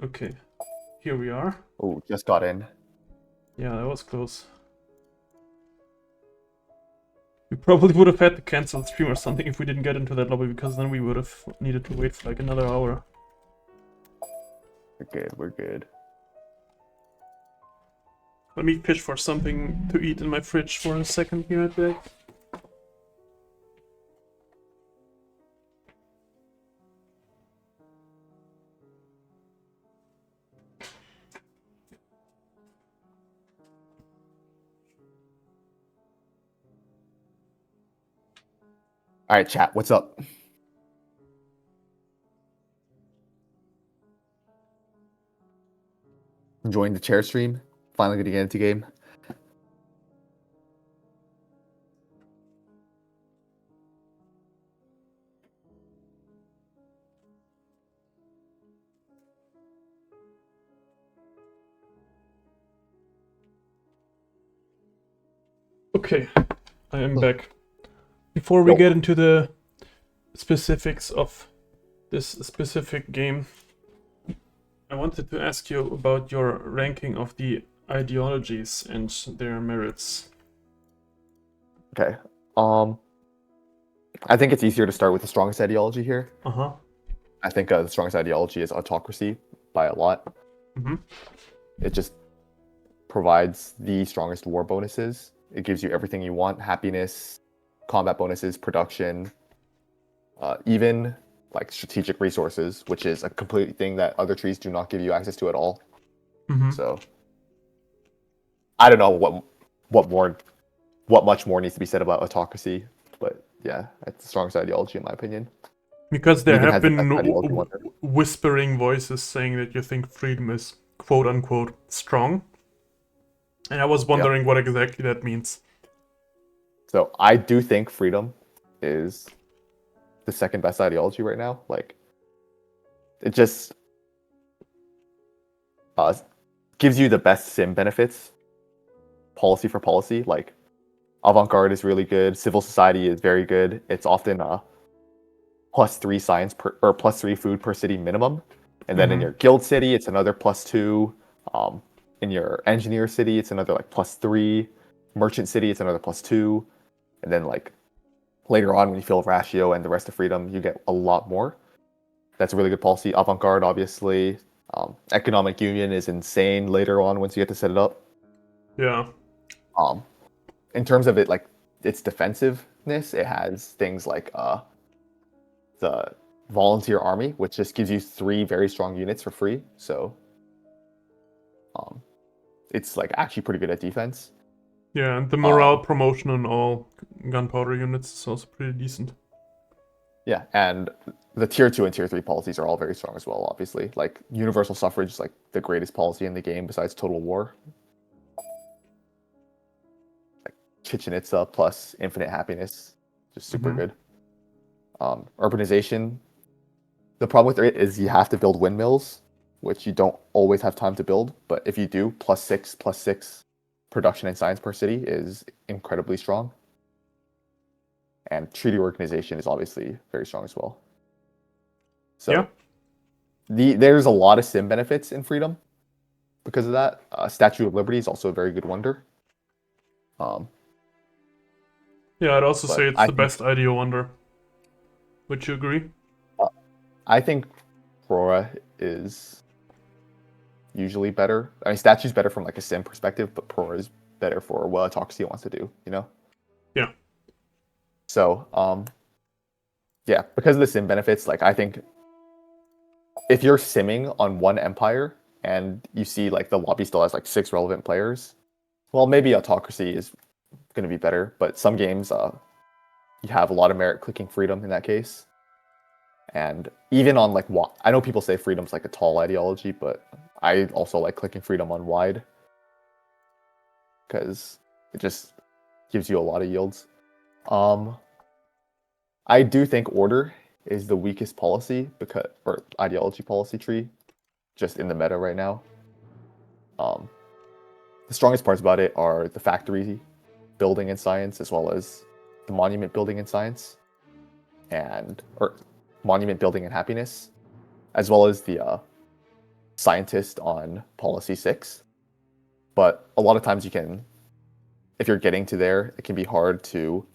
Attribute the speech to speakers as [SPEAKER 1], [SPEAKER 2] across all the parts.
[SPEAKER 1] Okay, here we are.
[SPEAKER 2] Oh, just got in.
[SPEAKER 1] Yeah, that was close. We probably would have had to cancel the stream or something if we didn't get into that lobby, because then we would have needed to wait for like another hour.
[SPEAKER 2] We're good, we're good.
[SPEAKER 1] Let me fish for something to eat in my fridge for a second here at back.
[SPEAKER 2] All right, chat, what's up? Enjoying the chair stream? Finally gonna get into game.
[SPEAKER 1] Okay, I am back. Before we get into the specifics of this specific game, I wanted to ask you about your ranking of the ideologies and their merits.
[SPEAKER 2] Okay. I think it's easier to start with the strongest ideology here.
[SPEAKER 1] Uh-huh.
[SPEAKER 2] I think the strongest ideology is autocracy by a lot.
[SPEAKER 1] Mm-hmm.
[SPEAKER 2] It just provides the strongest war bonuses. It gives you everything you want: happiness, combat bonuses, production, even like strategic resources, which is a complete thing that other trees do not give you access to at all.
[SPEAKER 1] Mm-hmm.
[SPEAKER 2] So I don't know what much more needs to be said about autocracy, but yeah, it's the strongest ideology in my opinion.
[SPEAKER 1] Because there
[SPEAKER 2] Even
[SPEAKER 1] have
[SPEAKER 2] has the
[SPEAKER 1] been
[SPEAKER 2] best ideology wonder.
[SPEAKER 1] whispering voices saying that you think freedom is quote-unquote strong. And I was wondering what exactly that means.
[SPEAKER 2] So I do think freedom is the second best ideology right now. Like, it just gives you the best sim benefits, policy for policy. Like, avant-garde is really good. Civil society is very good. It's often +3 science per, or +3 food per city minimum. And then in your guild city, it's another +2. In your engineer city, it's another like +3. Merchant city, it's another +2. And then like later on, when you fill ratio and the rest of freedom, you get a lot more. That's a really good policy. Avant-garde, obviously. Economic union is insane later on once you get to set it up.
[SPEAKER 1] Yeah.
[SPEAKER 2] In terms of it, like its defensiveness, it has things like the volunteer army, which just gives you 3 very strong units for free. So it's like actually pretty good at defense.
[SPEAKER 1] Yeah, and the morale promotion on all gunpowder units is also pretty decent.
[SPEAKER 2] Yeah, and the tier 2 and tier 3 policies are all very strong as well, obviously. Like universal suffrage is like the greatest policy in the game besides total war. Like Chichen Itza plus infinite happiness, just super good. Urbanization, the problem with it is you have to build windmills, which you don't always have time to build, but if you do, +6 production and science per city is incredibly strong. And treaty organization is obviously very strong as well. So there's a lot of sim benefits in freedom because of that. Statue of Liberty is also a very good wonder.
[SPEAKER 1] Yeah, I'd also say it's
[SPEAKER 2] I
[SPEAKER 1] the best IDO wonder. Would you agree?
[SPEAKER 2] I think Aurora is usually better. I mean, Statue's better from like a sim perspective, but Aurora is better for what Autocracy wants to do, you know?
[SPEAKER 1] Yeah.
[SPEAKER 2] So, yeah, because of the sim benefits, like I think if you're simming on one empire and you see like the lobby still has like 6 relevant players, well, maybe Autocracy is going to be better, but some games you have a lot of merit clicking freedom in that case. And even on like I know people say freedom's like a tall ideology, but I also like clicking freedom on wide because it just gives you a lot of yields. I do think order is the weakest policy or ideology policy tree just in the meta right now. The strongest parts about it are the factory building in science as well as the monument building in science or monument building and happiness, as well as the scientist on policy 6. But a lot of times you can, if you're getting to there, it can be hard to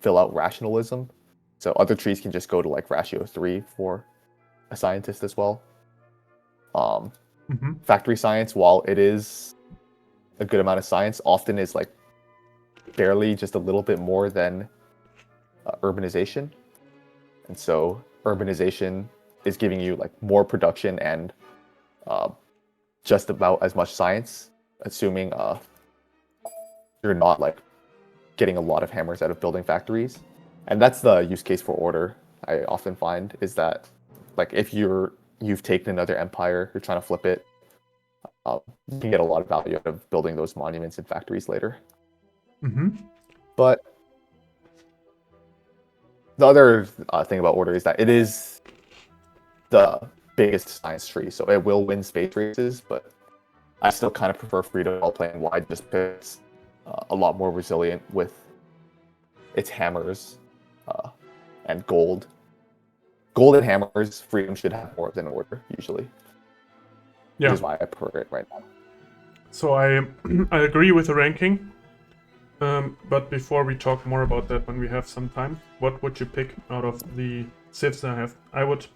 [SPEAKER 2] fill out rationalism. So other trees can just go to like ratio 3 for a scientist as well. Factory science, while it is a good amount of science, often is like barely just a little bit more than urbanization. And so urbanization is giving you like more production and just about as much science, assuming you're not like getting a lot of hammers out of building factories. And that's the use case for order I often find, is that like if you've taken another empire, you're trying to flip it, you can get a lot of value out of building those monuments and factories later. But the other thing about order is that it is the biggest science tree, so it will win space races, but I still kind of prefer freedom while playing wide, just because it's a lot more resilient with its hammers and gold. Gold and hammers, freedom should have more than order, usually.
[SPEAKER 1] Yeah.
[SPEAKER 2] Which is why I prefer it right now.
[SPEAKER 1] So I agree with the ranking. But before we talk more about that when we have some time, what would you pick out of the civs I have? I would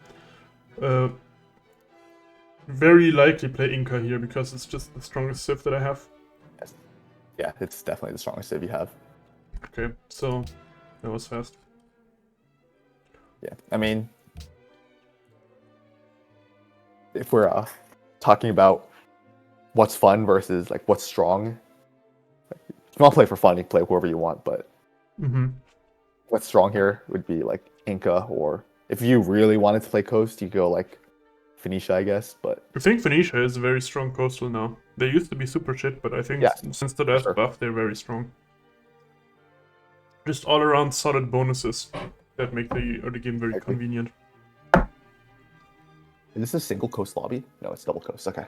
[SPEAKER 1] very likely play Inca here because it's just the strongest civ that I have.
[SPEAKER 2] Yes. Yeah, it's definitely the strongest civ you have.
[SPEAKER 1] Okay, so that was fast.
[SPEAKER 2] Yeah, I mean, if we're talking about what's fun versus like what's strong, like, if you want to play for fun, you can play whoever you want, but what's strong here would be like Inca, or if you really wanted to play coast, you go like Phoenicia, I guess. But
[SPEAKER 1] I think Phoenicia is very strong coastal now. They used to be super shit, but I think since the last buff, they're very strong. Just all around solid bonuses that make the early game very convenient.
[SPEAKER 2] Is this a single coast lobby? No, it's double coast. Okay.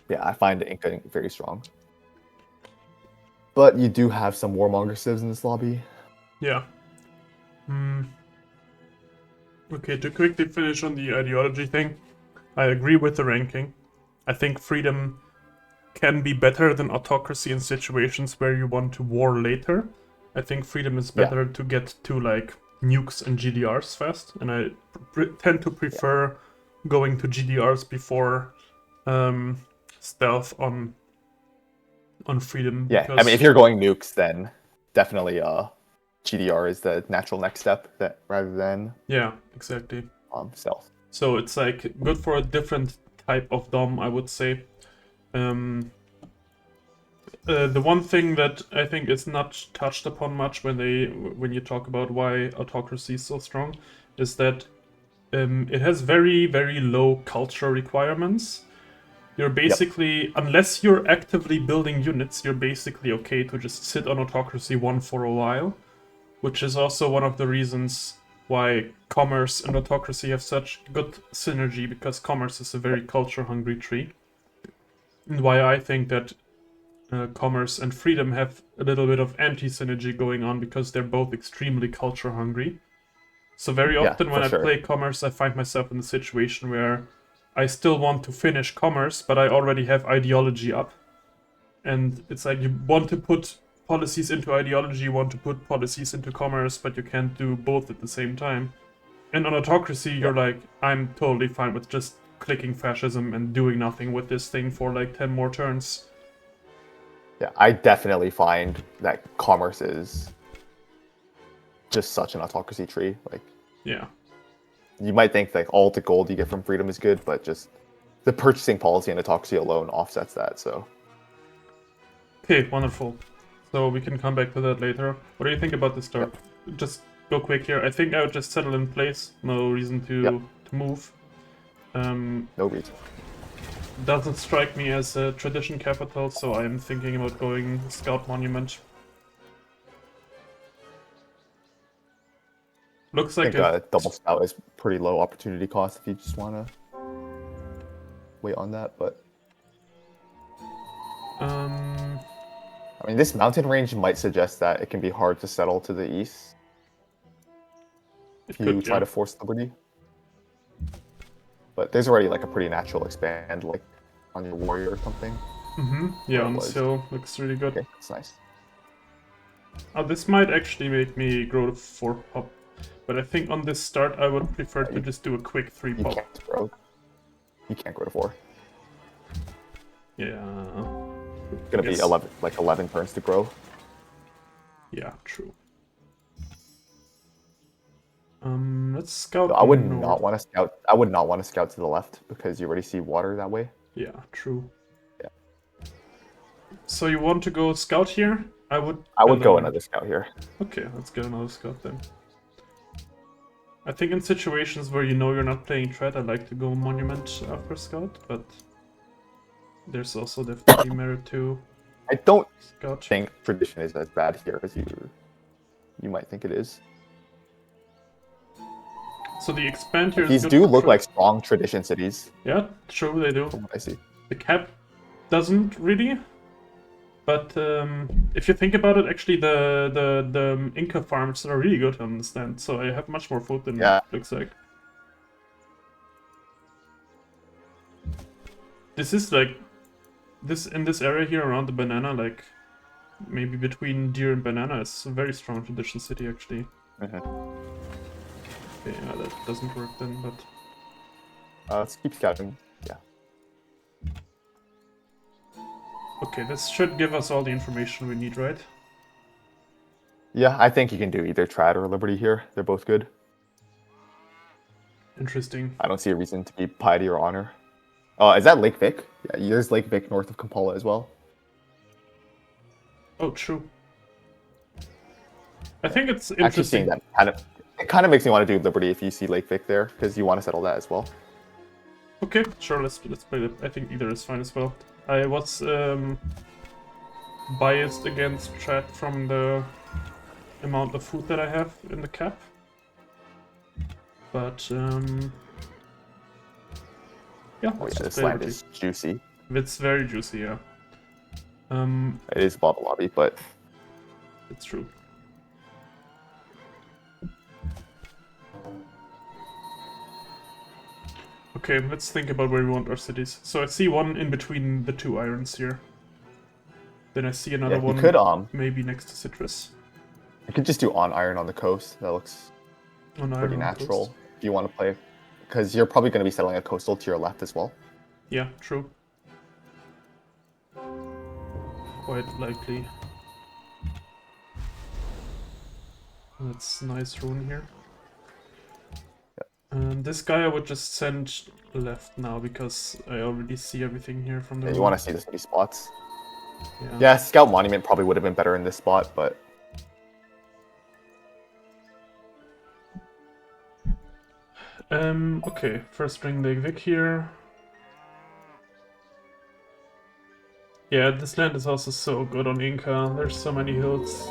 [SPEAKER 2] Yeah, I find Inca very strong. But you do have some Warmonger civs in this lobby.
[SPEAKER 1] Yeah. Okay, to quickly finish on the ideology thing, I agree with the ranking. I think freedom can be better than autocracy in situations where you want to war later. I think freedom is better to get to like nukes and GDRs fast, and I tend to prefer going to GDRs before stealth on freedom.
[SPEAKER 2] Yeah, I mean, if you're going nukes, then definitely GDR is the natural next step, that rather than
[SPEAKER 1] exactly
[SPEAKER 2] stealth.
[SPEAKER 1] So it's like good for a different type of dom, I would say. The one thing that I think is not touched upon much when you talk about why autocracy is so strong is that it has very, very low culture requirements. You're basically, unless you're actively building units, you're basically okay to just sit on autocracy 1 for a while, which is also one of the reasons why commerce and autocracy have such good synergy, because commerce is a very culture-hungry tree. And why I think that commerce and freedom have a little bit of anti-synergy going on, because they're both extremely culture-hungry. So very often when I play commerce, I find myself in a situation where I still want to finish commerce, but I already have ideology up. And it's like you want to put policies into ideology, you want to put policies into commerce, but you can't do both at the same time. And on autocracy, you're like, I'm totally fine with just clicking fascism and doing nothing with this thing for like 10 more turns.
[SPEAKER 2] Yeah, I definitely find that commerce is just such an autocracy tree. Like, you might think like all the gold you get from freedom is good, but just the purchasing policy and autocracy alone offsets that. So,
[SPEAKER 1] okay, wonderful. So we can come back to that later. What do you think about the start? Just go quick here. I think I would just settle in place. No reason to move.
[SPEAKER 2] No reason.
[SPEAKER 1] Doesn't strike me as a tradition capital, so I'm thinking about going Scout Monument. Looks like
[SPEAKER 2] I think double scout is pretty low opportunity cost if you just want to wait on that, but I mean, this mountain range might suggest that it can be hard to settle to the east if you try to force liberty. But there's already like a pretty natural expand, like on your warrior or something.
[SPEAKER 1] Yeah,
[SPEAKER 2] Where it
[SPEAKER 1] on
[SPEAKER 2] was.
[SPEAKER 1] this hill looks really good.
[SPEAKER 2] Okay, that's nice.
[SPEAKER 1] Oh, this might actually make me grow to 4 pop. But I think on this start I would prefer to just do a quick 3
[SPEAKER 2] You
[SPEAKER 1] pop.
[SPEAKER 2] can't grow. You can't grow to 4.
[SPEAKER 1] Yeah.
[SPEAKER 2] It's gonna be 11 turns to grow.
[SPEAKER 1] Yeah, true. Let's scout.
[SPEAKER 2] So I would
[SPEAKER 1] north.
[SPEAKER 2] not want to scout. I would not want to scout to the left because you already see water that way.
[SPEAKER 1] Yeah, true.
[SPEAKER 2] Yeah.
[SPEAKER 1] So you want to go scout here? I would
[SPEAKER 2] go another scout here.
[SPEAKER 1] Okay, let's get another scout then. I think in situations where you know you're not playing threat, I like to go monument after scout, but there's also definitely merit to
[SPEAKER 2] I don't
[SPEAKER 1] scout.
[SPEAKER 2] think tradition is as bad here as you might think it is.
[SPEAKER 1] So the expand here
[SPEAKER 2] These do look like strong tradition cities.
[SPEAKER 1] Yeah, true, they do.
[SPEAKER 2] From what I see.
[SPEAKER 1] The cap doesn't really, but if you think about it, actually the Inca farms are really good on this land, so I have much more food than it looks like. This is like this in this area here around the banana, like maybe between deer and banana, is a very strong tradition city actually. Okay, yeah, that doesn't work then, but
[SPEAKER 2] let's keep scouting. Yeah.
[SPEAKER 1] Okay, this should give us all the information we need, right?
[SPEAKER 2] Yeah, I think you can do either Trad or Liberty here. They're both good.
[SPEAKER 1] Interesting.
[SPEAKER 2] I don't see a reason to be Piety or Honor. Is that Lake Vic? Yeah, there's Lake Vic north of Kampala as well.
[SPEAKER 1] Oh, true. I think it's interesting.
[SPEAKER 2] Actually, seeing that kind of makes me want to do Liberty if you see Lake Vic there, because you want to settle that as well.
[SPEAKER 1] Okay, sure. Let's play it. I think either is fine as well. I was biased against Trad from the amount of food that I have in the cap, but yeah.
[SPEAKER 2] Oh yeah, this land is juicy.
[SPEAKER 1] It's very juicy, yeah.
[SPEAKER 2] It is bottle lobby, but
[SPEAKER 1] it's true. Okay, let's think about where we want our cities. So I see one in between the 2 irons here. Then I see another one maybe next to Citrus.
[SPEAKER 2] You could just do on iron on the coast. That looks pretty natural. If you want to play, because you're probably going to be settling a coastal to your left as well.
[SPEAKER 1] Yeah, true. Quite likely. That's nice rune here. This guy I would just send left now because I already see everything here from the
[SPEAKER 2] you want to see the city spots.
[SPEAKER 1] Yeah,
[SPEAKER 2] Scout Monument probably would have been better in this spot, but...
[SPEAKER 1] okay, first ring Lake Vic here. Yeah, this land is also so good on Inca. There's so many hills.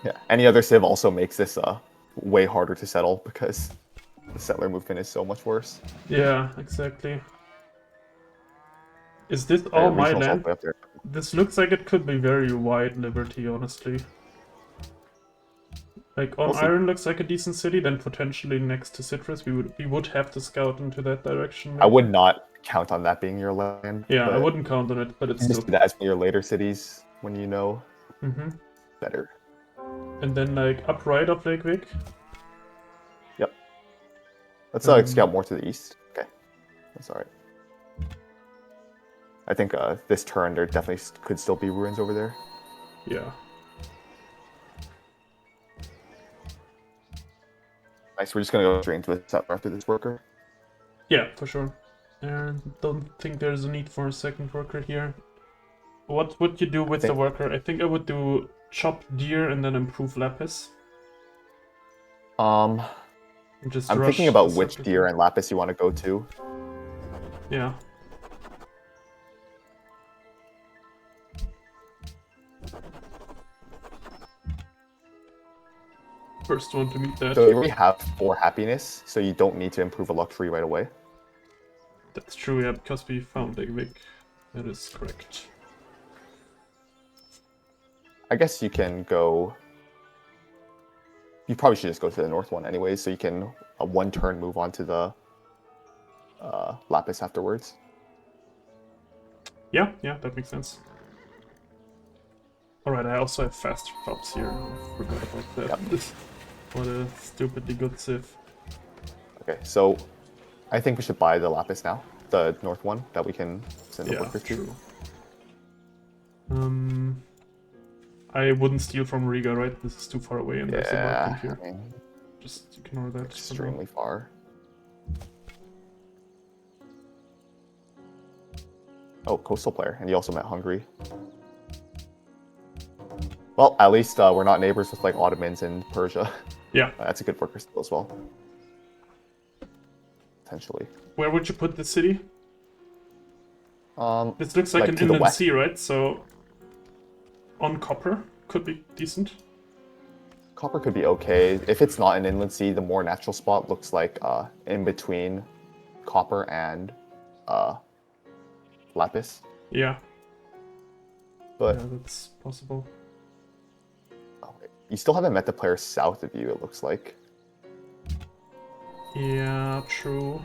[SPEAKER 2] Yeah, any other Civ also makes this way harder to settle because the settler movement is so much worse.
[SPEAKER 1] Yeah, exactly. Is this all my land? This looks like it could be very wide Liberty, honestly. Like on Iron looks like a decent city, then potentially next to Citrus we would have to scout into that direction. Maybe.
[SPEAKER 2] I would not count on that being your land.
[SPEAKER 1] Yeah, I wouldn't count on it, but it's still...
[SPEAKER 2] do that as one of your later cities when you know better.
[SPEAKER 1] And then like up right of Lake Vic.
[SPEAKER 2] Yep. Let's scout more to the east. Okay, that's alright. I think this turn there definitely could still be ruins over there.
[SPEAKER 1] Yeah.
[SPEAKER 2] Nice, we're just gonna go straight into the settler after this worker.
[SPEAKER 1] Yeah, for sure. And don't think there's a need for a second worker here. What would you do with the worker? I think I would do chop deer and then improve lapis.
[SPEAKER 2] I'm thinking about which deer and lapis you want to go to.
[SPEAKER 1] Yeah. First one to meet that.
[SPEAKER 2] So you already have 4 happiness, so you don't need to improve a luxury right away.
[SPEAKER 1] That's true, yeah, because we found Lake Vic. That is correct.
[SPEAKER 2] I guess you can go... You probably should just go to the north one anyway, so you can a 1 turn move on to the lapis afterwards.
[SPEAKER 1] Yeah, that makes sense. Alright, I also have fast shops here. I forgot about that.
[SPEAKER 2] Yep.
[SPEAKER 1] What a stupidly good Civ.
[SPEAKER 2] Okay, so I think we should buy the lapis now, the north one that we can send the
[SPEAKER 1] Yeah,
[SPEAKER 2] workers to.
[SPEAKER 1] true. I wouldn't steal from Riga, right? This is too far away and there's a working here.
[SPEAKER 2] I mean,
[SPEAKER 1] Just ignore that.
[SPEAKER 2] extremely far. Oh, coastal player, and you also met Hungary. Well, at least we're not neighbors with like Ottomans and Persia.
[SPEAKER 1] Yeah.
[SPEAKER 2] That's a good worker still as well. Potentially.
[SPEAKER 1] Where would you put the city? This looks like an
[SPEAKER 2] to the
[SPEAKER 1] inland
[SPEAKER 2] west.
[SPEAKER 1] sea, right? So on copper could be decent.
[SPEAKER 2] Copper could be okay. If it's not an inland sea, the more natural spot looks like in between copper and lapis.
[SPEAKER 1] Yeah.
[SPEAKER 2] But
[SPEAKER 1] Yeah, that's possible.
[SPEAKER 2] oh, wait. You still haven't met the player south of you, it looks like.
[SPEAKER 1] Yeah, true.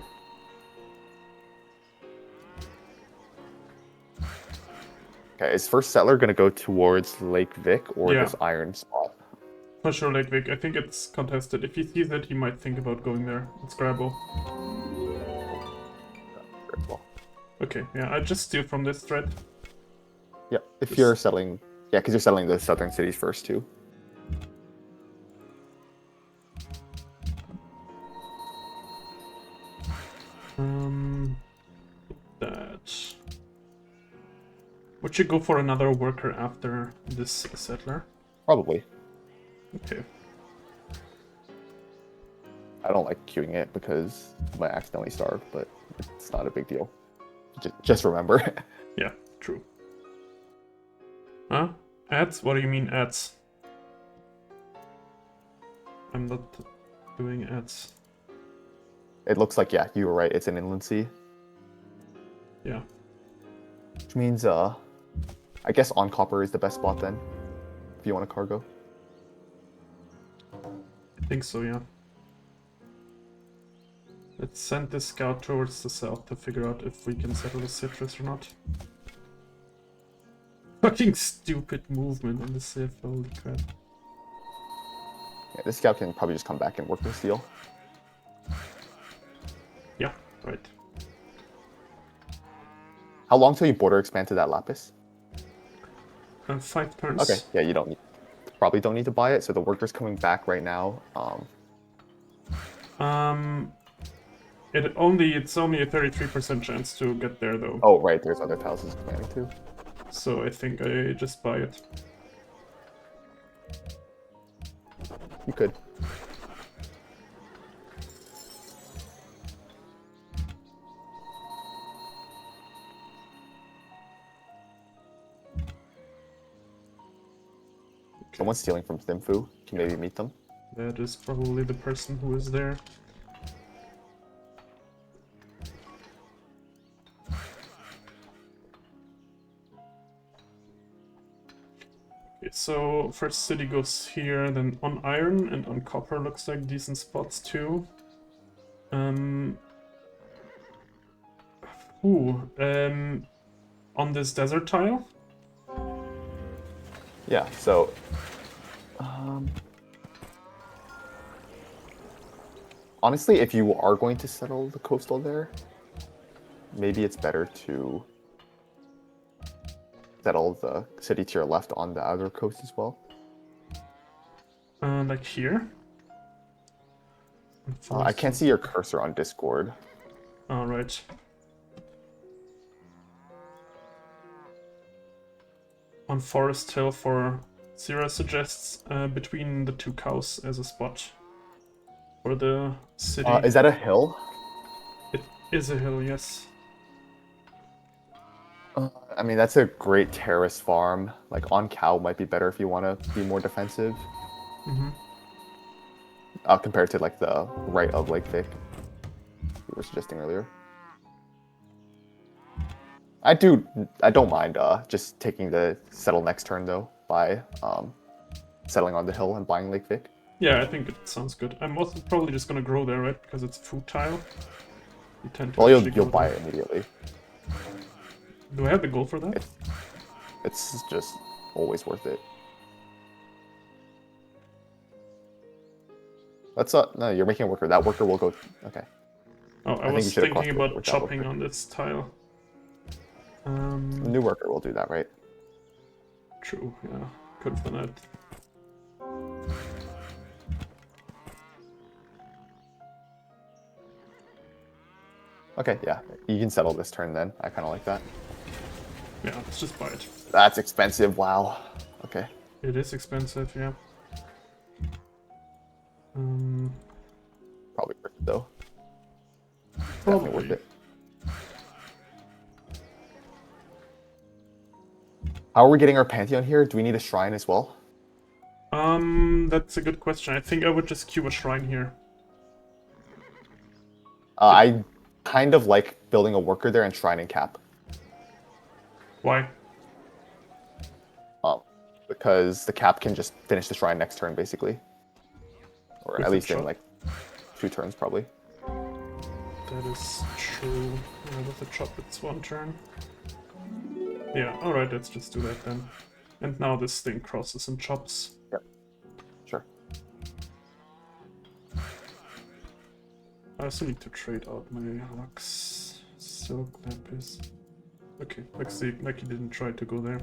[SPEAKER 2] Okay, is first settler gonna go towards Lake Vic or
[SPEAKER 1] Yeah.
[SPEAKER 2] this iron spot?
[SPEAKER 1] For sure, Lake Vic. I think it's contested. If he sees it, he might think about going there. Let's grabble.
[SPEAKER 2] Very well.
[SPEAKER 1] Okay, yeah, I just steal from this thread.
[SPEAKER 2] Yeah, if you're settling, yeah, because you're settling the southern cities first too.
[SPEAKER 1] That. Would you go for another worker after this settler?
[SPEAKER 2] Probably.
[SPEAKER 1] Okay.
[SPEAKER 2] I don't like queuing it because I might accidentally starve, but it's not a big deal. Just remember.
[SPEAKER 1] Yeah, true. Huh? Ads? What do you mean ads? I'm not doing ads.
[SPEAKER 2] It looks like, yeah, you were right. It's an inland sea.
[SPEAKER 1] Yeah.
[SPEAKER 2] Which means, I guess on copper is the best spot then, if you want a cargo.
[SPEAKER 1] I think so, yeah. Let's send this scout towards the south to figure out if we can settle the citrus or not. Fucking stupid movement on the Civ, holy crap.
[SPEAKER 2] Yeah, this scout can probably just come back and work this deal.
[SPEAKER 1] Yeah, right.
[SPEAKER 2] How long till you border expand to that lapis?
[SPEAKER 1] 5 turns.
[SPEAKER 2] Okay, yeah, you probably don't need to buy it. So the worker's coming back right now.
[SPEAKER 1] It's only a 33% chance to get there though.
[SPEAKER 2] Oh, right, there's other houses expanding too.
[SPEAKER 1] So I think I just buy it.
[SPEAKER 2] You could. Someone's stealing from Civ5. Can maybe meet them.
[SPEAKER 1] That is probably the person who is there. Okay, so first city goes here, then on iron and on copper looks like decent spots too. On this desert tile?
[SPEAKER 2] Yeah, so honestly, if you are going to settle the coastal there, maybe it's better to settle the city to your left on the outer coast as well.
[SPEAKER 1] Like here?
[SPEAKER 2] I can't see your cursor on Discord.
[SPEAKER 1] Alright. On Forest Hill for Zira suggests between the two cows as a spot for the city.
[SPEAKER 2] Is that a hill?
[SPEAKER 1] It is a hill, yes.
[SPEAKER 2] I mean, that's a great terrace farm. Like, on cow might be better if you want to be more defensive.
[SPEAKER 1] Mm-hmm.
[SPEAKER 2] Compared to, like, the right of Lake Vic you were suggesting earlier. I don't mind just taking the settle next turn, though, by settling on the hill and buying Lake Vic.
[SPEAKER 1] Yeah, I think it sounds good. I'm also probably just gonna grow there, right? Because it's food tile. You tend to
[SPEAKER 2] Well,
[SPEAKER 1] actually
[SPEAKER 2] you'll
[SPEAKER 1] go
[SPEAKER 2] buy
[SPEAKER 1] there.
[SPEAKER 2] it immediately.
[SPEAKER 1] Do I have the gold for that?
[SPEAKER 2] It's just always worth it. Let's no, you're making a worker. That worker will go. Okay.
[SPEAKER 1] Oh, I
[SPEAKER 2] I think you
[SPEAKER 1] was
[SPEAKER 2] should have
[SPEAKER 1] thinking
[SPEAKER 2] crossed over
[SPEAKER 1] about
[SPEAKER 2] with that
[SPEAKER 1] chopping
[SPEAKER 2] worker.
[SPEAKER 1] on this tile.
[SPEAKER 2] The new worker will do that, right?
[SPEAKER 1] True, yeah. Could have done that.
[SPEAKER 2] Okay, yeah. You can settle this turn then. I kind of like that.
[SPEAKER 1] Yeah, let's just buy it.
[SPEAKER 2] That's expensive. Wow. Okay.
[SPEAKER 1] It is expensive, yeah.
[SPEAKER 2] Probably worth it though.
[SPEAKER 1] Probably.
[SPEAKER 2] Definitely worth it. How are we getting our Pantheon here? Do we need a shrine as well?
[SPEAKER 1] That's a good question. I think I would just queue a shrine here.
[SPEAKER 2] I kind of like building a worker there and shrine and cap.
[SPEAKER 1] Why?
[SPEAKER 2] Because the cap can just finish the shrine next turn, basically. Or
[SPEAKER 1] With
[SPEAKER 2] at
[SPEAKER 1] the
[SPEAKER 2] least in
[SPEAKER 1] chop?
[SPEAKER 2] like 2 turns, probably.
[SPEAKER 1] That is true. Yeah, with the chop, it's 1 turn. Yeah, alright, let's just do that then. And now this thing crosses and chops.
[SPEAKER 2] Yep. Sure.
[SPEAKER 1] I also need to trade out my rocks. Silk lapis. Okay, like he didn't try to go there.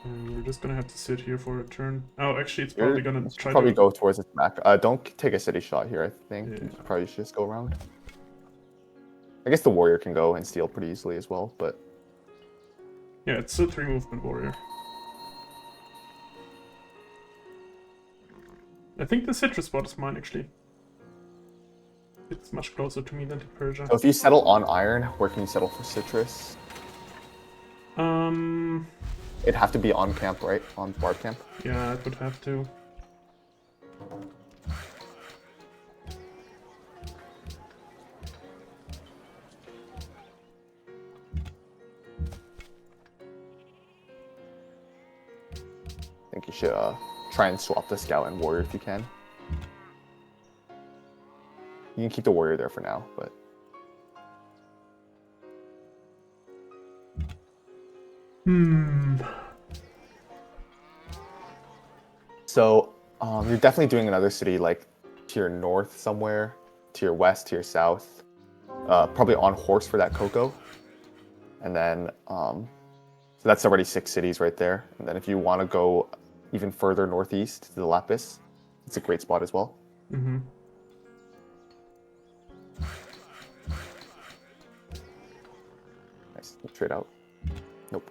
[SPEAKER 1] And we're just gonna have to sit here for a turn. Oh, actually, it's probably gonna
[SPEAKER 2] You should
[SPEAKER 1] try
[SPEAKER 2] probably
[SPEAKER 1] to...
[SPEAKER 2] go towards its back. Don't take a city shot here, I think.
[SPEAKER 1] Yeah.
[SPEAKER 2] You probably should just go around. I guess the warrior can go and steal pretty easily as well, but...
[SPEAKER 1] Yeah, it's a 3 movement warrior. I think the citrus spot is mine, actually. It's much closer to me than to Persia.
[SPEAKER 2] So if you settle on iron, where can you settle for citrus? It'd have to be on camp, right? On bard camp?
[SPEAKER 1] Yeah, I would have to.
[SPEAKER 2] I think you should try and swap the scout and warrior if you can. You can keep the warrior there for now, but... So, you're definitely doing another city, like, to your north somewhere, to your west, to your south. Probably on horse for that cocoa. And then, so that's already 6 cities right there. And then if you want to go even further northeast to the Lapis, it's a great spot as well.
[SPEAKER 1] Mm-hmm.
[SPEAKER 2] Nice. Trade out. Nope.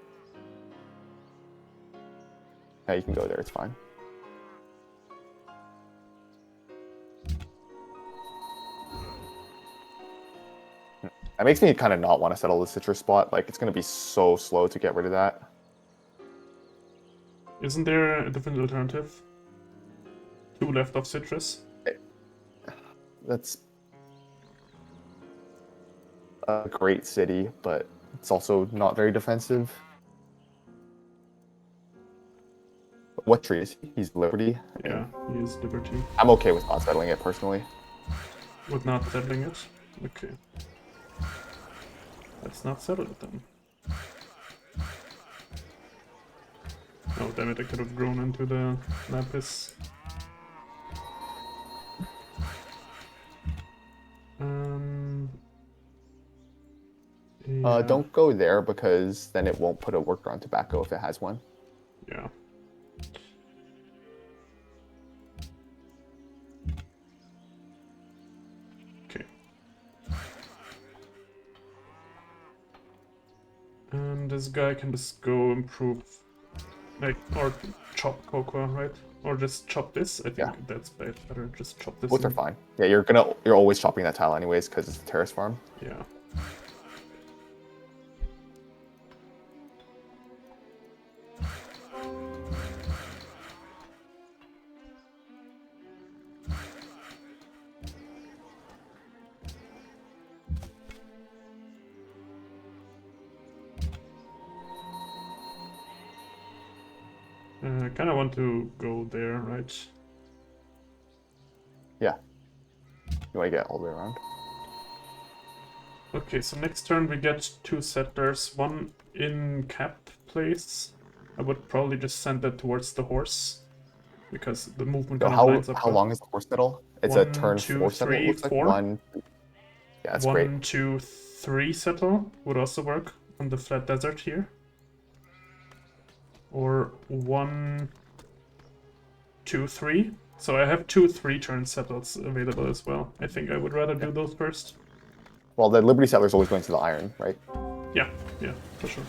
[SPEAKER 2] Yeah, you can go there. It's fine. That makes me kind of not want to settle the citrus spot. Like, it's going to be so slow to get rid of that.
[SPEAKER 1] Isn't there a different alternative? 2 left of citrus?
[SPEAKER 2] That's a great city, but it's also not very defensive. What tree is he? He's Liberty.
[SPEAKER 1] Yeah, he is Liberty.
[SPEAKER 2] I'm okay with not settling it personally.
[SPEAKER 1] With not settling it? Okay. Let's not settle it then. Oh damn it, I could have grown into the lapis. Yeah.
[SPEAKER 2] Don't go there because then it won't put a worker on tobacco if it has one.
[SPEAKER 1] Yeah. Okay. And this guy can just go improve, like, or chop cocoa, right? Or just chop this. I think that's better. Just chop this.
[SPEAKER 2] Both are fine. Yeah, you're always chopping that tile anyways because it's a terrace farm.
[SPEAKER 1] Yeah. I kind of want to go there, right?
[SPEAKER 2] Yeah. You want to get all the way around?
[SPEAKER 1] Okay, so next turn we get 2 settlers, one in cap place. I would probably just send that towards the horse, because the movement
[SPEAKER 2] So
[SPEAKER 1] kind of lines up
[SPEAKER 2] how
[SPEAKER 1] well.
[SPEAKER 2] long is the horse settle? It's a
[SPEAKER 1] 1,
[SPEAKER 2] turn
[SPEAKER 1] 2,
[SPEAKER 2] 4 settle, it
[SPEAKER 1] 3,
[SPEAKER 2] looks like.
[SPEAKER 1] 4.
[SPEAKER 2] Yeah, that's great.
[SPEAKER 1] 1, 2, 3 settle would also work on the flat desert here. Or 1, 2, 3. So I have 2 3-turn settles available as well. I think I would rather do those first.
[SPEAKER 2] Well, the Liberty Settler's always going to the iron, right?
[SPEAKER 1] Yeah, for sure.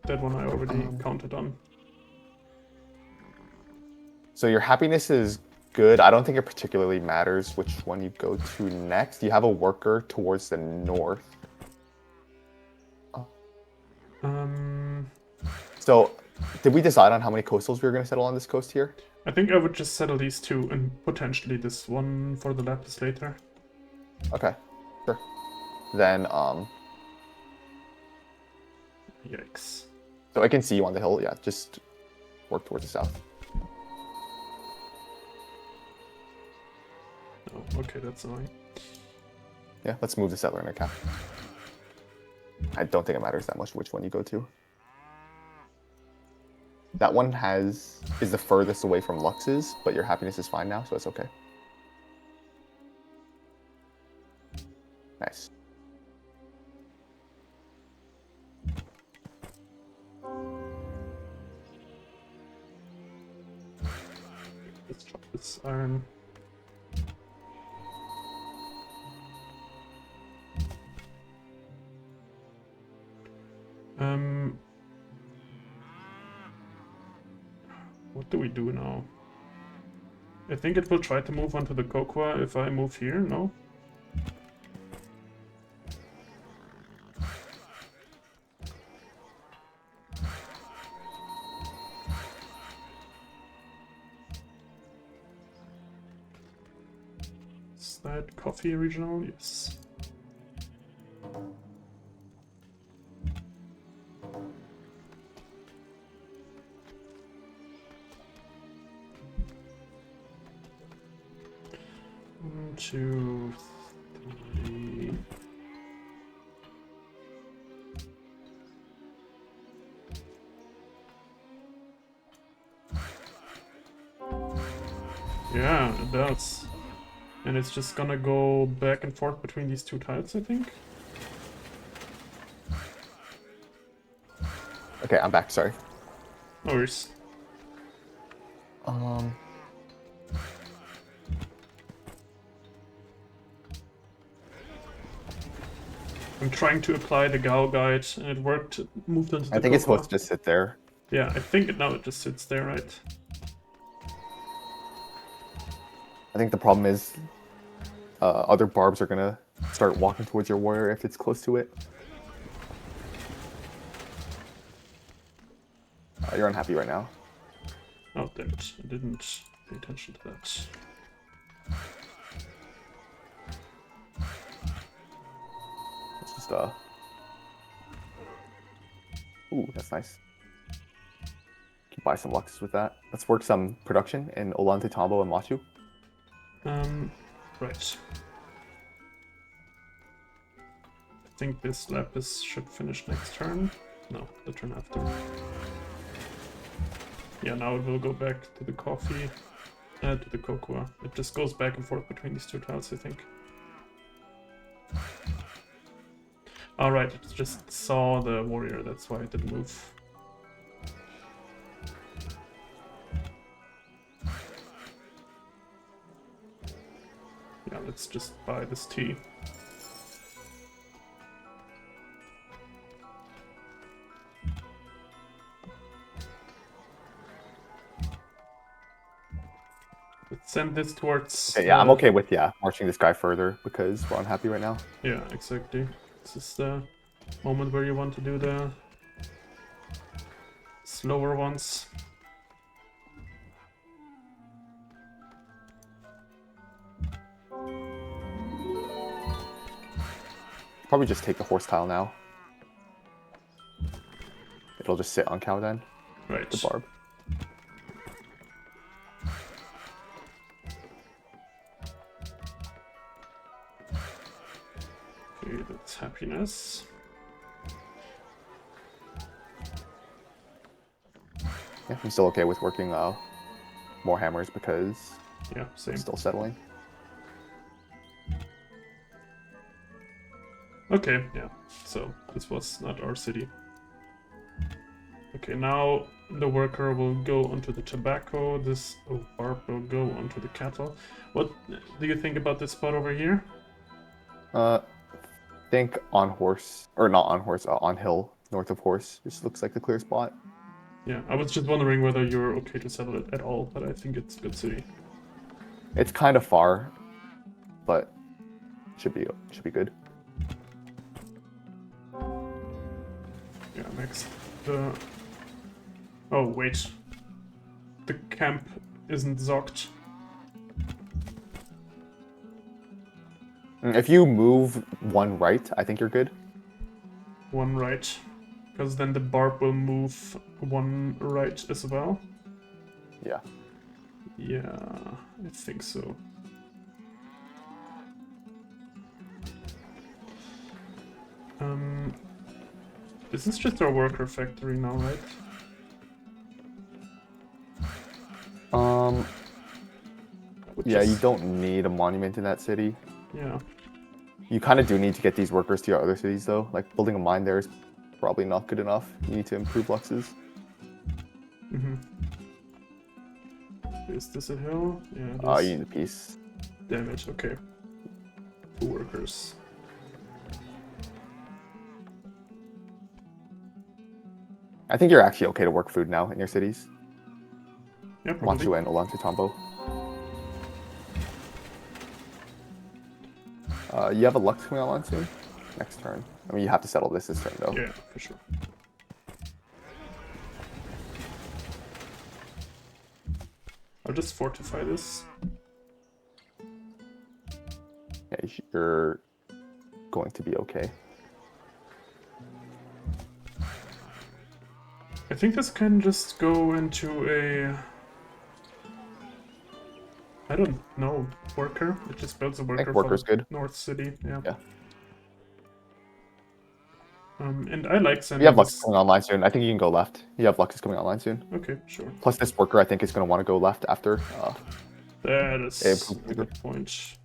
[SPEAKER 1] That one I already counted on.
[SPEAKER 2] So your happiness is good. I don't think it particularly matters which one you go to next. You have a worker towards the north. So, did we decide on how many coastals we were going to settle on this coast here?
[SPEAKER 1] I think I would just settle these 2 and potentially this one for the lapis later.
[SPEAKER 2] Okay, sure. Then,
[SPEAKER 1] Yikes.
[SPEAKER 2] so I can see you on the hill. Yeah, just work towards the south.
[SPEAKER 1] Oh, okay, that's annoying.
[SPEAKER 2] Yeah, let's move the settler in a cap. I don't think it matters that much which one you go to. That one is the furthest away from Lux's, but your happiness is fine now, so it's okay. Nice.
[SPEAKER 1] Let's drop this iron. What do we do now? I think it will try to move onto the cocoa if I move here, no? Is that coffee regional? Yes. One, 2, 3. Yeah, it does. And it's just gonna go back and forth between these 2 tiles, I think.
[SPEAKER 2] Okay, I'm back, sorry.
[SPEAKER 1] No worries. I'm trying to apply the Gao guide, and it worked. It moved into the
[SPEAKER 2] I think it's
[SPEAKER 1] cocoa.
[SPEAKER 2] supposed to just sit there.
[SPEAKER 1] Yeah, I think now it just sits there, right?
[SPEAKER 2] I think the problem is other barbs are gonna start walking towards your warrior if it's close to it. You're unhappy right now.
[SPEAKER 1] Oh, damn it. I didn't pay attention to that.
[SPEAKER 2] Let's just ooh, that's nice. Can buy some Luxes with that. Let's work some production in Olante Tombo and Machu.
[SPEAKER 1] Right. I think this lapis should finish next turn. No, the turn after. Yeah, now it will go back to the coffee, to the cocoa. It just goes back and forth between these 2 tiles, I think. Alright, it just saw the warrior, that's why it didn't move. Yeah, let's just buy this tea. Let's send this towards...
[SPEAKER 2] Okay, yeah, I'm okay with marching this guy further because we're unhappy right now.
[SPEAKER 1] Yeah, exactly. This is the moment where you want to do the slower ones.
[SPEAKER 2] Probably just take the horse tile now. It'll just sit on cow then.
[SPEAKER 1] Right.
[SPEAKER 2] The barb.
[SPEAKER 1] Okay, that's happiness.
[SPEAKER 2] Yeah, I'm still okay with working more hammers because
[SPEAKER 1] Yeah, same.
[SPEAKER 2] it's still settling.
[SPEAKER 1] Okay, yeah. So this was not our city. Okay, now the worker will go onto the tobacco. This barb will go onto the cattle. What do you think about this spot over here?
[SPEAKER 2] Think on horse, or not on horse, on hill, north of horse. This looks like the clear spot.
[SPEAKER 1] Yeah, I was just wondering whether you're okay to settle it at all, but I think it's a good city.
[SPEAKER 2] It's kind of far, but should be good.
[SPEAKER 1] Yeah, next. The... Oh, wait. The camp isn't zocked.
[SPEAKER 2] If you move one right, I think you're good.
[SPEAKER 1] One right. Because then the barb will move one right as well.
[SPEAKER 2] Yeah.
[SPEAKER 1] Yeah, I think so. This is just our worker factory now, right?
[SPEAKER 2] Yeah, you don't need a monument in that city.
[SPEAKER 1] Yeah.
[SPEAKER 2] You kind of do need to get these workers to your other cities, though. Like, building a mine there is probably not good enough. You need to improve Luxes.
[SPEAKER 1] Mm-hmm. Is this a hill? Yeah,
[SPEAKER 2] You need a piece.
[SPEAKER 1] Damn it, okay. 2 workers.
[SPEAKER 2] I think you're actually okay to work food now in your cities.
[SPEAKER 1] Yeah, probably.
[SPEAKER 2] Wanchu and Ollantaytambo. You have a Lux coming online soon? Next turn. I mean, you have to settle this turn, though.
[SPEAKER 1] Yeah, for sure. I'll just fortify this.
[SPEAKER 2] Yeah, you're going to be okay.
[SPEAKER 1] I think this can just go into a... I don't know, worker. It just builds a worker for the
[SPEAKER 2] good.
[SPEAKER 1] North City. Yeah.
[SPEAKER 2] Yeah.
[SPEAKER 1] And I like sending.
[SPEAKER 2] You have Lux coming online soon. I think you can go left. You have Lux coming online soon.
[SPEAKER 1] Okay, sure.
[SPEAKER 2] Plus, this worker I think is going to want to go left after.
[SPEAKER 1] That is a good point.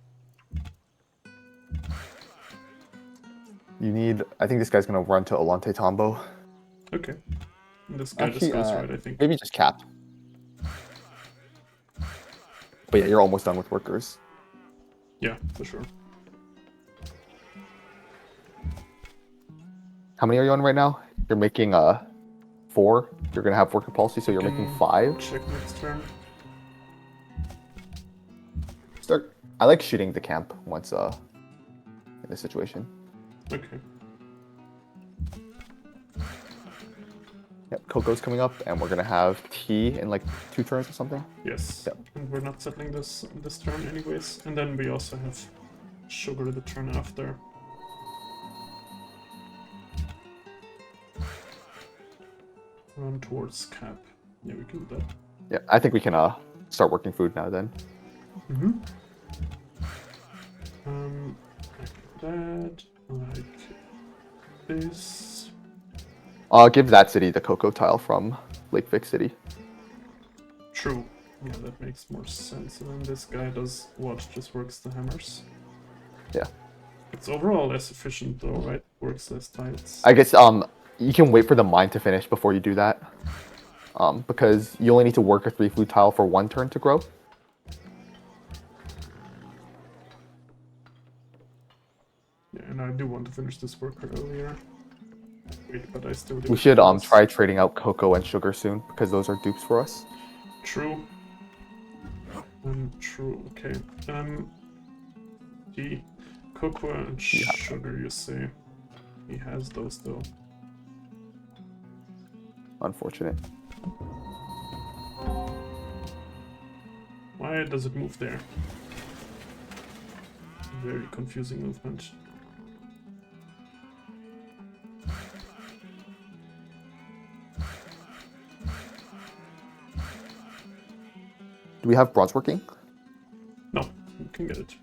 [SPEAKER 2] You need. I think this guy's going to run to Ollantaytambo.
[SPEAKER 1] Okay. And this guy just goes right, I think.
[SPEAKER 2] Maybe just cap. But yeah, you're almost done with workers.
[SPEAKER 1] Yeah, for sure.
[SPEAKER 2] How many are you on right now? You're making 4. You're gonna have worker policy, so you're making 5.
[SPEAKER 1] Check next turn.
[SPEAKER 2] I like shooting the camp once in this situation.
[SPEAKER 1] Okay.
[SPEAKER 2] Yep, Coco's coming up, and we're gonna have tea in like 2 turns or something.
[SPEAKER 1] Yes.
[SPEAKER 2] Yep.
[SPEAKER 1] And we're not settling this turn anyways. And then we also have sugar the turn after. Run towards cap. Yeah, we can do that.
[SPEAKER 2] Yeah, I think we can start working food now then.
[SPEAKER 1] Mm-hmm. Like that, like this.
[SPEAKER 2] Give that city the cocoa tile from Lake Vic City.
[SPEAKER 1] True. Yeah, that makes more sense. And then this guy does what? Just works the hammers.
[SPEAKER 2] Yeah.
[SPEAKER 1] It's overall less efficient though, right? Works less tiles.
[SPEAKER 2] I guess you can wait for the mine to finish before you do that. Because you only need to work a 3 food tile for 1 turn to grow.
[SPEAKER 1] Yeah, and I do want to finish this worker earlier. Wait, but I still do.
[SPEAKER 2] We should try trading out cocoa and sugar soon, because those are dupes for us.
[SPEAKER 1] True. True, okay. The cocoa and sugar, you say. He has those though.
[SPEAKER 2] Unfortunate.
[SPEAKER 1] Why does it move there? Very confusing movement.
[SPEAKER 2] Do we have bronze working?
[SPEAKER 1] No, you can get it.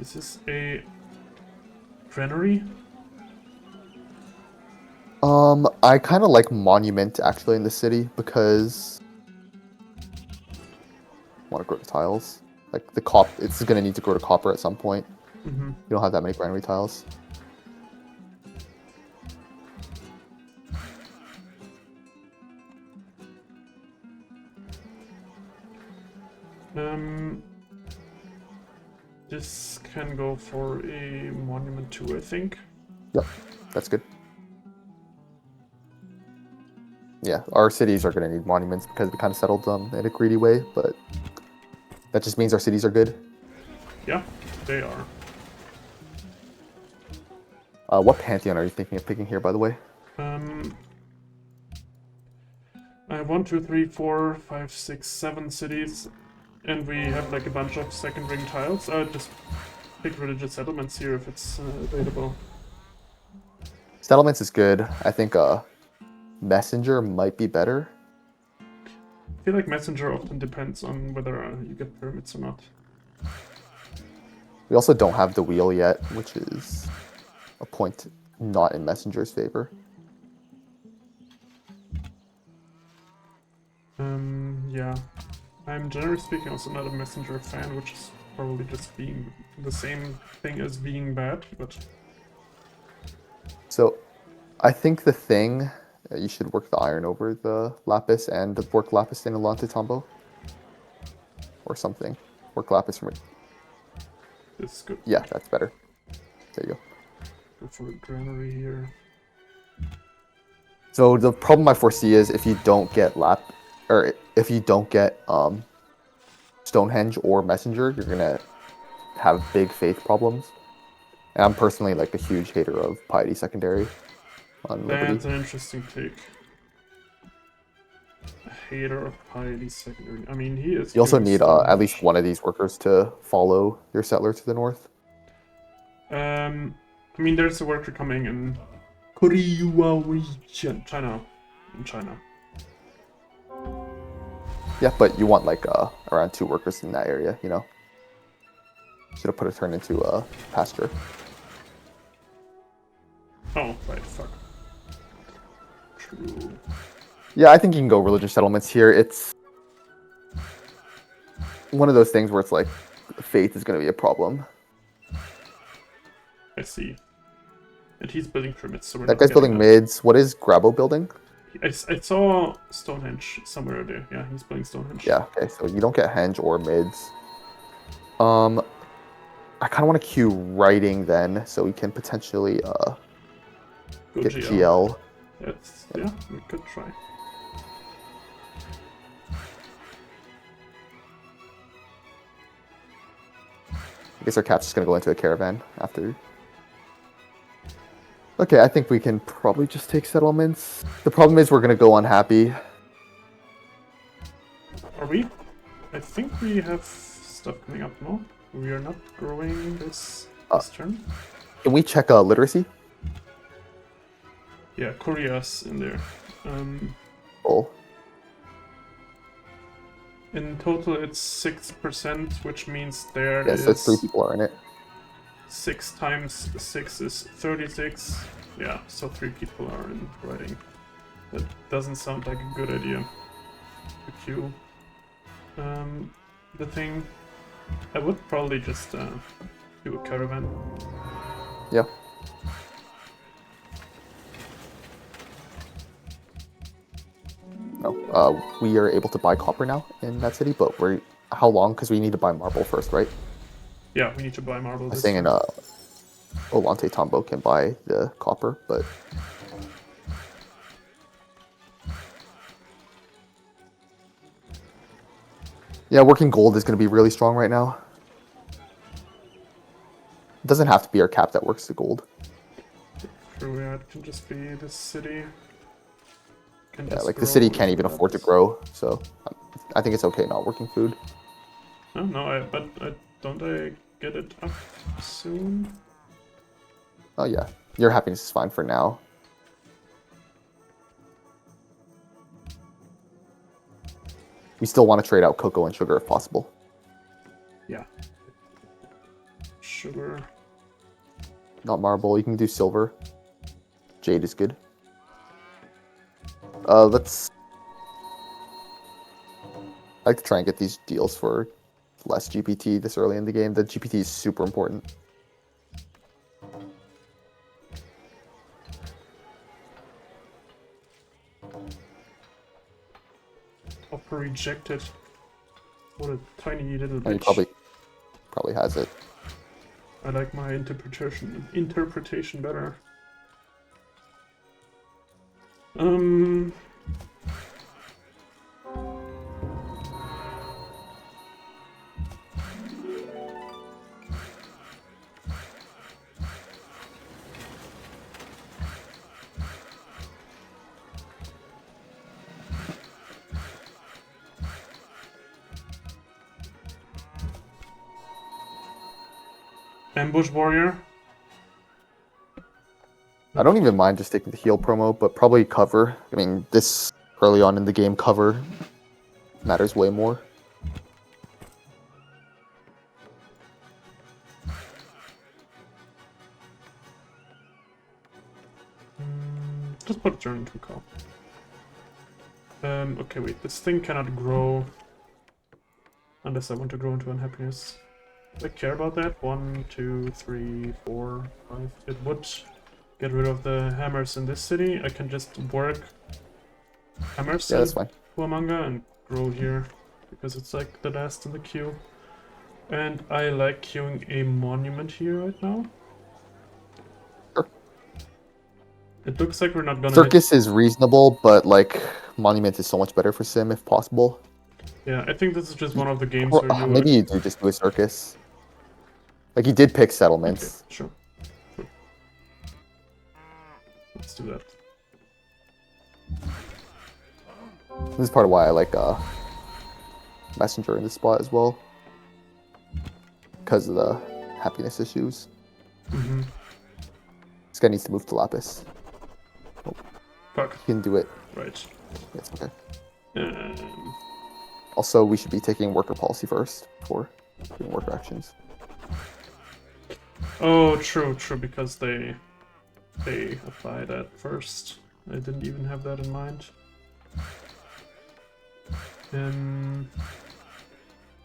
[SPEAKER 1] This is a granary.
[SPEAKER 2] I kind of like monument actually in the city because I want to grow the tiles. Like the it's gonna need to grow to copper at some point.
[SPEAKER 1] Mm-hmm.
[SPEAKER 2] You don't have that many granary tiles.
[SPEAKER 1] This can go for a monument too, I think.
[SPEAKER 2] Yep, that's good. Yeah, our cities are going to need monuments because we kind of settled them in a greedy way, but that just means our cities are good.
[SPEAKER 1] Yeah, they are.
[SPEAKER 2] What pantheon are you thinking of picking here, by the way?
[SPEAKER 1] I have 1, 2, 3, 4, 5, 6, 7 cities, and we have like a bunch of second ring tiles. I just pick religious settlements here if it's available.
[SPEAKER 2] Settlements is good. I think messenger might be better.
[SPEAKER 1] I feel like messenger often depends on whether you get pyramids or not.
[SPEAKER 2] We also don't have the wheel yet, which is a point not in messenger's favor.
[SPEAKER 1] Yeah. I'm generally speaking also not a messenger fan, which is probably just being the same thing as being bad, but...
[SPEAKER 2] So, I think the thing, you should work the iron over the lapis and work lapis in a Nytesdawn. Or something. Work lapis from it.
[SPEAKER 1] This is good.
[SPEAKER 2] Yeah, that's better. There you go.
[SPEAKER 1] Go for a granary here.
[SPEAKER 2] So the problem I foresee is if you don't get Stonehenge or Messenger, you're gonna have big faith problems. And I'm personally like a huge hater of Piety Secondary on Liberty.
[SPEAKER 1] That's an interesting take. A hater of Piety Secondary. I mean, he is...
[SPEAKER 2] You also need at
[SPEAKER 1] Stonehenge.
[SPEAKER 2] least one of these workers to follow your settler to the north.
[SPEAKER 1] I mean, there's a worker coming in Korea region, China. In China.
[SPEAKER 2] Yeah, but you want like around 2 workers in that area, you know? Should have put a turn into a pasture.
[SPEAKER 1] Oh, right, fuck. True.
[SPEAKER 2] Yeah, I think you can go religious settlements here. It's one of those things where it's like faith is going to be a problem.
[SPEAKER 1] I see. And he's building pyramids, so we're
[SPEAKER 2] That
[SPEAKER 1] not
[SPEAKER 2] guy's
[SPEAKER 1] getting
[SPEAKER 2] building mids. What is Grabo building?
[SPEAKER 1] I saw Stonehenge somewhere there. Yeah, he's building Stonehenge.
[SPEAKER 2] Yeah, okay, so you don't get henge or mids. I kind of want to queue writing then, so we can potentially
[SPEAKER 1] Go
[SPEAKER 2] get GL.
[SPEAKER 1] Yeah, we could try.
[SPEAKER 2] I guess our cap's just going to go into a caravan after. Okay, I think we can probably just take settlements. The problem is we're going to go unhappy.
[SPEAKER 1] Are we? I think we have stuff coming up, no? We are not growing this turn.
[SPEAKER 2] Can we check literacy?
[SPEAKER 1] Yeah, Korea's in there.
[SPEAKER 2] Oh.
[SPEAKER 1] In total, it's 6%, which means there
[SPEAKER 2] Yeah,
[SPEAKER 1] is...
[SPEAKER 2] so 3 people are in it.
[SPEAKER 1] 6 times 6 is 36. Yeah, so 3 people are in writing. That doesn't sound like a good idea to queue. The thing... I would probably just do a caravan.
[SPEAKER 2] Yeah. No, we are able to buy copper now in that city, but how long? Because we need to buy marble first, right?
[SPEAKER 1] Yeah, we need to buy marble.
[SPEAKER 2] I was thinking Olante Tombo can buy the copper, but yeah, working gold is going to be really strong right now. It doesn't have to be our cap that works the gold.
[SPEAKER 1] True, yeah, it can just be this city.
[SPEAKER 2] Yeah, like the city can't even afford to grow, so I think it's okay not working food.
[SPEAKER 1] No, but don't I get it up soon?
[SPEAKER 2] Oh yeah, your happiness is fine for now. We still want to trade out cocoa and sugar if possible.
[SPEAKER 1] Yeah. sugar.
[SPEAKER 2] Not marble. You can do silver. Jade is good. Let's. I like to try and get these deals for less GPT this early in the game. The GPT is super important.
[SPEAKER 1] Offer rejected. What a tiny little
[SPEAKER 2] And he
[SPEAKER 1] bitch.
[SPEAKER 2] probably has it.
[SPEAKER 1] I like my interpretation better. Ambush warrior.
[SPEAKER 2] I don't even mind just taking the heal promo, but probably cover. I mean, this early on in the game, cover matters way more.
[SPEAKER 1] Just put a turn into a call. Okay, wait. This thing cannot grow unless I want to grow into unhappiness. Do I care about that? 1, 2, 3, 4, 5. It would get rid of the hammers in this city. I can just work hammers
[SPEAKER 2] Yeah, that's fine.
[SPEAKER 1] Huamanga and grow here because it's like the last in the queue. And I like queuing a monument here right now.
[SPEAKER 2] Sure.
[SPEAKER 1] It looks like we're not gonna
[SPEAKER 2] Circus is reasonable, but like Monument is so much better for Sim if possible.
[SPEAKER 1] Yeah, I think this is just one of the games
[SPEAKER 2] Or,
[SPEAKER 1] where you...
[SPEAKER 2] maybe you do just do a Circus. Like he did pick settlements.
[SPEAKER 1] Okay, sure. Let's do that.
[SPEAKER 2] This is part of why I like Messenger in this spot as well. Because of the happiness issues.
[SPEAKER 1] Mm-hmm.
[SPEAKER 2] This guy needs to move to Lapis. Oh,
[SPEAKER 1] Fuck.
[SPEAKER 2] he can do it.
[SPEAKER 1] Right.
[SPEAKER 2] It's okay.
[SPEAKER 1] Um,
[SPEAKER 2] Also, we should be taking worker policy first before doing worker actions.
[SPEAKER 1] oh, true, because they apply that first. I didn't even have that in mind.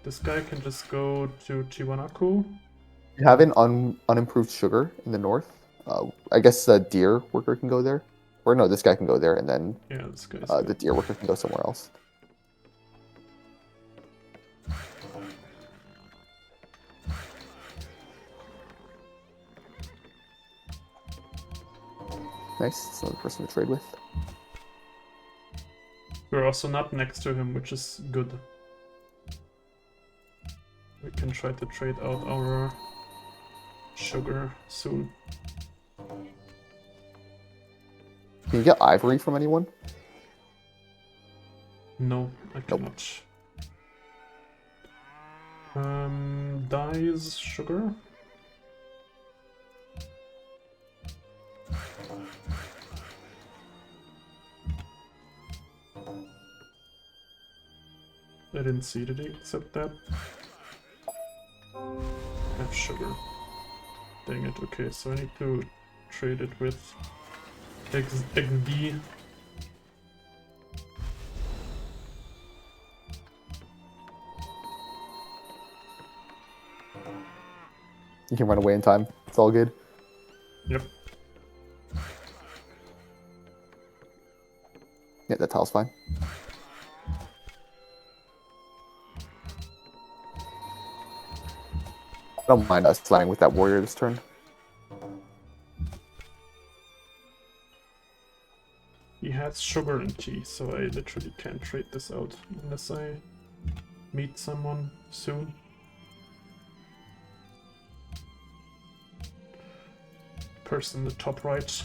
[SPEAKER 1] This guy can just go to Tiwanaku.
[SPEAKER 2] You have an unimproved sugar in the north. I guess the deer worker can go there. Or no, this guy can go there, and then
[SPEAKER 1] Yeah, this guy's
[SPEAKER 2] the
[SPEAKER 1] good.
[SPEAKER 2] deer worker can go somewhere else. Nice, it's another person to trade with.
[SPEAKER 1] We're also not next to him, which is good. We can try to trade out our sugar soon.
[SPEAKER 2] Can you get ivory from anyone?
[SPEAKER 1] No, I cannot. Dyes sugar. I didn't see did he accept that. Have sugar. Dang it, okay, so I need to trade it with XD.
[SPEAKER 2] You can run away in time. It's all good.
[SPEAKER 1] Yep.
[SPEAKER 2] Yeah, that tile's fine. I don't mind us flying with that warrior this turn.
[SPEAKER 1] He has sugar and tea, so I literally can't trade this out unless I meet someone soon. Person in the top right.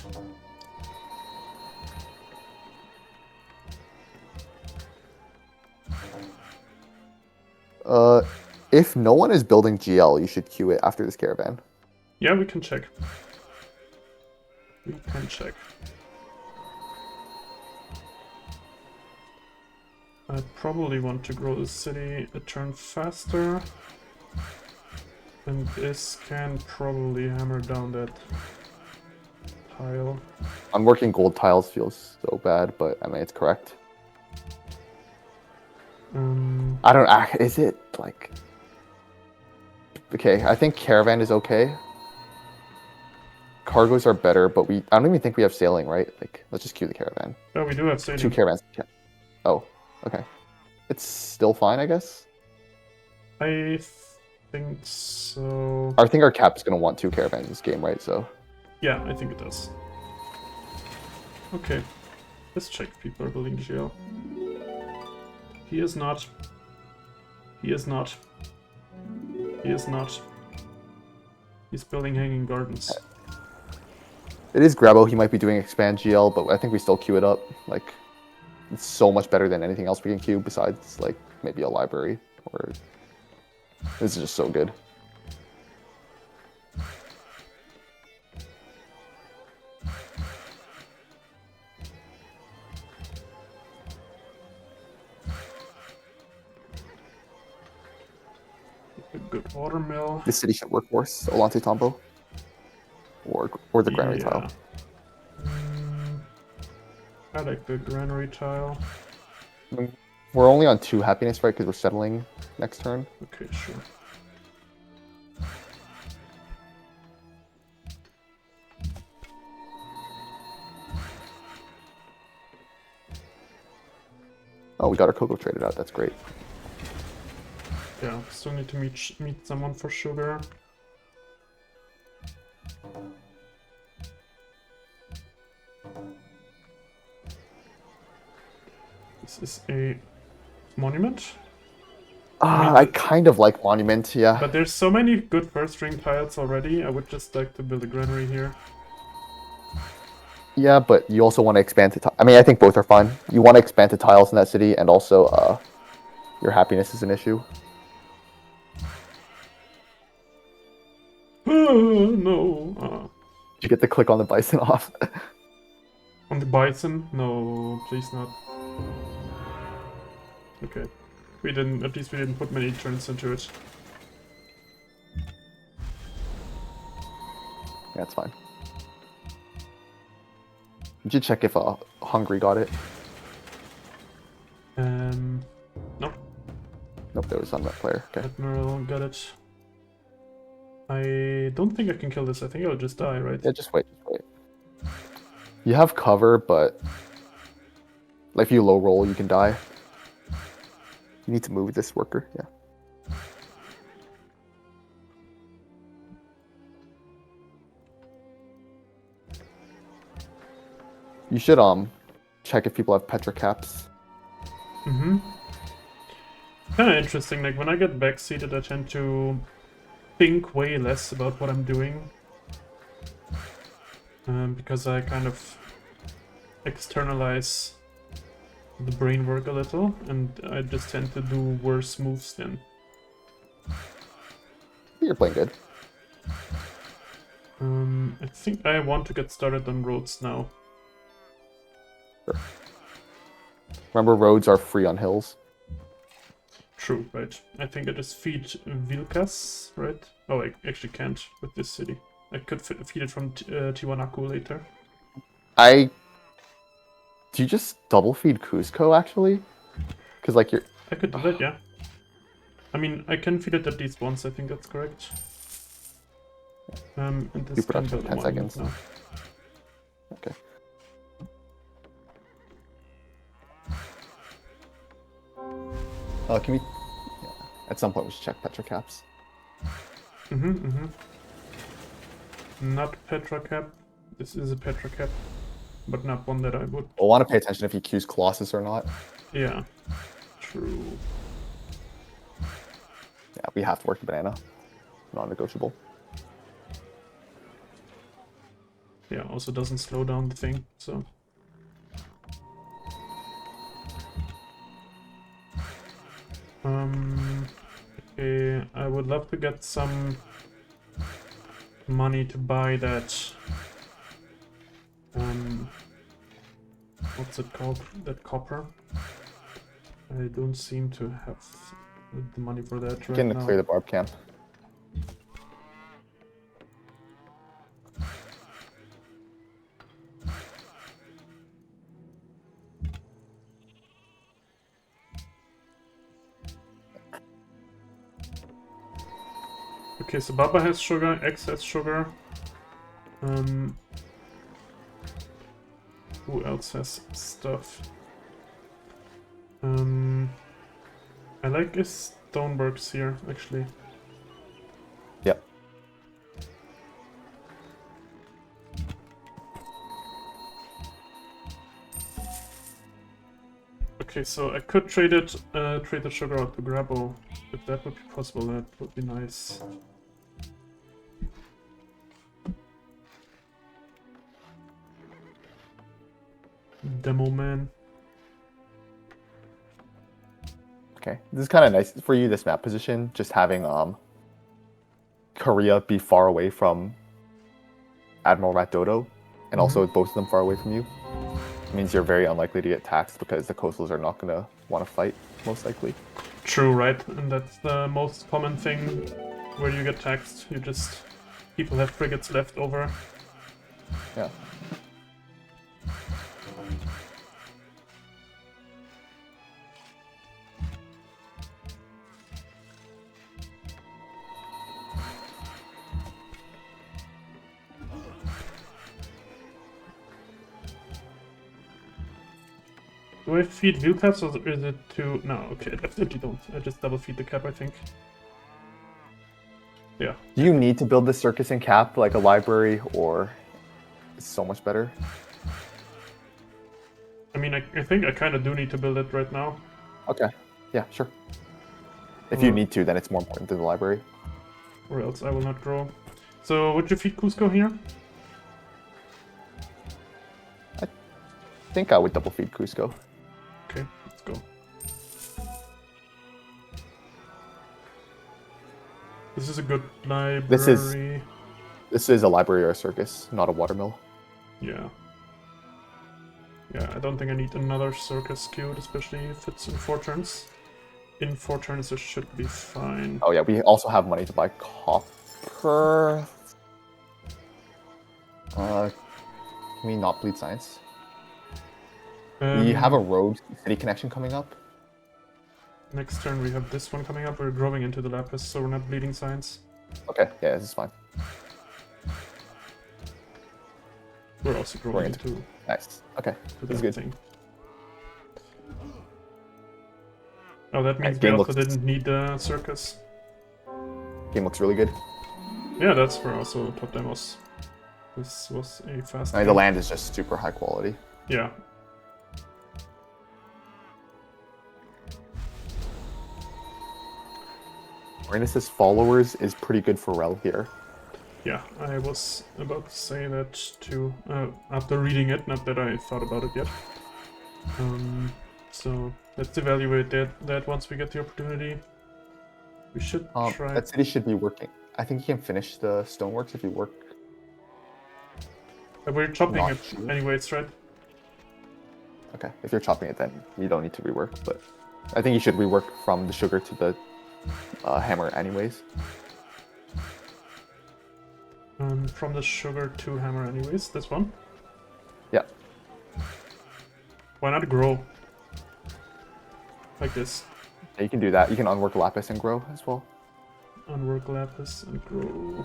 [SPEAKER 2] If no one is building GL, you should queue it after this caravan.
[SPEAKER 1] Yeah, we can check. We can check. I probably want to grow the city a turn faster. And this can probably hammer down that tile.
[SPEAKER 2] Unworking gold tiles feels so bad, but I mean it's correct. I don't. Is it like? Okay, I think caravan is okay. Cargoes are better, but I don't even think we have sailing, right? Like, let's just queue the caravan.
[SPEAKER 1] Oh, we do have sailing.
[SPEAKER 2] 2 caravans. Oh, okay. It's still fine, I guess.
[SPEAKER 1] I think so.
[SPEAKER 2] I think our cap's gonna want 2 caravans this game, right? So.
[SPEAKER 1] Yeah, I think it does. Okay, let's check if people are building jail. He is not. He is not. He is not. He's building hanging gardens.
[SPEAKER 2] It is Grabo. He might be doing expand GL, but I think we still queue it up. Like, it's so much better than anything else we can queue besides like maybe a library. Or this is just so good.
[SPEAKER 1] A good watermill.
[SPEAKER 2] This city should workforce Olante Tombo. Or the granary tile.
[SPEAKER 1] I like the granary tile.
[SPEAKER 2] We're only on 2 happiness, right? Because we're settling next turn.
[SPEAKER 1] Okay, sure.
[SPEAKER 2] Oh, we got our cocoa traded out. That's great.
[SPEAKER 1] Yeah, still need to meet someone for sugar. This is a monument.
[SPEAKER 2] I kind of like monument, yeah.
[SPEAKER 1] But there's so many good first ring tiles already. I would just like to build a granary here.
[SPEAKER 2] Yeah, but you also want to expand to. I mean, I think both are fine. You want to expand to tiles in that city, and also, your happiness is an issue.
[SPEAKER 1] No.
[SPEAKER 2] Did you get the click on the bison off?
[SPEAKER 1] On the bison? No, please not. Okay. We didn't. At least we didn't put many turns into it.
[SPEAKER 2] Yeah, it's fine. Did you check if Hungry got it?
[SPEAKER 1] Nope.
[SPEAKER 2] Nope, there was on that player. Okay.
[SPEAKER 1] Admiral got it. I don't think I can kill this. I think I'll just die, right?
[SPEAKER 2] Yeah, just wait. You have cover, but like if you low roll, you can die. You need to move this worker. Yeah. You should check if people have Petra caps.
[SPEAKER 1] Mm-hmm. Kind of interesting. Like when I get backseated, I tend to think way less about what I'm doing. Because I kind of externalize the brain work a little, and I just tend to do worse moves then.
[SPEAKER 2] You're playing good.
[SPEAKER 1] I think I want to get started on roads now.
[SPEAKER 2] Sure. Remember, roads are free on hills.
[SPEAKER 1] True, right. I think I just feed Vilkas, right? Oh, I actually can't with this city. I could feed it from Tiwanaku later.
[SPEAKER 2] Do you just double feed Cusco, actually? Because, like, you're...
[SPEAKER 1] I could do that, yeah. I mean, I can feed it at least once, I think that's correct. And this can build
[SPEAKER 2] 10 seconds.
[SPEAKER 1] Now.
[SPEAKER 2] Okay. Can we... Yeah. At some point, we should check Petra caps.
[SPEAKER 1] Not Petra cap. This is a Petra cap, but not one that I would...
[SPEAKER 2] We'll want to pay attention if you queues Colossus or not.
[SPEAKER 1] Yeah, true.
[SPEAKER 2] Yeah, we have to work the banana. Non-negotiable.
[SPEAKER 1] Yeah, also doesn't slow down the thing, so... Okay, I would love to get some money to buy that... what's it called? That copper. I don't seem to have the money for that right now.
[SPEAKER 2] Clear the barb camp.
[SPEAKER 1] Okay, so Baba has sugar, X has sugar. Who else has stuff? I like his stoneworks here, actually.
[SPEAKER 2] Yep.
[SPEAKER 1] Okay, so I could trade the sugar out to Grabo. If that would be possible, that would be nice. Demo man.
[SPEAKER 2] Okay, this is kind of nice for you. This map position, just having Korea be far away from Admiral Rat Dodo, and also both of them far away from you, means you're very unlikely to get taxed because the coastals are not gonna want to fight, most likely.
[SPEAKER 1] True, right? And that's the most common thing where you get taxed. People have frigates left over.
[SPEAKER 2] Yeah.
[SPEAKER 1] Do I feed wheel caps or is it too... No, okay, I definitely don't. I just double feed the cap, I think. Yeah.
[SPEAKER 2] Do you need to build the circus and cap like a library, or it's so much better?
[SPEAKER 1] I mean, I think I kind of do need to build it right now.
[SPEAKER 2] Okay. Yeah, sure. If you need to, then it's more important than the library.
[SPEAKER 1] Or else I will not grow. So, would you feed Cusco here?
[SPEAKER 2] I think I would double feed Cusco.
[SPEAKER 1] Okay, let's go. This is a good library.
[SPEAKER 2] This is a library or a circus, not a watermill.
[SPEAKER 1] Yeah. Yeah, I don't think I need another circus queued, especially if it's in 4 turns. In 4 turns, it should be fine.
[SPEAKER 2] Oh yeah, we also have money to buy copper. Can we not bleed science? We have a road city connection coming up.
[SPEAKER 1] Next turn we have this one coming up. We're growing into the lapis, so we're not bleeding science.
[SPEAKER 2] Okay, yeah, this is fine.
[SPEAKER 1] We're also growing into
[SPEAKER 2] nice. Okay,
[SPEAKER 1] this
[SPEAKER 2] is good.
[SPEAKER 1] thing. Oh, that means we also didn't need the circus.
[SPEAKER 2] Game looks really good.
[SPEAKER 1] Yeah, that's where also top demos. This was a fast
[SPEAKER 2] The land is just super high quality.
[SPEAKER 1] Yeah.
[SPEAKER 2] Marinus' followers is pretty good for Rel here.
[SPEAKER 1] Yeah, I was about to say that too, after reading it, not that I thought about it yet. So let's evaluate that once we get the opportunity. We should try...
[SPEAKER 2] That city should be working. I think you can finish the stoneworks if you work.
[SPEAKER 1] We're chopping it anyways, right?
[SPEAKER 2] Okay, if you're chopping it then you don't need to rework, but I think you should rework from the sugar to the hammer anyways.
[SPEAKER 1] From the sugar to hammer anyways, this one?
[SPEAKER 2] Yeah.
[SPEAKER 1] Why not grow? Like this.
[SPEAKER 2] Yeah, you can do that. You can unwork lapis and grow as well.
[SPEAKER 1] Unwork lapis and grow.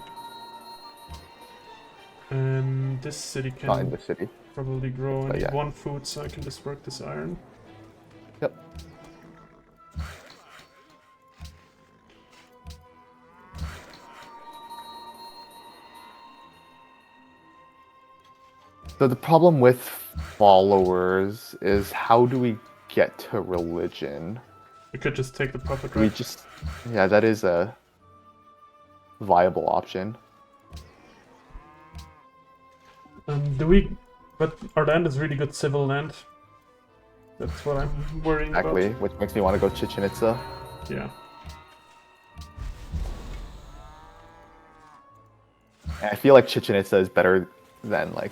[SPEAKER 1] And this city can
[SPEAKER 2] Not in the city.
[SPEAKER 1] probably grow. I need
[SPEAKER 2] yeah.
[SPEAKER 1] 1 food so I can just work this iron.
[SPEAKER 2] Yep. So the problem with followers is how do we get to religion?
[SPEAKER 1] We could just take the profit, right?
[SPEAKER 2] Yeah, that is a viable option.
[SPEAKER 1] But our land is really good civil land. That's what I'm worrying about.
[SPEAKER 2] Exactly, which makes me want to go Chichen Itza.
[SPEAKER 1] Yeah.
[SPEAKER 2] And I feel like Chichen Itza is better than like...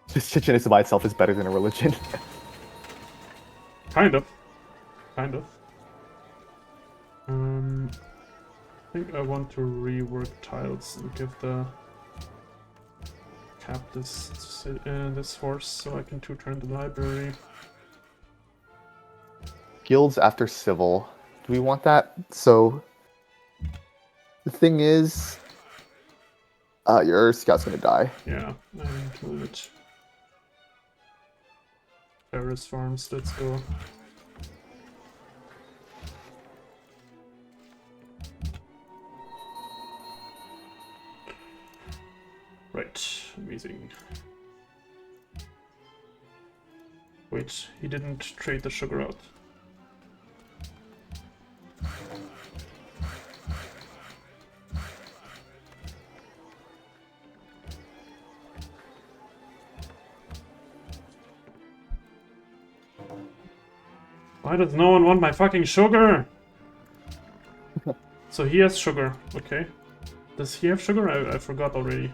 [SPEAKER 2] Just Chichen Itza by itself is better than a religion.
[SPEAKER 1] Kind of. Kind of. I think I want to rework tiles and give the cap this horse so I can 2-turn the library.
[SPEAKER 2] Guilds after civil Do we want that? So the thing is, your scout's gonna die.
[SPEAKER 1] Yeah, and move it. Paris Farms, let's go. Right, amazing. Wait, he didn't trade the sugar out. Why does no one want my fucking sugar? So he has sugar, okay. Does he have sugar? I forgot already.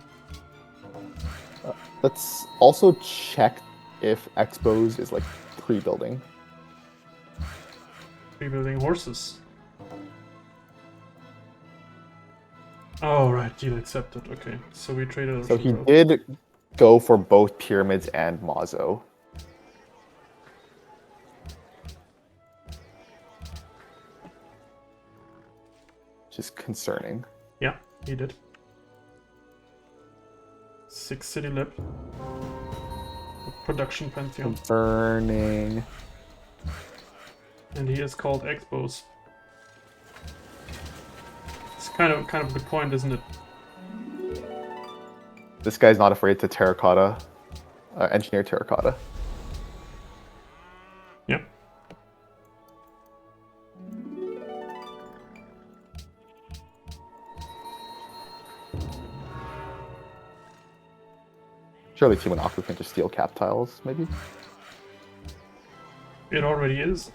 [SPEAKER 2] Let's also check if Expos is like pre-building.
[SPEAKER 1] Rebuilding horses. Oh, right, deal accepted. Okay, so we traded.
[SPEAKER 2] So he did go for both pyramids and Mazo. Which is concerning.
[SPEAKER 1] Yeah, he did. 6 city lab. Production pantheon.
[SPEAKER 2] Concerning.
[SPEAKER 1] And he is called Expos. It's kind of a good point, isn't it?
[SPEAKER 2] This guy's not afraid to terracotta, engineer terracotta.
[SPEAKER 1] Yep.
[SPEAKER 2] Surely Tiwanaku can just steal cap tiles, maybe?
[SPEAKER 1] It already is.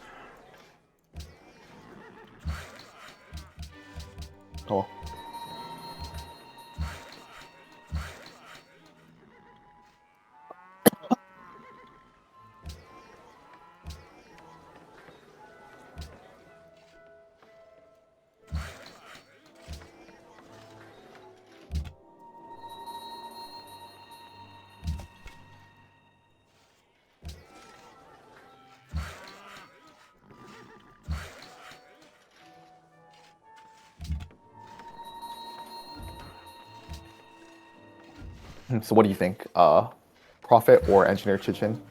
[SPEAKER 2] Oh. So what do you think? Prophet or Engineer Chichen?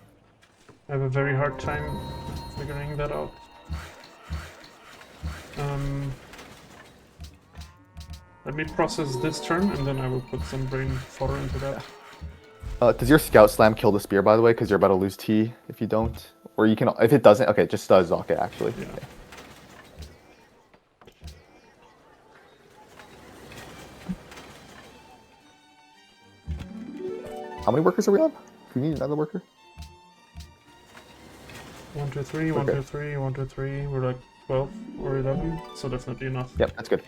[SPEAKER 1] I have a very hard time figuring that out. Let me process this turn, and then I will put some brain fodder into that.
[SPEAKER 2] Does your Scout Slam kill the spear, by the way? Because you're about to lose T if you don't. Or you can, if it doesn't, okay, just Zoc it, actually.
[SPEAKER 1] Yeah.
[SPEAKER 2] Okay. How many workers are we on? Do we need another worker?
[SPEAKER 1] 1, 2, 3, 1, 2, 3, 1, 2, 3. We're like 12 or 11, so definitely enough.
[SPEAKER 2] Yep, that's good.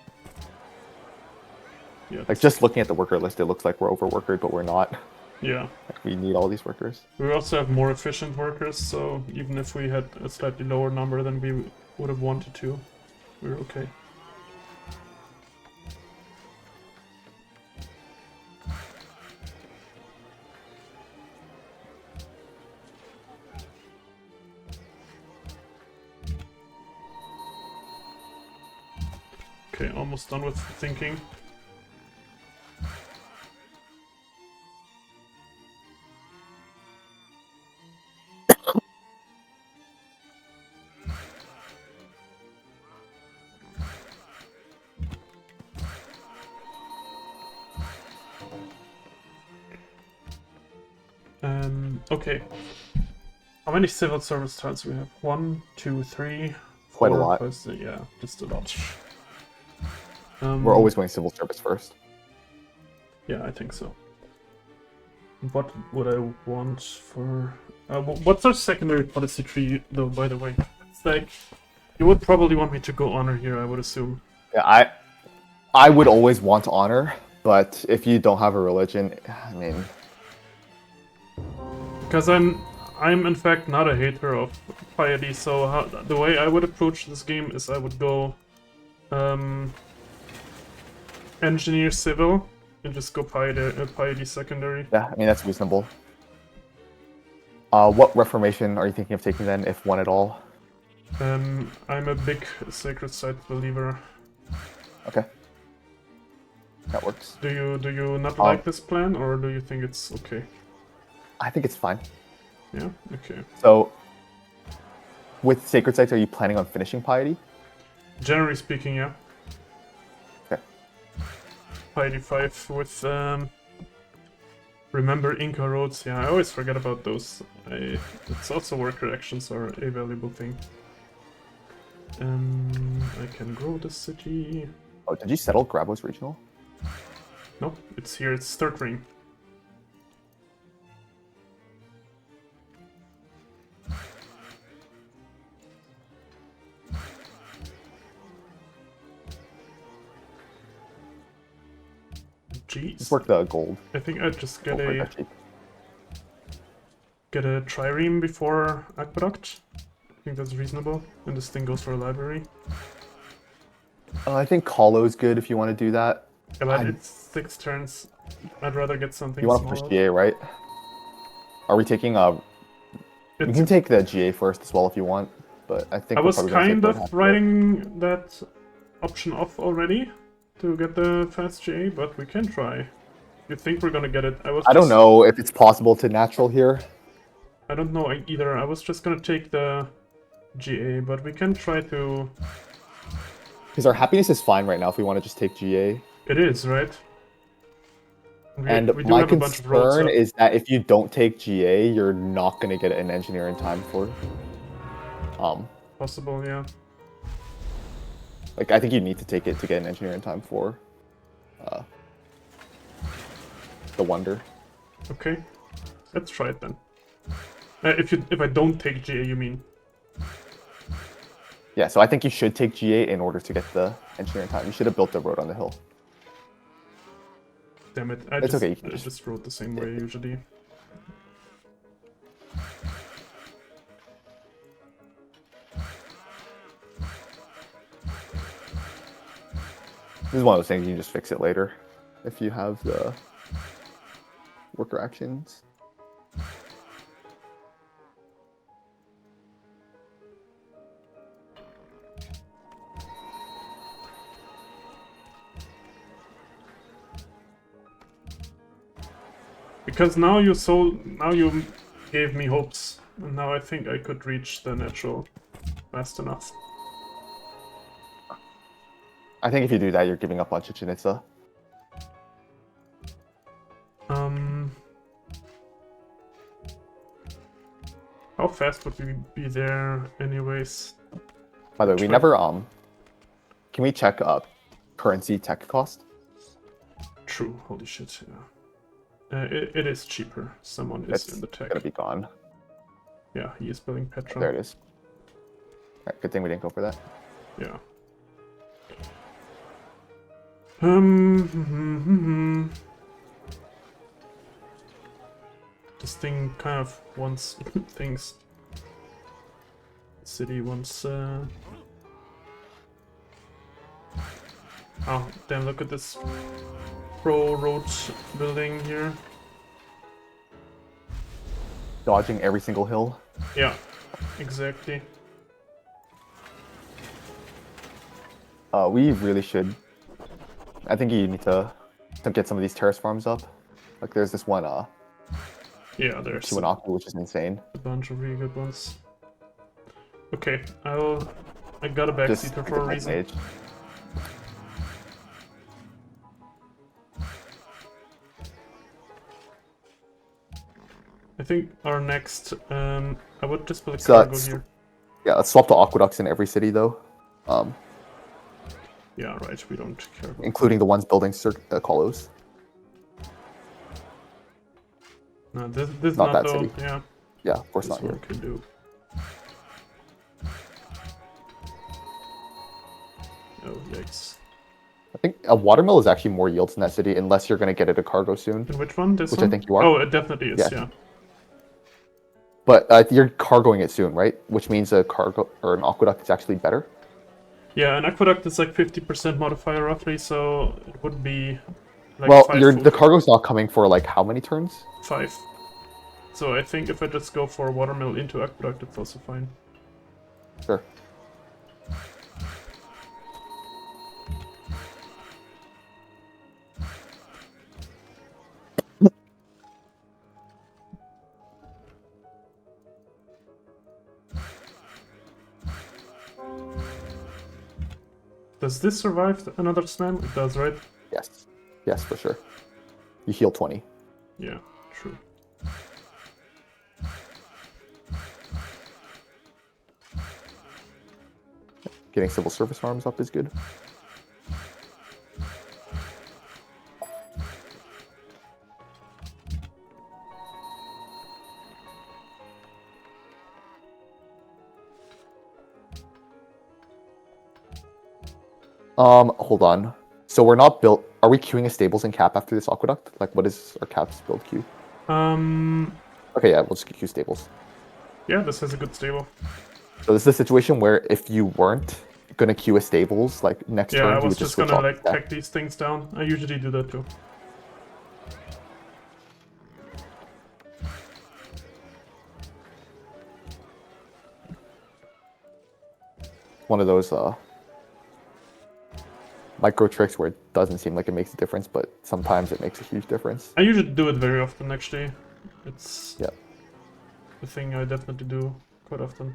[SPEAKER 1] Yeah.
[SPEAKER 2] Like, just looking at the worker list, it looks like we're overworkered, but we're not.
[SPEAKER 1] Yeah.
[SPEAKER 2] Like, we need all these workers.
[SPEAKER 1] We also have more efficient workers, so even if we had a slightly lower number than we would have wanted to, we're okay. Okay, almost done with thinking. Okay. How many civil service tiles do we have? 1, 2, 3, 4,
[SPEAKER 2] Quite a lot.
[SPEAKER 1] 5, 6, yeah, just a lot.
[SPEAKER 2] We're always going civil service first.
[SPEAKER 1] Yeah, I think so. What would I want for... what's our secondary policy tree, though, by the way? It's like... You would probably want me to go honor here, I would assume.
[SPEAKER 2] Yeah, I would always want honor, but if you don't have a religion, I mean...
[SPEAKER 1] Because I'm in fact not a hater of piety, so the way I would approach this game is I would go... engineer civil, and just go piety secondary.
[SPEAKER 2] Yeah, I mean, that's reasonable. What reformation are you thinking of taking then, if one at all?
[SPEAKER 1] I'm a big sacred site believer.
[SPEAKER 2] Okay. That works.
[SPEAKER 1] Do you not like this plan, or do you think it's okay?
[SPEAKER 2] I think it's fine.
[SPEAKER 1] Yeah. Okay.
[SPEAKER 2] So, with sacred sites, are you planning on finishing piety?
[SPEAKER 1] Generally speaking, yeah.
[SPEAKER 2] Okay.
[SPEAKER 1] Piety 5 with remember Inca roads. Yeah, I always forget about those. It's also worker actions are a valuable thing. I can grow the city.
[SPEAKER 2] Oh, did you settle Grabos Regional?
[SPEAKER 1] Nope, it's here. It's third ring. Jeez.
[SPEAKER 2] Just work the gold.
[SPEAKER 1] I think I'd just get
[SPEAKER 2] Gold
[SPEAKER 1] a trireme before aqueduct. I think that's reasonable, and this thing goes for a library.
[SPEAKER 2] I think Kolo's good if you want to do that.
[SPEAKER 1] Yeah, but it's 6 turns. I'd rather get something
[SPEAKER 2] You want to
[SPEAKER 1] smaller.
[SPEAKER 2] push GA, right? Are we taking You can take the GA first as well if you want, but I think
[SPEAKER 1] I
[SPEAKER 2] we're
[SPEAKER 1] was
[SPEAKER 2] probably gonna
[SPEAKER 1] kind
[SPEAKER 2] take
[SPEAKER 1] of
[SPEAKER 2] both.
[SPEAKER 1] writing that option off already to get the fast GA, but we can try. You think we're gonna get it?
[SPEAKER 2] I don't know if it's possible to natural here.
[SPEAKER 1] I don't know either. I was just gonna take the GA, but we can try to.
[SPEAKER 2] Because our happiness is fine right now if we want to just take GA.
[SPEAKER 1] It is, right?
[SPEAKER 2] And
[SPEAKER 1] we do
[SPEAKER 2] my
[SPEAKER 1] have a bunch of roads
[SPEAKER 2] concern
[SPEAKER 1] up.
[SPEAKER 2] is that if you don't take GA, you're not going to get an engineer in time for it.
[SPEAKER 1] Possible, yeah.
[SPEAKER 2] Like, I think you need to take it to get an engineer in time for the Wonder.
[SPEAKER 1] Okay, let's try it then. If I don't take GA, you mean?
[SPEAKER 2] Yeah, so I think you should take GA in order to get the engineer in time. You should have built the road on the hill.
[SPEAKER 1] Damn it!
[SPEAKER 2] It's okay.
[SPEAKER 1] I just wrote the same way usually.
[SPEAKER 2] This is one of those things you can just fix it later if you have the worker actions.
[SPEAKER 1] Because now you gave me hopes, and now I think I could reach the natural fast enough.
[SPEAKER 2] I think if you do that, you're giving up on Chichen Itza.
[SPEAKER 1] How fast would we be there, anyways?
[SPEAKER 2] By the way, we never Can we check currency tech cost?
[SPEAKER 1] True. Holy shit. Yeah. It is cheaper. Someone is in the tech.
[SPEAKER 2] It's gonna be gone.
[SPEAKER 1] Yeah, he is building petrol.
[SPEAKER 2] There it is. Alright, good thing we didn't go for that.
[SPEAKER 1] Yeah. This thing kind of wants things. City wants. Oh, damn! Look at this pro road building here.
[SPEAKER 2] Dodging every single hill.
[SPEAKER 1] Yeah, exactly.
[SPEAKER 2] We really should. I think you need to get some of these terrace farms up. Like there's this one,
[SPEAKER 1] yeah, there's
[SPEAKER 2] Chiwanaku, which is insane.
[SPEAKER 1] a bunch of really good ones. Okay, I got a backseater for a reason.
[SPEAKER 2] Age.
[SPEAKER 1] I think our next, I would just put a
[SPEAKER 2] So
[SPEAKER 1] cargo
[SPEAKER 2] that's-
[SPEAKER 1] here.
[SPEAKER 2] Yeah, let's swap the aqueducts in every city though.
[SPEAKER 1] Yeah, right. We don't care about
[SPEAKER 2] Including the ones building colos.
[SPEAKER 1] No, this
[SPEAKER 2] Not
[SPEAKER 1] not
[SPEAKER 2] that
[SPEAKER 1] though.
[SPEAKER 2] city.
[SPEAKER 1] Yeah,
[SPEAKER 2] Yeah, of course
[SPEAKER 1] this
[SPEAKER 2] not
[SPEAKER 1] one
[SPEAKER 2] here.
[SPEAKER 1] can do. Oh yikes!
[SPEAKER 2] I think a watermill is actually more yields in that city unless you're going to get it a cargo soon.
[SPEAKER 1] In which one? This
[SPEAKER 2] Which
[SPEAKER 1] one?
[SPEAKER 2] I think you are.
[SPEAKER 1] Oh, it definitely is.
[SPEAKER 2] Yeah.
[SPEAKER 1] Yeah.
[SPEAKER 2] But you're cargoing it soon, right? Which means a cargo or an aqueduct is actually better.
[SPEAKER 1] Yeah, an aqueduct is like 50% modifier roughly, so it would be like
[SPEAKER 2] Well,
[SPEAKER 1] 5
[SPEAKER 2] the cargo's not coming for like how many turns?
[SPEAKER 1] 5. So I think if I just go for watermill into aqueduct, it's also fine.
[SPEAKER 2] Sure.
[SPEAKER 1] Does this survive another slam? It does, right?
[SPEAKER 2] Yes. Yes, for sure. You heal 20.
[SPEAKER 1] Yeah, true.
[SPEAKER 2] Getting civil service arms up is good. Hold on. So we're not built. Are we queuing a stables and cap after this aqueduct? Like, what is our cap's build queue? Okay, yeah, we'll just queue stables.
[SPEAKER 1] Yeah, this has a good stable.
[SPEAKER 2] So this is a situation where if you weren't gonna queue a stables, like next
[SPEAKER 1] Yeah,
[SPEAKER 2] turn,
[SPEAKER 1] I
[SPEAKER 2] you
[SPEAKER 1] was
[SPEAKER 2] would just
[SPEAKER 1] just
[SPEAKER 2] switch
[SPEAKER 1] gonna
[SPEAKER 2] off
[SPEAKER 1] like
[SPEAKER 2] the
[SPEAKER 1] tech these things down. I usually do that too.
[SPEAKER 2] one of those micro tricks where it doesn't seem like it makes a difference, but sometimes it makes a huge difference.
[SPEAKER 1] I usually do it very often, actually. It's
[SPEAKER 2] Yeah.
[SPEAKER 1] the thing I definitely do quite often.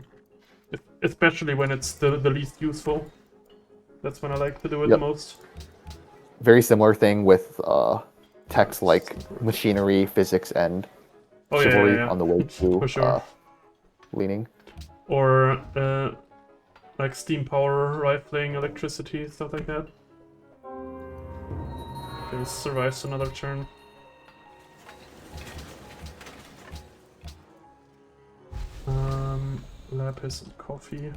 [SPEAKER 1] Especially when it's the least useful. That's when I like to do it the
[SPEAKER 2] Yep.
[SPEAKER 1] most.
[SPEAKER 2] Very similar thing with techs like machinery, physics, and
[SPEAKER 1] Oh,
[SPEAKER 2] chivalry
[SPEAKER 1] yeah.
[SPEAKER 2] on the way to
[SPEAKER 1] For sure.
[SPEAKER 2] leaning.
[SPEAKER 1] Or like steam power, rifling, electricity, stuff like that. Okay, this survives another turn. Lapis and coffee.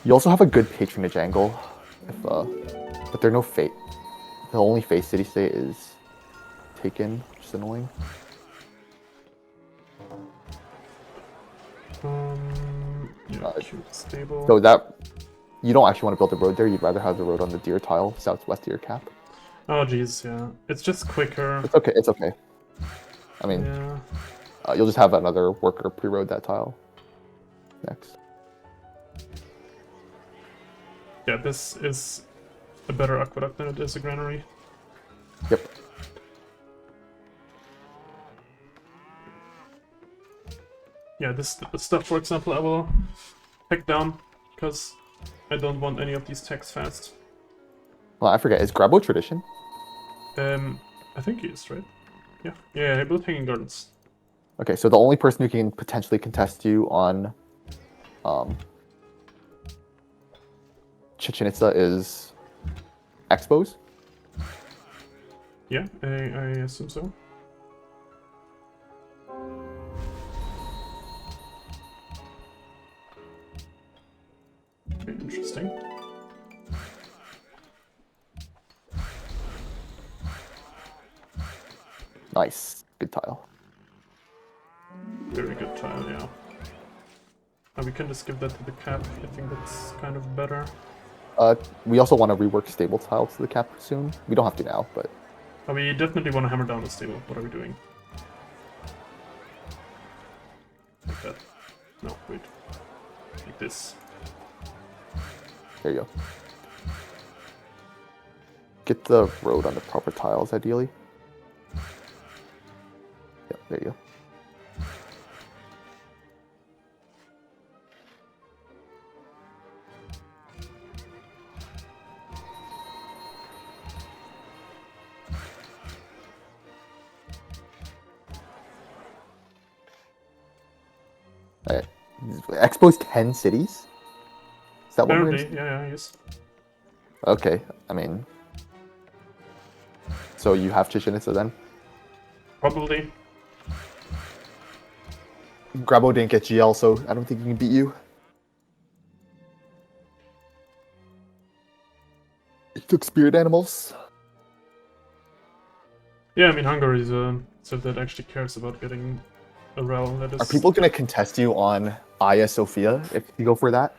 [SPEAKER 2] You also have a good patronage angle, if but there are no fate. The only face city state is taken, which is annoying.
[SPEAKER 1] Yeah, cute, stable.
[SPEAKER 2] So that you don't actually want to build a road there. You'd rather have the road on the deer tile southwest of your cap.
[SPEAKER 1] Oh, jeez, yeah. It's just quicker.
[SPEAKER 2] It's okay. It's okay. I mean,
[SPEAKER 1] Yeah.
[SPEAKER 2] you'll just have another worker pre-road that tile next.
[SPEAKER 1] Yeah, this is a better aqueduct than it is a granary.
[SPEAKER 2] Yep.
[SPEAKER 1] Yeah, this stuff, for example, I will pick down, because I don't want any of these techs fast.
[SPEAKER 2] Well, I forget. Is Grabo tradition?
[SPEAKER 1] I think he is, right? Yeah, I built hanging gardens.
[SPEAKER 2] Okay, so the only person who can potentially contest you on Chichen Itza is Expos.
[SPEAKER 1] Yeah, I assume so. Okay, interesting.
[SPEAKER 2] Nice. Good tile.
[SPEAKER 1] Very good tile, yeah. And we can just give that to the cap. I think that's kind of better.
[SPEAKER 2] We also want to rework stable tile to the cap soon. We don't have to now, but
[SPEAKER 1] We definitely want to hammer down the stable. What are we doing? Like that. No, wait. Like this.
[SPEAKER 2] there you go. Get the road on the proper tiles, ideally. Yep, there you go. Alright. Expo's 10 cities? Is that what we're
[SPEAKER 1] Apparently,
[SPEAKER 2] gonna...
[SPEAKER 1] yeah, yes.
[SPEAKER 2] Okay, I mean... So you have Chichen Itza then?
[SPEAKER 1] Probably.
[SPEAKER 2] Grabo didn't get GL, so I don't think he can beat you. He took spirit animals.
[SPEAKER 1] Yeah, I mean, Hungary is a civ that actually cares about getting a realm that is...
[SPEAKER 2] Are people gonna contest you on Aya Sophia if you go for that?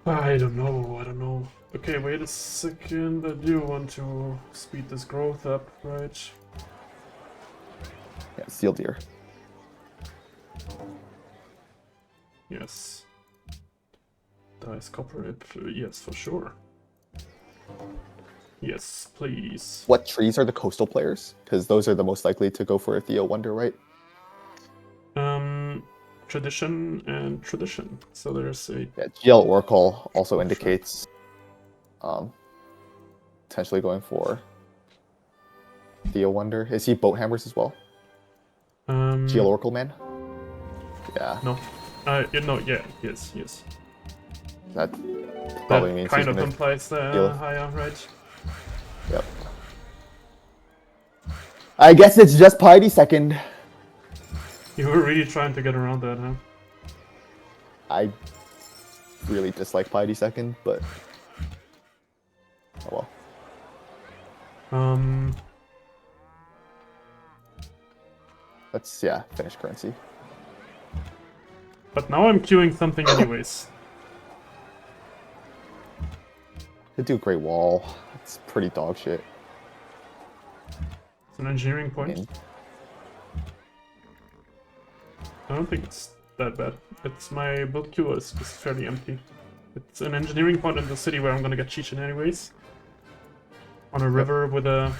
[SPEAKER 1] I don't know. Okay, wait a second. I do want to speed this growth up, right?
[SPEAKER 2] Yeah, Seal Deer.
[SPEAKER 1] Yes. Dice copper, yes, for sure. Yes, please.
[SPEAKER 2] What trees are the coastal players? Because those are the most likely to go for a Theo Wonder, right?
[SPEAKER 1] Tradition and tradition. So there's a
[SPEAKER 2] Yeah, GL Oracle also
[SPEAKER 1] Sure.
[SPEAKER 2] indicates potentially going for Theo Wonder. Is he boat hammers as well? GL Oracle man? Yeah.
[SPEAKER 1] No. Yeah, yes.
[SPEAKER 2] That probably
[SPEAKER 1] That
[SPEAKER 2] means
[SPEAKER 1] kind
[SPEAKER 2] he's
[SPEAKER 1] of
[SPEAKER 2] gonna
[SPEAKER 1] implies the
[SPEAKER 2] deal.
[SPEAKER 1] higher, right?
[SPEAKER 2] Yep. I guess it's just Piety second.
[SPEAKER 1] You were really trying to get around that, huh?
[SPEAKER 2] I really dislike Piety second, but oh well. Let's finish currency.
[SPEAKER 1] But now I'm queuing something anyways.
[SPEAKER 2] Could do Great Wall. It's pretty dog shit.
[SPEAKER 1] It's an engineering point.
[SPEAKER 2] I mean,
[SPEAKER 1] I don't think it's that bad. It's my build queue is just fairly empty. It's an engineering point in the city where I'm gonna get Cheechin anyways. On a river with a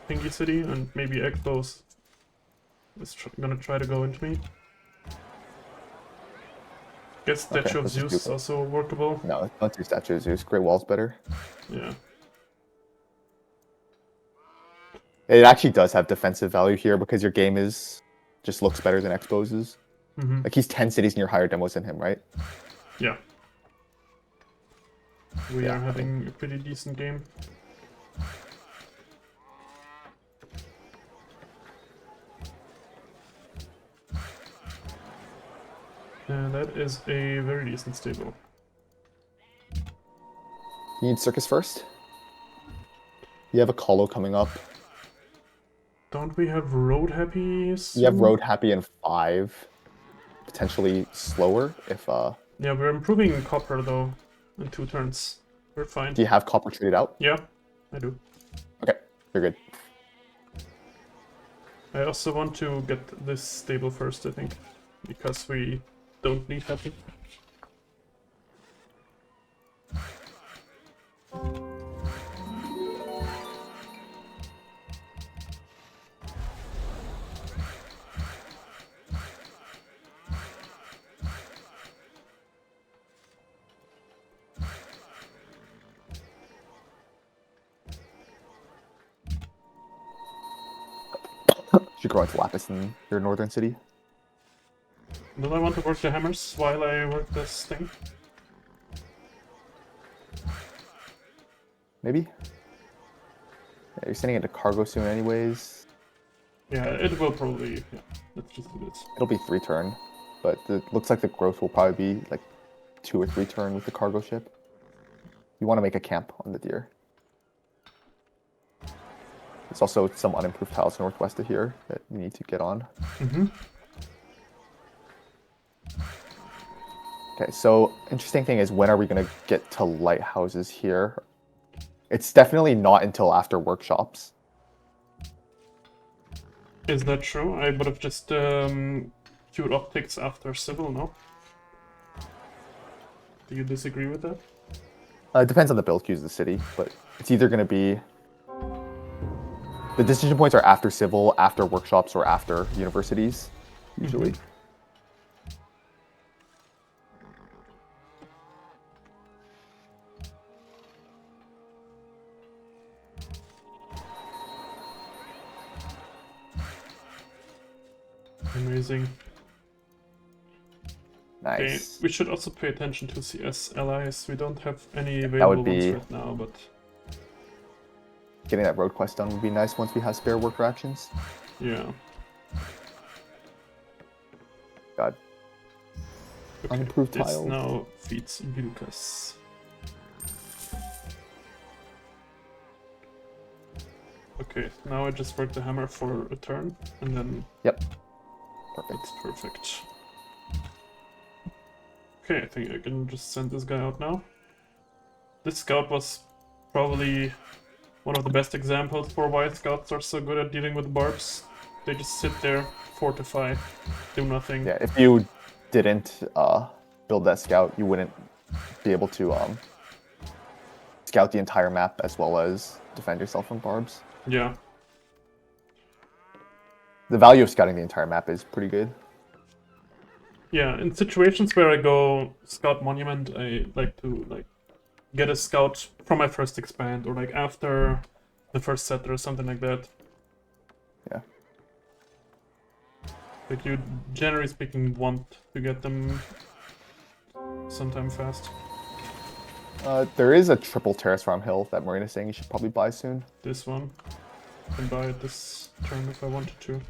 [SPEAKER 1] thingy city, and maybe Expo's is gonna try to go into me. Guess Statue of Zeus is also workable.
[SPEAKER 2] No, don't do Statue of Zeus. Great Wall's better.
[SPEAKER 1] Yeah.
[SPEAKER 2] It actually does have defensive value here because your game just looks better than Expo's. Like he's 10 cities near higher demos than him, right?
[SPEAKER 1] Yeah. We are having a pretty decent game. And that is a very decent stable.
[SPEAKER 2] You need Circus first? You have a Colo coming up.
[SPEAKER 1] Don't we have Road Happy soon?
[SPEAKER 2] You have Road Happy in 5. Potentially slower if
[SPEAKER 1] Yeah, we're improving Copper though in 2 turns. We're fine.
[SPEAKER 2] Do you have Copper traded out?
[SPEAKER 1] Yeah, I do.
[SPEAKER 2] Okay, you're good.
[SPEAKER 1] I also want to get this stable first, I think. Because we don't need Happy.
[SPEAKER 2] Should grow into Lapis in your northern city.
[SPEAKER 1] Don't I want to work the hammers while I work this thing?
[SPEAKER 2] Maybe? Yeah, you're sending it to cargo soon anyways.
[SPEAKER 1] Yeah, it will probably... Yeah, let's just do this.
[SPEAKER 2] It'll be 3 turn, but it looks like the growth will probably be like 2 or 3 turn with the cargo ship. You want to make a camp on the deer. There's also some unimproved tiles northwest of here that you need to get on. Okay, so interesting thing is when are we going to get to lighthouses here? It's definitely not until after workshops.
[SPEAKER 1] Is that true? I would have just queued optics after civil, no? Do you disagree with that?
[SPEAKER 2] It depends on the build queues of the city, but it's either going to be... The decision points are after civil, after workshops, or after universities, usually.
[SPEAKER 1] Amazing.
[SPEAKER 2] Nice.
[SPEAKER 1] Okay, we should also pay attention to CS allies. We don't have any available ones right now, but...
[SPEAKER 2] Getting that road quest done would be nice once we have spare worker actions.
[SPEAKER 1] Yeah.
[SPEAKER 2] God.
[SPEAKER 1] Okay,
[SPEAKER 2] Unimproved
[SPEAKER 1] this
[SPEAKER 2] tiles.
[SPEAKER 1] now feeds Vilkas. Okay, now I just work the hammer for a turn, and then...
[SPEAKER 2] Yep. Perfect.
[SPEAKER 1] That's perfect. Okay, I think I can just send this guy out now. This scout was probably one of the best examples for why scouts are so good at dealing with barbs. They just sit there, fortify, do nothing.
[SPEAKER 2] Yeah, if you didn't build that scout, you wouldn't be able to scout the entire map as well as defend yourself from barbs.
[SPEAKER 1] Yeah.
[SPEAKER 2] The value of scouting the entire map is pretty good.
[SPEAKER 1] Yeah, in situations where I go scout monument, I like to get a scout from my first expand, or like after the first set or something like that.
[SPEAKER 2] Yeah.
[SPEAKER 1] Like you, generally speaking, want to get them sometime fast.
[SPEAKER 2] There is a triple terrace farm hill that Marina's saying you should probably buy soon.
[SPEAKER 1] This one. I can buy it this turn if I wanted to.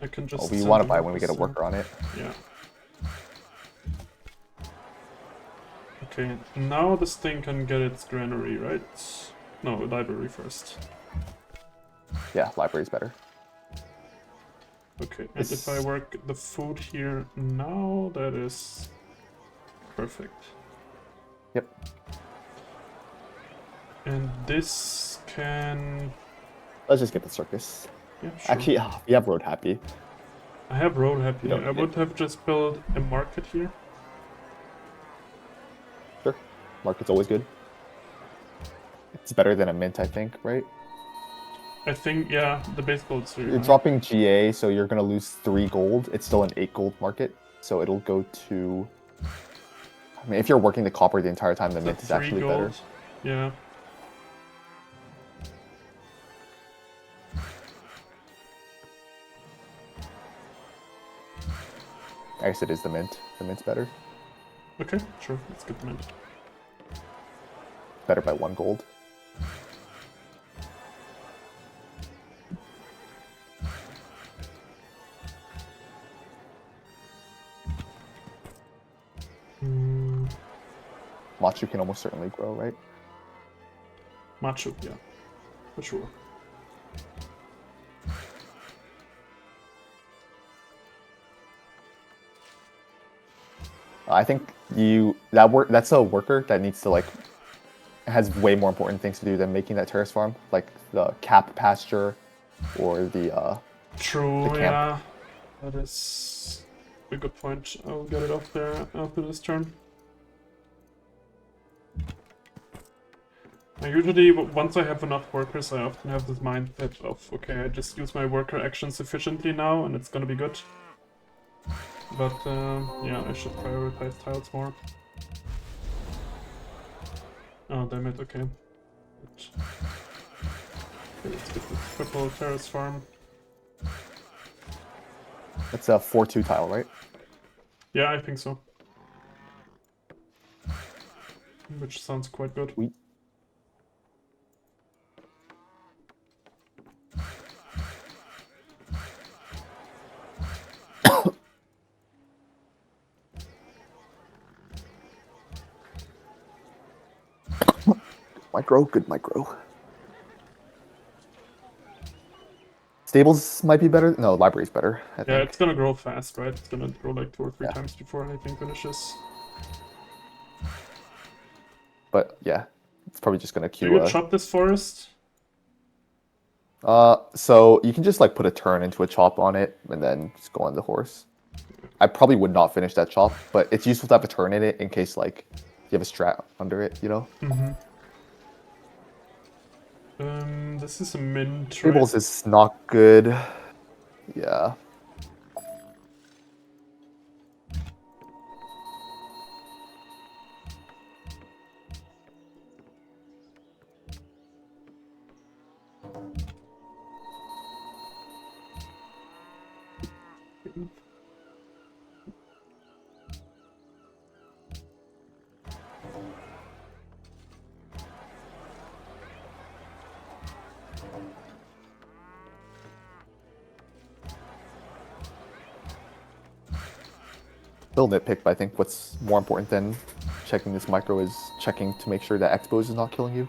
[SPEAKER 1] I can just...
[SPEAKER 2] Oh, we want to buy when we get a worker on it.
[SPEAKER 1] Yeah. Okay, now this thing can get its granary, right? No, library first.
[SPEAKER 2] Yeah, library's better.
[SPEAKER 1] Okay, and if I work the food here now, that is perfect.
[SPEAKER 2] Yep.
[SPEAKER 1] And this can...
[SPEAKER 2] Let's just get the circus.
[SPEAKER 1] Yeah, sure.
[SPEAKER 2] Actually, we have road happy.
[SPEAKER 1] I have road happy.
[SPEAKER 2] No,
[SPEAKER 1] I would have just built a market here.
[SPEAKER 2] Sure. Market's always good. It's better than a mint, I think, right?
[SPEAKER 1] I think, yeah, the base gold's very
[SPEAKER 2] You're
[SPEAKER 1] high.
[SPEAKER 2] dropping GA, so you're going to lose 3 gold. It's still an 8 gold market, so it'll go to... I mean, if you're working the copper the entire time, the mint is actually better.
[SPEAKER 1] Yeah.
[SPEAKER 2] I guess it is the mint. The mint's better.
[SPEAKER 1] Okay, sure, let's get the mint.
[SPEAKER 2] Better by 1 gold. Machu can almost certainly grow, right?
[SPEAKER 1] Machu, yeah, for sure.
[SPEAKER 2] I think that's a worker that needs to has way more important things to do than making that terrace farm, like the cap pasture or the
[SPEAKER 1] True,
[SPEAKER 2] the camp.
[SPEAKER 1] yeah. That is a good point. I'll get it off there after this turn. I usually, once I have enough workers, I often have this mindset of, okay, I just use my worker actions efficiently now and it's gonna be good. But, yeah, I should prioritize tiles more. Oh, damn it, okay. Okay, let's get the triple terrace farm.
[SPEAKER 2] That's a 4-2 tile, right?
[SPEAKER 1] Yeah, I think so. Which sounds quite good.
[SPEAKER 2] Sweet. Micro, good micro. Stables might be better. No, library's better. I think.
[SPEAKER 1] Yeah, it's gonna grow fast, right? It's gonna grow like 2 or 3 times before anything finishes.
[SPEAKER 2] But yeah, it's probably just gonna queue.
[SPEAKER 1] Do you chop this forest?
[SPEAKER 2] So you can just put a turn into a chop on it and then just go on the horse. I probably would not finish that chop, but it's useful to have a turn in it in case you have a strat under it, you know?
[SPEAKER 1] Mm-hmm. This is a mint.
[SPEAKER 2] Tables is not good. Yeah. Still nitpick, but I think what's more important than checking this micro is checking to make sure that expose is not killing you.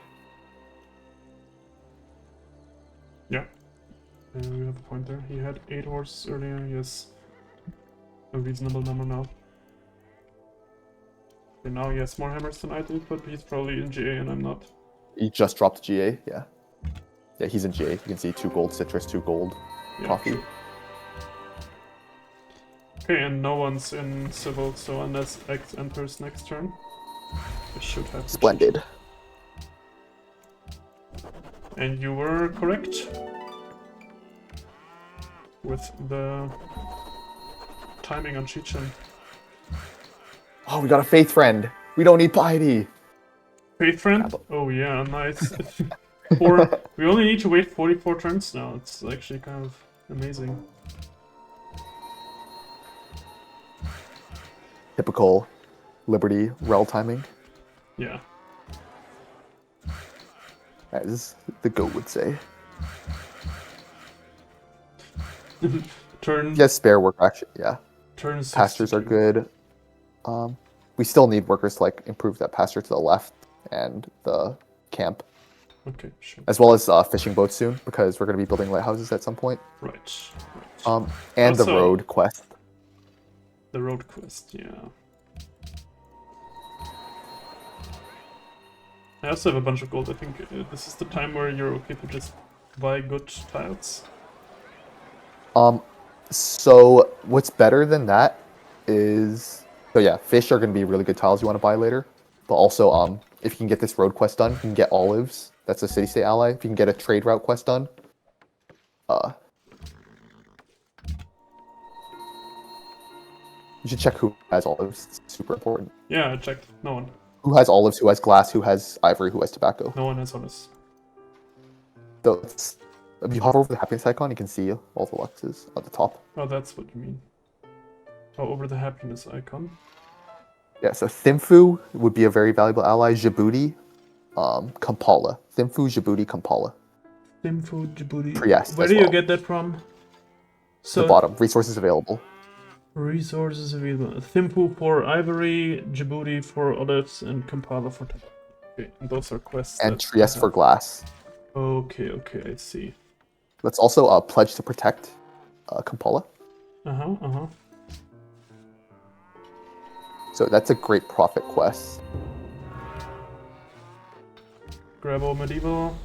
[SPEAKER 1] Yeah. We have a point there. He had 8 horses earlier. He has a reasonable number now. Okay, now he has more hammers than I did, but he's probably in GA and I'm not.
[SPEAKER 2] He just dropped GA, yeah. Yeah, he's in GA. You can see 2 gold citrus, 2 gold coffee.
[SPEAKER 1] Sure. Okay, and no one's in civil, so unless X enters next turn, it should have.
[SPEAKER 2] Splendid.
[SPEAKER 1] And you were correct with the timing on Chichen.
[SPEAKER 2] Oh, we got a faith friend. We don't need piety.
[SPEAKER 1] Faith friend? Oh yeah, nice. We only need to wait 44 turns now. It's actually kind of amazing.
[SPEAKER 2] Typical Liberty rel timing,
[SPEAKER 1] Yeah.
[SPEAKER 2] as the goat would say.
[SPEAKER 1] Turn.
[SPEAKER 2] Yes, spare work actually. Yeah.
[SPEAKER 1] Turn
[SPEAKER 2] Pastures are
[SPEAKER 1] 62.
[SPEAKER 2] good. We still need workers to like improve that pasture to the left and the camp,
[SPEAKER 1] Okay, sure.
[SPEAKER 2] as well as fishing boats soon because we're going to be building lighthouses at some point.
[SPEAKER 1] Right.
[SPEAKER 2] And the
[SPEAKER 1] Also-
[SPEAKER 2] road quest.
[SPEAKER 1] The road quest, yeah. I also have a bunch of gold. I think this is the time where you're okay to just buy good tiles.
[SPEAKER 2] So what's better than that is, so yeah, fish are going to be really good tiles you want to buy later. But also, if you can get this road quest done, you can get olives. That's a city-state ally. If you can get a trade route quest done, you should check who has olives. It's super important.
[SPEAKER 1] Yeah, I checked. No one.
[SPEAKER 2] Who has olives? Who has glass? Who has ivory? Who has tobacco?
[SPEAKER 1] No one has on us.
[SPEAKER 2] So if you hover over the happiness icon, you can see all the luxes at the top.
[SPEAKER 1] Oh, that's what you mean. Oh, over the happiness icon.
[SPEAKER 2] Yeah, so Thimphu would be a very valuable ally. Djibouti, Kampala. Thimphu, Djibouti, Kampala.
[SPEAKER 1] Thimphu, Djibouti.
[SPEAKER 2] Trieste
[SPEAKER 1] Where
[SPEAKER 2] as
[SPEAKER 1] do you
[SPEAKER 2] well.
[SPEAKER 1] get that from? So
[SPEAKER 2] The bottom. Resources available.
[SPEAKER 1] resources available. Thimphu for ivory, Djibouti for olives, and Kampala for tobacco. Okay, and those are quests.
[SPEAKER 2] And
[SPEAKER 1] that I
[SPEAKER 2] Trieste for
[SPEAKER 1] have.
[SPEAKER 2] glass.
[SPEAKER 1] Okay, I see.
[SPEAKER 2] Let's also pledge to protect Kampala.
[SPEAKER 1] Uh-huh.
[SPEAKER 2] So that's a great profit quest.
[SPEAKER 1] Grabo medieval.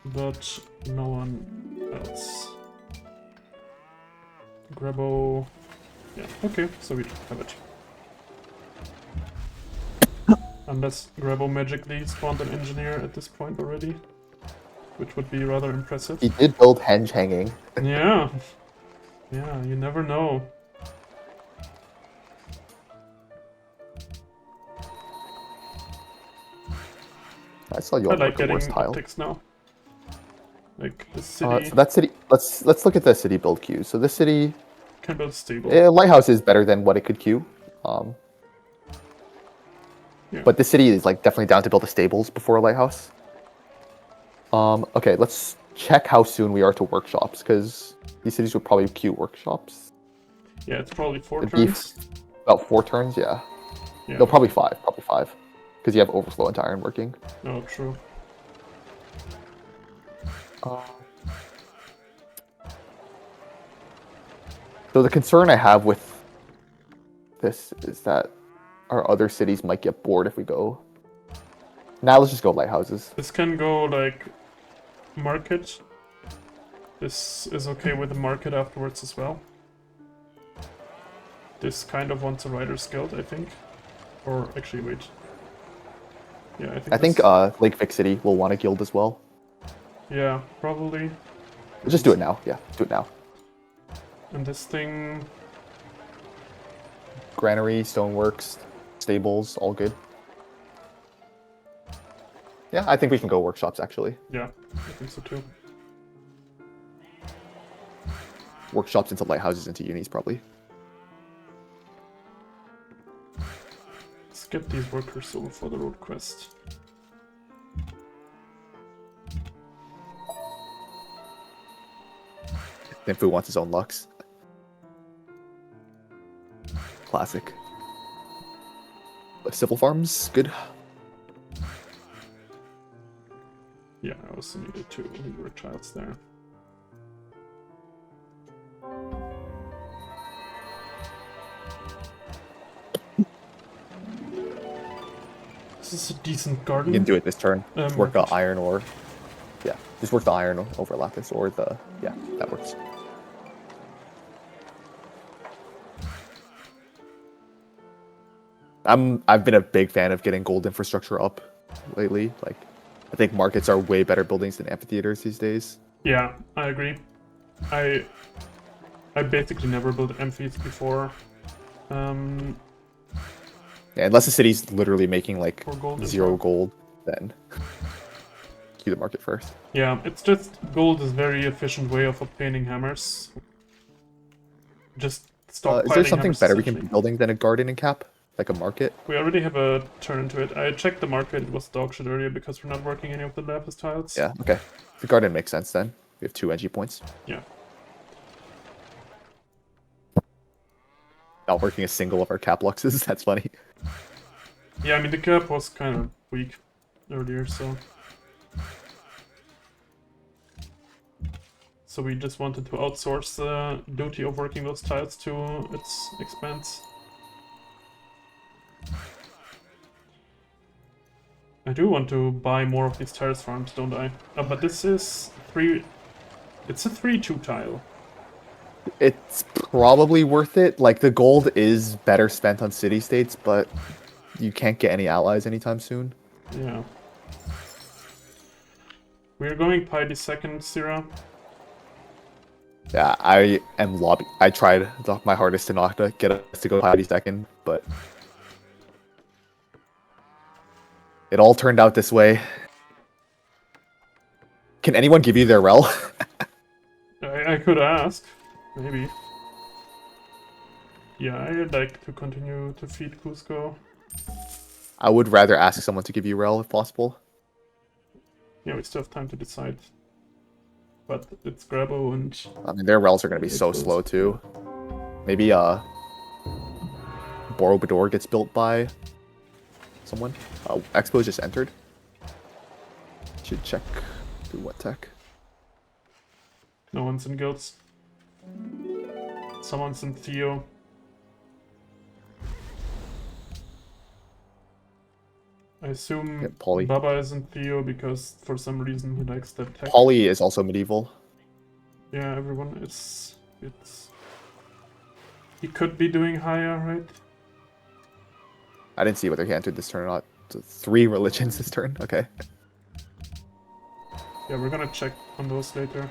[SPEAKER 1] But no one else. Grabo. Yeah, okay, so we have it. Unless Grabo magically spawned an engineer at this point already, which would be rather impressive.
[SPEAKER 2] He did build henge hanging.
[SPEAKER 1] Yeah, you never know.
[SPEAKER 2] I saw you
[SPEAKER 1] I
[SPEAKER 2] on
[SPEAKER 1] like
[SPEAKER 2] a
[SPEAKER 1] getting
[SPEAKER 2] worse tile.
[SPEAKER 1] optics now. Like the city
[SPEAKER 2] So that city. Let's look at the city build queue. So this city,
[SPEAKER 1] can build stable.
[SPEAKER 2] lighthouse is better than what it could queue.
[SPEAKER 1] Yeah.
[SPEAKER 2] But this city is like definitely down to build the stables before a lighthouse. Okay, let's check how soon we are to workshops because these cities would probably queue workshops.
[SPEAKER 1] Yeah, it's probably 4
[SPEAKER 2] It'd be
[SPEAKER 1] turns.
[SPEAKER 2] about 4 turns, yeah.
[SPEAKER 1] Yeah.
[SPEAKER 2] No, probably 5. Probably 5. Because you have overflow into iron working.
[SPEAKER 1] No, true.
[SPEAKER 2] So the concern I have with this is that our other cities might get bored if we go. Now let's just go lighthouses.
[SPEAKER 1] This can go like market. This is okay with the market afterwards as well. This kind of wants a Rider's Guild, I think. Or actually, wait. Yeah, I think.
[SPEAKER 2] I think
[SPEAKER 1] this-
[SPEAKER 2] Lake Vic City will want a guild as well.
[SPEAKER 1] Yeah, probably.
[SPEAKER 2] We'll just do it now. Yeah, do it now.
[SPEAKER 1] And this thing.
[SPEAKER 2] Granary, stoneworks, stables, all good. Yeah, I think we can go workshops actually.
[SPEAKER 1] Yeah, I think so too.
[SPEAKER 2] Workshops into lighthouses into unis probably.
[SPEAKER 1] Let's get these workers over for the road quest.
[SPEAKER 2] Nymphu wants his own Lux. Classic. But civil farms, good.
[SPEAKER 1] Yeah, I also needed 2 Libra childs there. This is a decent garden.
[SPEAKER 2] You can do it this turn. Just work the
[SPEAKER 1] Market.
[SPEAKER 2] iron ore. Yeah, just work the iron over Lapis or the, yeah, that works. I've been a big fan of getting gold infrastructure up lately. Like, I think markets are way better buildings than amphitheaters these days.
[SPEAKER 1] Yeah, I agree. I basically never built amphitheaters before.
[SPEAKER 2] Yeah, unless the city's literally making like
[SPEAKER 1] For gold as
[SPEAKER 2] 0
[SPEAKER 1] well.
[SPEAKER 2] gold, then keep the market first.
[SPEAKER 1] Yeah, it's just gold is very efficient way of obtaining hammers. Just stockpiling
[SPEAKER 2] Is there something
[SPEAKER 1] hammers,
[SPEAKER 2] better we can be
[SPEAKER 1] essentially.
[SPEAKER 2] building than a garden and cap? Like a market?
[SPEAKER 1] We already have a turn into it. I checked the market, it was dog shit earlier because we're not working any of the lapis tiles.
[SPEAKER 2] Yeah, okay. The garden makes sense then. We have 2 NG points.
[SPEAKER 1] Yeah.
[SPEAKER 2] Not working a single of our cap luxes, that's funny.
[SPEAKER 1] Yeah, I mean, the cap was kind of weak earlier, so... So we just wanted to outsource the duty of working those tiles to its expense. I do want to buy more of these terrace farms, don't I? But this is 3... It's a 3-2 tile.
[SPEAKER 2] It's probably worth it. Like, the gold is better spent on city-states, but you can't get any allies anytime soon.
[SPEAKER 1] Yeah. We're going Piety second, Syrah.
[SPEAKER 2] Yeah, I am I tried my hardest to not to get us to go Piety second, but it all turned out this way. Can anyone give you their rel?
[SPEAKER 1] I could ask. Maybe. Yeah, I'd like to continue to feed Cusco.
[SPEAKER 2] I would rather ask someone to give you rel if possible.
[SPEAKER 1] Yeah, we still have time to decide. But it's Grabo and...
[SPEAKER 2] I mean, their rels are going to be so slow too. Maybe Borobudur gets built by someone. Expo just entered. Should check through what tech.
[SPEAKER 1] No one's in guilds. Someone's in Theo. I assume
[SPEAKER 2] Yeah, Polly.
[SPEAKER 1] Baba is in Theo because for some reason he likes that tech.
[SPEAKER 2] Polly is also medieval.
[SPEAKER 1] Yeah, everyone is... It's... He could be doing higher, right?
[SPEAKER 2] I didn't see whether he entered this turn or not. So 3 religions this turn. Okay.
[SPEAKER 1] Yeah, we're gonna check on those later.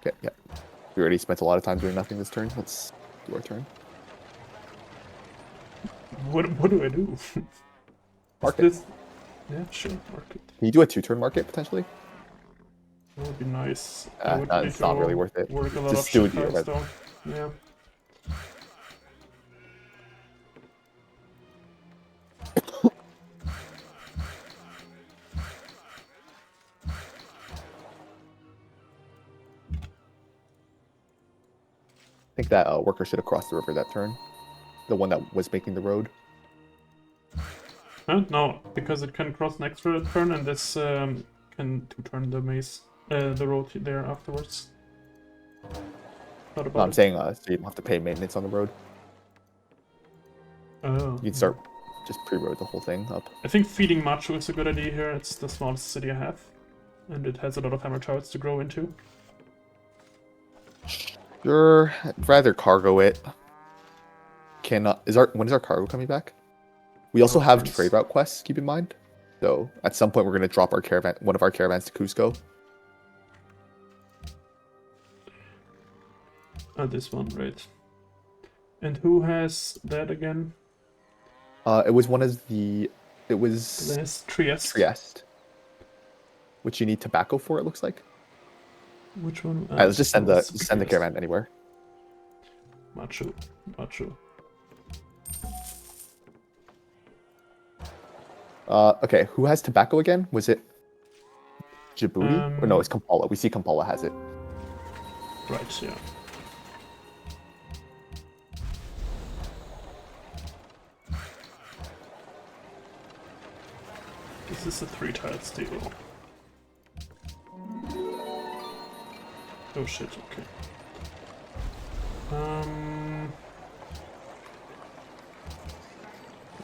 [SPEAKER 2] Okay, yeah. We already spent a lot of time doing nothing this turn. Let's do our turn.
[SPEAKER 1] What do I do?
[SPEAKER 2] Market.
[SPEAKER 1] This... Yeah, sure, market.
[SPEAKER 2] Can you do a 2-turn market potentially?
[SPEAKER 1] That would be nice. I would need
[SPEAKER 2] It's not
[SPEAKER 1] to
[SPEAKER 2] really worth it.
[SPEAKER 1] work a lot
[SPEAKER 2] Just
[SPEAKER 1] of
[SPEAKER 2] do
[SPEAKER 1] shit
[SPEAKER 2] it here,
[SPEAKER 1] tiles
[SPEAKER 2] but-
[SPEAKER 1] though. Yeah.
[SPEAKER 2] I think that worker should have crossed the river that turn. The one that was making the road.
[SPEAKER 1] Huh? No, because it can cross next turn and this can 2-turn the maze, the road there afterwards. Thought
[SPEAKER 2] No,
[SPEAKER 1] about
[SPEAKER 2] I'm
[SPEAKER 1] it.
[SPEAKER 2] saying so you don't have to pay maintenance on the road.
[SPEAKER 1] Oh.
[SPEAKER 2] You can start just pre-road the whole thing up.
[SPEAKER 1] I think feeding Machu is a good idea here. It's the smallest city I have, and it has a lot of hammer towers to grow into.
[SPEAKER 2] Sure, I'd rather cargo it. When is our cargo coming back? We also have
[SPEAKER 1] Turns.
[SPEAKER 2] trade route quests, keep in mind. So at some point we're gonna drop our one of our caravans to Cusco.
[SPEAKER 1] This one, right. And who has that again?
[SPEAKER 2] It was one of the it was
[SPEAKER 1] There's Trieste.
[SPEAKER 2] Trieste. Which you need tobacco for, it looks like.
[SPEAKER 1] Which one?
[SPEAKER 2] Alright, let's just send the
[SPEAKER 1] Trieste.
[SPEAKER 2] caravan anywhere.
[SPEAKER 1] Machu.
[SPEAKER 2] Okay, who has tobacco again? Was it Djibouti? Or no, it's Kampala. We see Kampala has it.
[SPEAKER 1] Right, yeah. This is a 3-tiled stable. Oh shit, okay.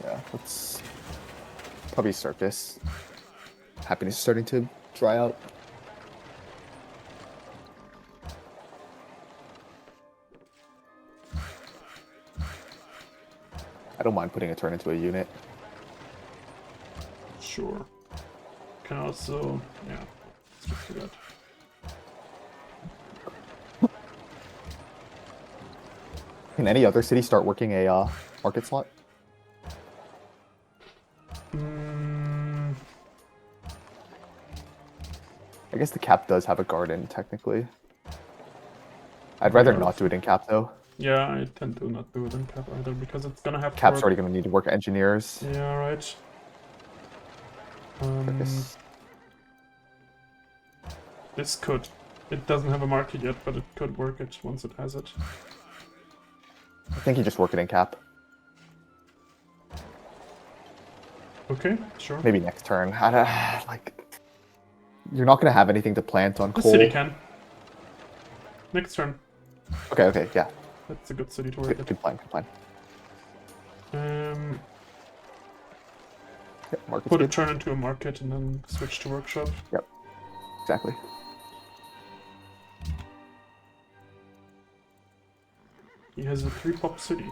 [SPEAKER 2] Yeah, let's probably start this. Happiness is starting to dry out. I don't mind putting a turn into a unit.
[SPEAKER 1] Sure. Can also, yeah, let's just do that.
[SPEAKER 2] Can any other city start working a market slot? I guess the cap does have a garden, technically. I'd rather
[SPEAKER 1] Yeah.
[SPEAKER 2] not do it in cap, though.
[SPEAKER 1] Yeah, I tend to not do it in cap either, because it's gonna have to
[SPEAKER 2] Cap's
[SPEAKER 1] work.
[SPEAKER 2] already going to need to work engineers.
[SPEAKER 1] Yeah, right.
[SPEAKER 2] Focus.
[SPEAKER 1] This could. It doesn't have a market yet, but it could work it once it has it.
[SPEAKER 2] I think you just work it in cap.
[SPEAKER 1] Okay, sure.
[SPEAKER 2] Maybe next turn. Like, you're not going to have anything to plant on
[SPEAKER 1] The
[SPEAKER 2] coal.
[SPEAKER 1] city can. Next turn.
[SPEAKER 2] Okay, yeah.
[SPEAKER 1] That's a good city to work
[SPEAKER 2] Good plan, good plan. Yep, market's
[SPEAKER 1] Put a
[SPEAKER 2] good.
[SPEAKER 1] turn into a market and then switch to workshop.
[SPEAKER 2] Yep, exactly.
[SPEAKER 1] He has a 3-pop city.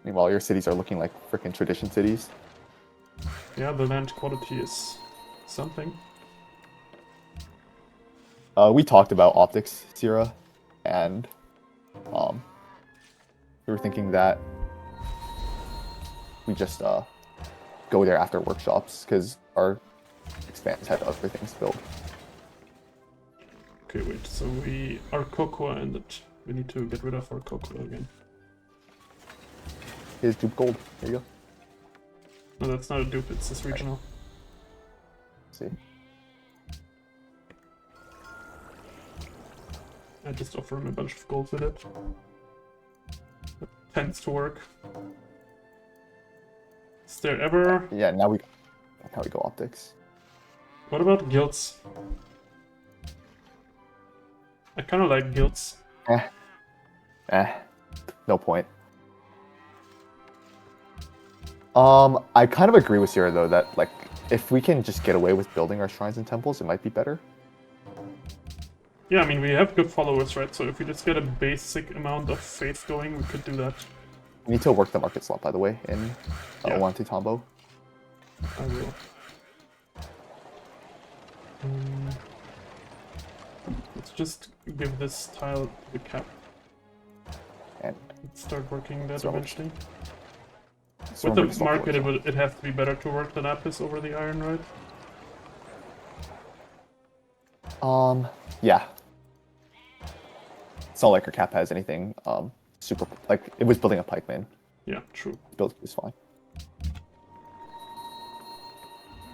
[SPEAKER 2] Meanwhile, your cities are looking like freaking tradition cities.
[SPEAKER 1] Yeah, the land quality is something.
[SPEAKER 2] We talked about optics, Sierra, and we were thinking that we just go there after workshops because our expands had other things to build.
[SPEAKER 1] Okay, wait, so our cocoa ended. We need to get rid of our cocoa again.
[SPEAKER 2] Here's dupe gold. There you go.
[SPEAKER 1] No, that's not a dupe, it's this regional.
[SPEAKER 2] See.
[SPEAKER 1] I just offer him a bunch of gold with it. That tends to work. Is there ever...
[SPEAKER 2] Yeah, now we go optics.
[SPEAKER 1] What about guilds? I kind of like guilds.
[SPEAKER 2] No point. I kind of agree with Sierra though that like if we can just get away with building our shrines and temples, it might be better.
[SPEAKER 1] Yeah, I mean, we have good followers, right? So if we just get a basic amount of faith going, we could do that.
[SPEAKER 2] We need to work the market slot, by the way, in
[SPEAKER 1] Yeah.
[SPEAKER 2] Owanti-Tombo.
[SPEAKER 1] I will. Let's just give this tile the cap.
[SPEAKER 2] And
[SPEAKER 1] Let's start working that
[SPEAKER 2] So-
[SPEAKER 1] eventually.
[SPEAKER 2] so
[SPEAKER 1] With
[SPEAKER 2] we're
[SPEAKER 1] the
[SPEAKER 2] just not
[SPEAKER 1] market,
[SPEAKER 2] working.
[SPEAKER 1] it has to be better to work the lapis over the iron, right?
[SPEAKER 2] Yeah. It's not like our cap has anything super like it was building a pikeman.
[SPEAKER 1] Yeah, true.
[SPEAKER 2] Build is fine.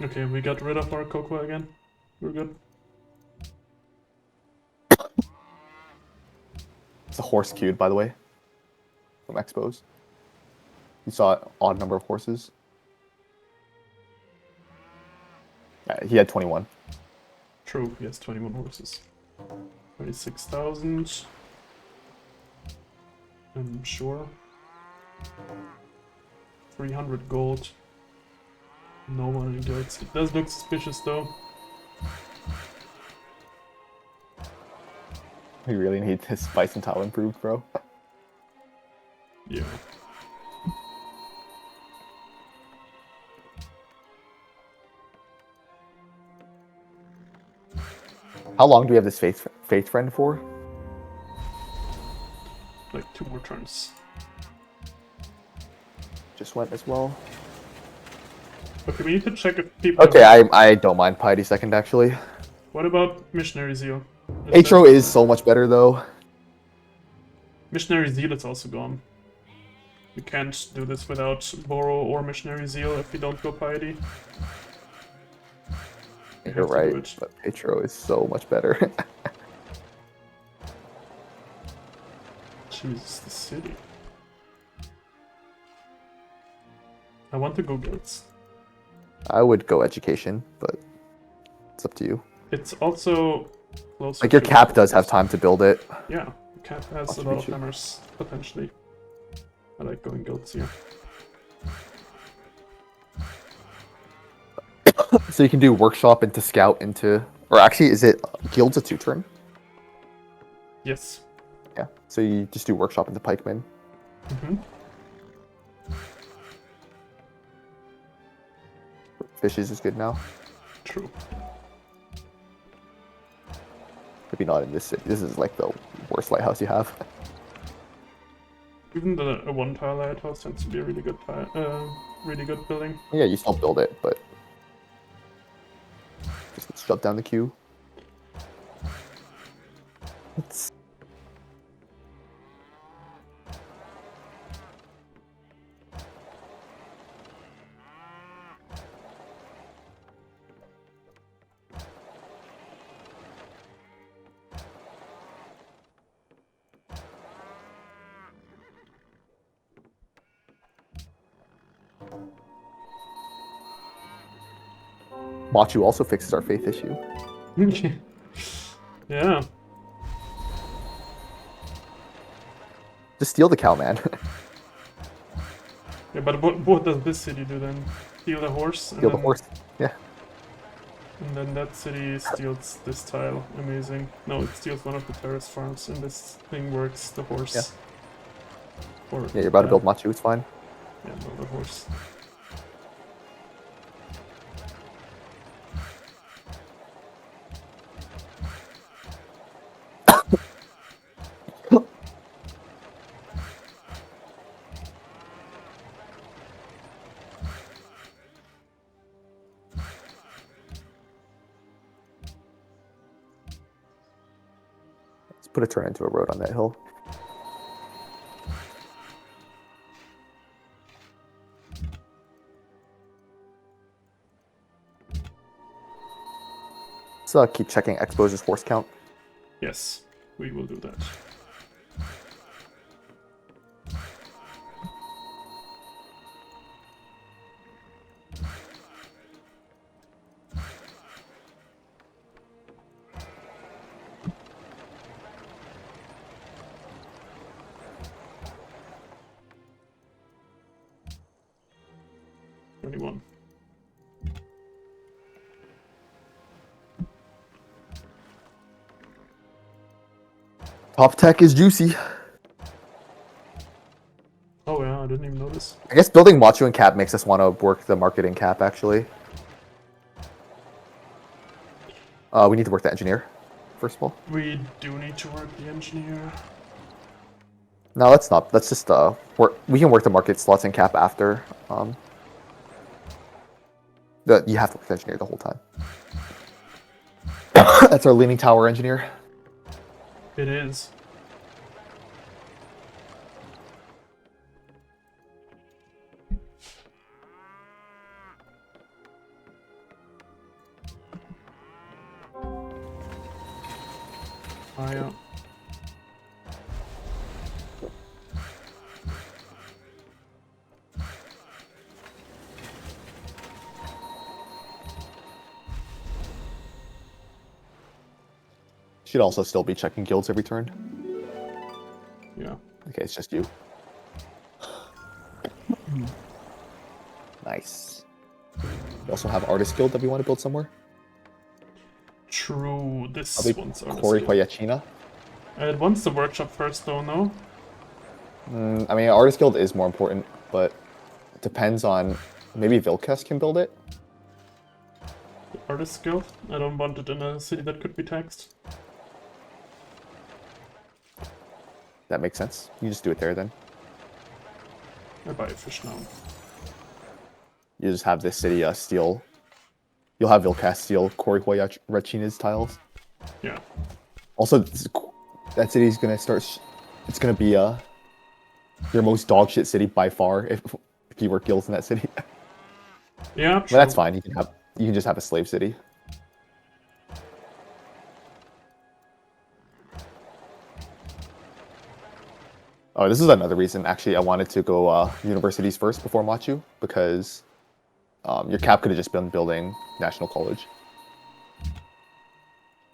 [SPEAKER 1] Okay, we got rid of our cocoa again. We're good.
[SPEAKER 2] It's a horse queued, by the way, from Expos. You saw an odd number of horses. He had 21.
[SPEAKER 1] True, he has 21 horses. 26,000. I'm sure. 300 gold. No one in guilds. It does look suspicious though.
[SPEAKER 2] We really need his spice and tile improved, bro.
[SPEAKER 1] Yeah.
[SPEAKER 2] How long do we have this faith friend for?
[SPEAKER 1] Like 2 more turns.
[SPEAKER 2] Just went as well.
[SPEAKER 1] Okay, we need to check if people...
[SPEAKER 2] Okay, I don't mind Piety second actually.
[SPEAKER 1] What about Missionary Zeal? Is
[SPEAKER 2] Atro is so much better though.
[SPEAKER 1] Missionary Zeal is also gone. We can't do this without Borrow or Missionary Zeal if we don't go Piety. We
[SPEAKER 2] You're
[SPEAKER 1] have to do
[SPEAKER 2] right,
[SPEAKER 1] it.
[SPEAKER 2] but Atro is so much better.
[SPEAKER 1] Jesus, the city. I want to go guilds.
[SPEAKER 2] I would go education, but it's up to you.
[SPEAKER 1] It's also closer
[SPEAKER 2] Like your
[SPEAKER 1] to-
[SPEAKER 2] cap does have time to build it.
[SPEAKER 1] Yeah, the cap has
[SPEAKER 2] Must
[SPEAKER 1] a
[SPEAKER 2] be
[SPEAKER 1] lot of
[SPEAKER 2] true.
[SPEAKER 1] hammers, potentially. I like going guilds here.
[SPEAKER 2] So you can do workshop into scout into, or actually, is it guilds a 2-turn?
[SPEAKER 1] Yes.
[SPEAKER 2] Yeah. So you just do workshop into pikeman.
[SPEAKER 1] Mm-hmm.
[SPEAKER 2] Fishes is good now.
[SPEAKER 1] True.
[SPEAKER 2] Maybe not in this city. This is like the worst lighthouse you have.
[SPEAKER 1] Even a one-tile lighthouse tends to be a really good building.
[SPEAKER 2] Yeah, you still build it, but just shut down the queue. It's... Machu also fixes our faith issue.
[SPEAKER 1] Yeah.
[SPEAKER 2] Just steal the cow, man.
[SPEAKER 1] Yeah, but what does this city do then? Steal the horse?
[SPEAKER 2] Steal the horse. Yeah.
[SPEAKER 1] And then that city steals this tile. Amazing. No, it steals one of the terrace farms, and this thing works the horse.
[SPEAKER 2] Yeah. Yeah, you're about to build Machu, it's fine.
[SPEAKER 1] Yeah, no, the horse.
[SPEAKER 2] Let's put a turn into a road on that hill. Let's keep checking Expose's horse count.
[SPEAKER 1] Yes, we will do that.
[SPEAKER 2] Top tech is juicy.
[SPEAKER 1] Oh yeah, I didn't even notice.
[SPEAKER 2] I guess building Machu and Cap makes us want to work the marketing Cap, actually. We need to work the engineer, first of all.
[SPEAKER 1] We do need to work the engineer.
[SPEAKER 2] No, let's not. Let's just work. We can work the market slots and Cap after. You have to work the engineer the whole time. That's our leaning tower engineer.
[SPEAKER 1] It is. Yeah.
[SPEAKER 2] Should also still be checking guilds every turn.
[SPEAKER 1] Yeah.
[SPEAKER 2] Okay, it's just you. Nice. We also have artist guild that we want to build somewhere.
[SPEAKER 1] True. This one's
[SPEAKER 2] artist guild.
[SPEAKER 1] It wants the workshop first, though. No.
[SPEAKER 2] I mean, artist guild is more important, but it depends on. Maybe Vilkas can build it.
[SPEAKER 1] The artist guild. I don't want it in a city that could be taxed.
[SPEAKER 2] That makes sense. You just do it there then.
[SPEAKER 1] I buy a fish now.
[SPEAKER 2] You just have this city steal. You'll have Vilkas steal Rachina's tiles.
[SPEAKER 1] Yeah.
[SPEAKER 2] Also, that city's gonna start. It's gonna be your most dogshit city by far if you work guilds in that city.
[SPEAKER 1] Yeah.
[SPEAKER 2] But that's fine. You can just have a slave city. Oh, this is another reason, actually, I wanted to go universities first before Machu, because your Cap could have just been building National College.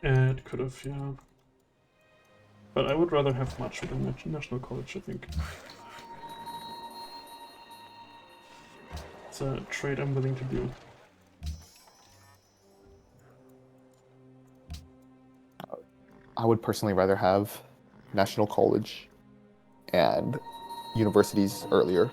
[SPEAKER 1] It could have, yeah. But I would rather have Machu than National College, I think. It's a trade I'm willing to do.
[SPEAKER 2] I would personally rather have National College and universities earlier.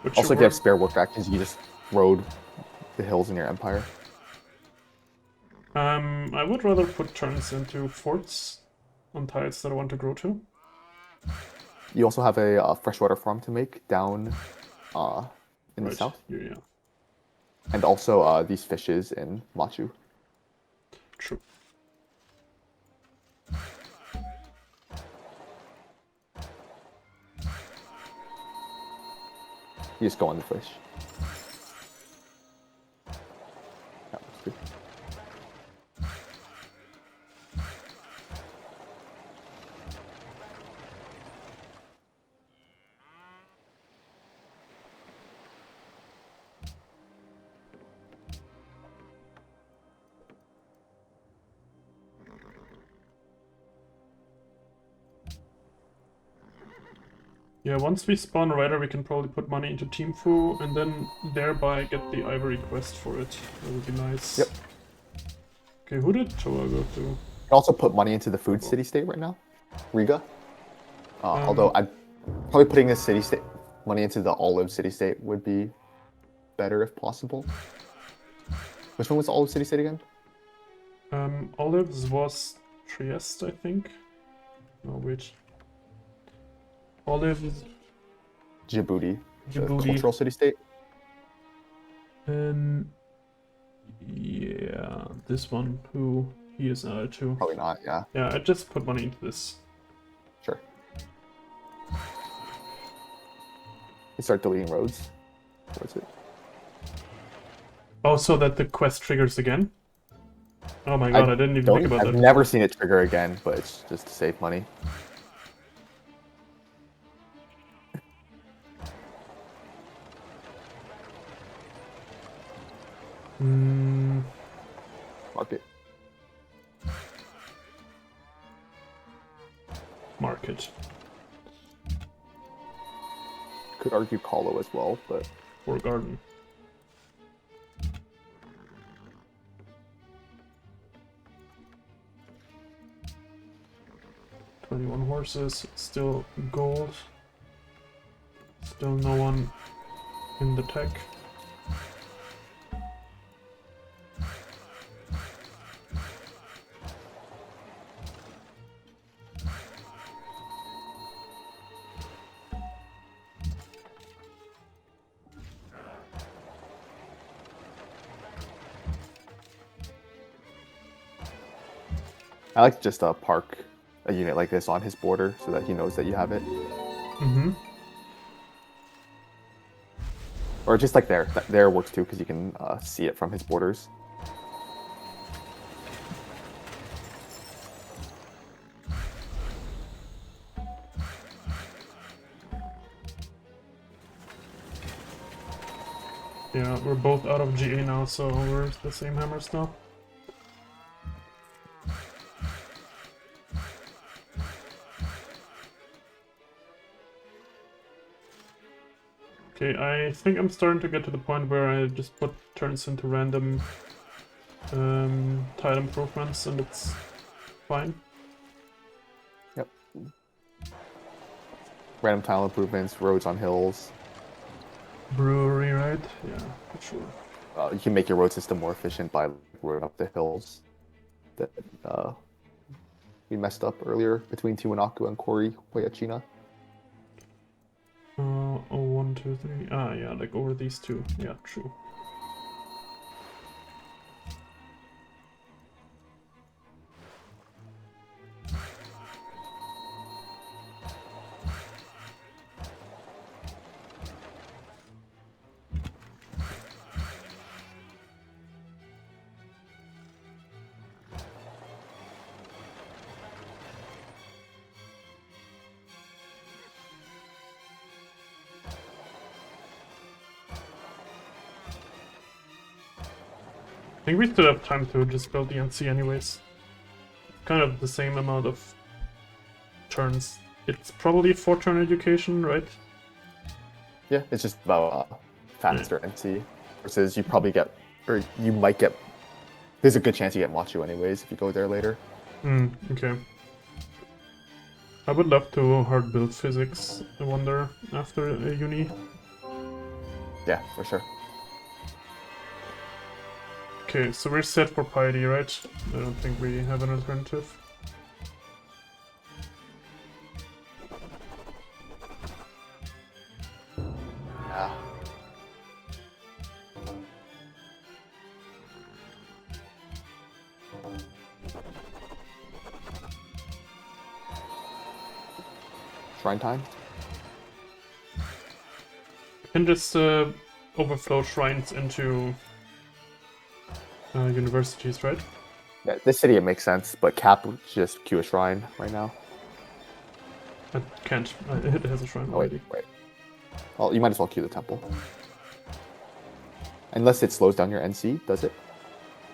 [SPEAKER 1] Which
[SPEAKER 2] Also,
[SPEAKER 1] should
[SPEAKER 2] if you have
[SPEAKER 1] work.
[SPEAKER 2] spare work actions, you can just road the hills in your empire.
[SPEAKER 1] I would rather put turns into forts on tiles that I want to grow to.
[SPEAKER 2] You also have a freshwater farm to make down in the
[SPEAKER 1] Right.
[SPEAKER 2] south,
[SPEAKER 1] Yeah.
[SPEAKER 2] and also these fishes in Machu.
[SPEAKER 1] True.
[SPEAKER 2] You just go on the fish. That looks good.
[SPEAKER 1] Yeah, once we spawn a rider, we can probably put money into Team Fu and then thereby get the ivory quest for it. That would be nice.
[SPEAKER 2] Yep.
[SPEAKER 1] Okay, who did Toa go to?
[SPEAKER 2] You can also put money into the food city state right now, Riga. Although I'd probably putting the city state money into the olive city state would be better if possible. Which one was the olive city state again?
[SPEAKER 1] Olives was Trieste, I think. No, wait. Olives.
[SPEAKER 2] Djibouti, the
[SPEAKER 1] Djibouti.
[SPEAKER 2] cultural city state.
[SPEAKER 1] Yeah, this one. Who he is added to.
[SPEAKER 2] Probably not. Yeah,
[SPEAKER 1] Yeah, I just put money into this.
[SPEAKER 2] sure. You start deleting roads. What's it?
[SPEAKER 1] Oh, so that the quest triggers again? Oh my god, I didn't even think about
[SPEAKER 2] I've
[SPEAKER 1] that.
[SPEAKER 2] never seen it trigger again, but it's just to save money. Market.
[SPEAKER 1] Market.
[SPEAKER 2] Could argue Colo as well, but
[SPEAKER 1] Or garden. "21 horses, still gold. Still no one in the tech.
[SPEAKER 2] I like to just park a unit like this on his border so that he knows that you have it.
[SPEAKER 1] Mm-hmm.
[SPEAKER 2] Or just like there. There works too because you can see it from his borders.
[SPEAKER 1] Yeah, we're both out of GA now, so we're the same hammers now. Okay, I think I'm starting to get to the point where I just put turns into random tile improvements and it's fine.
[SPEAKER 2] Yep. Random tile improvements, roads on hills.
[SPEAKER 1] Brewery, right? Yeah, for sure.
[SPEAKER 2] You can make your road system more efficient by road up the hills that we messed up earlier between Tiwanaku and Kori Huayachina.
[SPEAKER 1] 1, 2, 3. Ah, yeah, like over these two. Yeah, true. I think we still have time to just build the NC anyways. Kind of the same amount of turns. It's probably a 4-turn education, right?
[SPEAKER 2] Yeah, it's just about faster NC versus you probably get, or you might get. There's a good chance you get Machu anyways if you go there later.
[SPEAKER 1] Okay. I would love to hard build physics, I wonder, after a uni.
[SPEAKER 2] Yeah, for sure.
[SPEAKER 1] Okay, so we're set for piety, right? I don't think we have an alternative.
[SPEAKER 2] Yeah. Shrine time?
[SPEAKER 1] You can just overflow shrines into universities, right?
[SPEAKER 2] Yeah, this city it makes sense, but Cap would just queue a shrine right now.
[SPEAKER 1] I can't. It has a shrine
[SPEAKER 2] Oh, wait,
[SPEAKER 1] already.
[SPEAKER 2] wait. Well, you might as well queue the temple. Unless it slows down your NC, does it?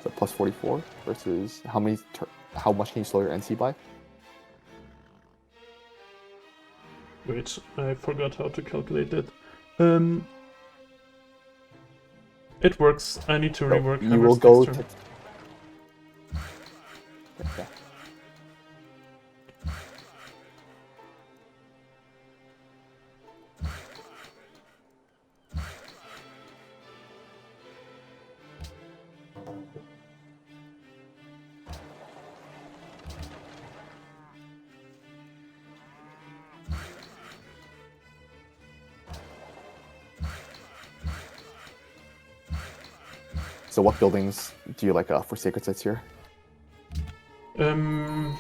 [SPEAKER 2] So plus 44 versus how much can you slow your NC by?
[SPEAKER 1] Wait, I forgot how to calculate that. It works. I need to
[SPEAKER 2] So
[SPEAKER 1] rework
[SPEAKER 2] you
[SPEAKER 1] Hammer's
[SPEAKER 2] will go
[SPEAKER 1] next turn.
[SPEAKER 2] Yeah. So what buildings do you like for sacred sites here?
[SPEAKER 1] I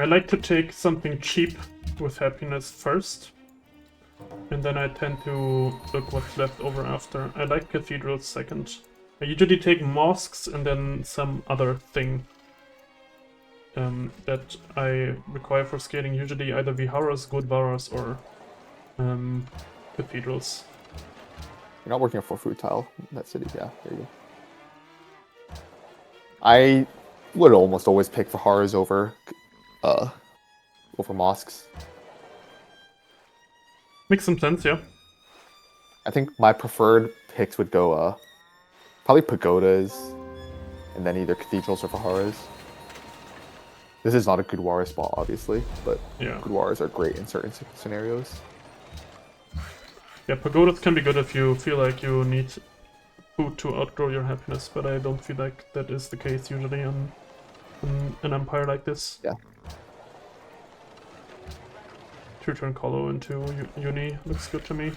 [SPEAKER 1] like to take something cheap with happiness first, and then I tend to look what's left over after. I like cathedrals second. I usually take mosques and then some other thing that I require for scaling, usually either viharas, gurdwaras, or cathedrals.
[SPEAKER 2] You're not working for food tile in that city. Yeah, there you go. I would almost always pick viharas over mosques.
[SPEAKER 1] Makes some sense, yeah.
[SPEAKER 2] I think my preferred picks would go probably pagodas, and then either cathedrals or viharas. This is not a Gurdwara spot, obviously, but
[SPEAKER 1] Yeah.
[SPEAKER 2] Gurdwaras are great in certain scenarios.
[SPEAKER 1] Yeah, pagodas can be good if you feel like you need food to outgrow your happiness, but I don't feel like that is the case usually in an empire like this.
[SPEAKER 2] Yeah.
[SPEAKER 1] 2-turn Colo into uni looks good to me.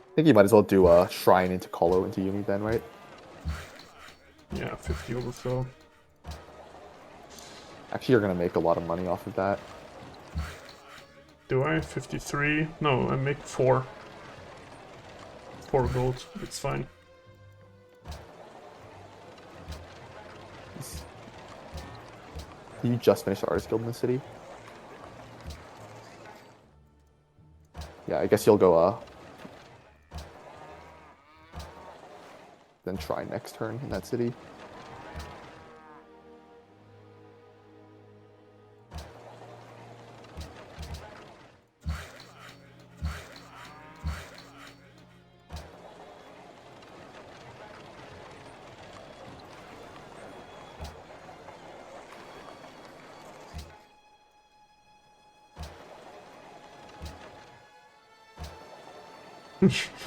[SPEAKER 2] I think you might as well do a shrine into Colo into uni then, right?
[SPEAKER 1] Yeah, 50 overflow.
[SPEAKER 2] Actually, you're gonna make a lot of money off of that.
[SPEAKER 1] Do I? 53? No, I make 4. 4 gold, it's fine.
[SPEAKER 2] Did you just finish the artist guild in the city? Yeah, I guess you'll go then try next turn in that city.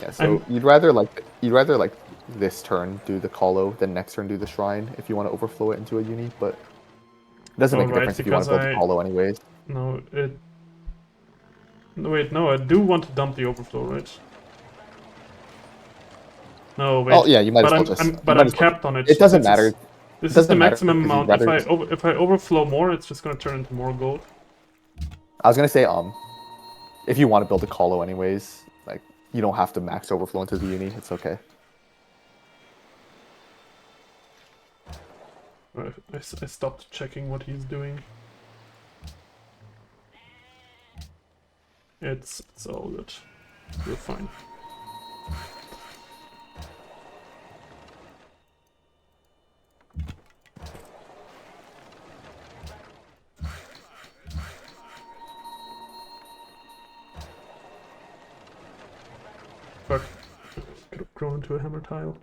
[SPEAKER 2] Yeah, so you'd rather like this turn do the Colo, then next turn do the shrine if you want to overflow it into a uni, but it doesn't make a difference if you want to build the Colo anyways.
[SPEAKER 1] No, it... No, wait, no, I do want to dump the overflow, right? No, wait.
[SPEAKER 2] Oh yeah, you might as well just.
[SPEAKER 1] But I'm capped on it.
[SPEAKER 2] It doesn't matter.
[SPEAKER 1] This is the maximum amount. If I overflow more, it's just gonna turn into more gold.
[SPEAKER 2] I was gonna say if you want to build a Colo anyways, like you don't have to max overflow into the uni. It's okay.
[SPEAKER 1] I stopped checking what he's doing. It's all good. We're fine. Fuck. Could have grown into a hammer tile.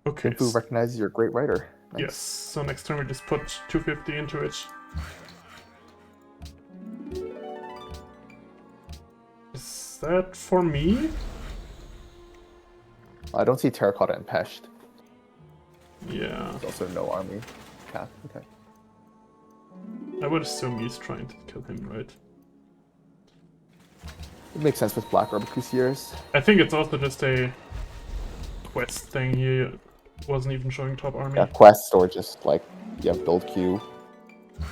[SPEAKER 1] Okay.
[SPEAKER 2] Civ5 recognizes you're a great writer. Nice.
[SPEAKER 1] Yes. So next turn we just put 250 into it. Is that for me?
[SPEAKER 2] I don't see Terracotta and Pesht.
[SPEAKER 1] Yeah.
[SPEAKER 2] There's also no army cap. Okay.
[SPEAKER 1] I would assume he's trying to kill him, right?
[SPEAKER 2] It makes sense with Black Arquebusiers.
[SPEAKER 1] I think it's also just a quest thing. He wasn't even showing top army.
[SPEAKER 2] Yeah, quests or just like, yeah, build queue.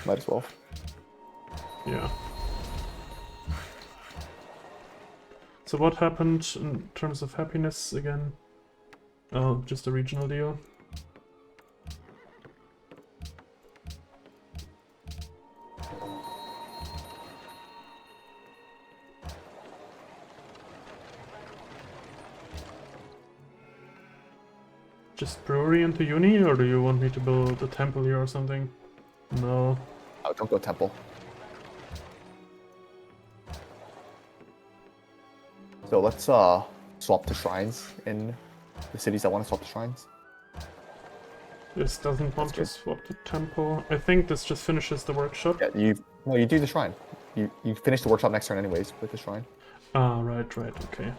[SPEAKER 2] Might as well.
[SPEAKER 1] Yeah. So what happened in terms of happiness again? Oh, just a regional deal. Just brewery into uni, or do you want me to build a temple here or something? No.
[SPEAKER 2] Oh, don't go temple. So let's swap to shrines in the cities that want to swap to shrines.
[SPEAKER 1] This doesn't want to
[SPEAKER 2] good.
[SPEAKER 1] swap to temple. I think this just finishes the workshop.
[SPEAKER 2] Yeah, you do the shrine. You finish the workshop next turn anyways with the shrine.
[SPEAKER 1] Ah, right, okay.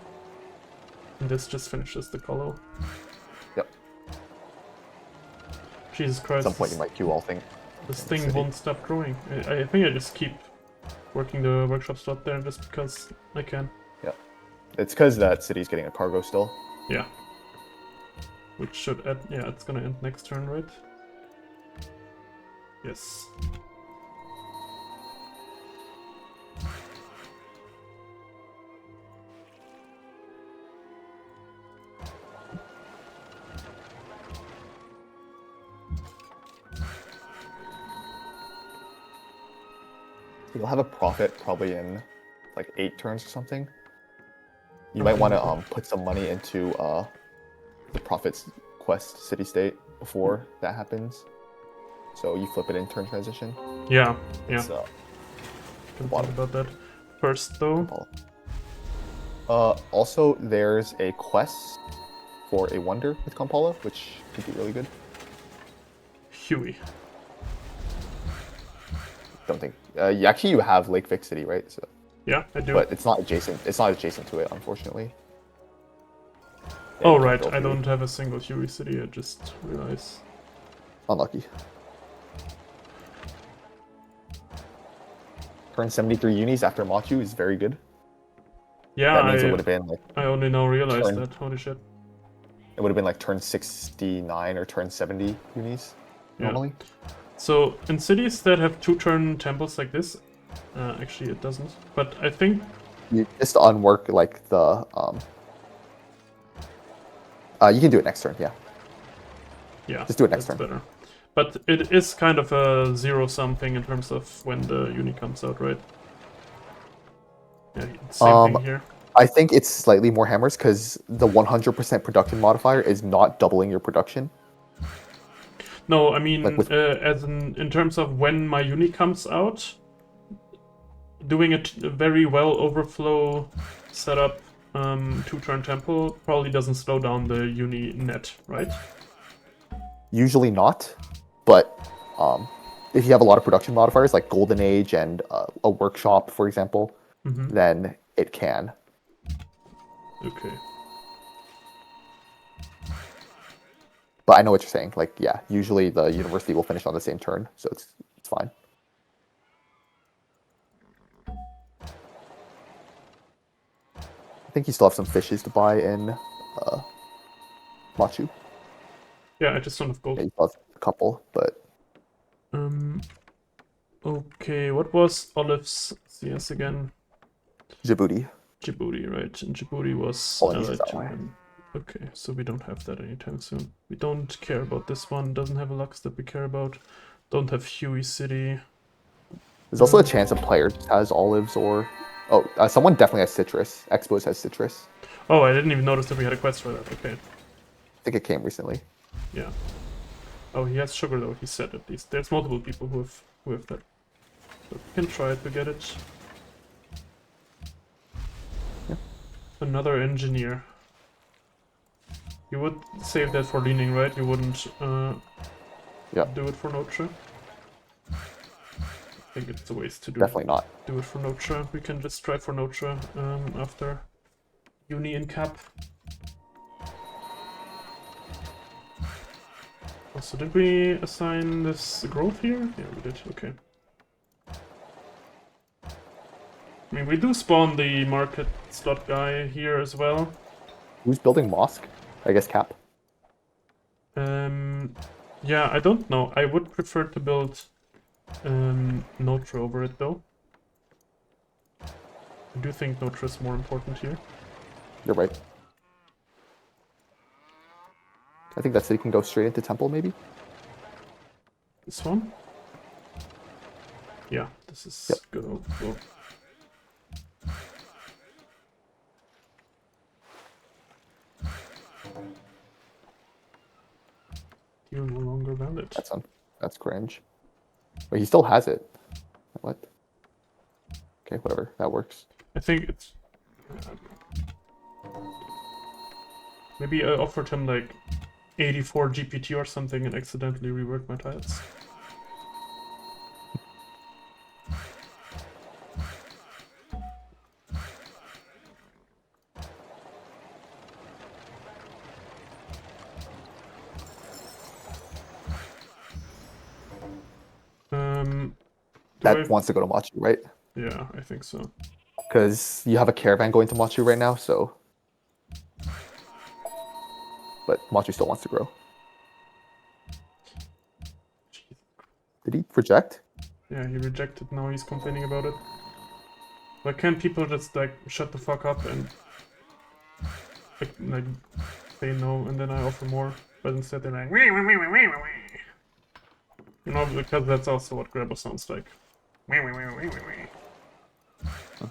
[SPEAKER 1] And this just finishes the colo.
[SPEAKER 2] Yep.
[SPEAKER 1] Jesus Christ.
[SPEAKER 2] At some point you might queue all things.
[SPEAKER 1] This thing won't stop growing. I think I just keep working the workshop slot there just because I can.
[SPEAKER 2] Yeah. It's because that city's getting a cargo still.
[SPEAKER 1] Yeah. Which should end, yeah, it's gonna end next turn, right? Yes.
[SPEAKER 2] You'll have a profit probably in like 8 turns or something. You might want to put some money into the profits quest city state before that happens. So you flip it in turn transition.
[SPEAKER 1] Yeah,
[SPEAKER 2] It's,
[SPEAKER 1] Can think about that. First though.
[SPEAKER 2] Also, there's a quest for a wonder with Kampala, which could be really good.
[SPEAKER 1] Huey.
[SPEAKER 2] Don't think. Actually, you have Lake Vic City, right? So,
[SPEAKER 1] Yeah, I do.
[SPEAKER 2] but it's not adjacent. It's not adjacent to it, unfortunately.
[SPEAKER 1] Oh right, I don't have a single Huey city. I just realized.
[SPEAKER 2] Unlucky. Turn 73 unis after Machu is very good.
[SPEAKER 1] Yeah,
[SPEAKER 2] That means it would have been like.
[SPEAKER 1] I only now realized that. Holy shit.
[SPEAKER 2] It would have been like turn 69 or turn 70 unis normally.
[SPEAKER 1] So in cities that have 2-turn temples like this, actually it doesn't. But I think
[SPEAKER 2] You just unwork like the you can do it next turn, yeah.
[SPEAKER 1] yeah,
[SPEAKER 2] Just do it next
[SPEAKER 1] that's
[SPEAKER 2] turn.
[SPEAKER 1] better. But it is kind of a zero-sum thing in terms of when the uni comes out, right? Yeah, same thing here.
[SPEAKER 2] I think it's slightly more hammers because the 100% production modifier is not doubling your production.
[SPEAKER 1] No, I mean,
[SPEAKER 2] Like
[SPEAKER 1] as in terms of when my uni comes out, doing a very well overflow setup 2-turn temple probably doesn't slow down the uni net, right?
[SPEAKER 2] Usually not, but if you have a lot of production modifiers like Golden Age and a workshop, for example, then it can.
[SPEAKER 1] Okay.
[SPEAKER 2] But I know what you're saying. Like, yeah, usually the university will finish on the same turn, so it's fine. I think you still have some fishes to buy in Machu.
[SPEAKER 1] Yeah, I just don't have gold.
[SPEAKER 2] Yeah, you still have a couple, but
[SPEAKER 1] okay, what was Olive's CS again?
[SPEAKER 2] Djibouti.
[SPEAKER 1] Djibouti, right? And Djibouti was
[SPEAKER 2] Polynesia is that
[SPEAKER 1] 2
[SPEAKER 2] way.
[SPEAKER 1] and okay, so we don't have that anytime soon. We don't care about this one. Doesn't have a Lux that we care about. Don't have Huey City.
[SPEAKER 2] There's also a chance a player just has olives or... Oh, someone definitely has citrus. Expos has citrus.
[SPEAKER 1] Oh, I didn't even notice that we had a quest for that. Okay.
[SPEAKER 2] I think it came recently.
[SPEAKER 1] Yeah. Oh, he has sugar though. He said at least. There's multiple people who have that. So we can try to get it.
[SPEAKER 2] Yeah.
[SPEAKER 1] Another engineer. You would save that for leaning, right? You wouldn't
[SPEAKER 2] Yeah,
[SPEAKER 1] do it for Notre. I think it's a waste to
[SPEAKER 2] definitely not.
[SPEAKER 1] do it for Notre. We can just try for Notre after Uni and Cap. So did we assign this growth here? Yeah, we did. Okay. I mean, we do spawn the market slot guy here as well.
[SPEAKER 2] Who's building mosque? I guess Cap.
[SPEAKER 1] Yeah, I don't know. I would prefer to build Notre over it though. I do think Notre is more important here.
[SPEAKER 2] You're right. I think that city can go straight into Temple, maybe?
[SPEAKER 1] This one? Yeah, this is
[SPEAKER 2] Yep.
[SPEAKER 1] good overflow. You're no longer valid.
[SPEAKER 2] That's cringe. But he still has it. What? Okay, whatever. That works.
[SPEAKER 1] I think it's... maybe I offered him like 84 GPT or something and accidentally reworked my tiles.
[SPEAKER 2] That wants to go to Machu, right?
[SPEAKER 1] Yeah, I think so.
[SPEAKER 2] Because you have a caravan going to Machu right now, so... But Machu still wants to grow. Did he reject?
[SPEAKER 1] Yeah, he rejected, now he's complaining about it. Why can't people just like shut the fuck up and like say no and then I offer more? But instead they're like wee, wee, wee, wee, wee, wee. You know, because that's also what Grabber sounds like. Wee, wee, wee, wee, wee, wee.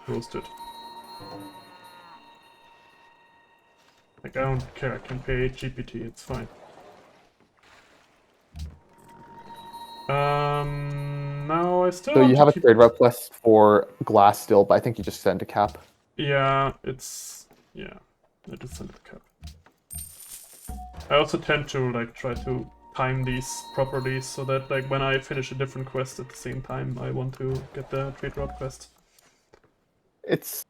[SPEAKER 1] Roasted. Like, I don't care, I can pay GPT, it's fine. Now I still
[SPEAKER 2] So
[SPEAKER 1] want
[SPEAKER 2] you
[SPEAKER 1] to
[SPEAKER 2] have a
[SPEAKER 1] keep...
[SPEAKER 2] trade request for glass still, but I think you just send to Cap.
[SPEAKER 1] Yeah, it's... yeah, I just sent it to Cap. I also tend to, like, try to time these properly so that, like, when I finish a different quest at the same time, I want to get the trade route quest.
[SPEAKER 2] It's...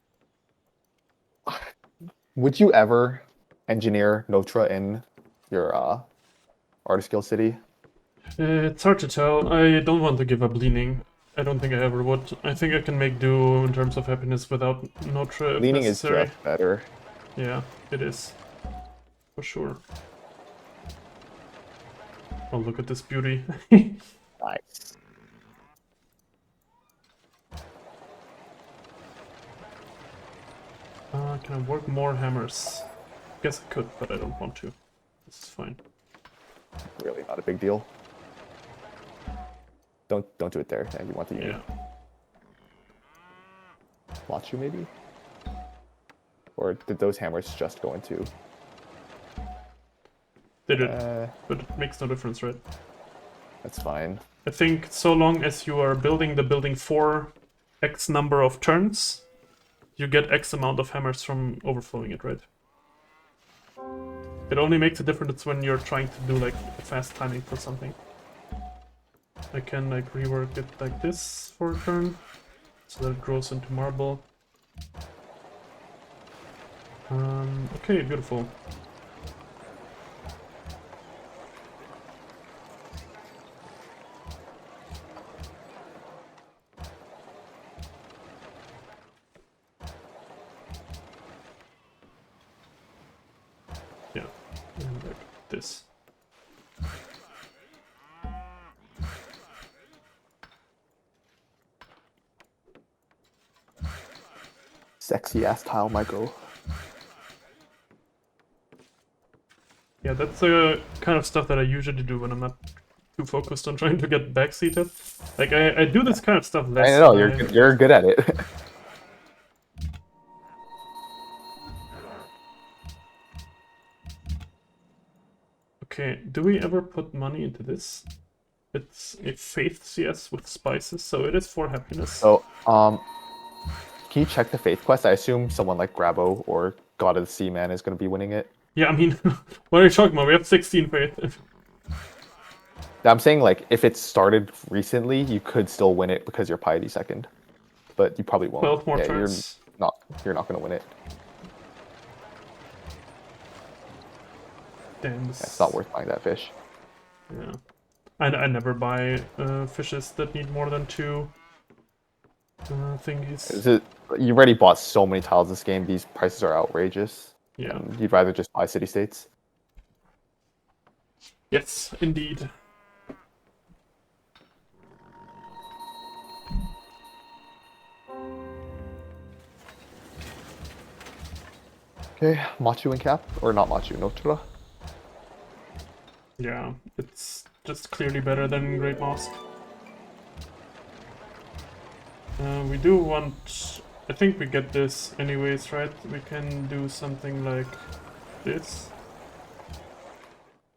[SPEAKER 2] Would you ever engineer Notre in your artist guild city?
[SPEAKER 1] It's hard to tell. I don't want to give up leaning. I don't think I ever would. I think I can make do in terms of happiness without Notre if
[SPEAKER 2] Leaning is
[SPEAKER 1] necessary.
[SPEAKER 2] just better.
[SPEAKER 1] Yeah, it is. For sure. Oh, look at this beauty.
[SPEAKER 2] Nice.
[SPEAKER 1] Can I work more hammers? Guess I could, but I don't want to. This is fine.
[SPEAKER 2] Really not a big deal. Don't do it there. Yeah, you want the unit.
[SPEAKER 1] Yeah.
[SPEAKER 2] Machu maybe? Or did those hammers just go into?
[SPEAKER 1] They did, but it makes no difference, right?
[SPEAKER 2] That's fine.
[SPEAKER 1] I think so long as you are building the building for X number of turns, you get X amount of hammers from overflowing it, right? It only makes a difference when you're trying to do like a fast timing for something. I can like rework it like this for a turn, so that it grows into marble. Okay, beautiful. Yeah, and like this.
[SPEAKER 2] Sexy ass tile micro.
[SPEAKER 1] Yeah, that's the kind of stuff that I usually do when I'm not too focused on trying to get backseated. Like, I do this kind of stuff less.
[SPEAKER 2] I know, you're good at it.
[SPEAKER 1] Okay, do we ever put money into this? It's a faith CS with spices, so it is for happiness.
[SPEAKER 2] So, can you check the faith quest? I assume someone like Grabo or God of the Sea Man is going to be winning it.
[SPEAKER 1] Yeah, I mean, what are you talking about? We have 16 faith.
[SPEAKER 2] I'm saying like if it started recently, you could still win it because you're piety second, but you probably won't.
[SPEAKER 1] 12 more
[SPEAKER 2] Yeah,
[SPEAKER 1] turns.
[SPEAKER 2] you're not gonna win it.
[SPEAKER 1] Damn,
[SPEAKER 2] Yeah, it's not worth buying that fish.
[SPEAKER 1] Yeah. I never buy fishes that need more than 2 thingies.
[SPEAKER 2] You already bought so many tiles this game. These prices are outrageous.
[SPEAKER 1] Yeah.
[SPEAKER 2] And you'd rather just buy city states.
[SPEAKER 1] Yes, indeed.
[SPEAKER 2] Okay, Machu and Cap, or not Machu, Notre.
[SPEAKER 1] Yeah, it's just clearly better than Great Mosque. We do want... I think we get this anyways, right? We can do something like this.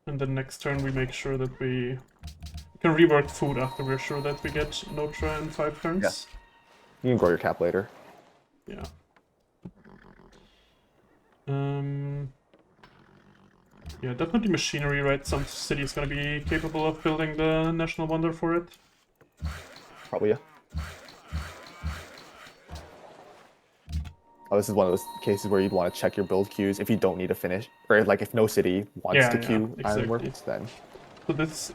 [SPEAKER 1] And then next turn we make sure that we can rework food after we're sure that we get Notre in 5 turns.
[SPEAKER 2] Yeah. You can grow your cap later.
[SPEAKER 1] Yeah. Yeah, definitely machinery, right? Some city is gonna be capable of building the national wonder for it.
[SPEAKER 2] Probably, yeah. Oh, this is one of those cases where you'd want to check your build queues if you don't need to finish, or like if no city wants to queue ironworks, then.
[SPEAKER 1] So this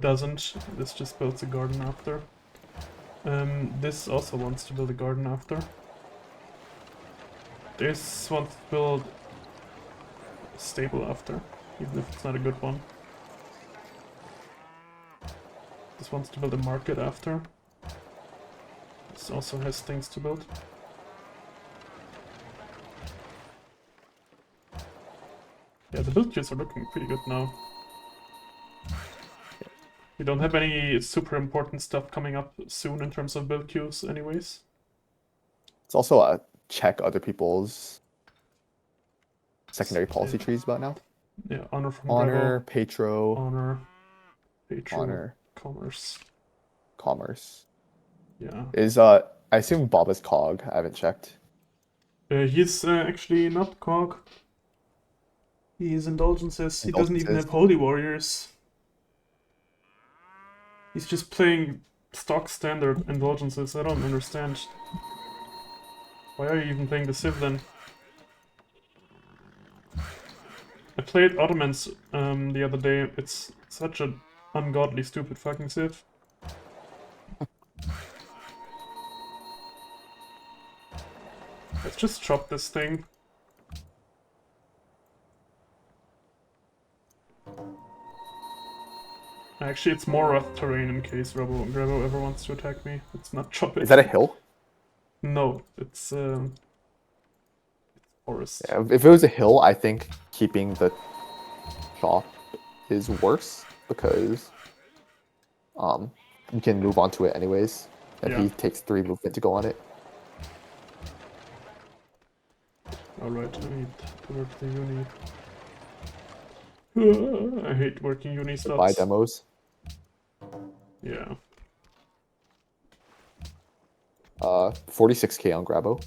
[SPEAKER 1] doesn't. This just builds a garden after. This also wants to build a garden after. This wants to build a stable after, even if it's not a good one. This wants to build a market after. This also has things to build. Yeah, the build queues are looking pretty good now. We don't have any super important stuff coming up soon in terms of build queues anyways.
[SPEAKER 2] It's also a check other people's secondary policy trees about now.
[SPEAKER 1] Yeah, honor from
[SPEAKER 2] Honor,
[SPEAKER 1] Grebo.
[SPEAKER 2] Petro.
[SPEAKER 1] Honor, commerce.
[SPEAKER 2] Commerce.
[SPEAKER 1] Yeah.
[SPEAKER 2] Is I assume Bob is Cog. I haven't checked.
[SPEAKER 1] He's actually not Cog. He's indulgences. He doesn't even have holy warriors. He's just playing stock standard indulgences. I don't understand. Why are you even playing the Civ then? I played Ottomans the other day. It's such an ungodly stupid fucking Civ. Let's just chop this thing. Actually, it's more rough terrain in case Grebo ever wants to attack me. Let's not chop it.
[SPEAKER 2] Is that a hill?
[SPEAKER 1] No, it's forest.
[SPEAKER 2] Yeah, if it was a hill, I think keeping the chop is worse because you can move onto it anyways, and he takes 3 movement to go on it.
[SPEAKER 1] Alright, I need to work the uni. I hate working uni slots.
[SPEAKER 2] Buy demos.
[SPEAKER 1] Yeah.
[SPEAKER 2] 46k on Grabo.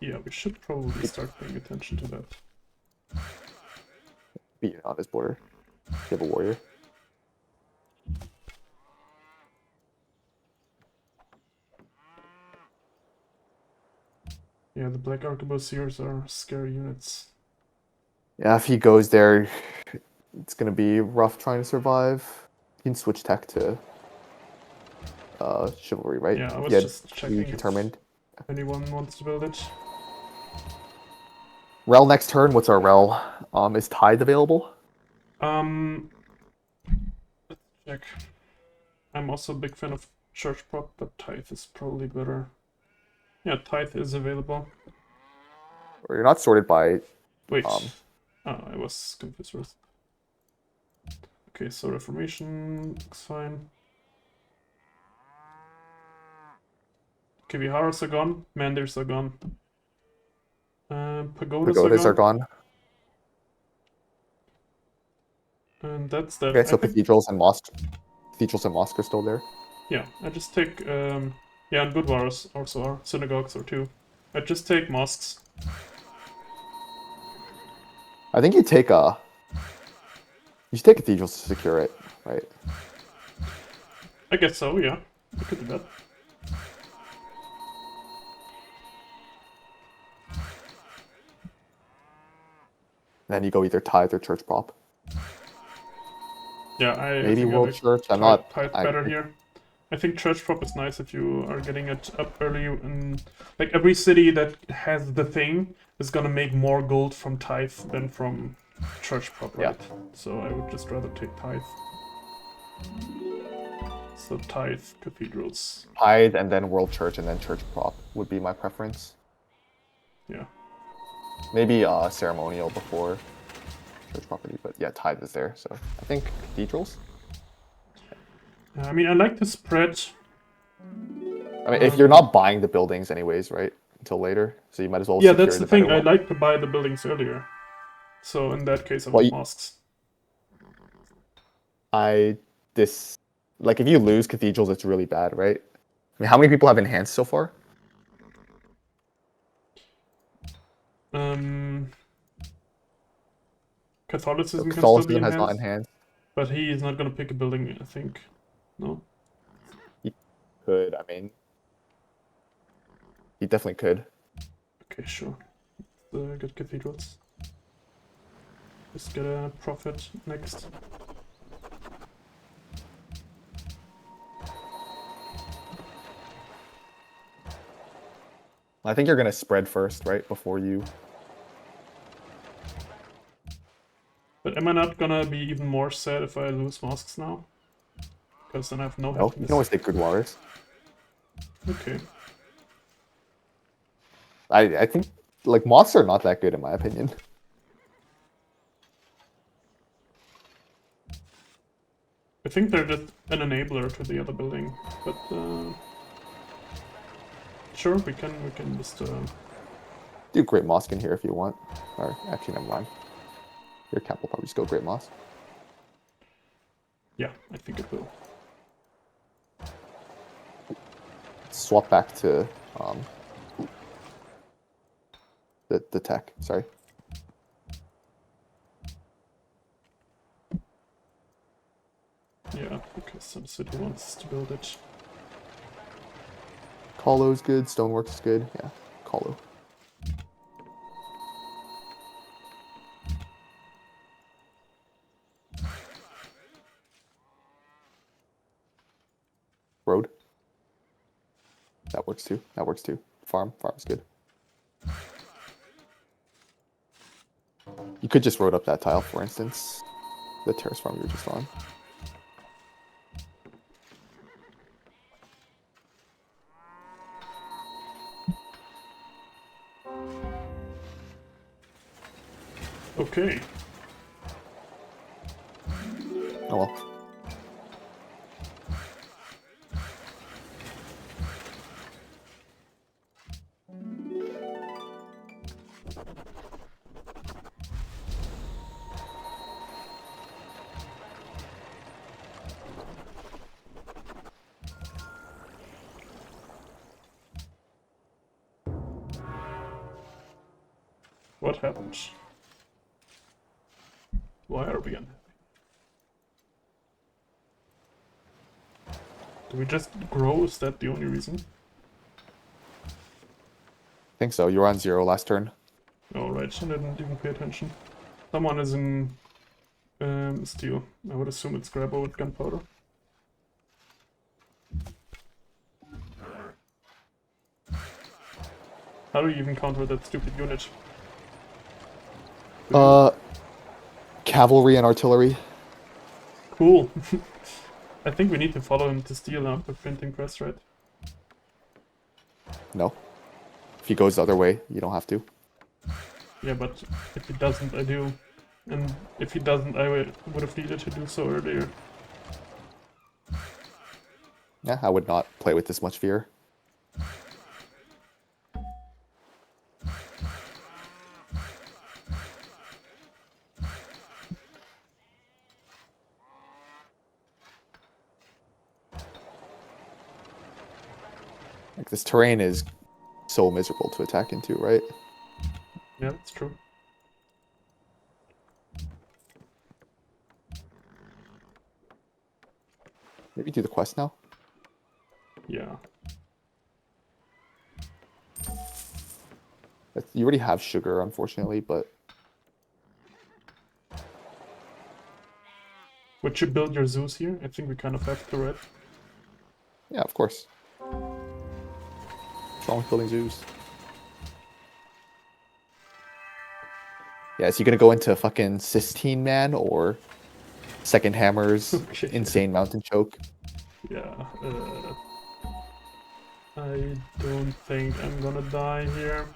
[SPEAKER 1] Yeah, we should probably start paying attention to that.
[SPEAKER 2] Beat on his border. You have a warrior.
[SPEAKER 1] Yeah, the Black Arquebusiers are scary units.
[SPEAKER 2] Yeah, if he goes there, it's gonna be rough trying to survive. You can switch tech to chivalry, right?
[SPEAKER 1] Yeah, I was just checking
[SPEAKER 2] determined.
[SPEAKER 1] If anyone wants to build it.
[SPEAKER 2] Rel next turn. What's our Rel? Is Tithe available?
[SPEAKER 1] Let's check. I'm also a big fan of Church Prop, but Tithe is probably better. Yeah, Tithe is available.
[SPEAKER 2] Or you're not sorted by.
[SPEAKER 1] Wait. Oh, I was confused first. Okay, so Reformation looks fine. Kiviharas are gone. Mandirs are gone. Pagodas
[SPEAKER 2] are gone.
[SPEAKER 1] And that's that.
[SPEAKER 2] Okay, so cathedrals and mosques are still there.
[SPEAKER 1] Yeah, I just take yeah, and Budwars also are. Synagogues are too. I just take mosques.
[SPEAKER 2] I think you take cathedrals to secure it, right?
[SPEAKER 1] I guess so, yeah. I could do that.
[SPEAKER 2] Then you go either tithe or church prop.
[SPEAKER 1] Yeah, I
[SPEAKER 2] Maybe
[SPEAKER 1] think I
[SPEAKER 2] world
[SPEAKER 1] like
[SPEAKER 2] church. I'm not.
[SPEAKER 1] tithe better here. I think church prop is nice if you are getting it up early, and like every city that has the thing is gonna make more gold from tithe than from church prop, right?
[SPEAKER 2] Yeah.
[SPEAKER 1] So I would just rather take tithe. So tithe cathedrals.
[SPEAKER 2] Tithe and then world church and then church prop would be my preference.
[SPEAKER 1] Yeah.
[SPEAKER 2] Maybe ceremonial before church property, but yeah, tithe is there. So I think cathedrals.
[SPEAKER 1] I mean, I like to spread.
[SPEAKER 2] I mean, if you're not buying the buildings anyways, right, until later, so you might as well
[SPEAKER 1] Yeah,
[SPEAKER 2] secure
[SPEAKER 1] that's the
[SPEAKER 2] the better
[SPEAKER 1] thing. I
[SPEAKER 2] one.
[SPEAKER 1] like to buy the buildings earlier. So in that case, I
[SPEAKER 2] Well,
[SPEAKER 1] want mosques.
[SPEAKER 2] Like if you lose cathedrals, it's really bad, right? I mean, how many people have enhanced so far?
[SPEAKER 1] Catholicism can still be
[SPEAKER 2] Catholicism has not
[SPEAKER 1] enhanced,
[SPEAKER 2] enhanced.
[SPEAKER 1] but he is not gonna pick a building, I think. No?
[SPEAKER 2] He could, I mean, he definitely could.
[SPEAKER 1] Okay, sure. Get cathedrals. Just get a profit next.
[SPEAKER 2] I think you're gonna spread first, right, before you.
[SPEAKER 1] But am I not gonna be even more sad if I lose mosques now? Because then I have no
[SPEAKER 2] No, you
[SPEAKER 1] happiness.
[SPEAKER 2] can always take good waters.
[SPEAKER 1] Okay.
[SPEAKER 2] I think like mosques are not that good in my opinion.
[SPEAKER 1] I think they're just an enabler to the other building, but sure, we can just
[SPEAKER 2] Do great mosque in here if you want. Or actually, never mind. Your cap will probably just go great mosque.
[SPEAKER 1] yeah, I think it will.
[SPEAKER 2] Swap back to the tech. Sorry.
[SPEAKER 1] Yeah, because some city wants to build it.
[SPEAKER 2] Colo's good. Stoneworks is good. Yeah, Colo. Road. That works too. That works too. Farm's good. You could just road up that tile, for instance. The terrace farm you were just on.
[SPEAKER 1] Okay.
[SPEAKER 2] Oh well.
[SPEAKER 1] What happened? Why are we unhappy? Do we just grow? Is that the only reason?
[SPEAKER 2] I think so. You were on 0 last turn.
[SPEAKER 1] Oh, right, I didn't even pay attention. Someone is in steel. I would assume it's Grabber with gunpowder. How do you even counter that stupid unit?
[SPEAKER 2] Cavalry and artillery.
[SPEAKER 1] Cool. I think we need to follow him to steal now for printing press, right?
[SPEAKER 2] No. If he goes the other way, you don't have to.
[SPEAKER 1] Yeah, but if he doesn't, I do. And if he doesn't, I would have needed to do so earlier.
[SPEAKER 2] Yeah, I would not play with this much fear. Like this terrain is so miserable to attack into, right?
[SPEAKER 1] Yeah, that's true.
[SPEAKER 2] Maybe do the quest now.
[SPEAKER 1] Yeah.
[SPEAKER 2] You already have sugar, unfortunately, but
[SPEAKER 1] Would you build your zoos here? I think we kind of have to, right?
[SPEAKER 2] yeah, of course. What's wrong with building zoos? Yeah, is he gonna go into fucking Sistine Man or Second Hammer's
[SPEAKER 1] Okay.
[SPEAKER 2] insane mountain choke?
[SPEAKER 1] Yeah. I don't think I'm gonna die here.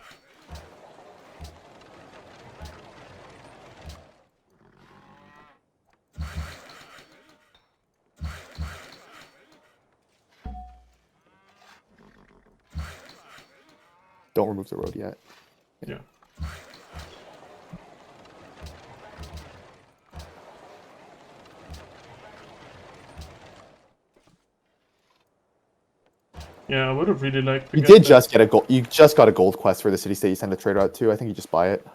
[SPEAKER 2] Don't remove the road yet.
[SPEAKER 1] Yeah. Yeah, I would have really liked to
[SPEAKER 2] You
[SPEAKER 1] get
[SPEAKER 2] did
[SPEAKER 1] that.
[SPEAKER 2] just get a gold. You just got a gold quest for the city state you send a trader out to. I think you just buy it.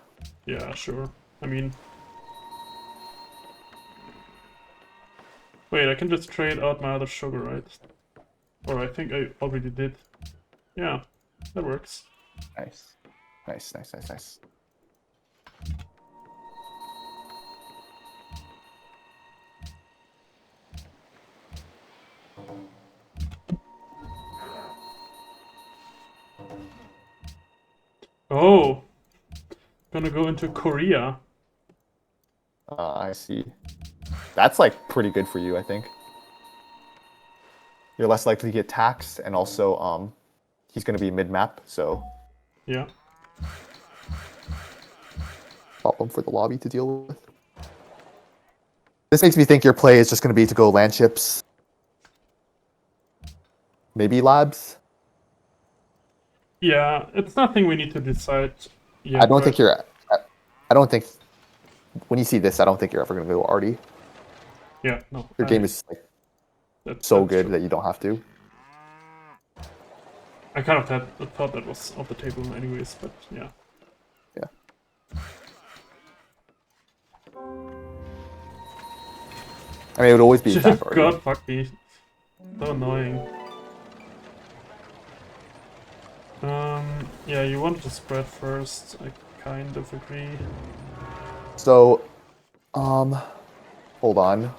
[SPEAKER 1] Yeah, sure. I mean... Wait, I can just trade out my other sugar, right? Or I think I already did. Yeah, that works.
[SPEAKER 2] Nice, nice, nice, nice, nice.
[SPEAKER 1] Oh! Gonna go into Korea.
[SPEAKER 2] I see. That's like pretty good for you, I think. You're less likely to get taxed, and also he's gonna be mid-map, so
[SPEAKER 1] Yeah.
[SPEAKER 2] problem for the lobby to deal with. This makes me think your play is just gonna be to go land ships, maybe labs.
[SPEAKER 1] Yeah, it's nothing we need to decide yet,
[SPEAKER 2] I don't
[SPEAKER 1] right?
[SPEAKER 2] think you're. I don't think when you see this, I don't think you're ever gonna go arty.
[SPEAKER 1] Yeah, no.
[SPEAKER 2] Your game is like
[SPEAKER 1] That's
[SPEAKER 2] so good
[SPEAKER 1] true.
[SPEAKER 2] that you don't have to.
[SPEAKER 1] I kind of thought that was off the table anyways, but yeah.
[SPEAKER 2] Yeah. I mean, it would always be attack arty.
[SPEAKER 1] God, fuck me. So annoying. Yeah, you wanted to spread first. I kind of agree.
[SPEAKER 2] So, hold on.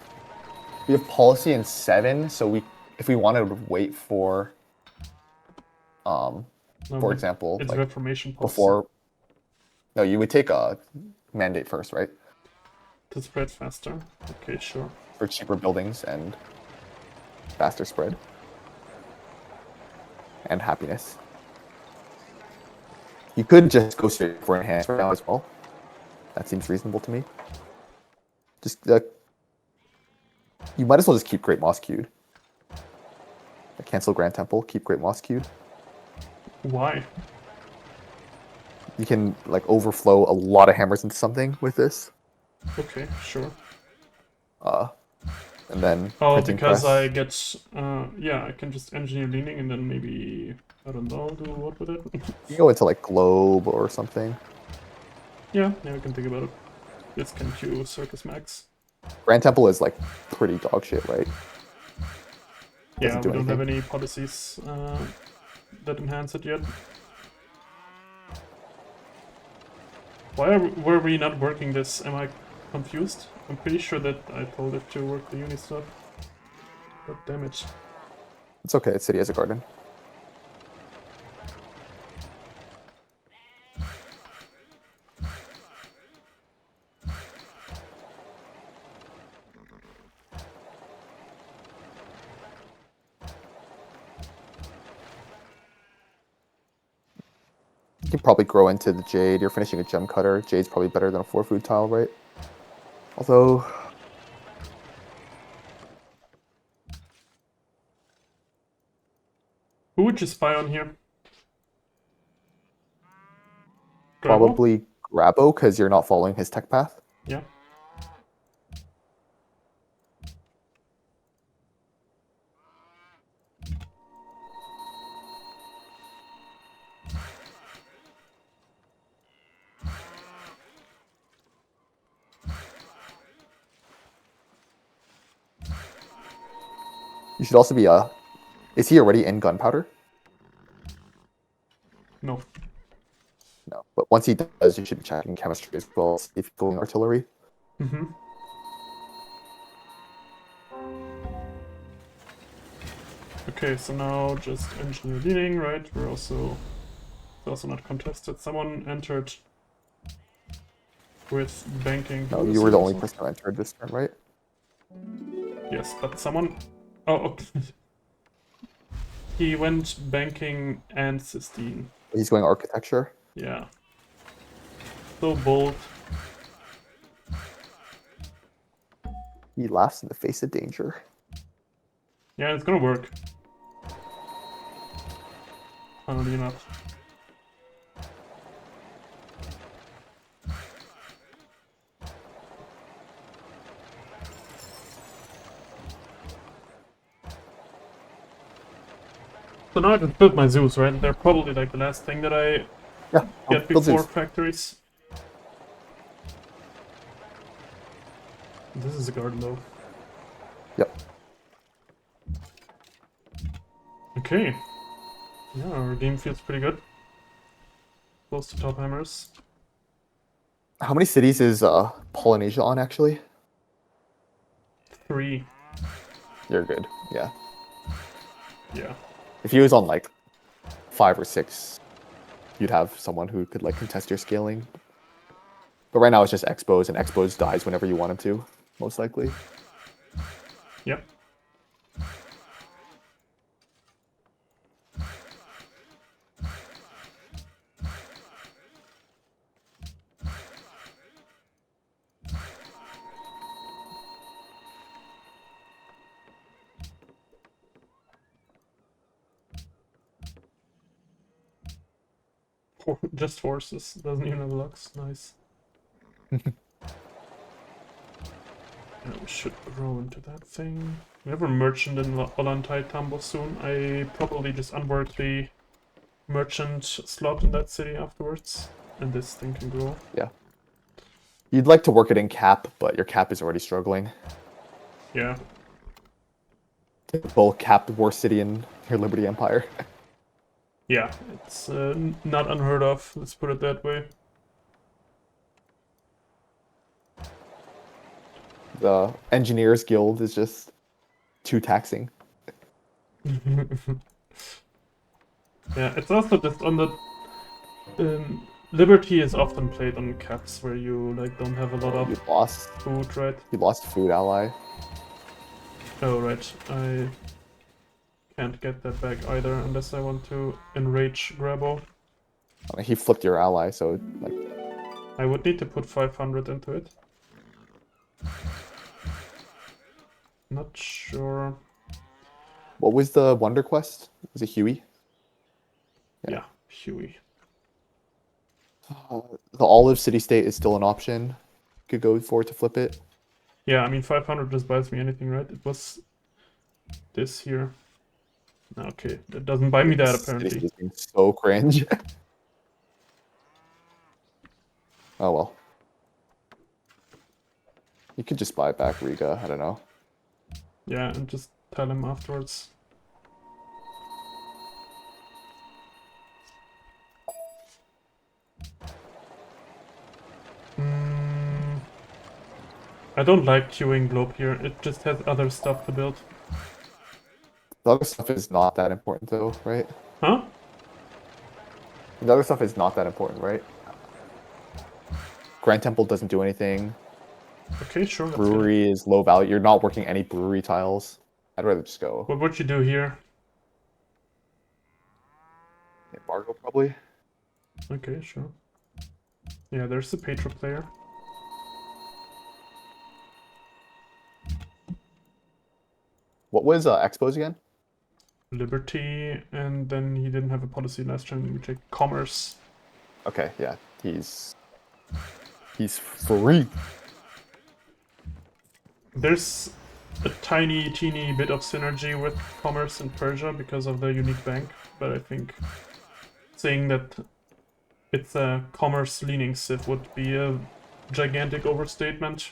[SPEAKER 2] We have policy in 7, so if we wanted to wait for,
[SPEAKER 1] No,
[SPEAKER 2] for example,
[SPEAKER 1] it's
[SPEAKER 2] like
[SPEAKER 1] Reformation policy.
[SPEAKER 2] before. No, you would take a mandate first, right?
[SPEAKER 1] To spread faster. Okay, sure.
[SPEAKER 2] For cheaper buildings and faster spread. And happiness. You could just go straight for enhanced right now as well. That seems reasonable to me. Just you might as well just keep Great Moss queued. Cancel Grand Temple, keep Great Moss queued.
[SPEAKER 1] Why?
[SPEAKER 2] You can like overflow a lot of hammers into something with this.
[SPEAKER 1] Okay, sure.
[SPEAKER 2] And then
[SPEAKER 1] Oh,
[SPEAKER 2] printing
[SPEAKER 1] because
[SPEAKER 2] press.
[SPEAKER 1] I get, yeah, I can just engineer leaning and then maybe, I don't know, do what with it?
[SPEAKER 2] You go into like globe or something.
[SPEAKER 1] Yeah, we can think about it. This can queue Circus Max.
[SPEAKER 2] Grand Temple is like pretty dog shit, right?
[SPEAKER 1] Yeah,
[SPEAKER 2] Doesn't do
[SPEAKER 1] we don't have
[SPEAKER 2] anything.
[SPEAKER 1] any policies that enhance it yet. Were we not working this? Am I confused? I'm pretty sure that I told it to work the uni stuff. God damn it.
[SPEAKER 2] It's okay, City has a garden. You can probably grow into the Jade. You're finishing a gem cutter. Jade's probably better than a 4-food tile, right? Although,
[SPEAKER 1] Who would you spy on here? Grabo?
[SPEAKER 2] probably Grabo, because you're not following his tech path.
[SPEAKER 1] Yeah.
[SPEAKER 2] You should also be is he already in gunpowder?
[SPEAKER 1] No.
[SPEAKER 2] No. But once he does, you should be checking chemistry as well, see if he's going artillery.
[SPEAKER 1] Mm-hmm. Okay, so now just engineer leaning, right? We're also not contested. Someone entered with banking.
[SPEAKER 2] No,
[SPEAKER 1] Who is
[SPEAKER 2] you were
[SPEAKER 1] he
[SPEAKER 2] the only
[SPEAKER 1] also?
[SPEAKER 2] person who entered this turn, right?
[SPEAKER 1] Yes, but someone. Oh, okay. He went banking and cysteine.
[SPEAKER 2] He's going architecture.
[SPEAKER 1] Yeah. So bold.
[SPEAKER 2] He laughs in the face of danger.
[SPEAKER 1] Yeah, it's gonna work. Funnily enough. So now I just built my zoos, right? They're probably like the last thing that I
[SPEAKER 2] Yeah,
[SPEAKER 1] get
[SPEAKER 2] build
[SPEAKER 1] before
[SPEAKER 2] zoos.
[SPEAKER 1] factories. This is a garden though.
[SPEAKER 2] Yep.
[SPEAKER 1] Okay. Yeah, our game feels pretty good. Close to top hammers.
[SPEAKER 2] How many cities is Polynesia on actually?
[SPEAKER 1] 3.
[SPEAKER 2] You're good. Yeah.
[SPEAKER 1] Yeah.
[SPEAKER 2] If he was on like 5 or 6, you'd have someone who could like contest your scaling. But right now it's just Expos, and Expos dies whenever you want him to, most likely.
[SPEAKER 1] Yep. Just horses. Doesn't even have lux. Nice. Yeah, we should grow into that thing. We have a merchant in Ollantay Tambo soon. I probably just unwork the merchant slot in that city afterwards. And this thing can grow.
[SPEAKER 2] Yeah. You'd like to work it in cap, but your cap is already struggling.
[SPEAKER 1] Yeah.
[SPEAKER 2] Typical cap war city in your Liberty Empire.
[SPEAKER 1] Yeah, it's not unheard of, let's put it that way.
[SPEAKER 2] The Engineers Guild is just too taxing.
[SPEAKER 1] Yeah, it's also just on the... Liberty is often played on caps where you like don't have a lot
[SPEAKER 2] You
[SPEAKER 1] of
[SPEAKER 2] lost.
[SPEAKER 1] food, right?
[SPEAKER 2] You lost food ally.
[SPEAKER 1] Oh, right. I can't get that back either unless I want to enrage Grabo.
[SPEAKER 2] I mean, he flipped your ally, so like
[SPEAKER 1] I would need to put 500 into it. Not sure.
[SPEAKER 2] what was the Wonder Quest? Was it Huey?
[SPEAKER 1] Yeah, Huey.
[SPEAKER 2] The Olive City State is still an option. You could go for to flip it.
[SPEAKER 1] Yeah, I mean 500 just buys me anything, right? It was this here. Okay, that doesn't buy me that
[SPEAKER 2] City
[SPEAKER 1] apparently.
[SPEAKER 2] State is being so cringe. Oh well. You could just buy back Riga. I don't know.
[SPEAKER 1] Yeah, and just tell him afterwards. I don't like queuing Globe here. It just has other stuff to build.
[SPEAKER 2] The other stuff is not that important, though, right?
[SPEAKER 1] Huh?
[SPEAKER 2] The other stuff is not that important, right? Grand Temple doesn't do anything.
[SPEAKER 1] Okay, sure. Let's
[SPEAKER 2] Brewery is low value. You're not working any brewery tiles. I'd rather just go
[SPEAKER 1] What would you do here?
[SPEAKER 2] embargo, probably.
[SPEAKER 1] Okay, sure. Yeah, there's the Petra player.
[SPEAKER 2] What was Expos again?
[SPEAKER 1] Liberty, and then he didn't have a policy last time. We take commerce.
[SPEAKER 2] Okay, yeah, he's free.
[SPEAKER 1] There's a teeny bit of synergy with commerce in Persia because of the unique bank, but I think saying that it's a commerce-leaning Civ would be a gigantic overstatement.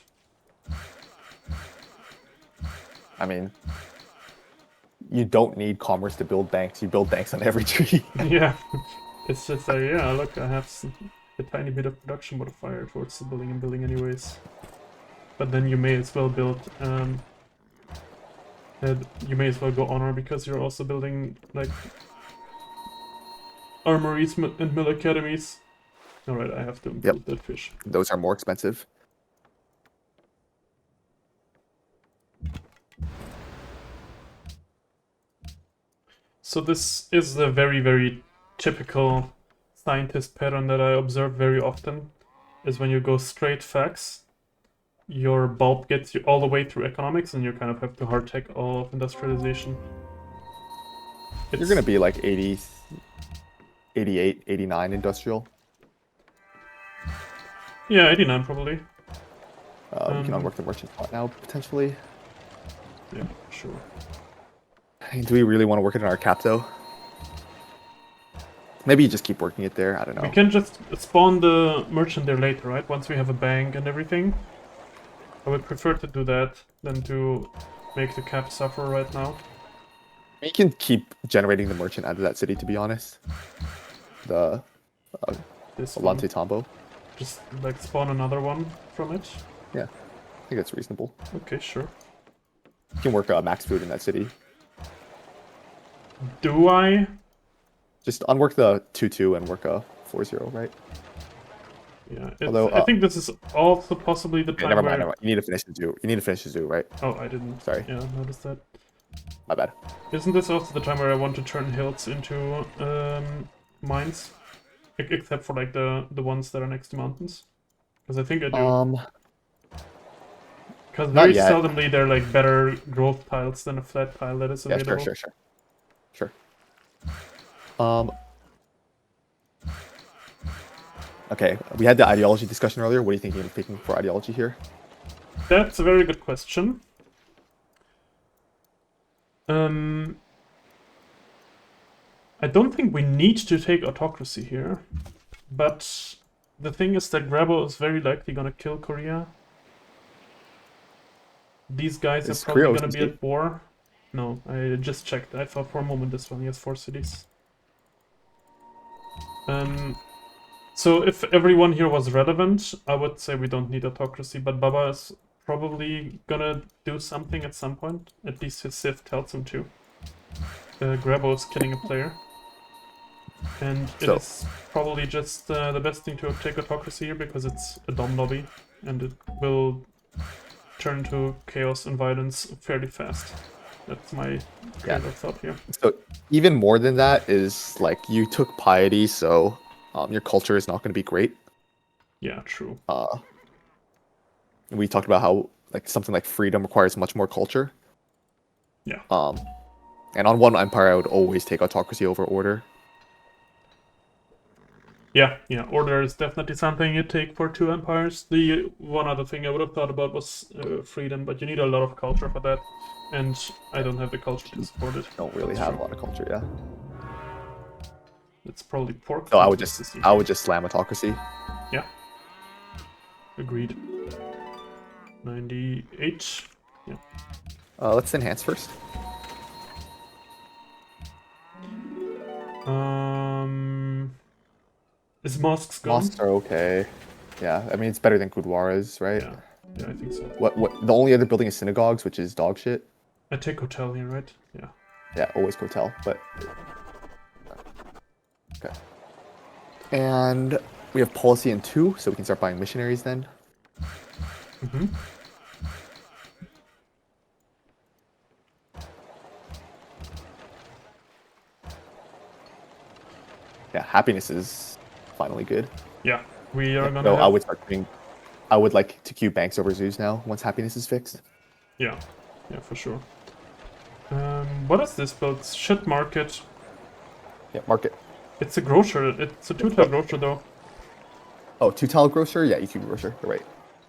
[SPEAKER 2] I mean, you don't need commerce to build banks. You build banks on every tree.
[SPEAKER 1] Yeah, it's just like, yeah, look, I have a tiny bit of production modifier towards the building and building anyways. But then you may as well build, you may as well go honor because you're also building like armories and mill academies. Alright, I have to improve that fish.
[SPEAKER 2] Those are more expensive.
[SPEAKER 1] So this is the very, very typical scientist pattern that I observe very often, is when you go straight facts, your bulb gets you all the way through economics, and you kind of have to hard tech all of industrialization.
[SPEAKER 2] You're going to be like 80, 88, 89 industrial.
[SPEAKER 1] Yeah, 89 probably.
[SPEAKER 2] We can unwork the merchant spot now, potentially.
[SPEAKER 1] Yeah, sure.
[SPEAKER 2] Do we really want to work it in our cap, though? Maybe you just keep working it there. I don't know.
[SPEAKER 1] We can just spawn the merchant there later, right? Once we have a bank and everything. I would prefer to do that than to make the cap suffer right now.
[SPEAKER 2] We can keep generating the merchant out of that city, to be honest. The Lante Tombo.
[SPEAKER 1] Just like spawn another one from it?
[SPEAKER 2] Yeah, I think that's reasonable.
[SPEAKER 1] Okay, sure.
[SPEAKER 2] You can work max food in that city.
[SPEAKER 1] Do I?
[SPEAKER 2] Just unwork the 2-2 and work a 4-0, right?
[SPEAKER 1] Yeah,
[SPEAKER 2] although
[SPEAKER 1] I think this is also possibly the time
[SPEAKER 2] never
[SPEAKER 1] where...
[SPEAKER 2] mind. You need to finish the zoo. You need to finish the zoo, right?
[SPEAKER 1] Oh, I didn't.
[SPEAKER 2] Sorry.
[SPEAKER 1] Yeah, notice that.
[SPEAKER 2] My bad.
[SPEAKER 1] Isn't this also the time where I want to turn hills into mines? Except for like the ones that are next to mountains? Because I think I do. Because very seldomly they're like better growth tiles than a flat tile that is available.
[SPEAKER 2] Yeah, sure. Okay, we had the ideology discussion earlier. What are you thinking of picking for ideology here?
[SPEAKER 1] That's a very good question. I don't think we need to take autocracy here, but the thing is that Grabo is very likely gonna kill Korea. These guys are probably gonna be at war. No, I just checked. I thought for a moment this one. He has 4 cities. So if everyone here was relevant, I would say we don't need autocracy, but Baba is probably gonna do something at some point. At least his Civ tells him to. Grabo is killing a player. And it is probably just the best thing to take autocracy here because it's a dom lobby and it will turn to chaos and violence fairly fast. That's my kind of thought here.
[SPEAKER 2] So even more than that is like you took piety, so your culture is not going to be great.
[SPEAKER 1] Yeah, true.
[SPEAKER 2] We talked about how like something like freedom requires much more culture.
[SPEAKER 1] Yeah.
[SPEAKER 2] And on one empire, I would always take autocracy over order.
[SPEAKER 1] Yeah, order is definitely something you take for 2 empires. The one other thing I would have thought about was freedom, but you need a lot of culture for that, and I don't have the culture to support it.
[SPEAKER 2] Don't really have a lot of culture, yeah.
[SPEAKER 1] It's probably pork.
[SPEAKER 2] So I would just slam autocracy.
[SPEAKER 1] Yeah. Agreed. 98. Yeah.
[SPEAKER 2] Let's enhance first.
[SPEAKER 1] Is mosques gone?
[SPEAKER 2] Mosques are okay. Yeah, I mean it's better than Gurdwaras, right?
[SPEAKER 1] Yeah, I think so.
[SPEAKER 2] What? The only other building is synagogues, which is dog shit.
[SPEAKER 1] I take hotel here, right? Yeah.
[SPEAKER 2] Yeah, always hotel, but okay. And we have policy in 2, so we can start buying missionaries then.
[SPEAKER 1] Mm-hmm.
[SPEAKER 2] Yeah, happiness is finally good.
[SPEAKER 1] Yeah, we are gonna.
[SPEAKER 2] No, I would like to queue banks over zoos now once happiness is fixed.
[SPEAKER 1] Yeah, for sure. What is this build? Shit market.
[SPEAKER 2] Yeah, market.
[SPEAKER 1] It's a grocer. It's a 2-tile grocer though.
[SPEAKER 2] Oh, 2-tile grocer? Yeah, EQ grocer. You're right.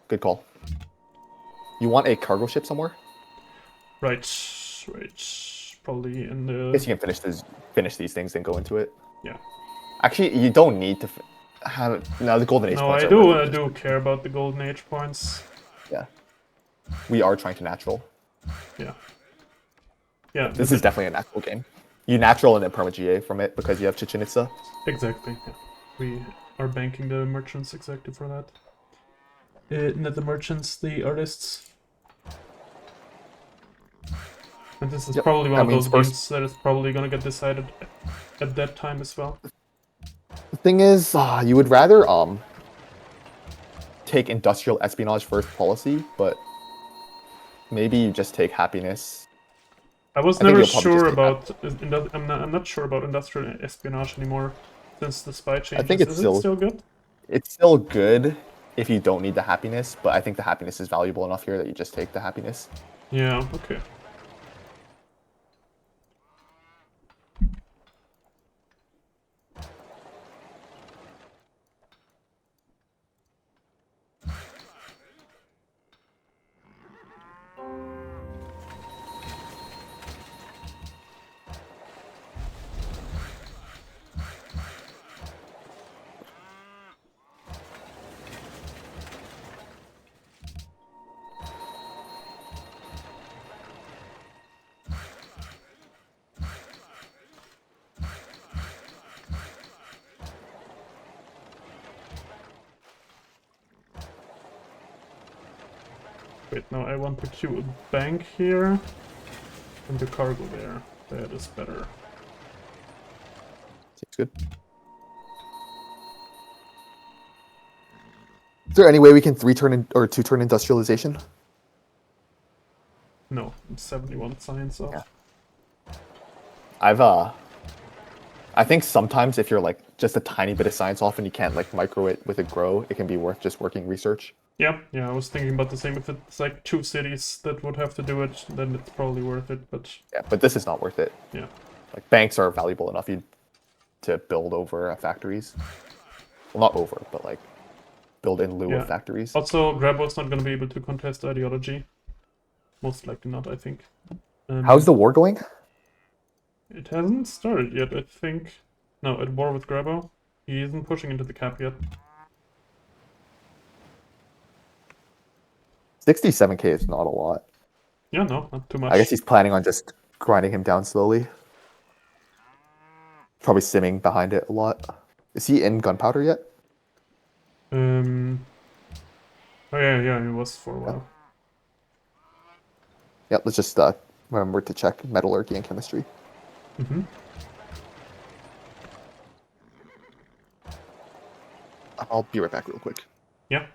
[SPEAKER 2] Good call. You want a cargo ship somewhere?
[SPEAKER 1] Right. Probably in the.
[SPEAKER 2] I guess you can finish these things and go into it.
[SPEAKER 1] Yeah.
[SPEAKER 2] Actually, you don't need to have the golden age.
[SPEAKER 1] No,
[SPEAKER 2] points
[SPEAKER 1] I do care about the golden age points.
[SPEAKER 2] Yeah. We are trying to natural.
[SPEAKER 1] Yeah. Yeah,
[SPEAKER 2] This is definitely a natural game. You natural and then perma GA from it because you have Chichen Itza.
[SPEAKER 1] exactly. Yeah. We are banking the merchants exactly for that. Not the merchants, the artists. And this is probably one of those games that is probably gonna get decided at that time as well.
[SPEAKER 2] The thing is, you would rather take industrial espionage first policy, but maybe you just take happiness.
[SPEAKER 1] I was never sure about. I'm not sure about industrial espionage anymore since the spy changes.
[SPEAKER 2] I think
[SPEAKER 1] Is it still good?
[SPEAKER 2] It's still good if you don't need the happiness, but I think the happiness is valuable enough here that you just take the happiness.
[SPEAKER 1] Yeah. Okay. Wait, no, I want to queue a bank here and the cargo there. That is better.
[SPEAKER 2] Seems good. Is there any way we can 3-turn or 2-turn industrialization?
[SPEAKER 1] No, I'm 71 science off.
[SPEAKER 2] Yeah. I think sometimes if you're like just a tiny bit of science off and you can't like micro it with a grow, it can be worth just working research.
[SPEAKER 1] Yeah, I was thinking about the same. If it's like 2 cities that would have to do it, then it's probably worth it, but...
[SPEAKER 2] Yeah, but this is not worth it.
[SPEAKER 1] Yeah.
[SPEAKER 2] Like, banks are valuable enough to build over factories. Well, not over, but like, build in lieu of factories.
[SPEAKER 1] Also, Grabo's not going to be able to contest ideology. Most likely not, I think.
[SPEAKER 2] How's the war going?
[SPEAKER 1] It hasn't started yet, I think. No, at war with Grabo. He isn't pushing into the cap yet.
[SPEAKER 2] 67k is not a lot.
[SPEAKER 1] Yeah, no, not too much.
[SPEAKER 2] I guess he's planning on just grinding him down slowly. Probably simming behind it a lot. Is he in gunpowder yet?
[SPEAKER 1] Oh yeah, he was for a while.
[SPEAKER 2] Yeah, let's just remember to check metallurgy and chemistry.
[SPEAKER 1] Mm-hmm.
[SPEAKER 2] I'll be right back real quick.
[SPEAKER 1] Yeah.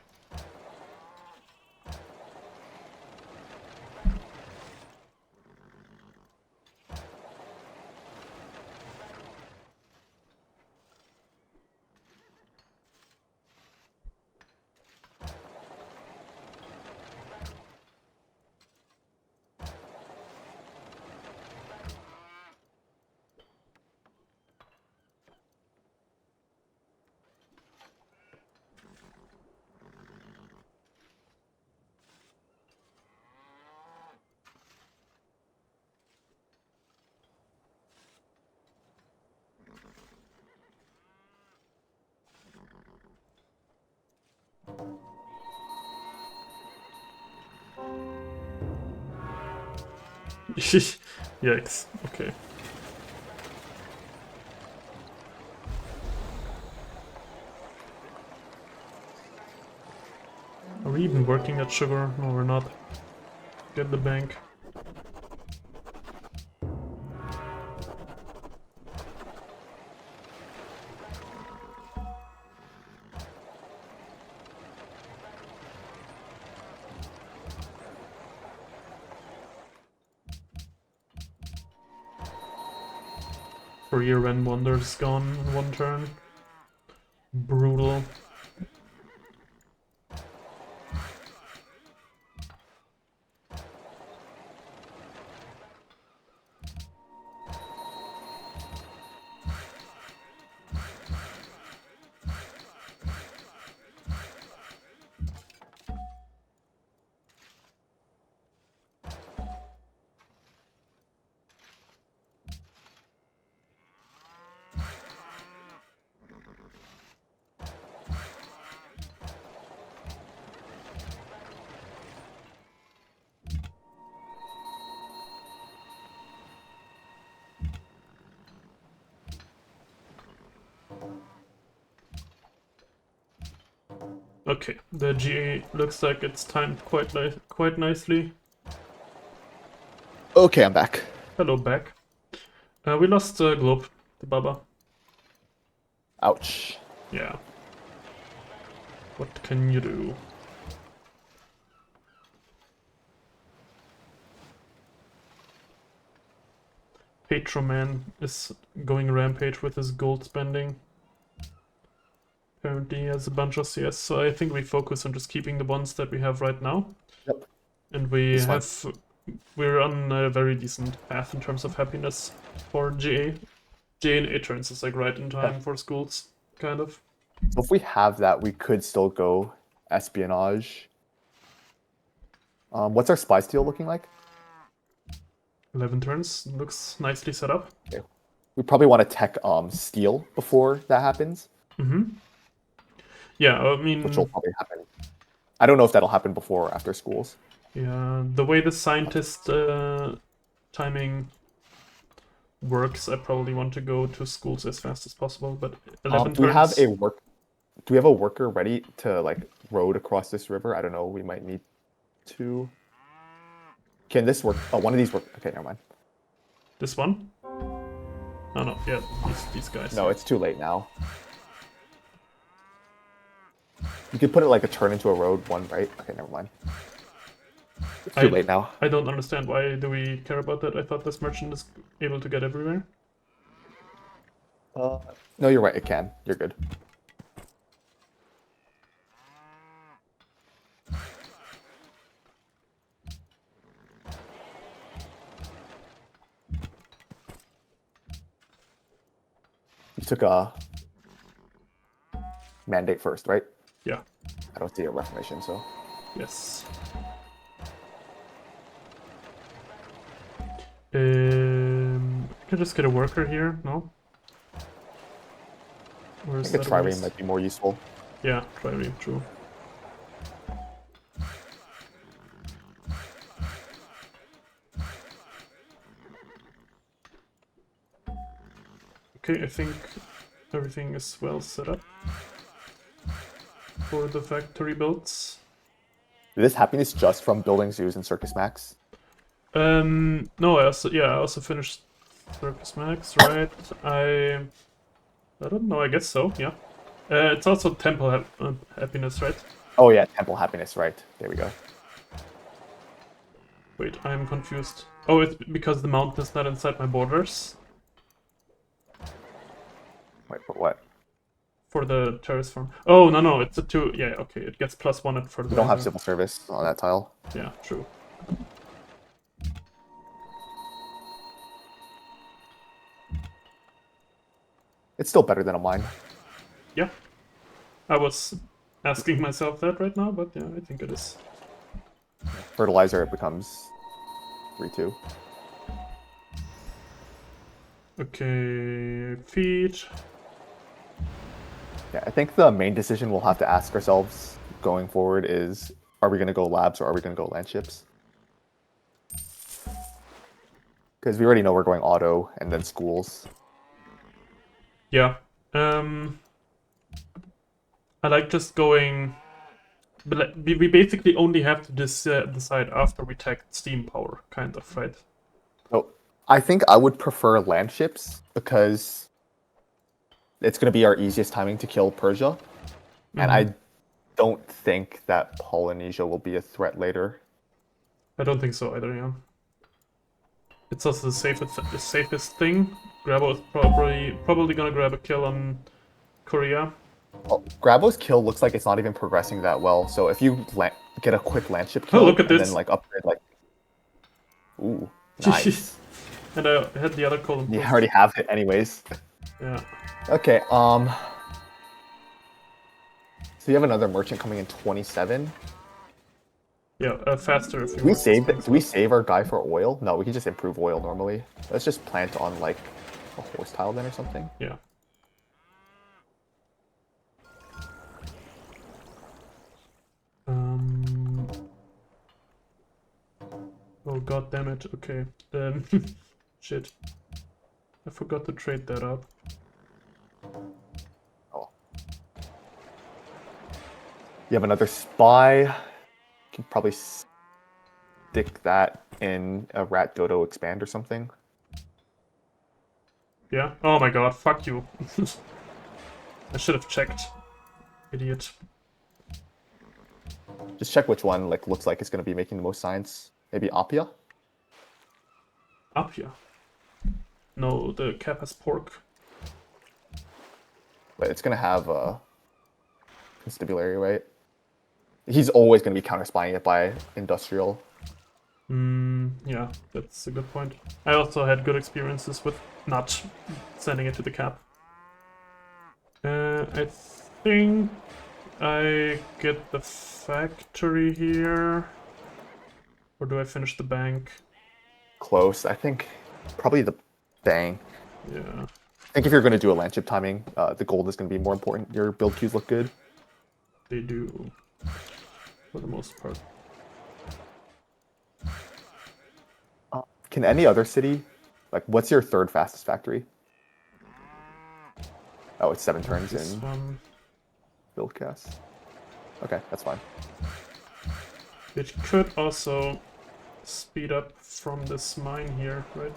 [SPEAKER 1] Yikes. Okay. Are we even working at sugar? No, we're not. Get the bank. Career when Wonder's gone in one turn. Brutal. Okay, the GA looks like it's timed quite nicely.
[SPEAKER 2] Okay, I'm back.
[SPEAKER 1] Hello, back. We lost Globe, the Baba.
[SPEAKER 2] Ouch.
[SPEAKER 1] Yeah. What can you do? Patroman is going rampage with his gold spending. Apparently he has a bunch of CS, so I think we focus on just keeping the ones that we have right now.
[SPEAKER 2] Yep.
[SPEAKER 1] And we
[SPEAKER 2] That's fine.
[SPEAKER 1] we're on a very decent path in terms of happiness for GA. GA in 8 turns is like right in time for schools, kind of.
[SPEAKER 2] So if we have that, we could still go espionage. What's our spy steal looking like?
[SPEAKER 1] 11 turns, looks nicely set up.
[SPEAKER 2] Okay. We probably want to tech steal before that happens,
[SPEAKER 1] Yeah, I mean,
[SPEAKER 2] which will probably happen. I don't know if that'll happen before or after schools.
[SPEAKER 1] yeah, the way the scientist timing works, I probably want to go to schools as fast as possible, but 11
[SPEAKER 2] Do we have
[SPEAKER 1] turns...
[SPEAKER 2] do we have a worker ready to like road across this river? I don't know. We might need to. Can this work? Oh, one of these work. Okay, never mind.
[SPEAKER 1] This one? Oh no, yeah, these guys.
[SPEAKER 2] No, it's too late now. You could put it like a turn into a road one, right? Okay, never mind. It's too late now.
[SPEAKER 1] I don't understand. Why do we care about that? I thought this merchant is able to get everywhere.
[SPEAKER 2] No, you're right. It can. You're good. You took a mandate first, right?
[SPEAKER 1] Yeah.
[SPEAKER 2] I don't see a reformation, so.
[SPEAKER 1] Yes. I can just get a worker here, no? Or
[SPEAKER 2] I
[SPEAKER 1] is
[SPEAKER 2] think a
[SPEAKER 1] that a
[SPEAKER 2] trireme
[SPEAKER 1] waste?
[SPEAKER 2] might be more useful.
[SPEAKER 1] Yeah, trireme, true. Okay, I think everything is well set up for the factory builds.
[SPEAKER 2] Is this happiness just from building zoos and Circus Max?
[SPEAKER 1] No, I also finished Circus Max, right? I don't know, I guess so, yeah. It's also Temple Happiness, right?
[SPEAKER 2] Oh yeah, temple happiness, right? There we go.
[SPEAKER 1] Wait, I'm confused. Oh, it's because the mountain is not inside my borders
[SPEAKER 2] Wait, for what?
[SPEAKER 1] for the terrace farm. Oh, no, it's a 2. Yeah, okay, it gets +1 at fertilizer.
[SPEAKER 2] We don't have civil service on that tile.
[SPEAKER 1] Yeah, true.
[SPEAKER 2] It's still better than a mine.
[SPEAKER 1] Yeah. I was asking myself that right now, but yeah, I think it is.
[SPEAKER 2] Fertilizer, it becomes 3-2.
[SPEAKER 1] Okay, feed.
[SPEAKER 2] Yeah, I think the main decision we'll have to ask ourselves going forward is, are we going to go labs or are we going to go land ships? Because we already know we're going auto and then schools.
[SPEAKER 1] Yeah. I like just going... But we basically only have to decide after we tech steam power, kind of, right?
[SPEAKER 2] So I think I would prefer land ships because it's going to be our easiest timing to kill Persia. And I don't think that Polynesia will be a threat later.
[SPEAKER 1] I don't think so either, yeah. It's also the safest thing. Grabo is probably gonna grab a kill on Korea.
[SPEAKER 2] Well, Grabo's kill looks like it's not even progressing that well. So if you get a quick land ship kill
[SPEAKER 1] look at
[SPEAKER 2] and
[SPEAKER 1] this.
[SPEAKER 2] then like upgrade like, ooh, nice.
[SPEAKER 1] And I had the other column.
[SPEAKER 2] You already have it anyways.
[SPEAKER 1] Yeah.
[SPEAKER 2] Okay. So you have another merchant coming in 27.
[SPEAKER 1] Yeah, faster if you
[SPEAKER 2] Do we save our guy for oil? No, we can just improve oil normally. Let's just plant on like a horse tile then or something.
[SPEAKER 1] Yeah. Oh god damn it. Okay. Shit. I forgot to trade that up.
[SPEAKER 2] Oh. You have another spy. You can probably stick that in a rat dodo expand or something.
[SPEAKER 1] Yeah. Oh my god, fuck you. I should have checked. Idiot.
[SPEAKER 2] Just check which one like looks like it's going to be making the most science. Maybe Appia?
[SPEAKER 1] Appia. No, the cap has pork.
[SPEAKER 2] But it's going to have constabulary, right? He's always going to be counter-spying it by industrial.
[SPEAKER 1] Yeah, that's a good point. I also had good experiences with not sending it to the cap. I think I get the factory here. Or do I finish the bank?
[SPEAKER 2] Close. I think probably the bank.
[SPEAKER 1] Yeah.
[SPEAKER 2] I think if you're going to do a land chip timing, the gold is going to be more important. Your build queues look good.
[SPEAKER 1] They do, for the most part.
[SPEAKER 2] Can any other city, like, what's your third fastest factory? Oh, it's 7 turns
[SPEAKER 1] This
[SPEAKER 2] in
[SPEAKER 1] one.
[SPEAKER 2] build cast. Okay, that's fine.
[SPEAKER 1] It could also speed up from this mine here, right?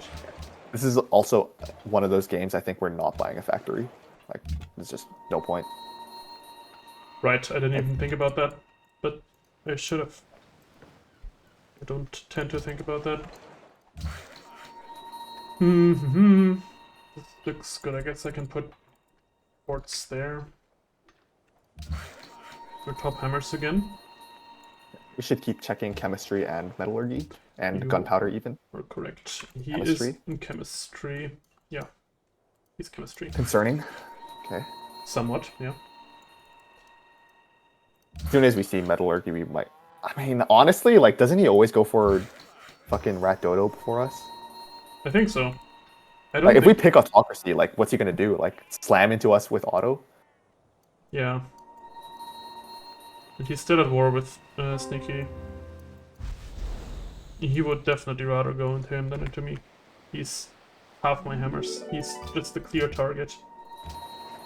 [SPEAKER 2] This is also one of those games I think we're not buying a factory. Like, there's just no point.
[SPEAKER 1] Right, I didn't even think about that, but I should have. I don't tend to think about that. This looks good. I guess I can put ports there. Your top hammers again.
[SPEAKER 2] We should keep checking chemistry and metallurgy and
[SPEAKER 1] You
[SPEAKER 2] gunpowder even.
[SPEAKER 1] are correct. He
[SPEAKER 2] Chemistry?
[SPEAKER 1] is in chemistry. Yeah, he's chemistry.
[SPEAKER 2] Concerning. Okay.
[SPEAKER 1] Somewhat, yeah.
[SPEAKER 2] As soon as we see metallurgy, we might. I mean, honestly, like, doesn't he always go for fucking rat dodo before us?
[SPEAKER 1] I think so. I don't
[SPEAKER 2] Like, if
[SPEAKER 1] think...
[SPEAKER 2] we pick autocracy, like, what's he gonna do? Like, slam into us with auto?
[SPEAKER 1] Yeah. And he's still at war with Sneaky. He would definitely rather go into him than into me. He's half my hammers. He's just the clear target.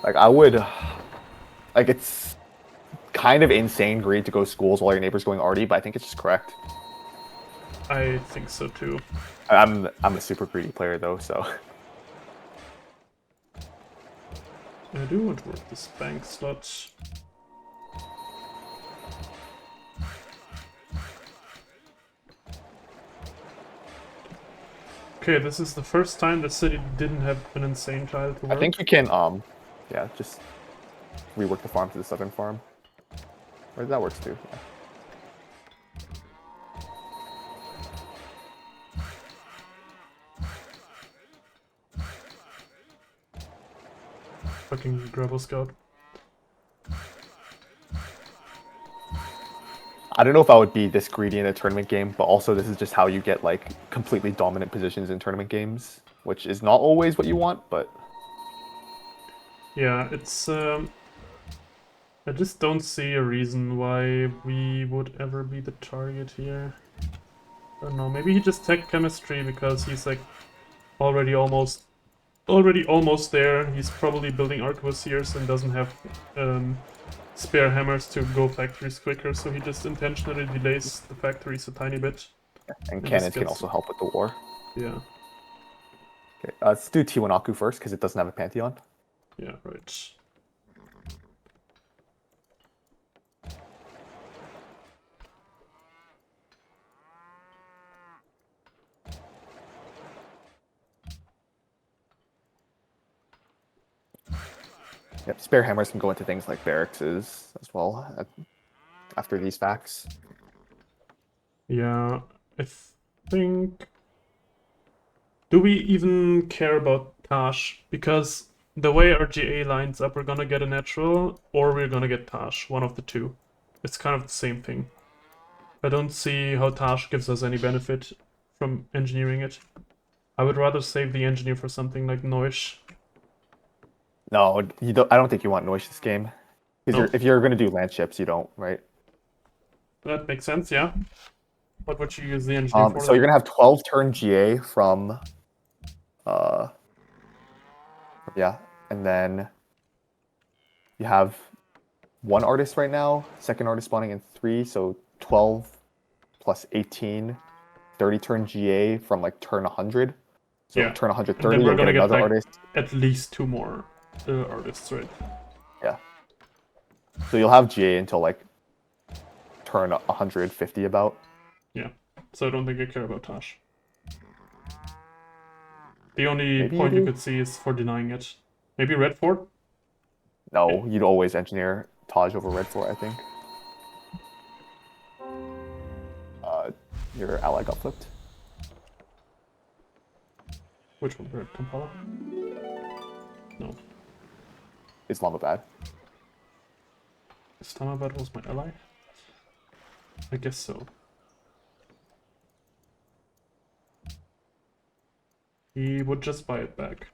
[SPEAKER 2] Like, I would. Like, it's kind of insane greed to go schools while your neighbor's going arty, but I think it's just correct.
[SPEAKER 1] I think so too.
[SPEAKER 2] I'm a super greedy player though, so.
[SPEAKER 1] I do want to work this bank slot. Okay, this is the first time the city didn't have an insane tile to work.
[SPEAKER 2] I think you can, yeah, just rework the farm to the southern farm. Or that works too, yeah.
[SPEAKER 1] Fucking Gravel Scout.
[SPEAKER 2] I don't know if I would be this greedy in a tournament game, but also this is just how you get, like, completely dominant positions in tournament games, which is not always what you want, but...
[SPEAKER 1] Yeah, it's... I just don't see a reason why we would ever be the target here. I don't know, maybe he just tech chemistry because he's like already almost there. He's probably building arquebusiers and doesn't have spare hammers to go factories quicker, so he just intentionally delays the factories a tiny bit.
[SPEAKER 2] And cannons can also help with the war.
[SPEAKER 1] Yeah.
[SPEAKER 2] Okay, let's do Tiwanaku first, because it doesn't have a Pantheon.
[SPEAKER 1] Yeah, right.
[SPEAKER 2] Yep, spare hammers can go into things like barracks as well after these facts.
[SPEAKER 1] Yeah, I think... Do we even care about Tash? Because the way our GA lines up, we're gonna get a natural, or we're gonna get Tash, one of the two. It's kind of the same thing. I don't see how Tash gives us any benefit from engineering it. I would rather save the engineer for something like Noish.
[SPEAKER 2] No, you don't. I don't think you want Noish this game. Because
[SPEAKER 1] No.
[SPEAKER 2] if you're going to do land ships, you don't, right?
[SPEAKER 1] That makes sense, yeah. What would you use the engineer for?
[SPEAKER 2] So you're going to have 12 turn GA from... yeah, and then you have 1 artist right now. Second artist spawning in 3, so 12 plus 18, 30 turn GA from like turn 100. So
[SPEAKER 1] Yeah.
[SPEAKER 2] turn
[SPEAKER 1] And
[SPEAKER 2] 130,
[SPEAKER 1] then we're
[SPEAKER 2] you'll get
[SPEAKER 1] gonna get
[SPEAKER 2] another
[SPEAKER 1] like
[SPEAKER 2] artist.
[SPEAKER 1] at least 2 more artists, right?
[SPEAKER 2] Yeah. So you'll have GA until like turn 150 about.
[SPEAKER 1] Yeah. So I don't think I care about Tash. The only
[SPEAKER 2] Maybe
[SPEAKER 1] point you
[SPEAKER 2] do?
[SPEAKER 1] could see is for denying it. Maybe Red Fort?
[SPEAKER 2] No, you'd always engineer Taj over Red Fort, I think. Your ally got flipped.
[SPEAKER 1] Which one? Red Kampala? No.
[SPEAKER 2] Islamabad.
[SPEAKER 1] Islamabad was my ally? I guess so. He would just buy it back.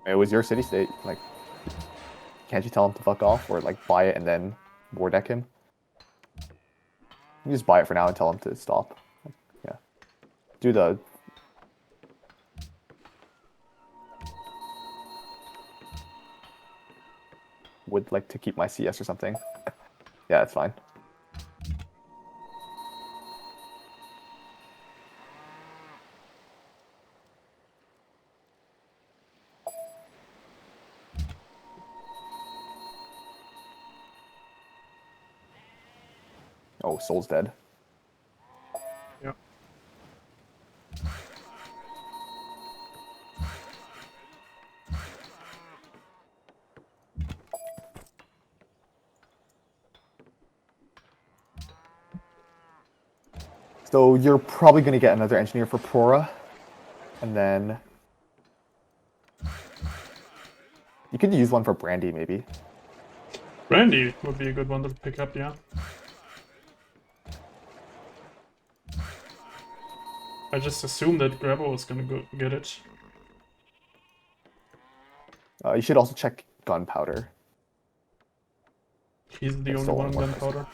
[SPEAKER 2] It was your city state. Like, can't you tell him to fuck off or like buy it and then war deck him? You just buy it for now and tell him to stop. Yeah. Do the would like to keep my CS or something. Yeah, it's fine. Oh, Soul's dead.
[SPEAKER 1] Yeah.
[SPEAKER 2] So you're probably going to get another engineer for Prora. And then you could use one for Brandy, maybe.
[SPEAKER 1] Brandy would be a good one to pick up, yeah. I just assumed that Grabber was gonna go get it.
[SPEAKER 2] You should also check Gunpowder.
[SPEAKER 1] He's the
[SPEAKER 2] It's
[SPEAKER 1] only
[SPEAKER 2] still
[SPEAKER 1] one on
[SPEAKER 2] one
[SPEAKER 1] gunpowder.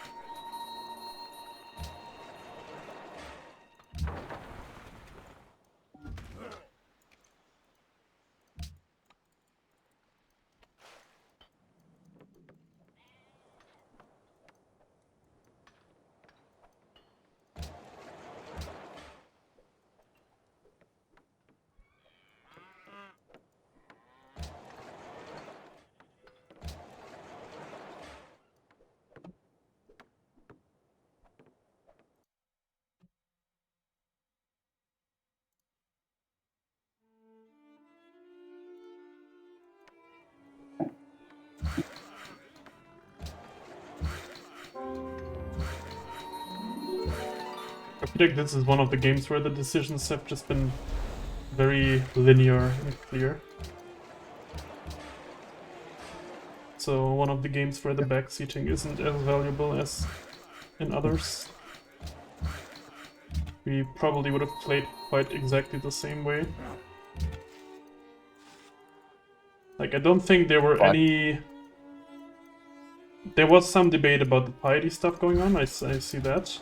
[SPEAKER 1] I predict this is one of the games where the decisions have just been very linear and clear. So one of the games where the backseating isn't as valuable as in others. We probably would have played quite exactly the same way. Like, I don't think there were any... There was some debate about the piety stuff going on, I see that.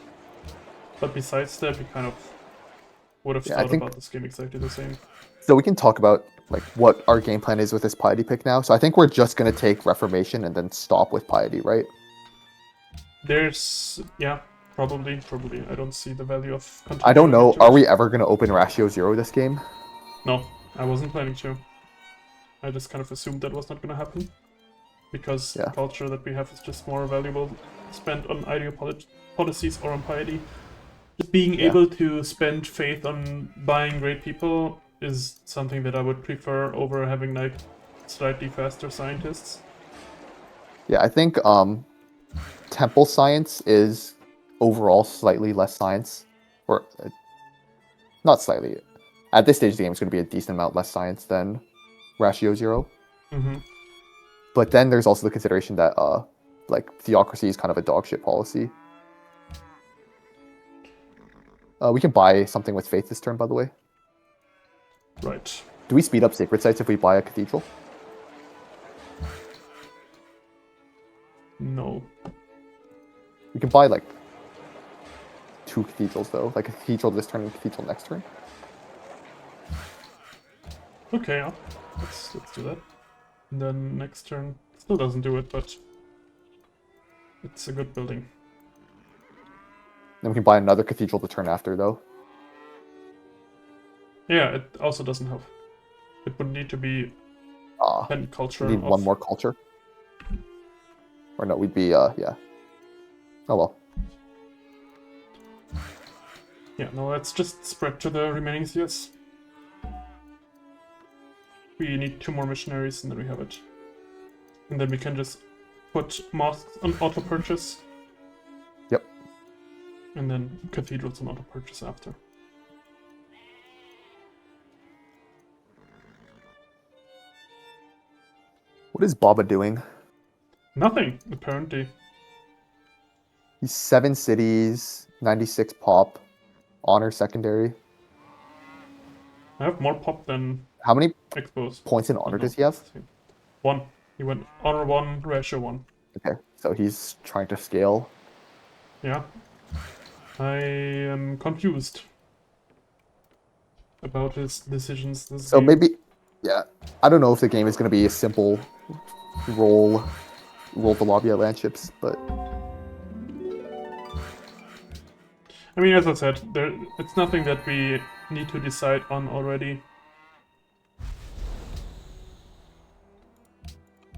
[SPEAKER 1] But besides that, we kind of would have thought about this game exactly the same.
[SPEAKER 2] So we can talk about like what our game plan is with this piety pick now. So I think we're just gonna take Reformation and then stop with piety, right?
[SPEAKER 1] There's yeah, probably. I don't see the value of
[SPEAKER 2] I don't know.
[SPEAKER 1] into
[SPEAKER 2] Are
[SPEAKER 1] it.
[SPEAKER 2] we ever gonna open Ratio 0 this game?
[SPEAKER 1] No, I wasn't planning to. I just kind of assumed that was not gonna happen. Because the culture that we have is just more valuable spent on policies or on piety. Just being able to spend faith on buying great people is something that I would prefer over having like slightly faster scientists.
[SPEAKER 2] Yeah, I think temple science is overall slightly less science, or not slightly. At this stage of the game, it's going to be a decent amount less science than Ratio 0.
[SPEAKER 1] Mm-hmm.
[SPEAKER 2] But then there's also the consideration that like theocracy is kind of a dogshit policy. We can buy something with faith this turn, by the way.
[SPEAKER 1] Right.
[SPEAKER 2] Do we speed up sacred sites if we buy a cathedral?
[SPEAKER 1] No.
[SPEAKER 2] We can buy like 2 cathedrals though, like a cathedral this turn and a cathedral next turn.
[SPEAKER 1] Okay, yeah. Let's do that. And then next turn, still doesn't do it, but it's a good building.
[SPEAKER 2] Then we can buy another cathedral the turn after, though.
[SPEAKER 1] Yeah, it also doesn't help. It would need to be 10 culture.
[SPEAKER 2] We need one more culture. Or no, we'd be, yeah. Oh well.
[SPEAKER 1] Yeah, no, let's just spread to the remaining CS. We need 2 more missionaries and then we have it. And then we can just put mosques on auto purchase.
[SPEAKER 2] Yep.
[SPEAKER 1] And then cathedrals on auto purchase after.
[SPEAKER 2] What is Baba doing?
[SPEAKER 1] Nothing, apparently.
[SPEAKER 2] He's 7 cities, 96 pop, honor secondary.
[SPEAKER 1] I have more pop than
[SPEAKER 2] How many
[SPEAKER 1] exposed.
[SPEAKER 2] points in honor does he have?
[SPEAKER 1] 1. He went honor 1, ratio 1.
[SPEAKER 2] Okay, so he's trying to scale.
[SPEAKER 1] Yeah. I am confused about his decisions this
[SPEAKER 2] So
[SPEAKER 1] game.
[SPEAKER 2] maybe, yeah, I don't know if the game is going to be a simple roll the lobby at land chips, but
[SPEAKER 1] I mean, as I said, it's nothing that we need to decide on already.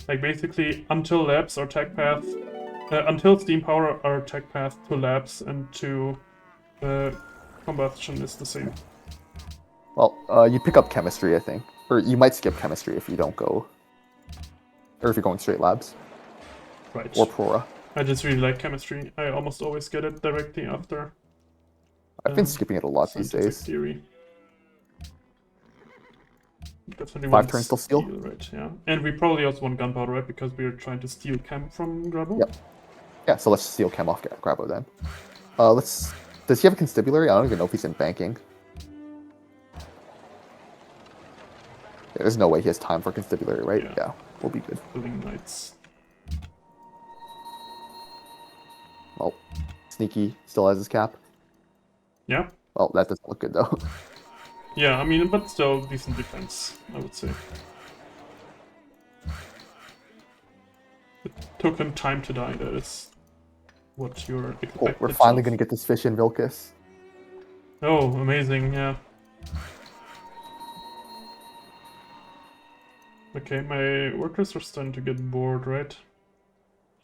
[SPEAKER 1] Like basically, until labs or tech path, until steam power our tech path to labs and to combustion is the same.
[SPEAKER 2] well, you pick up chemistry, I think, or you might skip chemistry if you don't go, or if you're going straight labs.
[SPEAKER 1] Right.
[SPEAKER 2] Or Prora.
[SPEAKER 1] I just really like chemistry. I almost always get it directly after.
[SPEAKER 2] I've been skipping it a lot these
[SPEAKER 1] scientific
[SPEAKER 2] days.
[SPEAKER 1] Theory. Definitely
[SPEAKER 2] 5 turns till steal?
[SPEAKER 1] Right, yeah. And we probably also want gunpowder, right? Because we're trying to steal chem from Grabo.
[SPEAKER 2] Yep. Yeah, so let's steal chem off Grabo then. Does he have a constabulary? I don't even know if he's in banking. Yeah, there's no way he has time for constabulary, right? Yeah, we'll be good.
[SPEAKER 1] Building knights.
[SPEAKER 2] Well, Sneaky still has his cap.
[SPEAKER 1] Yeah.
[SPEAKER 2] Well, that doesn't look good though.
[SPEAKER 1] Yeah, I mean, but still decent defense, I would say. It took him time to die, that is what you're expected.
[SPEAKER 2] Cool. We're finally going to get this fish in Vilcus.
[SPEAKER 1] Oh, amazing, yeah. Okay, my workers are starting to get bored, right?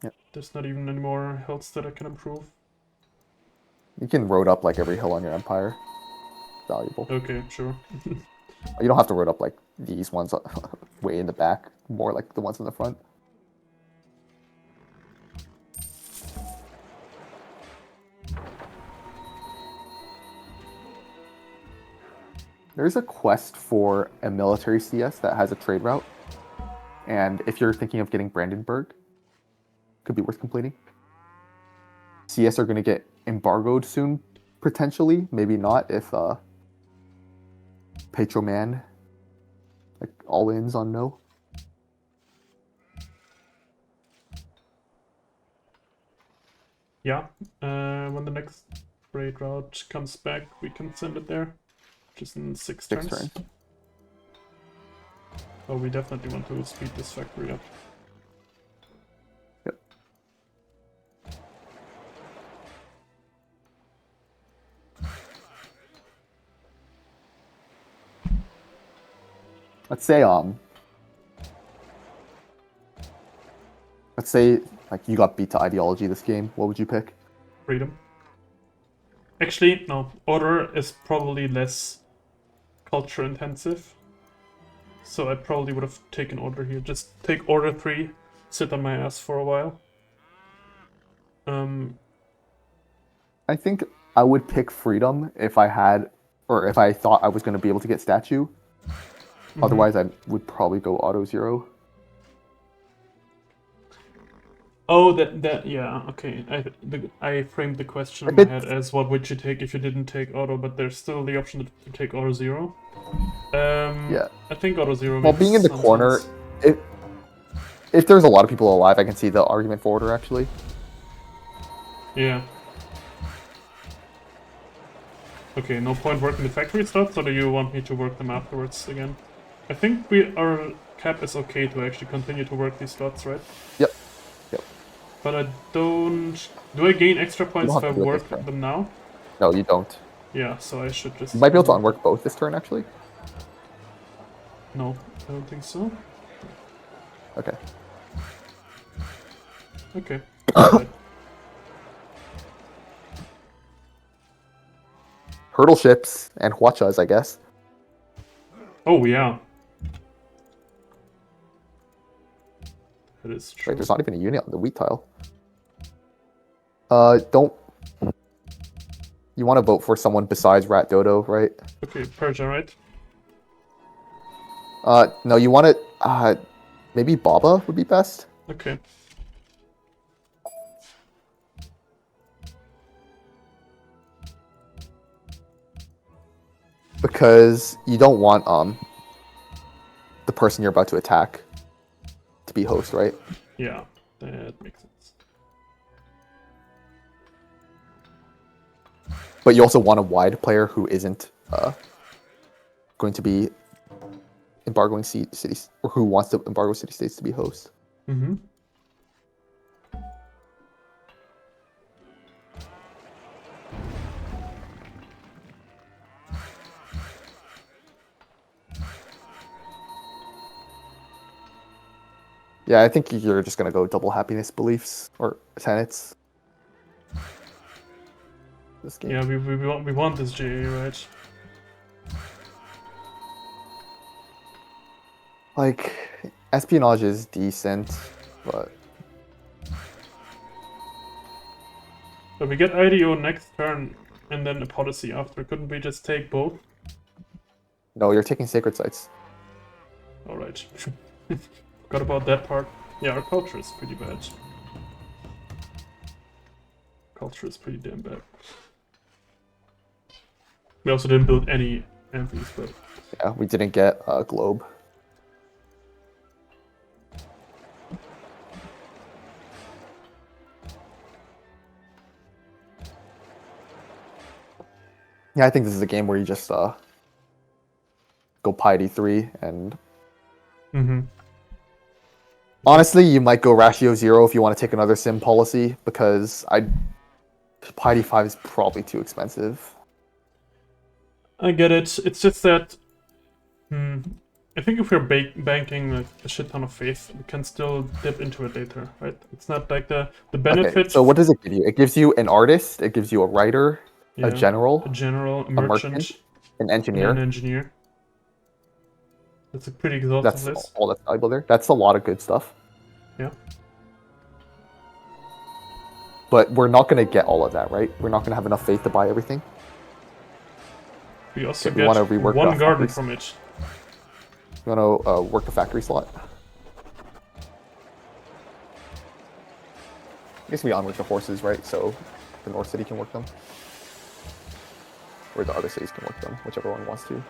[SPEAKER 2] Yep.
[SPEAKER 1] There's not even any more health that I can improve.
[SPEAKER 2] You can road up like every hill on your empire. Valuable.
[SPEAKER 1] Okay, sure.
[SPEAKER 2] You don't have to road up like these ones way in the back, more like the ones in the front. There's a quest for a military CS that has a trade route. And if you're thinking of getting Brandenburg, could be worth completing. CS are going to get embargoed soon, potentially. Maybe not if Petroman like all ins on no.
[SPEAKER 1] Yeah, when the next raid route comes back, we can send it there. Just in 6 turns.
[SPEAKER 2] 6 turns.
[SPEAKER 1] Oh, we definitely want to speed this factory up.
[SPEAKER 2] Yep. Let's say like you got beat to ideology this game. What would you pick?
[SPEAKER 1] Freedom. Actually, no. Order is probably less culture intensive. So I probably would have taken order here. Just take order 3, sit on my ass for a while.
[SPEAKER 2] I think I would pick freedom if I had, or if I thought I was going to be able to get statue. Otherwise, I would probably go auto 0.
[SPEAKER 1] Oh, that yeah, okay. I framed the question in my head as what would you take if you didn't take auto, but there's still the option to take auto 0.
[SPEAKER 2] Yeah.
[SPEAKER 1] I think auto 0
[SPEAKER 2] Well,
[SPEAKER 1] makes
[SPEAKER 2] being in the
[SPEAKER 1] some
[SPEAKER 2] corner,
[SPEAKER 1] sense.
[SPEAKER 2] if there's a lot of people alive, I can see the argument for order actually.
[SPEAKER 1] Yeah. Okay, no point working the factory slots, or do you want me to work them afterwards again? I think we are cap is okay to actually continue to work these slots, right?
[SPEAKER 2] Yep. Yep.
[SPEAKER 1] But I don't... Do I gain extra points
[SPEAKER 2] don't
[SPEAKER 1] if I
[SPEAKER 2] have to do it
[SPEAKER 1] work
[SPEAKER 2] this turn.
[SPEAKER 1] them now?
[SPEAKER 2] No, you don't.
[SPEAKER 1] Yeah, so I should just...
[SPEAKER 2] You might be able to unwork both this turn, actually.
[SPEAKER 1] No, I don't think so.
[SPEAKER 2] Okay.
[SPEAKER 1] Okay. Right.
[SPEAKER 2] Hurdle ships and huachas, I guess.
[SPEAKER 1] Oh, yeah. That is true.
[SPEAKER 2] Right, there's not even a unit on the wheat tile. Don't... You want to vote for someone besides Rat Dodo, right?
[SPEAKER 1] Okay, Persia, right?
[SPEAKER 2] No, you want to... maybe Baba would be best?
[SPEAKER 1] Okay.
[SPEAKER 2] Because you don't want, the person you're about to attack to be host, right?
[SPEAKER 1] Yeah, that makes sense.
[SPEAKER 2] But you also want a wide player who isn't going to be embargoing cities, or who wants to embargo city-states to be host.
[SPEAKER 1] Mm-hmm.
[SPEAKER 2] Yeah, I think you're just going to go double happiness beliefs, or tenets. This game.
[SPEAKER 1] Yeah, we want this GA, right?
[SPEAKER 2] Like, espionage is decent, but...
[SPEAKER 1] But we get IDO next turn, and then a policy after. Couldn't we just take both?
[SPEAKER 2] No, you're taking sacred sites.
[SPEAKER 1] Alright. Forgot about that part. Yeah, our culture is pretty bad. Culture is pretty damn bad. We also didn't build any amphies, but...
[SPEAKER 2] Yeah, we didn't get a globe. Yeah, I think this is a game where you just go Piety 3 and...
[SPEAKER 1] Mm-hmm.
[SPEAKER 2] Honestly, you might go Ratio 0 if you want to take another sim policy, because Piety 5 is probably too expensive.
[SPEAKER 1] I get it. It's just that... I think if we're banking like a shit ton of faith, we can still dip into it later, right? It's not like the benefit...
[SPEAKER 2] Okay, so what does it give you? It gives you an artist, it gives you a writer,
[SPEAKER 1] Yeah,
[SPEAKER 2] a general,
[SPEAKER 1] a merchant,
[SPEAKER 2] an engineer.
[SPEAKER 1] and an engineer. That's a pretty exhaustive
[SPEAKER 2] That's
[SPEAKER 1] list.
[SPEAKER 2] all that's valuable there. That's a lot of good stuff.
[SPEAKER 1] Yeah.
[SPEAKER 2] But we're not going to get all of that, right? We're not going to have enough faith to buy everything.
[SPEAKER 1] We also
[SPEAKER 2] Okay,
[SPEAKER 1] get
[SPEAKER 2] rework
[SPEAKER 1] one garden
[SPEAKER 2] factories.
[SPEAKER 1] from it.
[SPEAKER 2] You want to work the factory slot? I guess we unwork the horses, right? So the North City can work them. Or the other cities can work them, whichever one wants to.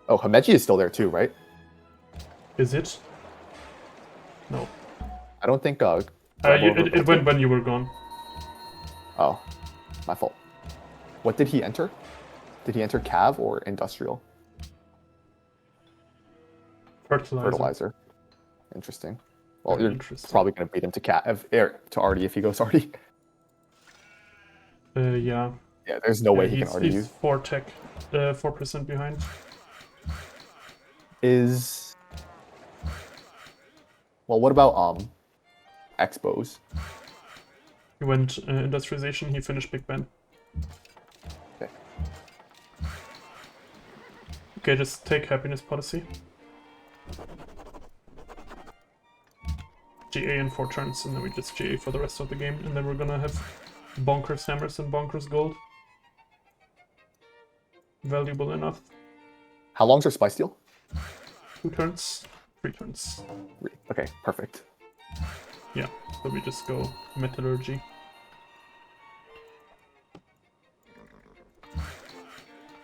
[SPEAKER 2] Oh, Himeji is still there too, right?
[SPEAKER 1] Is it? No.
[SPEAKER 2] I don't think...
[SPEAKER 1] It went when you were gone.
[SPEAKER 2] Oh, my fault. What did he enter? Did he enter Cav or Industrial? Fertilizer. Interesting. Well,
[SPEAKER 1] Very
[SPEAKER 2] you're
[SPEAKER 1] interesting.
[SPEAKER 2] probably going to beat him to Cav, to Artie if he goes Artie.
[SPEAKER 1] Yeah.
[SPEAKER 2] Yeah, there's no way he can Artie you.
[SPEAKER 1] He's 4% behind.
[SPEAKER 2] Well, what about Expos?
[SPEAKER 1] He went industrialization, he finished Big Ben.
[SPEAKER 2] Okay.
[SPEAKER 1] Okay, just take happiness policy. GA in 4 turns, and then we just GA for the rest of the game, and then we're gonna have bonkers hammers and bonkers gold. Valuable enough.
[SPEAKER 2] How long's our Spy Steel?
[SPEAKER 1] 2 turns, 3 turns.
[SPEAKER 2] Okay, perfect.
[SPEAKER 1] Yeah, so we just go metallurgy.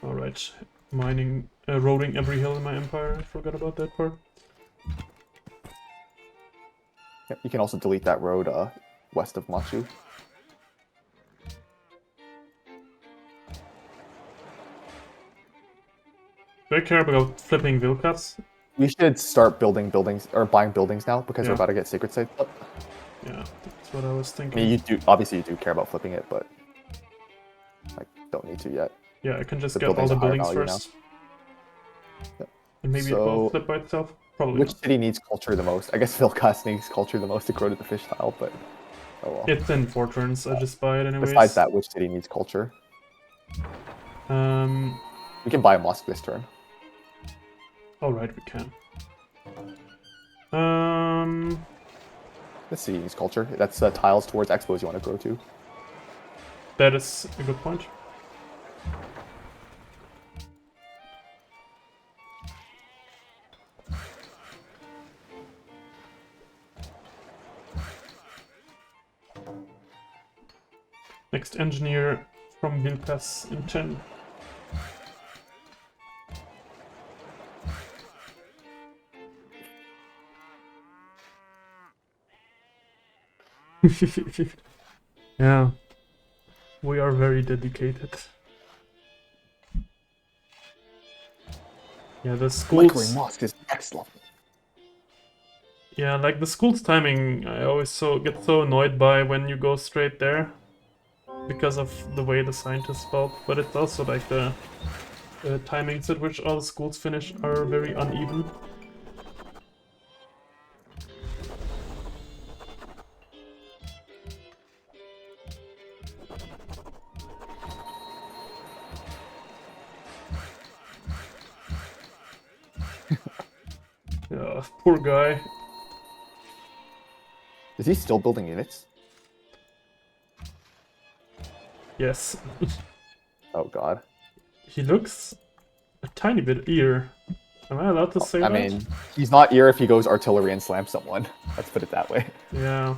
[SPEAKER 1] Alright, mining, roading every hill in my empire. I forgot about that part.
[SPEAKER 2] Yep, you can also delete that road west of Machu.
[SPEAKER 1] Do I care about flipping Vilcats?
[SPEAKER 2] We should start building buildings or buying buildings now because
[SPEAKER 1] Yeah.
[SPEAKER 2] we're about to get sacred sites up.
[SPEAKER 1] Yeah, that's what I was
[SPEAKER 2] I
[SPEAKER 1] thinking.
[SPEAKER 2] mean, you do obviously you do care about flipping it, but like don't need to yet.
[SPEAKER 1] Yeah, I can just
[SPEAKER 2] The
[SPEAKER 1] get all
[SPEAKER 2] buildings
[SPEAKER 1] the
[SPEAKER 2] are higher
[SPEAKER 1] buildings
[SPEAKER 2] value
[SPEAKER 1] first.
[SPEAKER 2] Yep.
[SPEAKER 1] And maybe it will
[SPEAKER 2] So,
[SPEAKER 1] flip by itself. Probably
[SPEAKER 2] which
[SPEAKER 1] not.
[SPEAKER 2] city needs culture the most? I guess Vilcas needs culture the most to grow to the fish tile, but oh well.
[SPEAKER 1] It's in 4 turns, I just buy it anyways.
[SPEAKER 2] Besides that, which city needs culture?
[SPEAKER 1] Um,
[SPEAKER 2] We can buy a mosque this turn.
[SPEAKER 1] alright, we can.
[SPEAKER 2] This city needs culture. That's tiles towards expos you want to grow to.
[SPEAKER 1] That is a good point. Next engineer from Vilcas in 10. Yeah, we are very dedicated. Yeah, the
[SPEAKER 2] Flickering
[SPEAKER 1] schools.
[SPEAKER 2] mosque is next level.
[SPEAKER 1] Yeah, like the school's timing, I always get so annoyed by when you go straight there because of the way the scientists spelled. But it's also like the timings at which all the schools finish are very uneven. Yeah, poor guy.
[SPEAKER 2] Is he still building units?
[SPEAKER 1] Yes.
[SPEAKER 2] Oh god.
[SPEAKER 1] He looks a tiny bit ear. Am I allowed to say
[SPEAKER 2] I
[SPEAKER 1] that?
[SPEAKER 2] mean, he's not ear if he goes artillery and slams someone. Let's put it that way.
[SPEAKER 1] Yeah.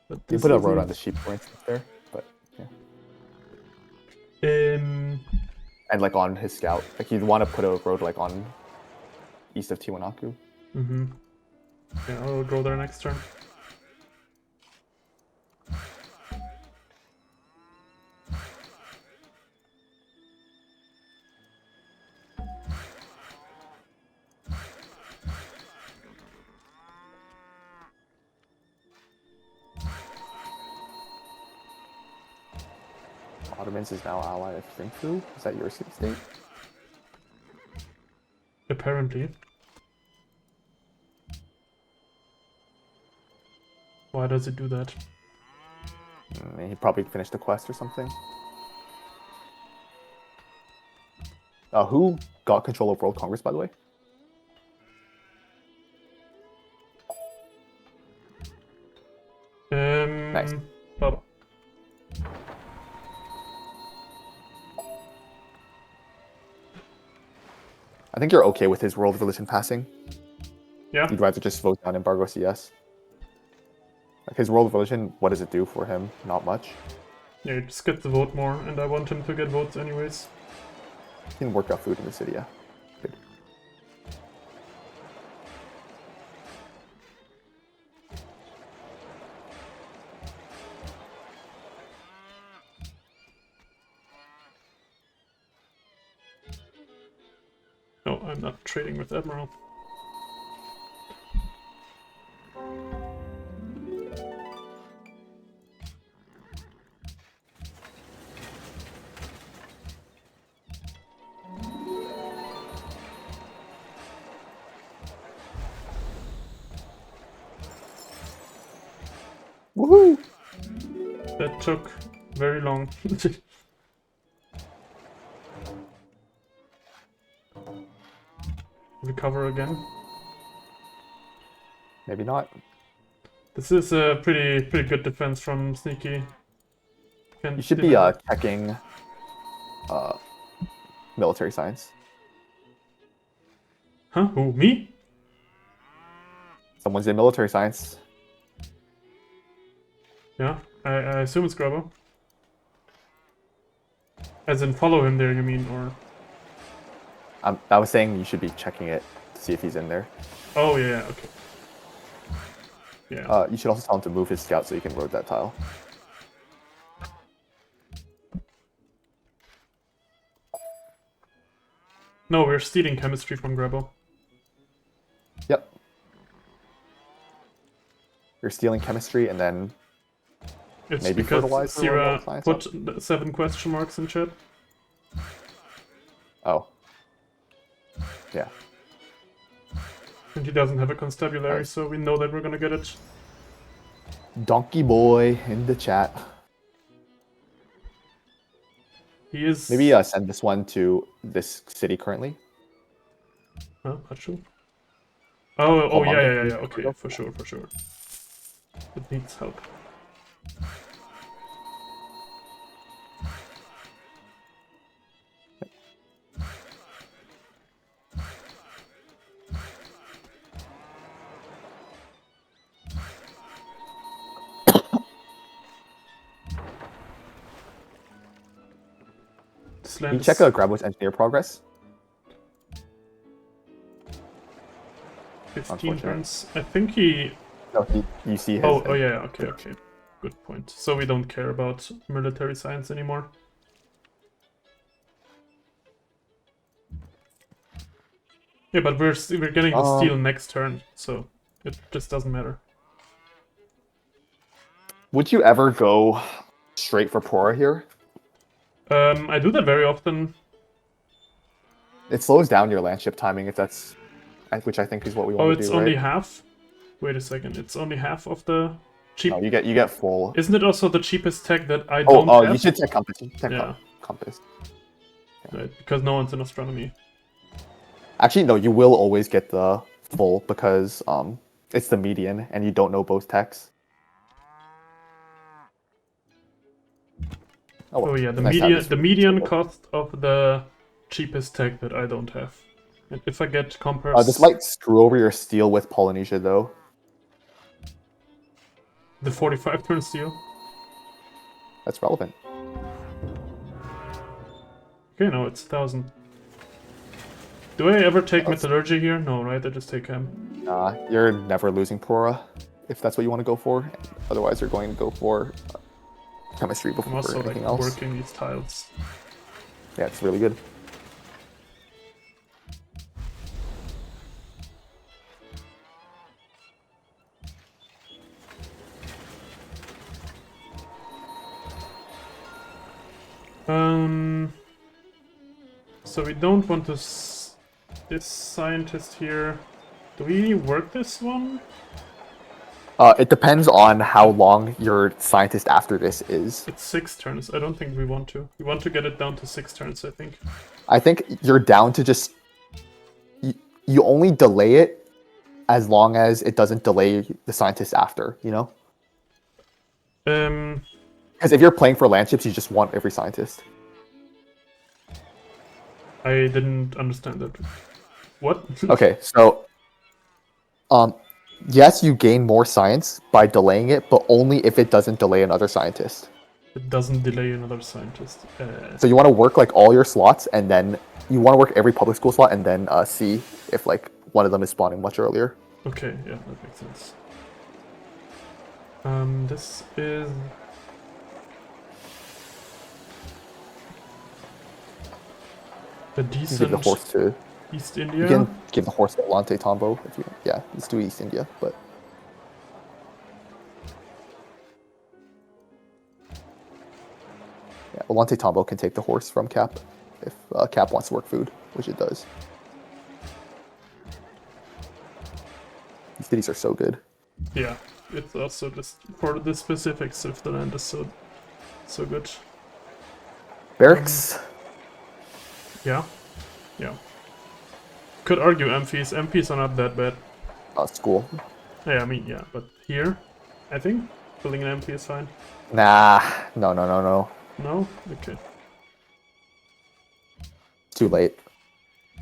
[SPEAKER 1] But
[SPEAKER 2] You
[SPEAKER 1] this
[SPEAKER 2] put a road
[SPEAKER 1] isn't-
[SPEAKER 2] on the sheep, for instance, there, but yeah. And like on his scout, like you'd want to put a road like on east of Tiwanaku.
[SPEAKER 1] Mm-hmm. Yeah, I'll go there next turn.
[SPEAKER 2] Ottomans is now ally of Civ5. Is that your city state?
[SPEAKER 1] Apparently. Why does it do that?
[SPEAKER 2] He probably finished the quest or something. Who got control of World Congress, by the way? Nice.
[SPEAKER 1] Baba.
[SPEAKER 2] I think you're okay with his world religion passing.
[SPEAKER 1] Yeah.
[SPEAKER 2] You'd rather just vote down embargo CS. Like his world religion, what does it do for him? Not much.
[SPEAKER 1] Yeah, he just gets the vote more, and I want him to get votes anyways.
[SPEAKER 2] He can work out food in the city, yeah. Good.
[SPEAKER 1] No, I'm not trading with Admiral.
[SPEAKER 2] Woohoo!
[SPEAKER 1] That took very long. Recover again.
[SPEAKER 2] Maybe not.
[SPEAKER 1] This is a pretty good defense from Sneaky.
[SPEAKER 2] You should be checking military science.
[SPEAKER 1] Huh? Who? Me?
[SPEAKER 2] Someone's in military science.
[SPEAKER 1] Yeah, I assume it's Grubbo. As in follow him there, you mean, or...
[SPEAKER 2] I was saying you should be checking it to see if he's in there.
[SPEAKER 1] Oh, yeah, okay. Yeah.
[SPEAKER 2] You should also tell him to move his scout so you can road that tile.
[SPEAKER 1] No, we're stealing chemistry from Grabo.
[SPEAKER 2] Yep. You're stealing chemistry and then
[SPEAKER 1] It's
[SPEAKER 2] maybe
[SPEAKER 1] because
[SPEAKER 2] fertilizer or
[SPEAKER 1] Sierra
[SPEAKER 2] science
[SPEAKER 1] put 7 question marks in chat.
[SPEAKER 2] Oh. Yeah.
[SPEAKER 1] And he doesn't have a constabulary,
[SPEAKER 2] Nice.
[SPEAKER 1] so we know that we're gonna get it.
[SPEAKER 2] Donkey boy in the chat.
[SPEAKER 1] He is...
[SPEAKER 2] Maybe send this one to this city currently.
[SPEAKER 1] Huh? Hachu? Oh, yeah, okay, for sure. It needs help.
[SPEAKER 2] Can you check out Grabo's engineer progress?
[SPEAKER 1] 15 turns. I think he...
[SPEAKER 2] No, you see his...
[SPEAKER 1] Oh yeah, okay. Good point. So we don't care about military science anymore. Yeah, but we're getting the steal next turn, so it just doesn't matter.
[SPEAKER 2] Would you ever go straight for Pora here?
[SPEAKER 1] I do that very often.
[SPEAKER 2] It slows down your landship timing if that's... Which I think is what we want to do,
[SPEAKER 1] it's
[SPEAKER 2] right?
[SPEAKER 1] only half? Wait a second, it's only half of the cheap...
[SPEAKER 2] No, you get full...
[SPEAKER 1] Isn't it also the cheapest tech that I don't have?
[SPEAKER 2] You should take Compass. Compass.
[SPEAKER 1] Yeah. Right, because no one's in astronomy.
[SPEAKER 2] Actually, no, you will always get the full because it's the median and you don't know both techs.
[SPEAKER 1] Oh yeah, the median cost of the cheapest tech that I don't have. And if I get compass...
[SPEAKER 2] this might screw over your steal with Polynesia, though.
[SPEAKER 1] The 45 turn steal?
[SPEAKER 2] That's relevant.
[SPEAKER 1] Okay, no, it's 1000. Do I ever take Metallurgy here? No, right? I just take him.
[SPEAKER 2] Nah, you're never losing Pora, if that's what you want to go for. Otherwise, you're going to go for chemistry before anything else.
[SPEAKER 1] Working these tiles.
[SPEAKER 2] Yeah, it's really good.
[SPEAKER 1] So we don't want to... This scientist here... Do we work this one?
[SPEAKER 2] It depends on how long your scientist after this is.
[SPEAKER 1] It's 6 turns. I don't think we want to. We want to get it down to 6 turns, I think.
[SPEAKER 2] I think you're down to just... You only delay it as long as it doesn't delay the scientist after, you know? Because if you're playing for landships, you just want every scientist.
[SPEAKER 1] I didn't understand that. What?
[SPEAKER 2] Okay, so... yes, you gain more science by delaying it, but only if it doesn't delay another scientist.
[SPEAKER 1] It doesn't delay another scientist.
[SPEAKER 2] So you want to work like all your slots, and then you want to work every public school slot, and then see if like one of them is spawning much earlier.
[SPEAKER 1] Okay, yeah, that makes sense. This is... a decent...
[SPEAKER 2] Give the horse to
[SPEAKER 1] East India?
[SPEAKER 2] You can give the horse to Olante Tombo if you... Yeah, let's do East India, but... Yeah, Olante Tombo can take the horse from Cap if Cap wants to work food, which it does. These cities are so good.
[SPEAKER 1] Yeah, it's also just for the specifics of the land is so good.
[SPEAKER 2] Barracks?
[SPEAKER 1] Yeah. Could argue MPs. MPs are not that bad.
[SPEAKER 2] School.
[SPEAKER 1] Yeah, I mean, yeah, but here, I think building an MP is fine.
[SPEAKER 2] Nah, no.
[SPEAKER 1] No? Okay.
[SPEAKER 2] Too late.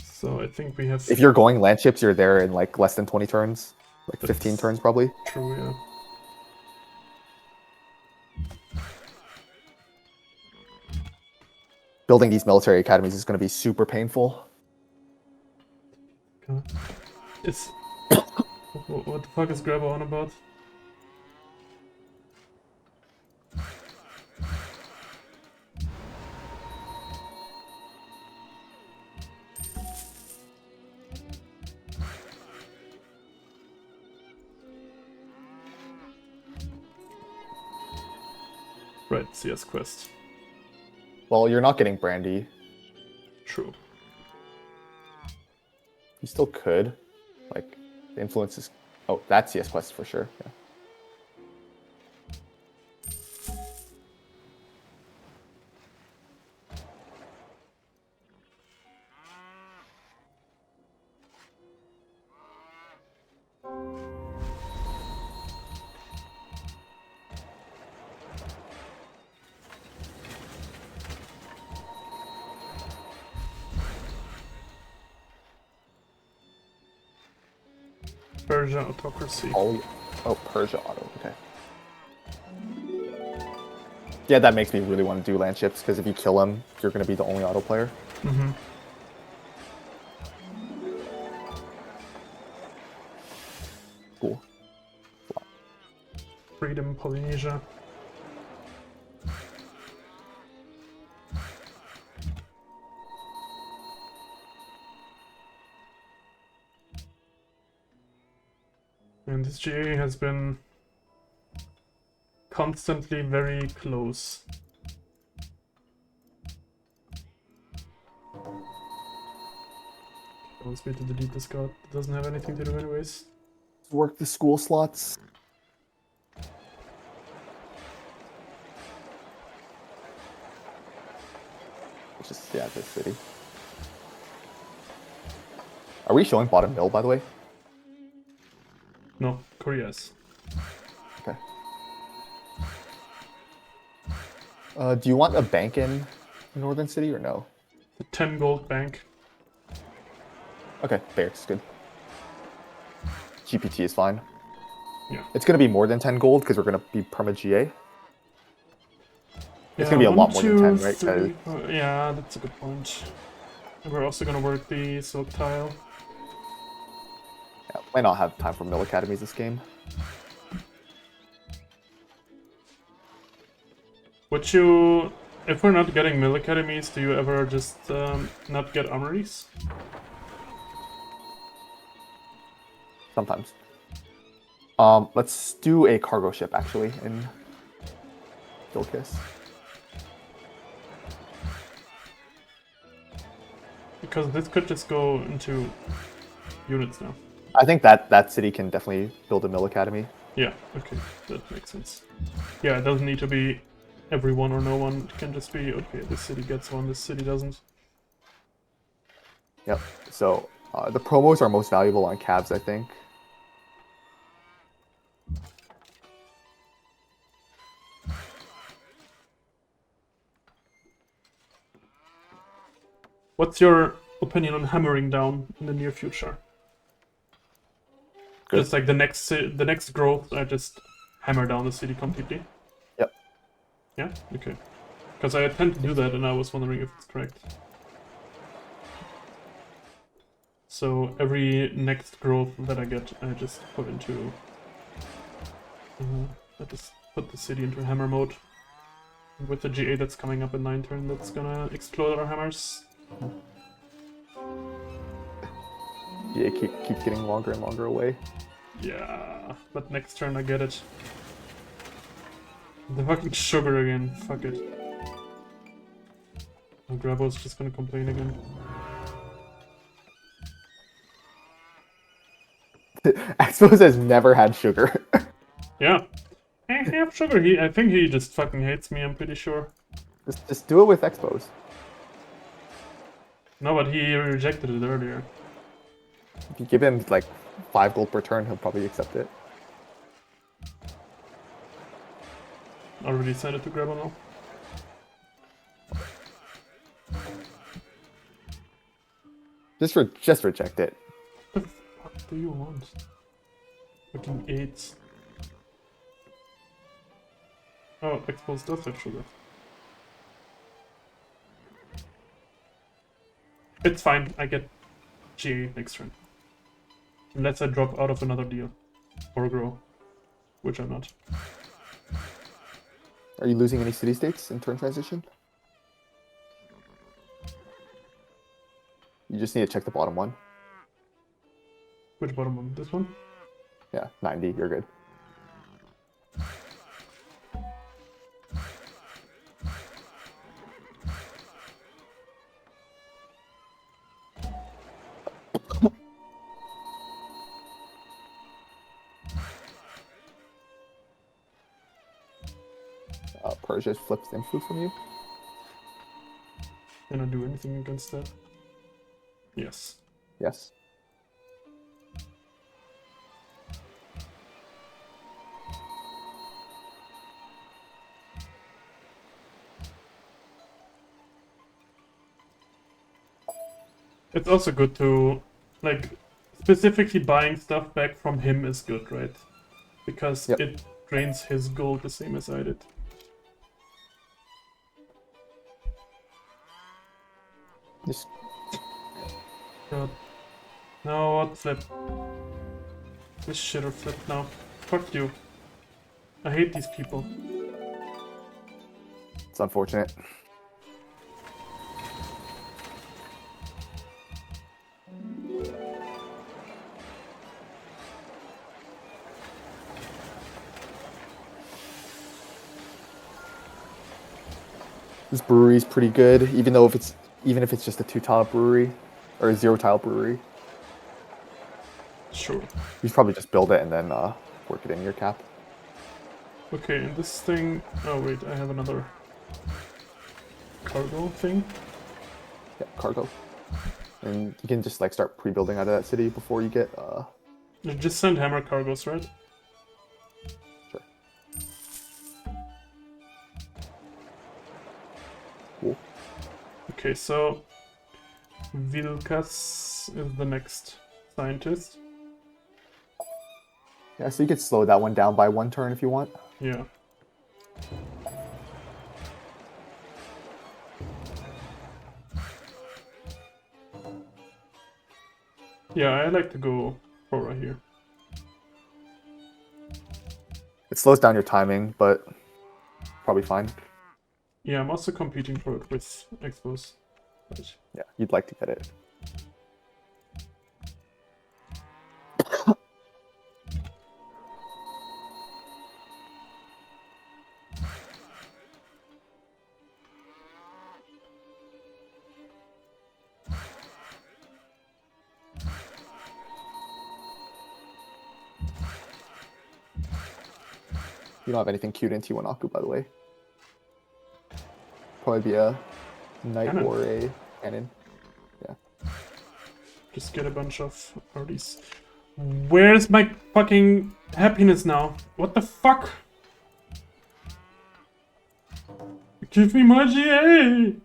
[SPEAKER 1] So I think we have...
[SPEAKER 2] If you're going landships, you're there in like less than 20 turns. Like 15 turns probably.
[SPEAKER 1] True, yeah.
[SPEAKER 2] Building these military academies is going to be super painful.
[SPEAKER 1] It's... what the fuck is Grabo on about? Right, CS quest.
[SPEAKER 2] Well, you're not getting Brandy.
[SPEAKER 1] True.
[SPEAKER 2] You still could. Like, the influence is... Oh, that's CS quest for sure. Yeah.
[SPEAKER 1] Persia autocracy.
[SPEAKER 2] Oh, Persia auto. Okay. Yeah, that makes me really want to do land ships, because if you kill him, you're going to be the only auto player.
[SPEAKER 1] Mm-hmm.
[SPEAKER 2] Cool.
[SPEAKER 1] Freedom, Polynesia. And this GA has been constantly very close. I want me to delete this card. It doesn't have anything to do anyways.
[SPEAKER 2] Work the school slots. It's just, yeah, this city. Are we showing bottom mill, by the way?
[SPEAKER 1] No, Korea's.
[SPEAKER 2] Okay. Do you want a bank in Northern City or no?
[SPEAKER 1] The 10 gold bank.
[SPEAKER 2] Okay, fair, it's good. GPT is fine.
[SPEAKER 1] Yeah.
[SPEAKER 2] It's going to be more than 10 gold because we're going to be perma GA. It's going to be a
[SPEAKER 1] one,
[SPEAKER 2] lot more
[SPEAKER 1] two,
[SPEAKER 2] than 10, right?
[SPEAKER 1] three, yeah, that's a good point. And we're also gonna work the silk tile.
[SPEAKER 2] Yeah, might not have time for mill academies this game.
[SPEAKER 1] Would you, if we're not getting mill academies, do you ever just not get armories?
[SPEAKER 2] Sometimes. Let's do a cargo ship, actually, in Gilkis.
[SPEAKER 1] Because this could just go into units now.
[SPEAKER 2] I think that city can definitely build a mill academy.
[SPEAKER 1] Yeah, okay, that makes sense. Yeah, it doesn't need to be everyone or no one. It can just be, okay, this city gets one, this city doesn't.
[SPEAKER 2] Yep. So the promos are most valuable on cabs, I think.
[SPEAKER 1] What's your opinion on hammering down in the near future?
[SPEAKER 2] Good.
[SPEAKER 1] Just like the next growth, I just hammer down the city completely.
[SPEAKER 2] Yep.
[SPEAKER 1] Yeah. Okay. Because I tend to do that, and I was wondering if it's correct. So every next growth that I get, I just put into. I just put the city into hammer mode. With the GA that's coming up in 9 turn, that's gonna explode our hammers.
[SPEAKER 2] Yeah, keeps getting longer and longer away.
[SPEAKER 1] Yeah, but next turn I get it. The fucking sugar again, fuck it. Oh, Grabo's just gonna complain again.
[SPEAKER 2] Expos has never had sugar.
[SPEAKER 1] Yeah. I have sugar, I think he just fucking hates me, I'm pretty sure.
[SPEAKER 2] Just do it with Expos.
[SPEAKER 1] No, but he rejected it earlier.
[SPEAKER 2] If you give him like 5 gold per turn, he'll probably accept it.
[SPEAKER 1] Already sent it to Grabo now.
[SPEAKER 2] Just reject it.
[SPEAKER 1] What the fuck do you want? Fucking 8s. Oh, Expos does have sugar. It's fine, I get GA next turn. Unless I drop out of another deal. Or grow. Which I'm not.
[SPEAKER 2] Are you losing any city states in turn transition? You just need to check the bottom one.
[SPEAKER 1] Which bottom one? This one?
[SPEAKER 2] Yeah, 90, you're good. Persia flips influ from you.
[SPEAKER 1] Can I do anything against that? Yes.
[SPEAKER 2] Yes.
[SPEAKER 1] It's also good to, like, specifically buying stuff back from him is good, right? Because
[SPEAKER 2] Yep.
[SPEAKER 1] it drains his gold the same as I did.
[SPEAKER 2] Just
[SPEAKER 1] God. No, what flip? This shit or flip now. Fuck you. I hate these people.
[SPEAKER 2] it's unfortunate. This brewery is pretty good, even if it's just a 2-tile brewery or a 0-tile brewery.
[SPEAKER 1] Sure.
[SPEAKER 2] You should probably just build it and then work it in your cap.
[SPEAKER 1] Okay, and this thing... Oh wait, I have another cargo thing.
[SPEAKER 2] Yeah, cargo. And you can just like start pre-building out of that city before you get
[SPEAKER 1] You just send hammer cargos, right?
[SPEAKER 2] Sure. Cool.
[SPEAKER 1] Okay, so Vilkas is the next scientist.
[SPEAKER 2] Yeah, so you could slow that one down by 1 turn if you want.
[SPEAKER 1] Yeah. Yeah, I like to go Cora here.
[SPEAKER 2] It slows down your timing, but probably fine.
[SPEAKER 1] Yeah, I'm also competing for it with Expos. Right.
[SPEAKER 2] Yeah, you'd like to get it. You don't have anything cute in Tiwanaku, by the way. Probably be a knight
[SPEAKER 1] Cannon.
[SPEAKER 2] or a cannon. Yeah.
[SPEAKER 1] Just get a bunch of RDs. Where's my fucking happiness now? What the fuck? Give me my GA!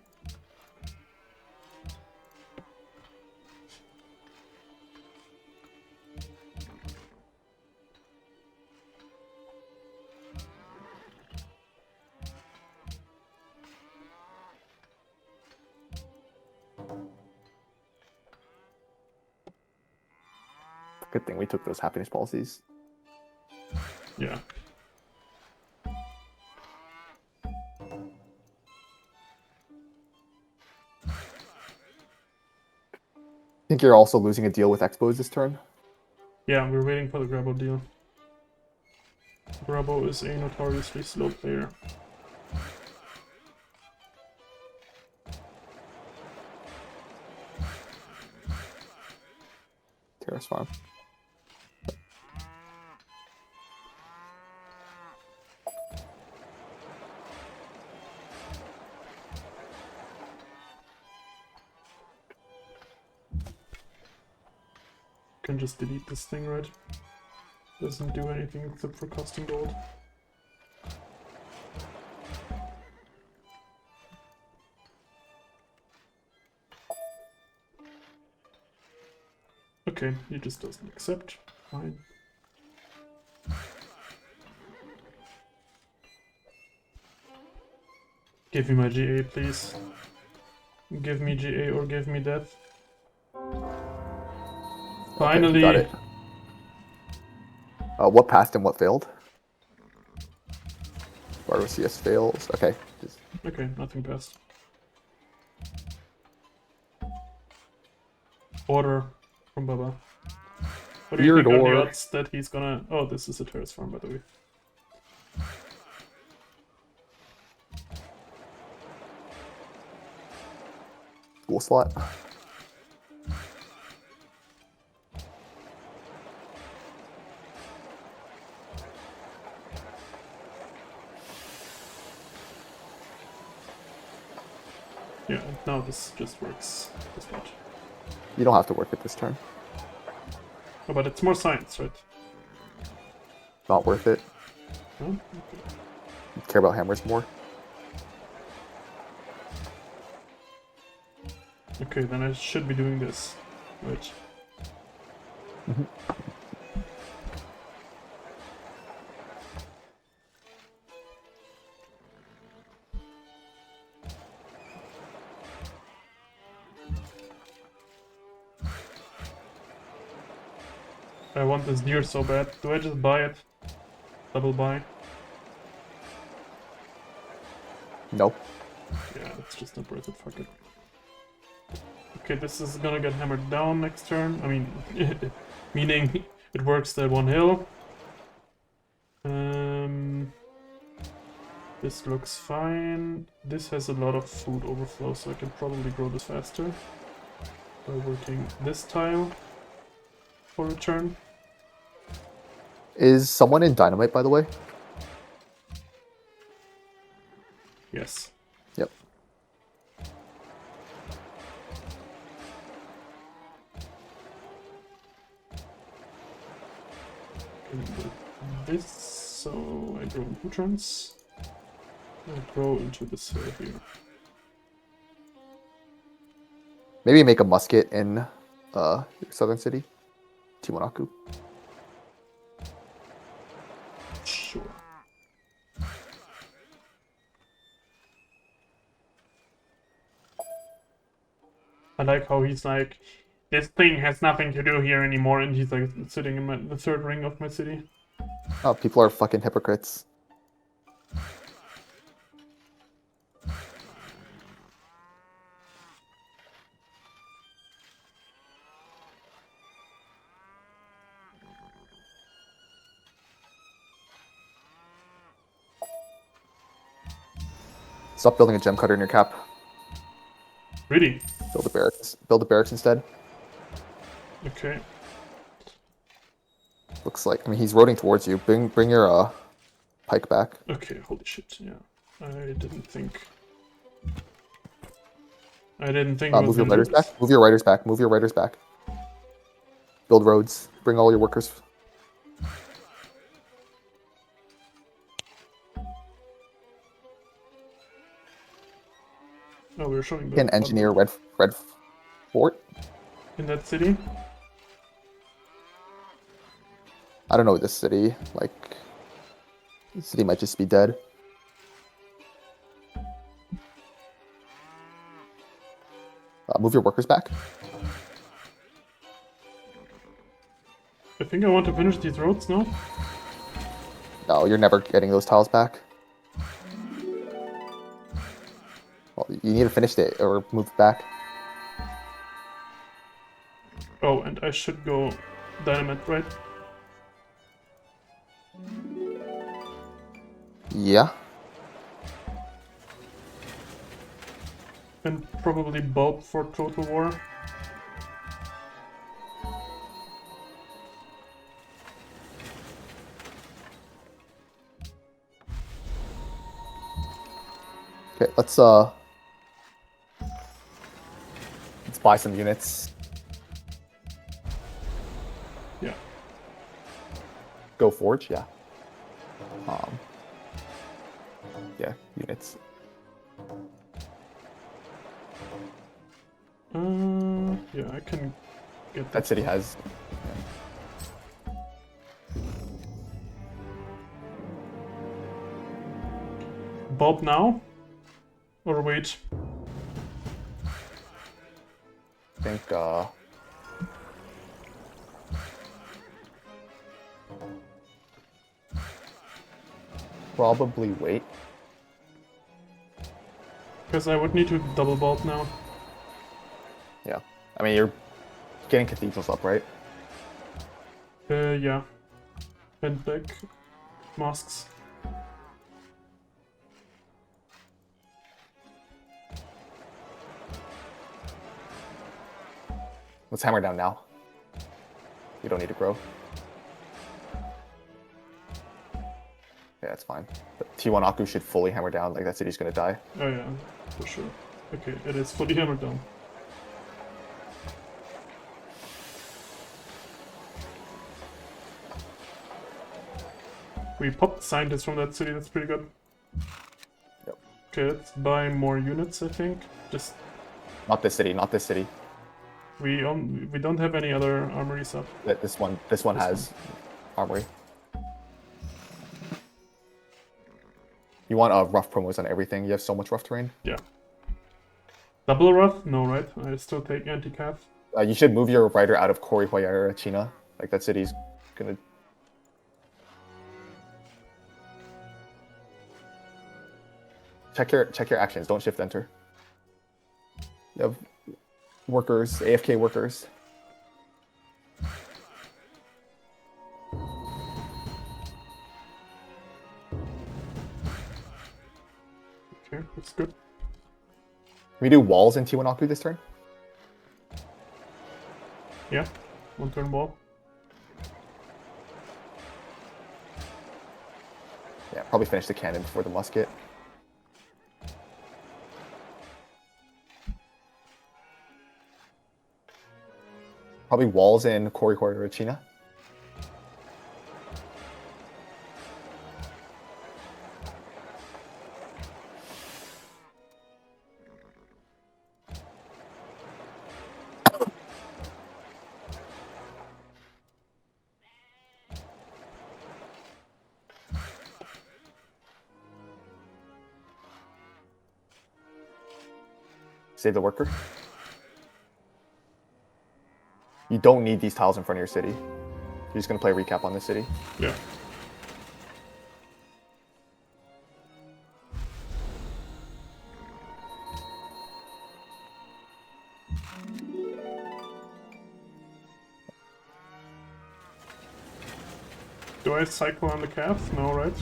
[SPEAKER 2] Good thing we took those happiness policies.
[SPEAKER 1] Yeah.
[SPEAKER 2] I think you're also losing a deal with Expos this turn.
[SPEAKER 1] Yeah, we're waiting for the Grabo deal. Grabo is a notoriously slow player.
[SPEAKER 2] Terrace Farm.
[SPEAKER 1] Can just delete this thing, right? Doesn't do anything except for costing gold. Okay, he just doesn't accept. Fine. Give me my GA, please. Give me GA or give me death. Finally!
[SPEAKER 2] Okay, you got it. What passed and what failed? Barrow CS fails. Okay. Just...
[SPEAKER 1] Okay, nothing passed. Order from Baba. What do you think are the odds that he's gonna... Oh, this is a terrace farm, by the way.
[SPEAKER 2] School slot.
[SPEAKER 1] No, this just works. This much.
[SPEAKER 2] You don't have to work it this turn.
[SPEAKER 1] Oh, but it's more science, right?
[SPEAKER 2] Not worth it.
[SPEAKER 1] No? Okay.
[SPEAKER 2] You care about hammers more.
[SPEAKER 1] Okay, then I should be doing this. Right. I want this deer so bad. Do I just buy it? Double buy?
[SPEAKER 2] Nope.
[SPEAKER 1] Yeah, it's just not worth it. Fuck it. Okay, this is gonna get hammered down next turn. I mean, meaning it works that one hill. This looks fine. This has a lot of food overflow, so I can probably grow this faster by working this tile for a turn.
[SPEAKER 2] Is someone in dynamite, by the way?
[SPEAKER 1] Yes.
[SPEAKER 2] Yep.
[SPEAKER 1] Can do this, so I grow in 2 turns. I grow into this hill here.
[SPEAKER 2] Maybe make a musket in southern city. Tiwanaku.
[SPEAKER 1] Sure. I like how he's like, this thing has nothing to do here anymore, and he's like sitting in the 3rd ring of my city.
[SPEAKER 2] Oh, people are fucking hypocrites. Stop building a gem cutter in your cap.
[SPEAKER 1] Really?
[SPEAKER 2] Build a barracks. Build a barracks instead.
[SPEAKER 1] Okay.
[SPEAKER 2] Looks like. I mean, he's roading towards you. Bring your pike back.
[SPEAKER 1] Okay, holy shit, yeah. I didn't think... I didn't think I was
[SPEAKER 2] Move your
[SPEAKER 1] gonna do
[SPEAKER 2] riders
[SPEAKER 1] this.
[SPEAKER 2] back. Move your riders back. Move your riders back. Build roads. Bring all your workers.
[SPEAKER 1] Oh, we're showing the...
[SPEAKER 2] Can engineer red fort.
[SPEAKER 1] In that city?
[SPEAKER 2] I don't know this city. Like, the city might just be dead. Move your workers back.
[SPEAKER 1] I think I want to finish these roads now.
[SPEAKER 2] No, you're never getting those tiles back. Well, you need to finish it or move back.
[SPEAKER 1] Oh, and I should go dynamite, right?
[SPEAKER 2] Yeah.
[SPEAKER 1] And probably bulb for total war.
[SPEAKER 2] Okay, let's buy some units.
[SPEAKER 1] Yeah.
[SPEAKER 2] Go forge, yeah. Yeah, units.
[SPEAKER 1] Yeah, I can get
[SPEAKER 2] That city has.
[SPEAKER 1] bulb now? Or wait?
[SPEAKER 2] I think probably wait.
[SPEAKER 1] Because I would need to double bulb now.
[SPEAKER 2] Yeah. I mean, you're getting cathedrals up, right?
[SPEAKER 1] Yeah. And back mosques.
[SPEAKER 2] Let's hammer down now. You don't need to grow. Yeah, that's fine. But Tiwanaku should fully hammer down, like that city's gonna die.
[SPEAKER 1] Oh yeah, for sure. Okay, it is fully hammered down. We popped scientists from that city, that's pretty good.
[SPEAKER 2] Yep.
[SPEAKER 1] Okay, let's buy more units, I think. Just
[SPEAKER 2] Not this city, not this city.
[SPEAKER 1] we don't have any other armories up.
[SPEAKER 2] This one has armory. You want rough promos on everything. You have so much rough terrain.
[SPEAKER 1] Yeah. Double rough? No, right? I still take anti-cav.
[SPEAKER 2] You should move your rider out of Corihuyara, China. Like that city's gonna. Check your actions. Don't shift enter. You have workers, AFK workers.
[SPEAKER 1] Okay, that's good.
[SPEAKER 2] Can we do walls in Tiwanaku this turn?
[SPEAKER 1] Yeah, one turn wall.
[SPEAKER 2] Yeah, probably finish the cannon before the musket. Probably walls in Corihuyara, China. Save the worker. You don't need these tiles in front of your city. You're just gonna play recap on this city.
[SPEAKER 1] Yeah. Do I cycle on the calf? No, right?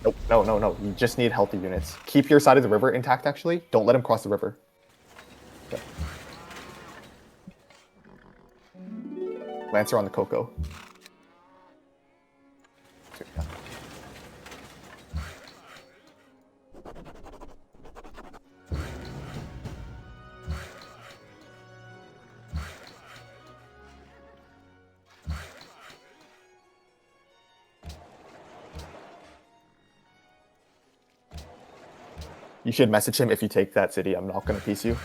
[SPEAKER 2] Nope, no. You just need healthy units. Keep your side of the river intact, actually. Don't let him cross the river. Okay. Lancer on the Coco. You should message him if you take that city. I'm not going to piece you.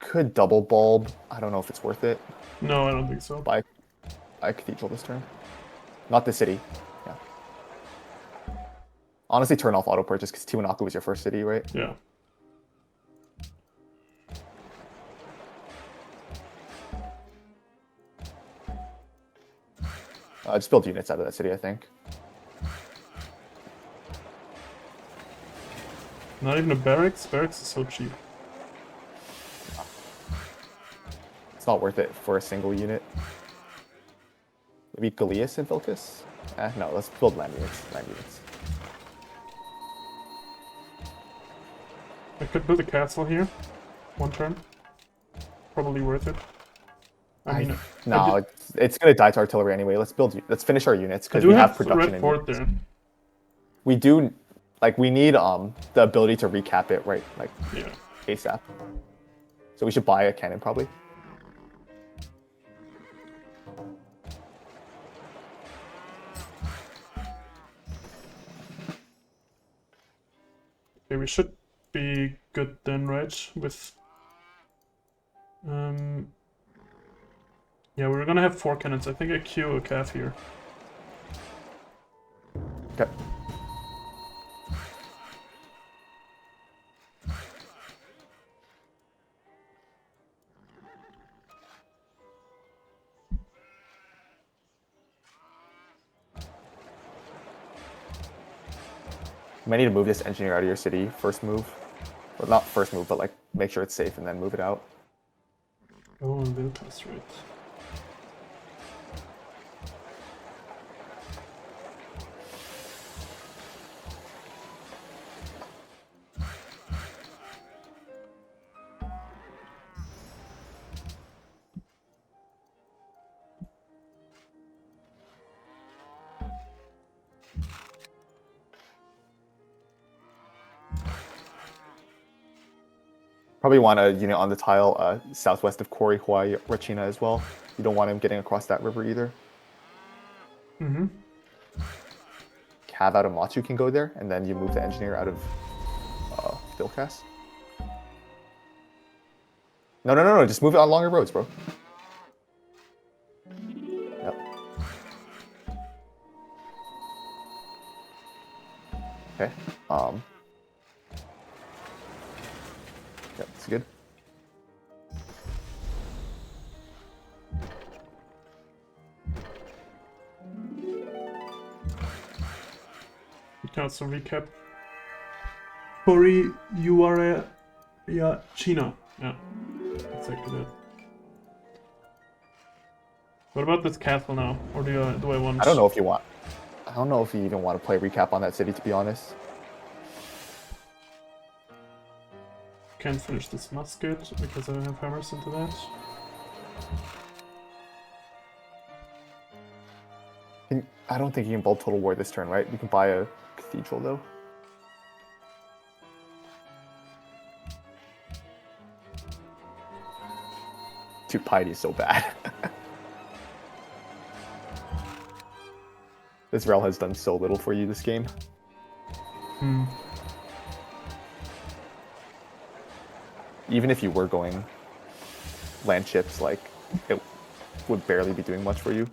[SPEAKER 2] Could double bulb. I don't know if it's worth it.
[SPEAKER 1] No, I don't think so.
[SPEAKER 2] Buy Cathedral this turn. Not the city. Yeah. Honestly, turn off auto purchase because Tiwanaku was your first city, right?
[SPEAKER 1] Yeah.
[SPEAKER 2] Just build units out of that city, I think.
[SPEAKER 1] Not even a barracks? Barracks is so cheap.
[SPEAKER 2] It's not worth it for a single unit. Maybe Galeas and Vilcus? No, let's build land units.
[SPEAKER 1] I could build a castle here. One turn. Probably worth it. I mean,
[SPEAKER 2] no, it's gonna die to artillery anyway. Let's finish our units because we have production in
[SPEAKER 1] fort there.
[SPEAKER 2] We do, like, we need the ability to recap it, right? Like,
[SPEAKER 1] yeah.
[SPEAKER 2] ASAP. So we should buy a cannon probably.
[SPEAKER 1] Okay, we should be good then, right? With yeah, we're gonna have 4 cannons. I think I queue a calf here.
[SPEAKER 2] Okay. You might need to move this engineer out of your city. First move. Or not first move, but like make sure it's safe, and then move it out.
[SPEAKER 1] Oh, will pass right.
[SPEAKER 2] Probably want a unit on the tile southwest of Kori Huai Rachina as well. You don't want him getting across that river either.
[SPEAKER 1] Mm-hmm.
[SPEAKER 2] Cav out of Matsu can go there, and then you move the engineer out of Philcast. No, just move it on longer roads, bro. Yep. Okay. Yep, it's good.
[SPEAKER 1] So recap. Kori, you are China. Yeah, exactly that. What about this castle now? Or do I want?
[SPEAKER 2] I don't know if you want. I don't know if you even want to play recap on that city, to be honest.
[SPEAKER 1] Can't finish this musket because I don't have hammers into that.
[SPEAKER 2] I don't think you can bolt Total War this turn, right? You can buy a cathedral, though. Dude, piety is so bad. This rel has done so little for you this game.
[SPEAKER 1] Hmm.
[SPEAKER 2] Even if you were going land chips, like, it would barely be doing much for you.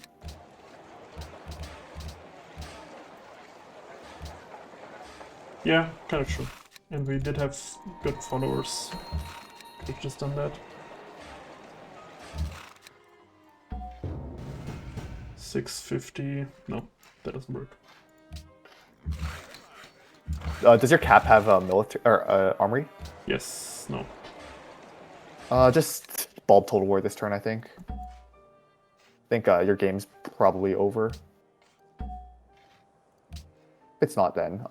[SPEAKER 1] Yeah, kind of true. And we did have good followers. Could have just done that. 650. No, that doesn't work.
[SPEAKER 2] Does your cap have a military or armory?
[SPEAKER 1] Yes, no.
[SPEAKER 2] Just bulb Total War this turn, I think. I think your game's probably over. If it's not, then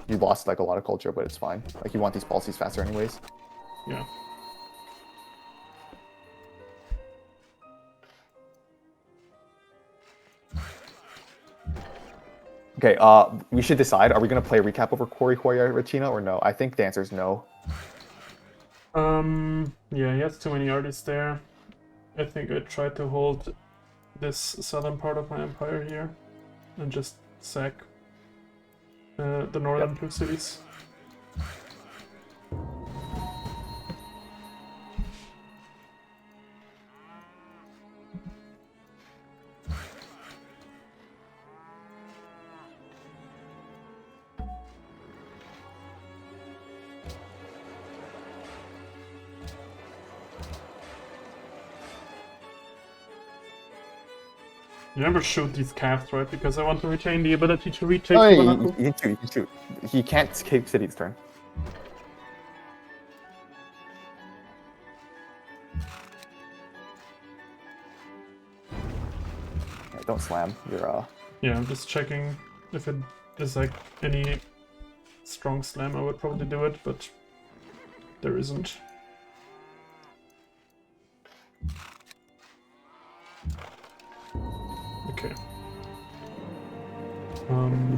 [SPEAKER 2] you lost like a lot of culture, but it's fine. Like you want these policies faster, anyways.
[SPEAKER 1] Yeah.
[SPEAKER 2] Okay, we should decide. Are we gonna play recap over Kori Hoya Rachina or no? I think the answer is no.
[SPEAKER 1] Yeah, he has too many artists there. I think I tried to hold this southern part of my empire here and just sack the northern two cities. You never shoot these calves, right? Because I want to retain the ability to retake
[SPEAKER 2] Oh, yeah,
[SPEAKER 1] Kubanaku.
[SPEAKER 2] you can shoot. He can't escape city's turn. Yeah, don't slam. You're
[SPEAKER 1] Yeah, I'm just checking if it is like any strong slam. I would probably do it, but there isn't. Okay.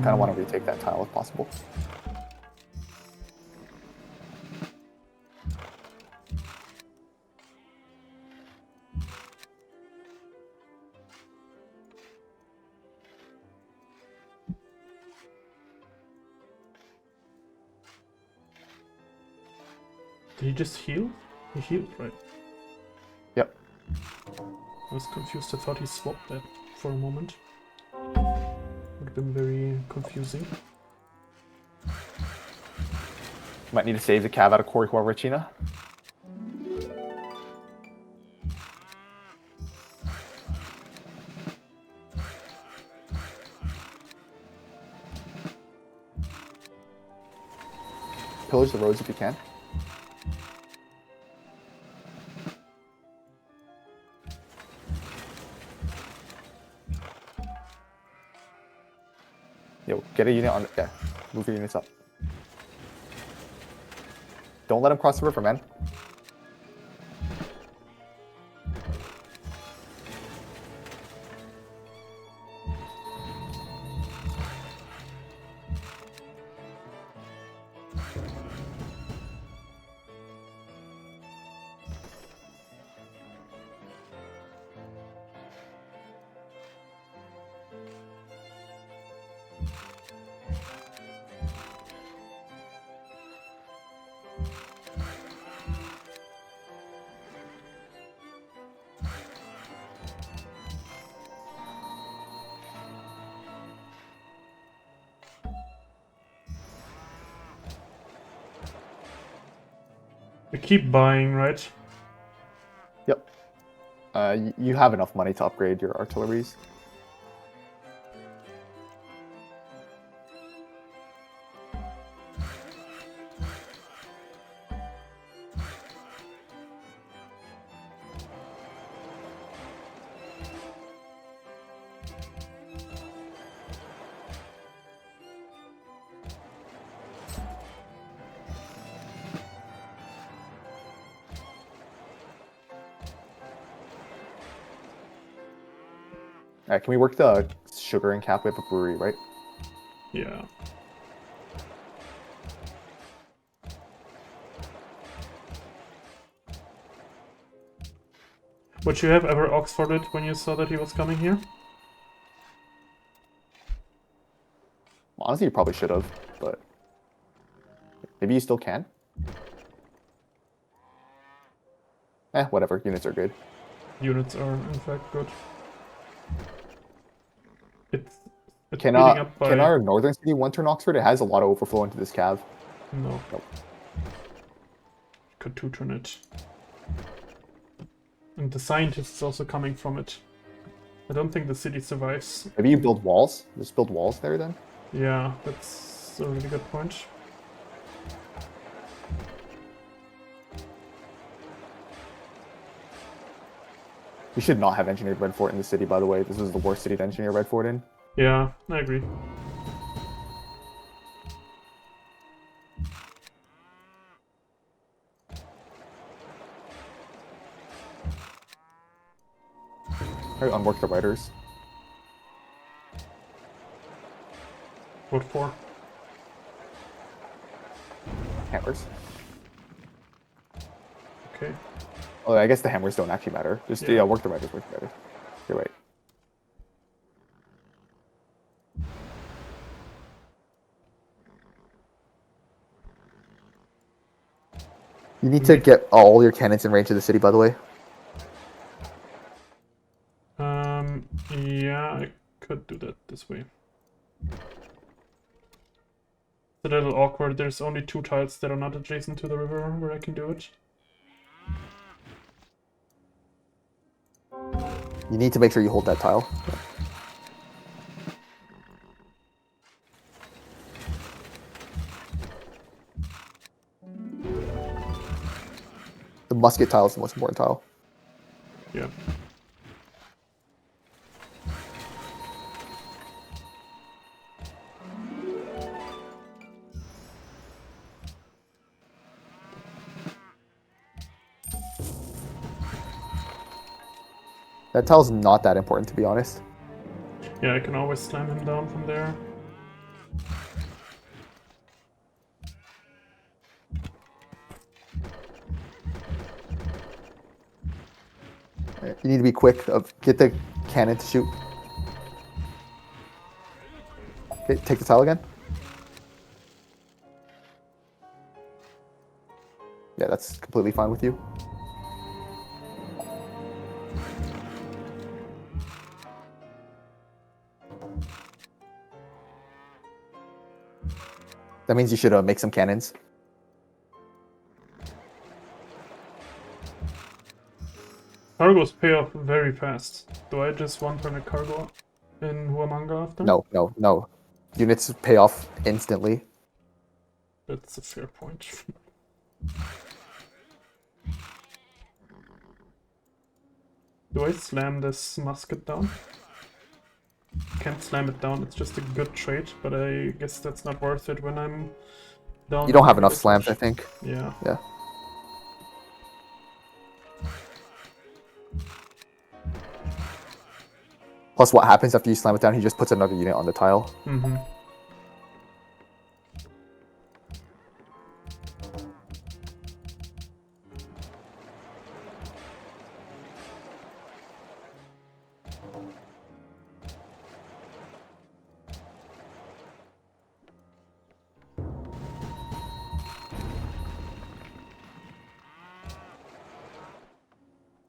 [SPEAKER 2] you kind of want to retake that tile if possible.
[SPEAKER 1] Did he just heal? He healed, right?
[SPEAKER 2] Yep.
[SPEAKER 1] I was confused. I thought he swapped that for a moment. Would have been very confusing.
[SPEAKER 2] Might need to save the cav out of Kori Hua Rachina. Pillage the roads if you can. Yo, get a unit on. Yeah, move your units up. Don't let him cross the river, man.
[SPEAKER 1] We keep buying, right?
[SPEAKER 2] Yep. You have enough money to upgrade your artilleries. Alright, can we work the sugaring cap? We have a brewery, right?
[SPEAKER 1] Yeah. Would you have ever Oxforded when you saw that he was coming here?
[SPEAKER 2] Honestly, you probably should have, but maybe you still can. Whatever. Units are good.
[SPEAKER 1] Units are, in fact, good. It's
[SPEAKER 2] Can
[SPEAKER 1] speeding up by...
[SPEAKER 2] our northern city one turn Oxford? It has a lot of overflow into this cav.
[SPEAKER 1] No.
[SPEAKER 2] Nope.
[SPEAKER 1] Could two-turn it. And the scientist is also coming from it. I don't think the city survives.
[SPEAKER 2] Maybe you build walls. Just build walls there then.
[SPEAKER 1] Yeah, that's a really good point.
[SPEAKER 2] We should not have engineered Red Fort in the city, by the way. This is the worst city to engineer Red Fort in.
[SPEAKER 1] Yeah, I agree.
[SPEAKER 2] Alright, unwork the riders.
[SPEAKER 1] What for?
[SPEAKER 2] Hammers.
[SPEAKER 1] Okay.
[SPEAKER 2] Oh, I guess the hammers don't actually matter. Just, yeah, work the riders, work the riders. You're right. You need to get all your cannons in range of the city, by the way.
[SPEAKER 1] Yeah, I could do that this way. It's a little awkward. There's only 2 tiles that are not adjacent to the river where I can do it.
[SPEAKER 2] You need to make sure you hold that tile. The musket tile is the most important tile.
[SPEAKER 1] Yeah.
[SPEAKER 2] That tile's not that important, to be honest.
[SPEAKER 1] Yeah, I can always slam him down from there.
[SPEAKER 2] You need to be quick. Get the cannon to shoot. Okay, take the tile again. Yeah, that's completely fine with you. That means you should make some cannons.
[SPEAKER 1] Cargos pay off very fast. Do I just one-turn a cargo in Huamanga after?
[SPEAKER 2] No. Units pay off instantly.
[SPEAKER 1] That's a fair point. Do I slam this musket down? can't slam it down. It's just a good trade, but I guess that's not worth it when I'm down.
[SPEAKER 2] You don't have enough
[SPEAKER 1] this
[SPEAKER 2] slams, I
[SPEAKER 1] much.
[SPEAKER 2] think.
[SPEAKER 1] Yeah.
[SPEAKER 2] Yeah. Plus, what happens after you slam it down? He just puts another unit on the tile.
[SPEAKER 1] Mm-hmm.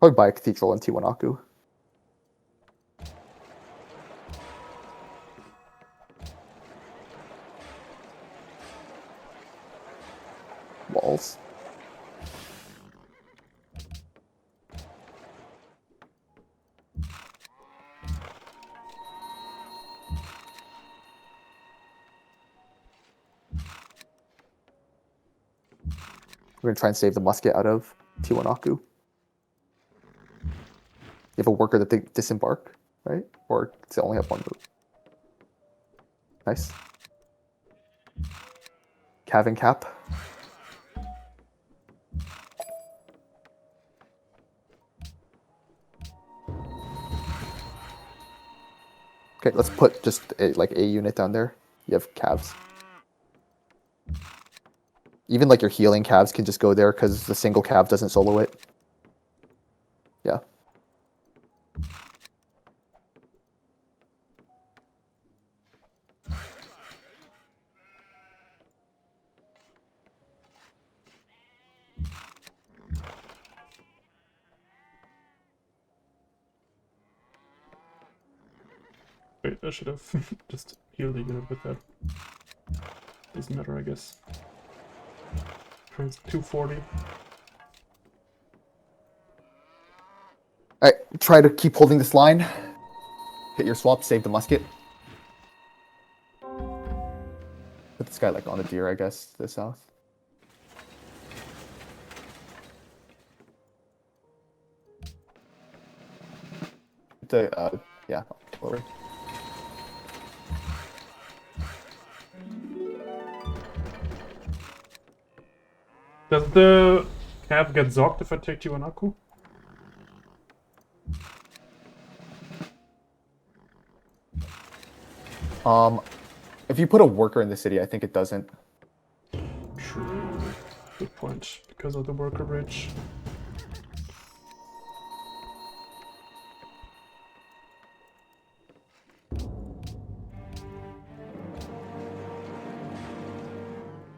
[SPEAKER 2] Probably buy a cathedral in Tiwanaku. Walls. We're gonna try and save the musket out of Tiwanaku. You have a worker that they disembark, right? Or does it only have one move? Nice. Cav and cap. Okay, let's put just like a unit down there. You have calves. Even like your healing calves can just go there because the single calf doesn't solo it. Yeah.
[SPEAKER 1] Wait, I should have just healed a unit with that. Doesn't matter, I guess. Turns 240.
[SPEAKER 2] Alright, try to keep holding this line. Hit your swap, save the musket. Put this guy like on the deer, I guess, to the south. Yeah, forward.
[SPEAKER 1] Does the cap get zogged if I take Tiwanaku?
[SPEAKER 2] If you put a worker in the city, I think it doesn't.
[SPEAKER 1] True. Good point. Because of the worker bridge.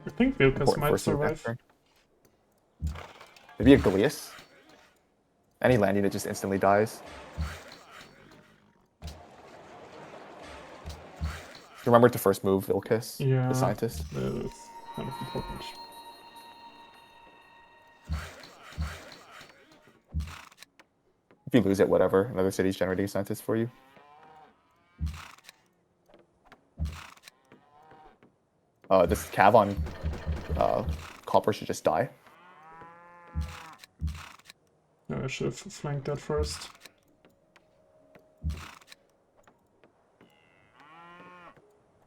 [SPEAKER 1] I think Vilkas
[SPEAKER 2] Important
[SPEAKER 1] might
[SPEAKER 2] first move
[SPEAKER 1] survive.
[SPEAKER 2] next turn. Maybe a Galeas. Any land unit just instantly dies. Remember to first move Vilkas,
[SPEAKER 1] Yeah,
[SPEAKER 2] the scientist.
[SPEAKER 1] that's kind of important.
[SPEAKER 2] If you lose it, whatever. Another city's generating a scientist for you. This Cav on Copper should just die.
[SPEAKER 1] No, I should have flanked that first.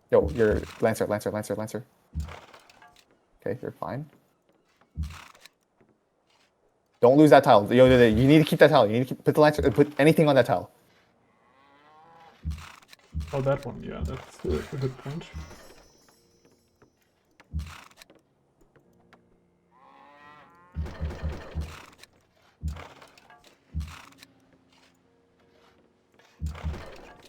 [SPEAKER 2] Yo, you're Lancer. Okay, you're fine. Don't lose that tile. Yo, you need to keep that tile. You need to put the Lancer, put anything on that tile.
[SPEAKER 1] Oh, that one, yeah, that's a good point.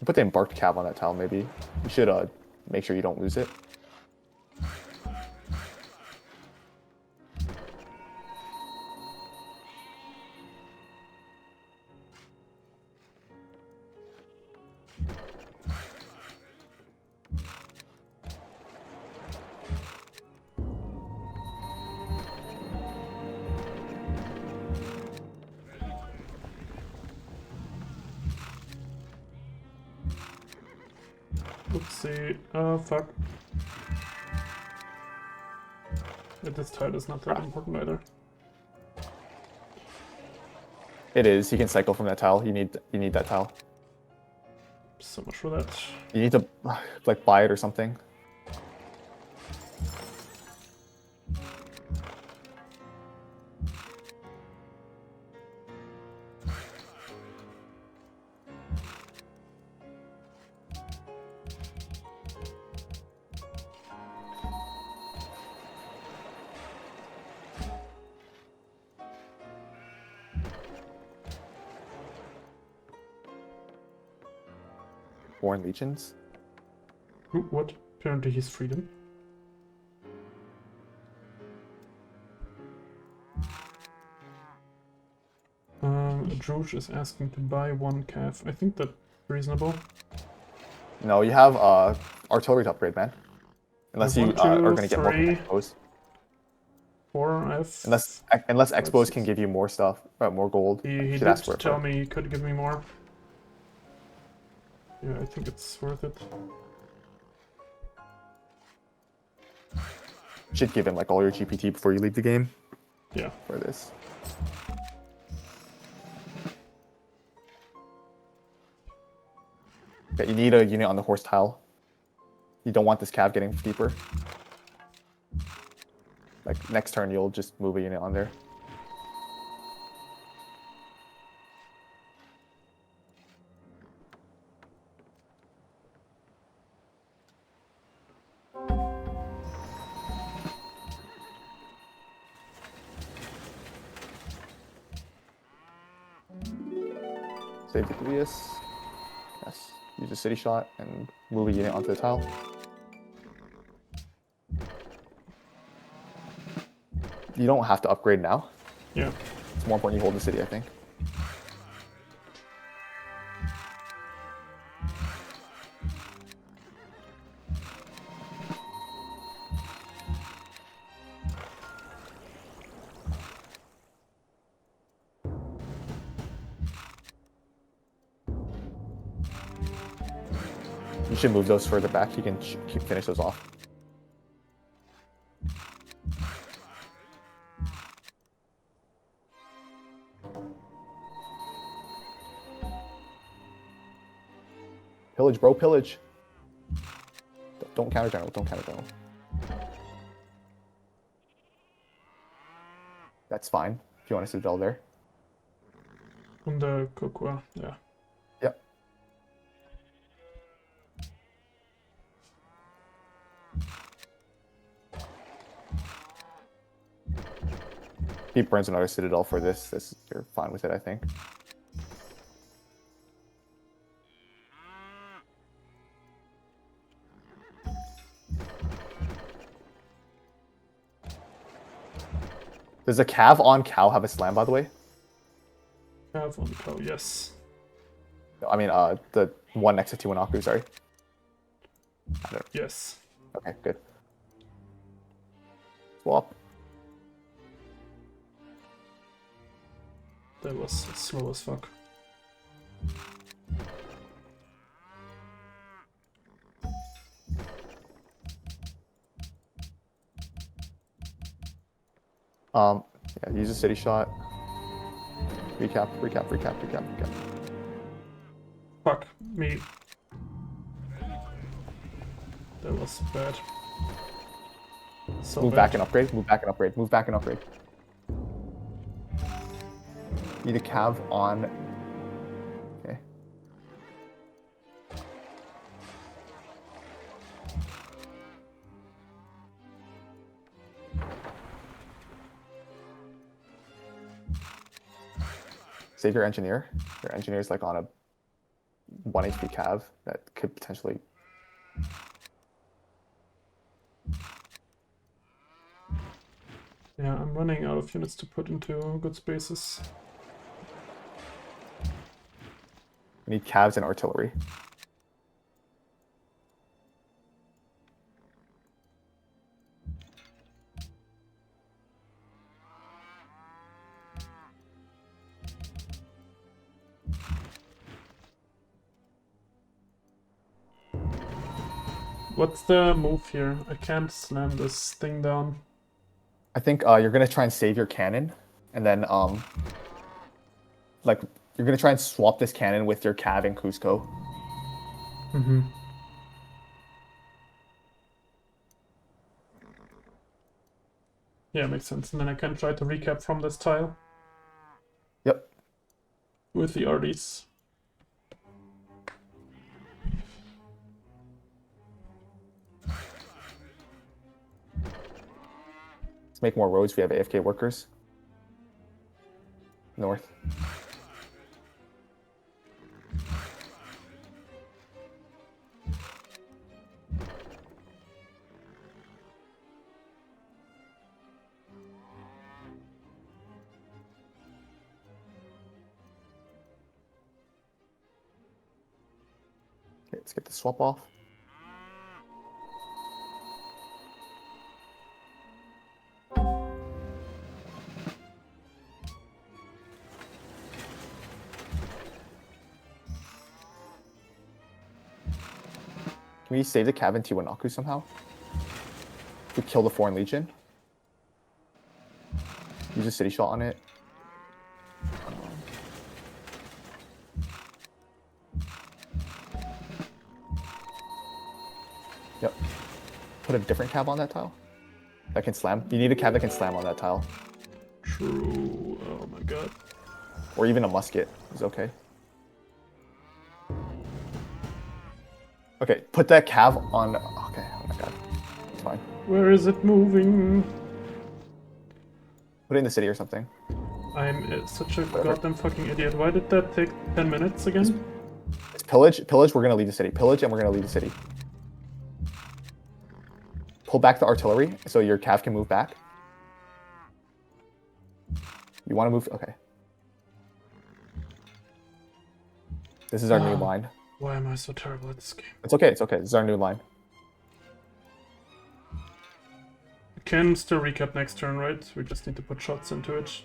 [SPEAKER 2] Put the embarked Cav on that tile, maybe. You should make sure you don't lose it.
[SPEAKER 1] Oopsie. Fuck. Yeah, this tile is not that important either.
[SPEAKER 2] It is. You can cycle from that tile. You need that tile.
[SPEAKER 1] So much for that.
[SPEAKER 2] You need to like buy it or something. Born Legions.
[SPEAKER 1] Who, what? Apparently he's freedom. George is asking to buy one calf. I think that's reasonable.
[SPEAKER 2] No, you have artillery to upgrade, man. Unless you are going to get more expos.
[SPEAKER 1] 4 F.
[SPEAKER 2] Unless expos can give you more stuff, more gold.
[SPEAKER 1] He did tell me he could give me more. Yeah, I think it's worth it.
[SPEAKER 2] Should give him like all your GPT before you leave the game.
[SPEAKER 1] Yeah.
[SPEAKER 2] For this. Okay, you need a unit on the horse tile. You don't want this cav getting deeper. Like next turn, you'll just move a unit on there. Save the Glius. Yes. Use a city shot and move a unit onto the tile. You don't have to upgrade now.
[SPEAKER 1] Yeah.
[SPEAKER 2] It's more important you hold the city, I think. You should move those further back. You can finish those off. Pillage, bro, pillage. Don't counter general, don't counter general. That's fine, if you want a citadel there.
[SPEAKER 1] On the Kokwa, yeah.
[SPEAKER 2] Yep. He burns another citadel for this. You're fine with it, I think. Does the cav on cow have a slam, by the way?
[SPEAKER 1] Cav on cow, yes.
[SPEAKER 2] I mean, the one next to Tiwanaku, sorry.
[SPEAKER 1] Yes.
[SPEAKER 2] Okay, good. Swap.
[SPEAKER 1] That was slow as fuck.
[SPEAKER 2] Yeah, use a city shot. Recap.
[SPEAKER 1] Fuck me. That was bad. So
[SPEAKER 2] move
[SPEAKER 1] bad.
[SPEAKER 2] back and upgrade. Need a cav on. Okay. Save your engineer. Your engineer is like on a 1 HP cav that could potentially.
[SPEAKER 1] Yeah, I'm running out of units to put into good spaces.
[SPEAKER 2] We need cavs and artillery.
[SPEAKER 1] What's the move here? I can't slam this thing down.
[SPEAKER 2] I think you're gonna try and save your cannon, and then like you're gonna try and swap this cannon with your cav in Cusco.
[SPEAKER 1] Mm-hmm. Yeah, makes sense. And then I can try to recap from this tile
[SPEAKER 2] Yep.
[SPEAKER 1] with the RDs.
[SPEAKER 2] Let's make more roads. We have AFK workers. North. Okay, let's get the swap off. Can we save the Cav in Tiwanaku somehow? To kill the Foreign Legion? Use a city shot on it. Yep. Put a different Cav on that tile. That can slam. You need a Cav that can slam on that tile.
[SPEAKER 1] True. Oh my god.
[SPEAKER 2] Or even a musket is okay. Okay, put that Cav on. Okay, oh my god. It's fine.
[SPEAKER 1] Where is it moving?
[SPEAKER 2] Put it in the city or something.
[SPEAKER 1] I'm such a goddamn fucking idiot. Why did that take 10 minutes again?
[SPEAKER 2] It's pillage. Pillage, we're gonna leave the city. Pillage, and we're gonna leave the city. Pull back the artillery so your Cav can move back. You want to move? Okay. This is our new line.
[SPEAKER 1] Why am I so terrible at this game?
[SPEAKER 2] It's okay, it's okay. This is our new line.
[SPEAKER 1] We can still recap next turn, right? We just need to put shots into it.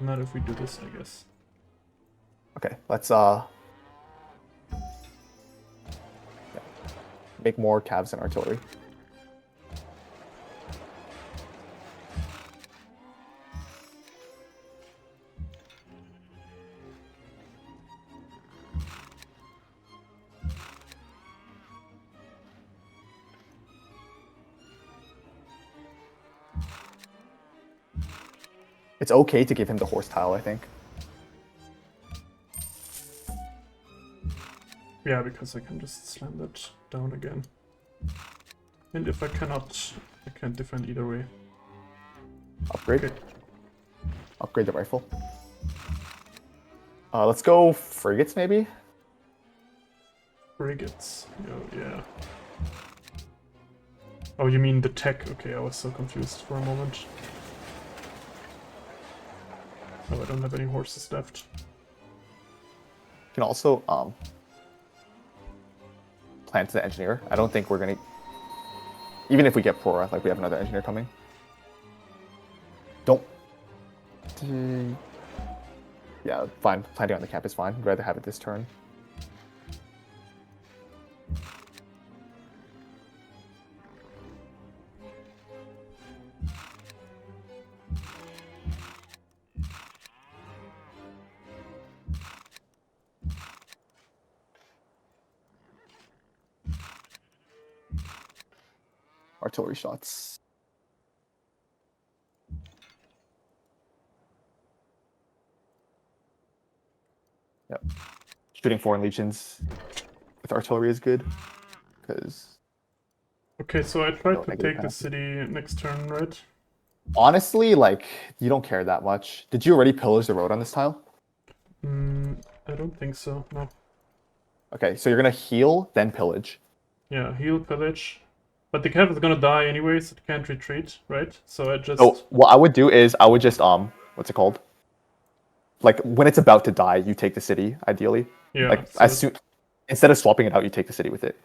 [SPEAKER 1] Not if we do this, I guess.
[SPEAKER 2] Okay, let's make more Cavs and artillery. It's okay to give him the horse tile, I think.
[SPEAKER 1] Yeah, because I can just slam that down again. And if I cannot, I can't defend either way.
[SPEAKER 2] Upgrade.
[SPEAKER 1] Okay.
[SPEAKER 2] Upgrade the rifle. Let's go frigates, maybe?
[SPEAKER 1] Frigates. Oh, yeah. Oh, you mean the tech? Okay, I was so confused for a moment. Oh, I don't have any horses left.
[SPEAKER 2] You can also plan to the engineer. I don't think we're gonna, even if we get Prora, like we have another engineer coming. Don't. Yeah, fine. Planting on the cap is fine. I'd rather have it this turn. Artillery shots. Yep. Shooting Foreign Legions with artillery is good, because...
[SPEAKER 1] Okay, so I tried to
[SPEAKER 2] negative
[SPEAKER 1] take the
[SPEAKER 2] penalty.
[SPEAKER 1] city next turn, right?
[SPEAKER 2] Honestly, like, you don't care that much. Did you already pillage the road on this tile?
[SPEAKER 1] I don't think so, no.
[SPEAKER 2] Okay, so you're gonna heal, then pillage.
[SPEAKER 1] Yeah, heal, pillage. But the cap is gonna die anyway, so it can't retreat, right? So I just...
[SPEAKER 2] So what I would do is I would just what's it called? Like when it's about to die, you take the city, ideally.
[SPEAKER 1] Yeah,
[SPEAKER 2] Like
[SPEAKER 1] so
[SPEAKER 2] as soon instead of swapping it out, you take the city with it.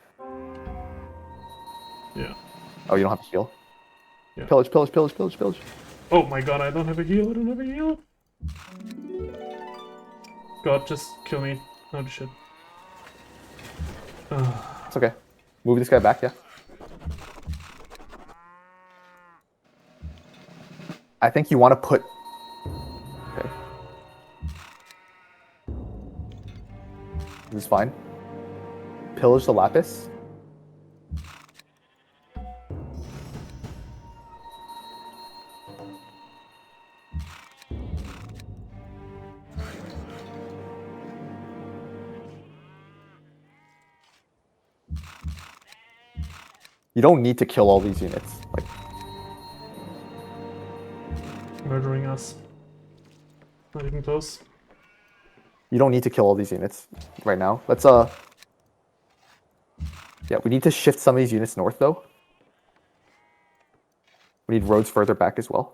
[SPEAKER 1] yeah.
[SPEAKER 2] Oh, you don't have to heal?
[SPEAKER 1] Yeah.
[SPEAKER 2] Pillage, pillage, pillage, pillage, pillage.
[SPEAKER 1] Oh my god, I don't have a heal, I don't have a heal! God, just kill me. Oh shit.
[SPEAKER 2] It's okay. Move this guy back, yeah. I think you want to put This is fine. Pillage the lapis. You don't need to kill all these units. Like,
[SPEAKER 1] Murdering us. Not even close.
[SPEAKER 2] you don't need to kill all these units right now. Let's yeah, we need to shift some of these units north though. We need roads further back as well.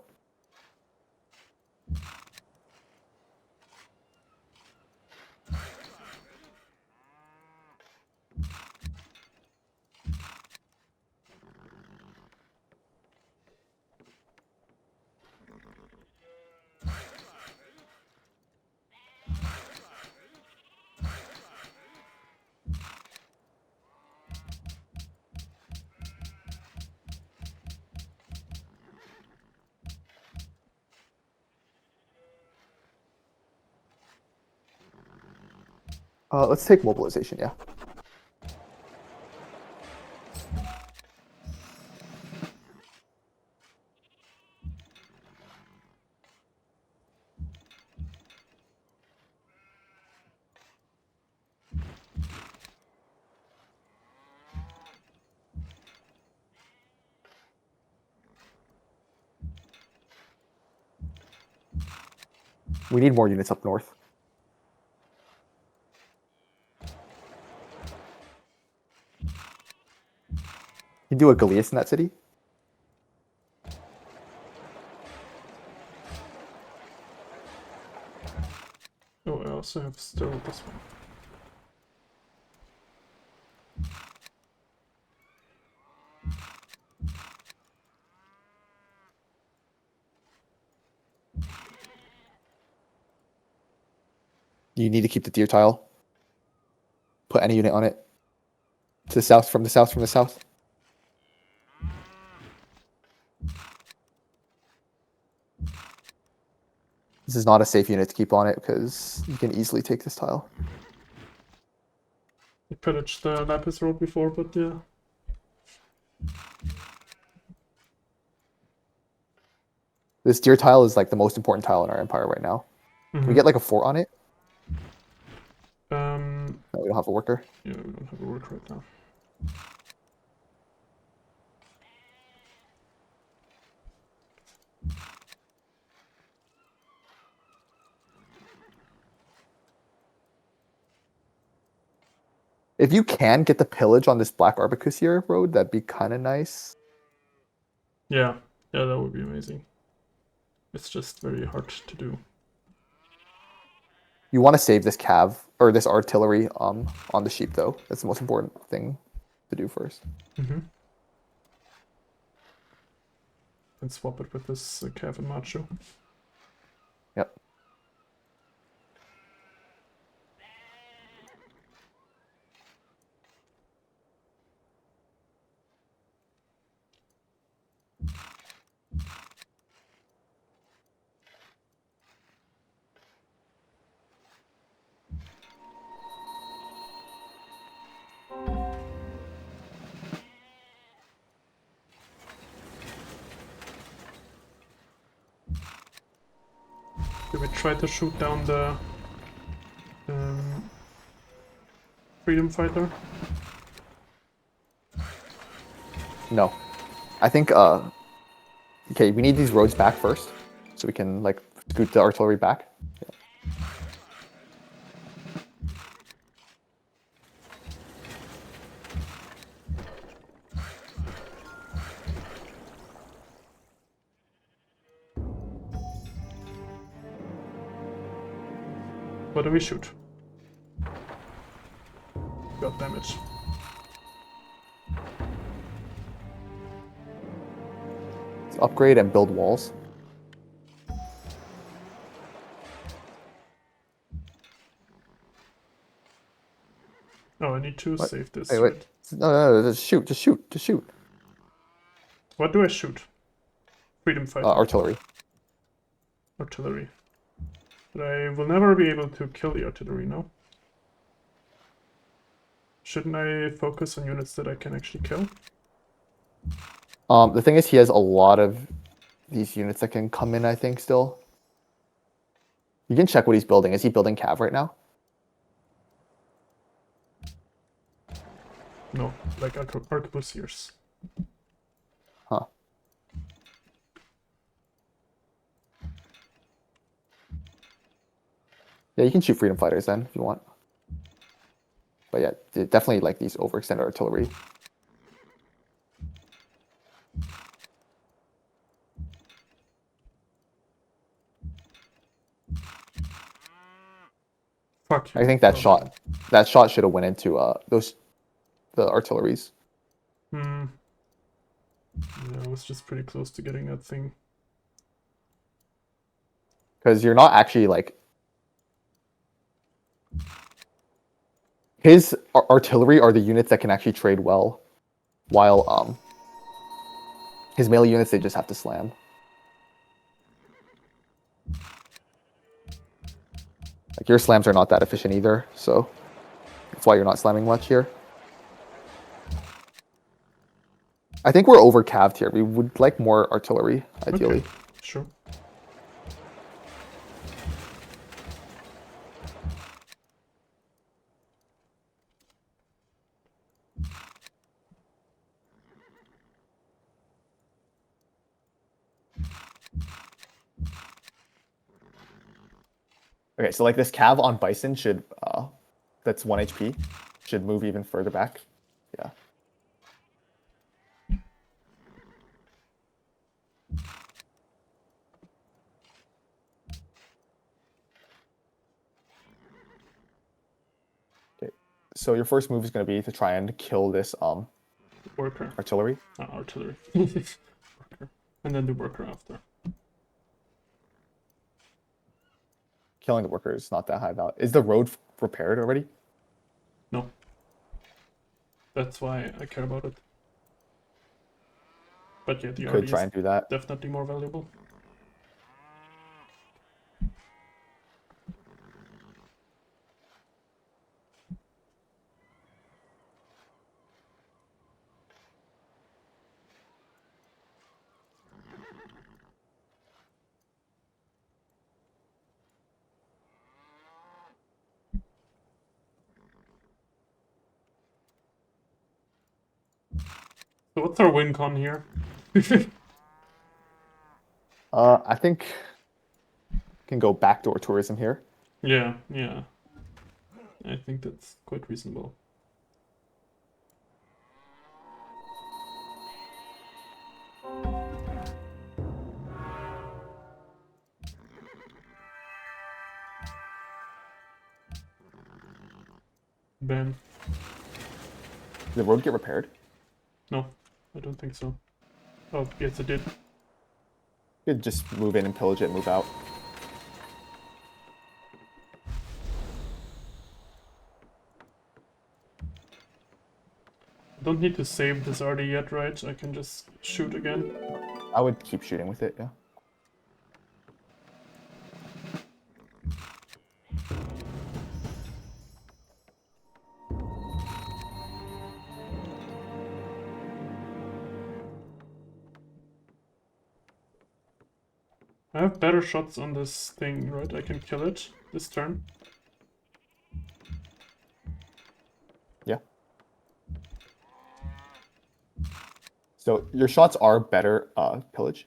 [SPEAKER 2] Let's take mobilization, yeah. We need more units up north. You can do a Galeas in that city.
[SPEAKER 1] Oh, I also have still this one.
[SPEAKER 2] You need to keep the deer tile. Put any unit on it. To the south, from the south, from the south. This is not a safe unit to keep on it because you can easily take this tile.
[SPEAKER 1] I pillaged the Lapis Road before, but yeah.
[SPEAKER 2] This deer tile is like the most important tile in our empire right now. Can we get like a fort on it? No, we don't have a worker.
[SPEAKER 1] Yeah, we don't have a work right now.
[SPEAKER 2] If you can get the pillage on this Black Arbucusier road, that'd be kind of nice.
[SPEAKER 1] Yeah, yeah, that would be amazing. It's just very hard to do.
[SPEAKER 2] You want to save this cav or this artillery on the sheep though. That's the most important thing to do first.
[SPEAKER 1] And swap it with this Cav and Macho.
[SPEAKER 2] Yep.
[SPEAKER 1] Did we try to shoot down the freedom fighter?
[SPEAKER 2] No. I think okay, we need these roads back first so we can like scoot the artillery back. Yeah.
[SPEAKER 1] What do we shoot? Got damage.
[SPEAKER 2] Let's upgrade and build walls.
[SPEAKER 1] Oh, I need to
[SPEAKER 2] What?
[SPEAKER 1] save this.
[SPEAKER 2] Wait, wait.
[SPEAKER 1] Right?
[SPEAKER 2] No, just shoot, just shoot, just shoot.
[SPEAKER 1] What do I shoot? Freedom fighter.
[SPEAKER 2] Artillery.
[SPEAKER 1] Artillery. But I will never be able to kill the artillery, no? Shouldn't I focus on units that I can actually kill?
[SPEAKER 2] The thing is, he has a lot of these units that can come in, I think, still. You can check what he's building. Is he building cav right now?
[SPEAKER 1] No, like arquebusiers.
[SPEAKER 2] Huh. Yeah, you can shoot freedom fighters then, if you want. But yeah, definitely like these overextended artillery.
[SPEAKER 1] Fuck you.
[SPEAKER 2] I think that shot should have went into the artilleries.
[SPEAKER 1] Hmm. Yeah, I was just pretty close to getting that thing.
[SPEAKER 2] Because you're not actually like his artillery are the units that can actually trade well, while his melee units, they just have to slam. Like your slams are not that efficient either, so that's why you're not slamming much here. I think we're over caved here. We would like more artillery, ideally.
[SPEAKER 1] Okay, sure.
[SPEAKER 2] Okay, so like this cav on Bison should, that's 1 HP, should move even further back. Yeah. Okay, so your first move is going to be to try and kill this
[SPEAKER 1] Worker.
[SPEAKER 2] artillery.
[SPEAKER 1] Artillery. Worker. And then the worker after.
[SPEAKER 2] Killing the worker is not that high value. Is the road repaired already?
[SPEAKER 1] No. That's why I care about it. But yeah, the
[SPEAKER 2] Could
[SPEAKER 1] RD
[SPEAKER 2] try
[SPEAKER 1] is
[SPEAKER 2] and do that.
[SPEAKER 1] definitely more valuable. So what's our win con here?
[SPEAKER 2] I think we can go backdoor tourism here.
[SPEAKER 1] Yeah. I think that's quite reasonable. Ben.
[SPEAKER 2] Did the road get repaired?
[SPEAKER 1] No, I don't think so. Oh, yes, it did.
[SPEAKER 2] You could just move in and pillage it and move out.
[SPEAKER 1] I don't need to save this RD yet, right? I can just shoot again.
[SPEAKER 2] I would keep shooting with it, yeah.
[SPEAKER 1] I have better shots on this thing, right? I can kill it this turn.
[SPEAKER 2] Yeah. So your shots are better, pillage.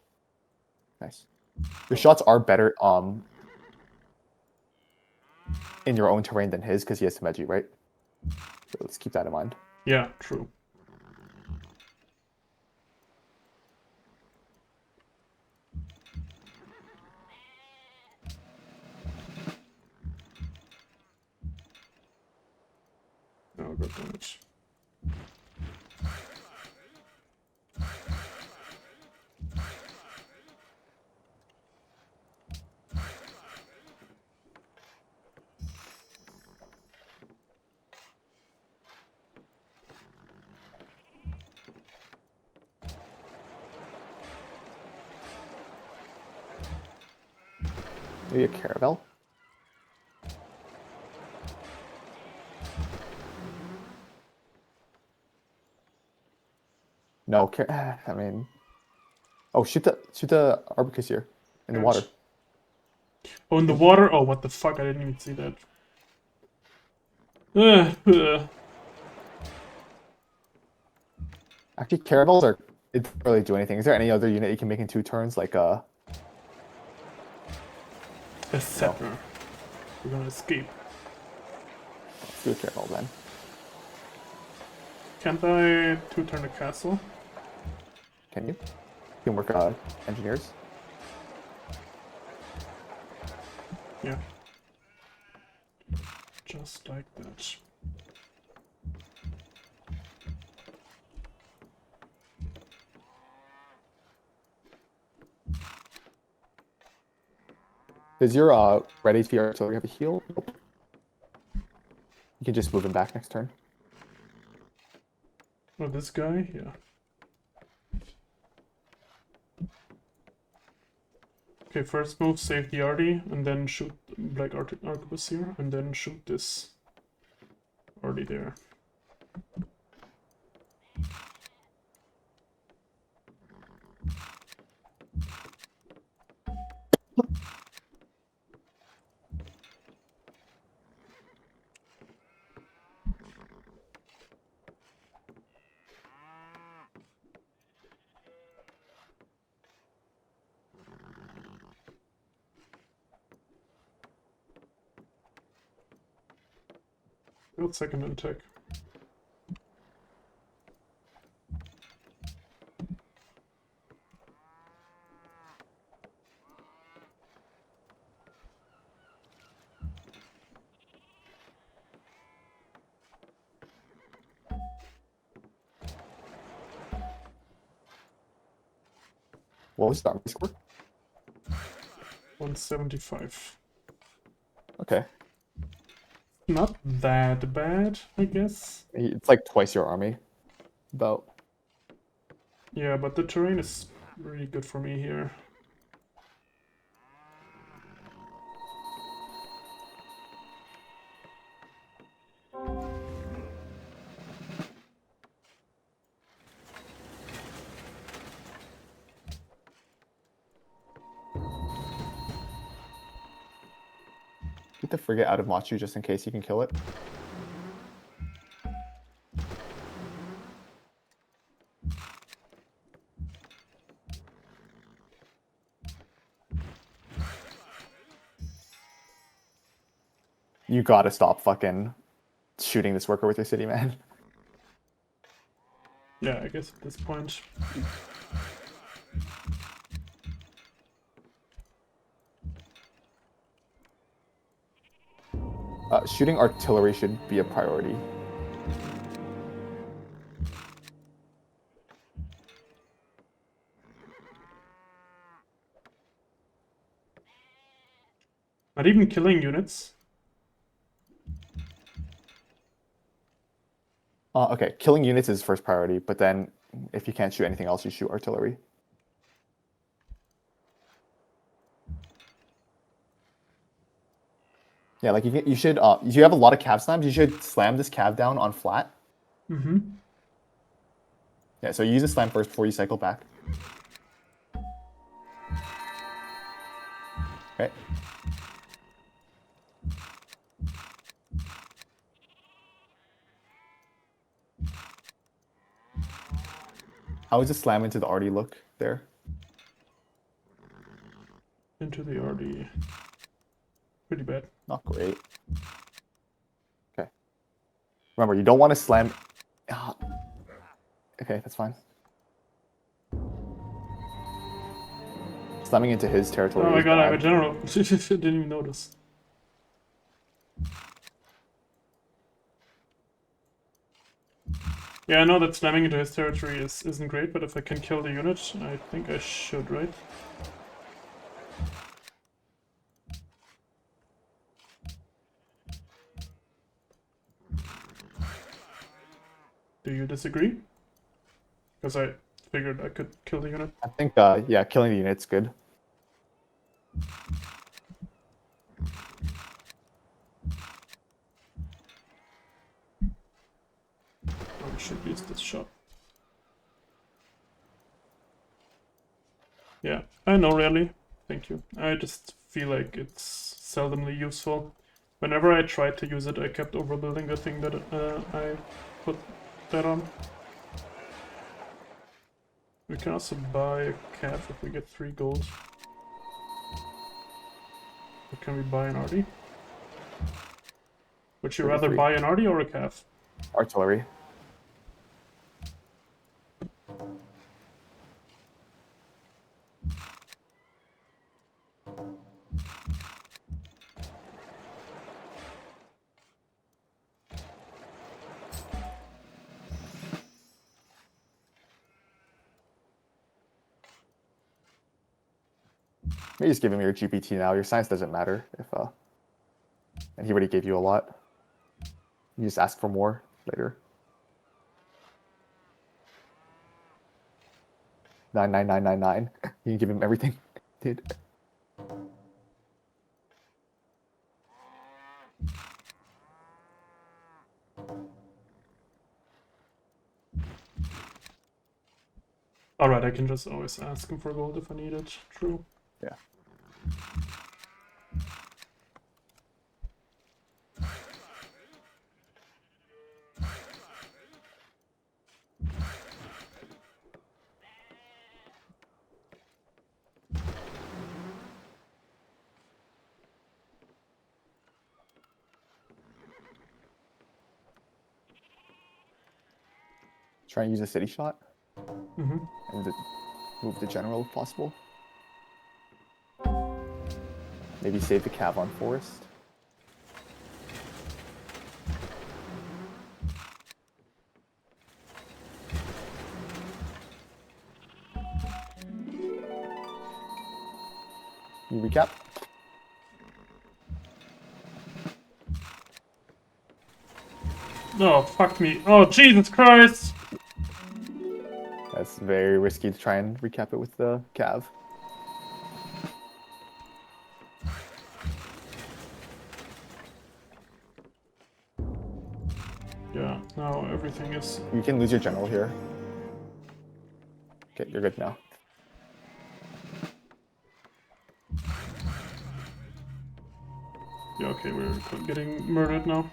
[SPEAKER 2] Nice. Your shots are better in your own terrain than his because he has Himeji, right? So let's keep that in mind.
[SPEAKER 1] Yeah, true. Oh, good damage.
[SPEAKER 2] Maybe a caravel. No, I mean, oh, shoot the arquebusier in the water.
[SPEAKER 1] Oh, in the water? Oh, what the fuck? I didn't even see that.
[SPEAKER 2] Actually, caravels are it doesn't really do anything. Is there any other unit you can make in 2 turns? Like
[SPEAKER 1] A settler. We're gonna escape.
[SPEAKER 2] let's do a caravel then.
[SPEAKER 1] Can't I 2-turn the castle?
[SPEAKER 2] Can you? You can work engineers.
[SPEAKER 1] Yeah. Just like that.
[SPEAKER 2] Does your ready to artillery have a heal? Nope. You can just move him back next turn.
[SPEAKER 1] Oh, this guy? Yeah. Okay, first move, save the arty, and then shoot Black Arquebusier, and then shoot this arty there. Build second attack.
[SPEAKER 2] What was the army score?
[SPEAKER 1] 175.
[SPEAKER 2] Okay.
[SPEAKER 1] Not that bad, I guess.
[SPEAKER 2] It's like twice your army. About.
[SPEAKER 1] Yeah, but the terrain is really good for me here.
[SPEAKER 2] Get the frigate out of Machu just in case you can kill it. You gotta stop fucking shooting this worker with your city, man.
[SPEAKER 1] Yeah, I guess at this point.
[SPEAKER 2] Shooting artillery should be a priority.
[SPEAKER 1] Not even killing units.
[SPEAKER 2] Okay, killing units is first priority, but then if you can't shoot anything else, you shoot artillery. Yeah, like you should. If you have a lot of cav slams, you should slam this cav down on flat.
[SPEAKER 1] Mm-hmm.
[SPEAKER 2] Yeah, so you use a slam first before you cycle back. Okay. How is a slam into the arty look there?
[SPEAKER 1] Into the RD. Pretty bad.
[SPEAKER 2] Not great. Okay. Remember, you don't want to slam. Okay, that's fine. Slamming into his territory.
[SPEAKER 1] Oh my
[SPEAKER 2] is
[SPEAKER 1] god, I have a
[SPEAKER 2] bad.
[SPEAKER 1] general. Didn't even notice. Yeah, I know that slamming into his territory isn't great, but if I can kill the unit, I think I should, right? Do you disagree? Because I figured I could kill the unit.
[SPEAKER 2] I think, yeah, killing the unit's good.
[SPEAKER 1] I should use this shot. Yeah, I know, really. Thank you. I just feel like it's seldomly useful. Whenever I tried to use it, I kept overbuilding the thing that I put that on. We can also buy a calf if we get 3 gold. Or can we buy an arty? Would you rather
[SPEAKER 2] 33.
[SPEAKER 1] buy an arty or a calf?
[SPEAKER 2] Artillery. Maybe just give him your GPT now. Your science doesn't matter if and he already gave you a lot. You just ask for more later. 99999. You can give him everything, dude.
[SPEAKER 1] Alright, I can just always ask him for gold if I need it. True.
[SPEAKER 2] Yeah. Try and use a city shot.
[SPEAKER 1] Mm-hmm.
[SPEAKER 2] And move the general if possible. Maybe save the cav on forest. You recap?
[SPEAKER 1] Oh, fuck me. Oh, Jesus Christ!
[SPEAKER 2] That's very risky to try and recap it with the cav.
[SPEAKER 1] Yeah, now everything is...
[SPEAKER 2] You can lose your general here. Okay, you're good now.
[SPEAKER 1] Yeah, okay, we're getting murdered now.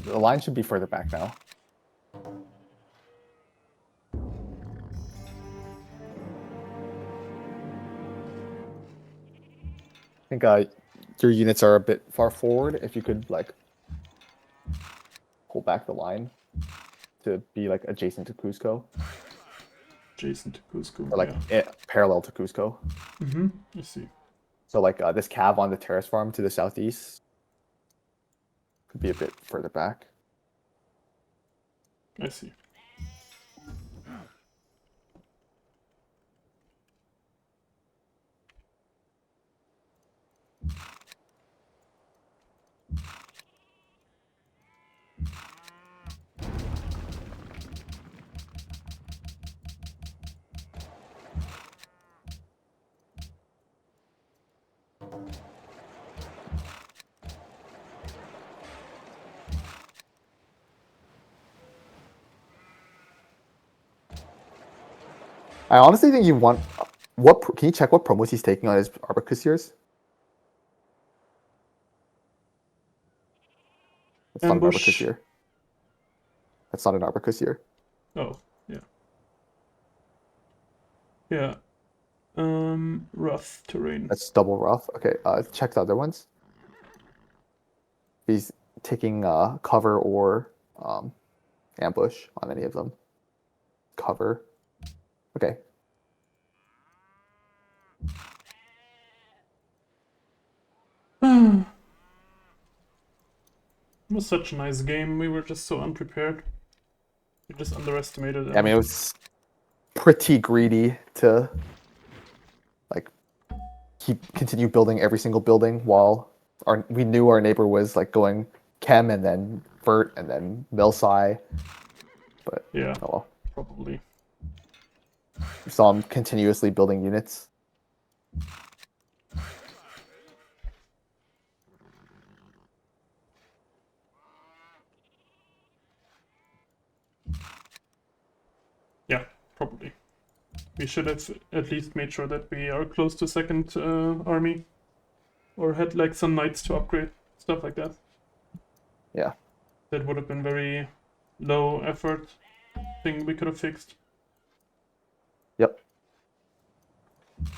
[SPEAKER 2] The line should be further back now. I think your units are a bit far forward. If you could like pull back the line to be like adjacent to Cusco,
[SPEAKER 1] Adjacent to Cusco,
[SPEAKER 2] or like parallel to Cusco.
[SPEAKER 1] Mm-hmm, I see.
[SPEAKER 2] So like this cav on the terrace farm to the southeast could be a bit further back.
[SPEAKER 1] I see.
[SPEAKER 2] I honestly think you want can you check what promos he's taking on his Arbacusiers? That's not an
[SPEAKER 1] Ambush.
[SPEAKER 2] Arbacusier. That's not an Arbacusier.
[SPEAKER 1] Oh, yeah. Yeah. Rough terrain.
[SPEAKER 2] That's double rough. Okay, check the other ones. He's taking cover or ambush on any of them. Cover. Okay.
[SPEAKER 1] It was such a nice game. We were just so unprepared. We just underestimated it.
[SPEAKER 2] Yeah, I mean, it was pretty greedy to like continue building every single building while we knew our neighbor was like going chem and then vert and then milsci, but
[SPEAKER 1] Yeah,
[SPEAKER 2] oh well.
[SPEAKER 1] probably.
[SPEAKER 2] We saw him continuously building units.
[SPEAKER 1] Yeah, probably. We should have at least made sure that we are close to second army. Or had like some knights to upgrade, stuff like that.
[SPEAKER 2] Yeah.
[SPEAKER 1] That would have been very low effort thing we could have fixed.
[SPEAKER 2] Yep.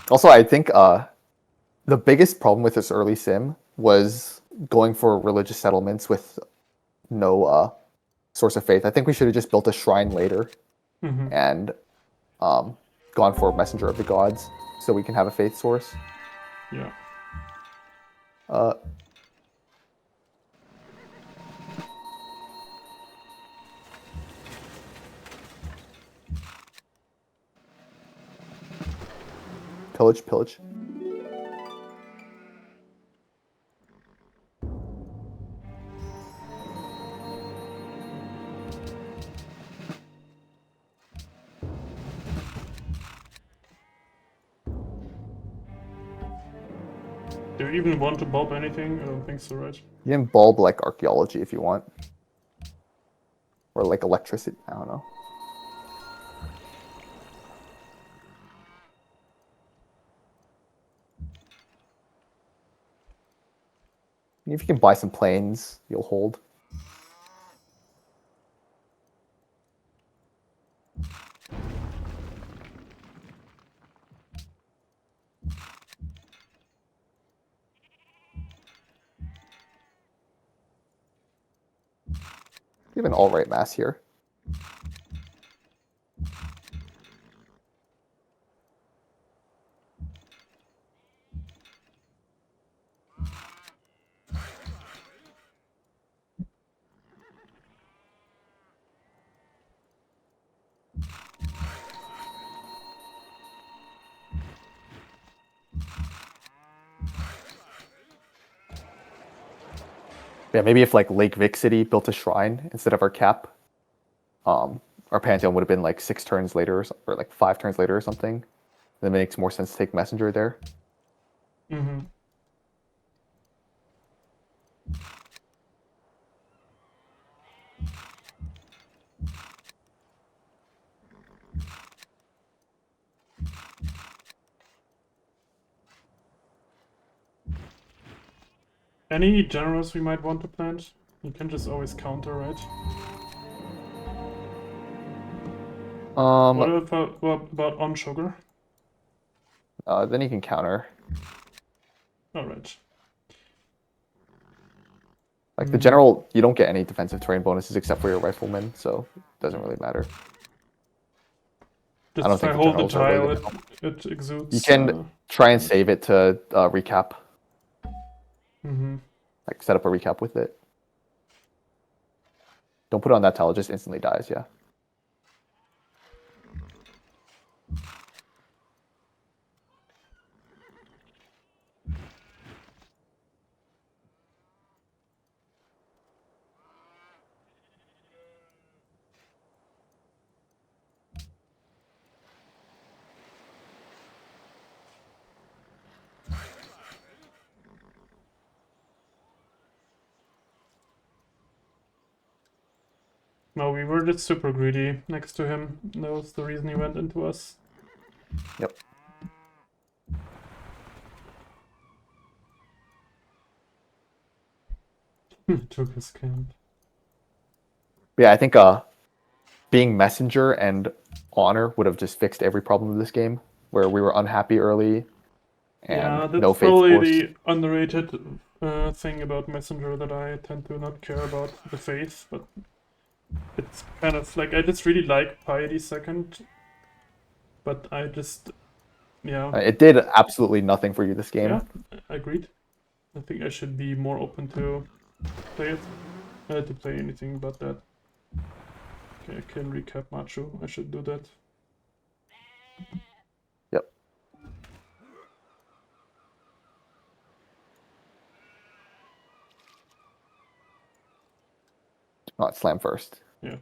[SPEAKER 2] Also, I think the biggest problem with this early sim was going for religious settlements with no source of faith. I think we should have just built a shrine later and gone for Messenger of the Gods so we can have a faith source.
[SPEAKER 1] Yeah.
[SPEAKER 2] Pillage, pillage.
[SPEAKER 1] Do you even want to bulb anything? I don't think so, right?
[SPEAKER 2] You can bulb like archaeology if you want. Or like electricity, I don't know. If you can buy some planes, you'll hold. You have an all-right mass here. Yeah, maybe if like Lake Vic City built a shrine instead of our cap, our Pantheon would have been like 6 turns later or like 5 turns later or something. Then it makes more sense to take Messenger there.
[SPEAKER 1] Any generals we might want to plant? You can just always counter, right? What about on sugar?
[SPEAKER 2] Then you can counter.
[SPEAKER 1] Alright.
[SPEAKER 2] Like the general, you don't get any defensive terrain bonuses except for your riflemen, so it doesn't really matter.
[SPEAKER 1] Just
[SPEAKER 2] I don't
[SPEAKER 1] if I
[SPEAKER 2] think the
[SPEAKER 1] hold the
[SPEAKER 2] generals are really
[SPEAKER 1] tile,
[SPEAKER 2] gonna help.
[SPEAKER 1] it exudes.
[SPEAKER 2] You can try and save it to recap. Like set up a recap with it. Don't put it on that tile; it just instantly dies. Yeah.
[SPEAKER 1] No, we were just super greedy next to him. That was the reason he went into us.
[SPEAKER 2] Yep.
[SPEAKER 1] Took his camp.
[SPEAKER 2] Yeah, I think being messenger and honor would have just fixed every problem of this game, where we were unhappy early and
[SPEAKER 1] Yeah, that's
[SPEAKER 2] no faith
[SPEAKER 1] probably
[SPEAKER 2] force.
[SPEAKER 1] the underrated thing about Messenger that I tend to not care about the faith, but it's kind of like I just really like Piety Second, but I just
[SPEAKER 2] It did absolutely nothing for you this game.
[SPEAKER 1] yeah, agreed. I think I should be more open to play it, to play anything but that. Okay, I can recap Machu. I should do that.
[SPEAKER 2] Yep. Not slam first.
[SPEAKER 1] Yeah.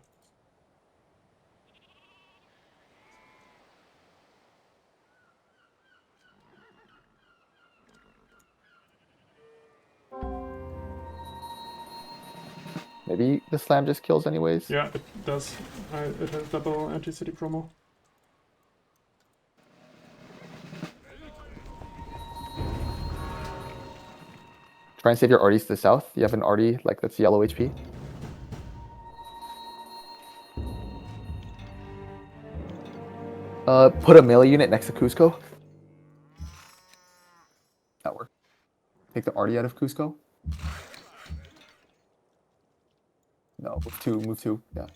[SPEAKER 2] Maybe the slam just kills anyways.
[SPEAKER 1] Yeah, it does. It has double anti-city promo.
[SPEAKER 2] Try and save your arties to the south. You have an arty like that's yellow HP. Put a melee unit next to Cusco. That works. Take the arty out of Cusco. No, move two. Yeah.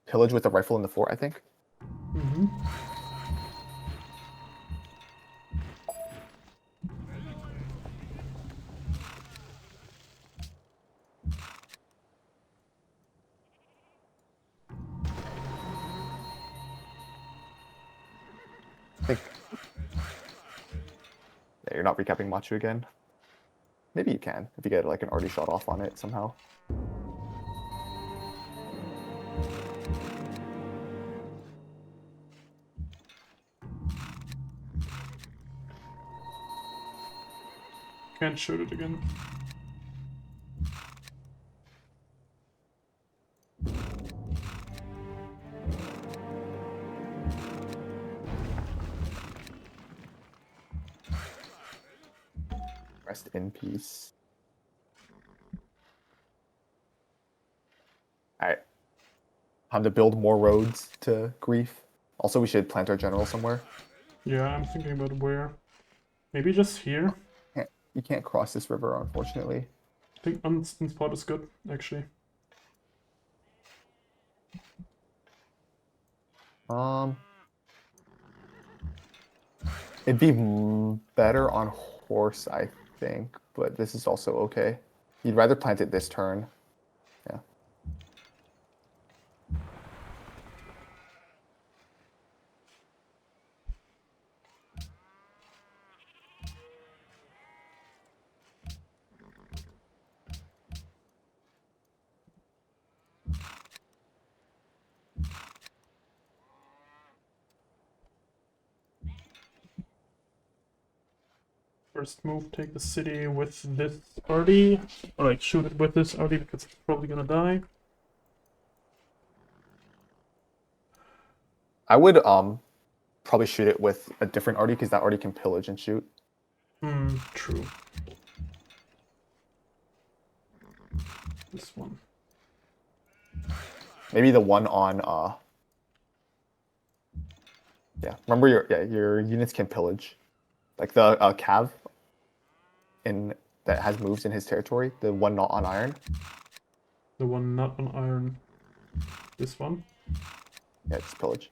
[SPEAKER 2] Pillage with the rifle in the fort, I think.
[SPEAKER 1] Mm-hmm.
[SPEAKER 2] I think. Yeah, you're not recapping Machu again. Maybe you can if you get like an arty shot off on it somehow.
[SPEAKER 1] Can't shoot it again.
[SPEAKER 2] Rest in peace. Alright. Time to build more roads to Grief. Also, we should plant our general somewhere.
[SPEAKER 1] Yeah, I'm thinking about where. Maybe just here.
[SPEAKER 2] You can't cross this river, unfortunately.
[SPEAKER 1] I think unseen spot is good, actually.
[SPEAKER 2] It'd be better on horse, I think, but this is also okay. You'd rather plant it this turn. Yeah.
[SPEAKER 1] First move, take the city with this arty. Or like shoot it with this arty because it's probably gonna die.
[SPEAKER 2] I would probably shoot it with a different arty because that arty can pillage and shoot.
[SPEAKER 1] True. This one.
[SPEAKER 2] Maybe the one on yeah. Remember your units can pillage. Like the Cav that has moves in his territory, the one not on iron.
[SPEAKER 1] The one not on iron. This one.
[SPEAKER 2] Yeah, it's pillage.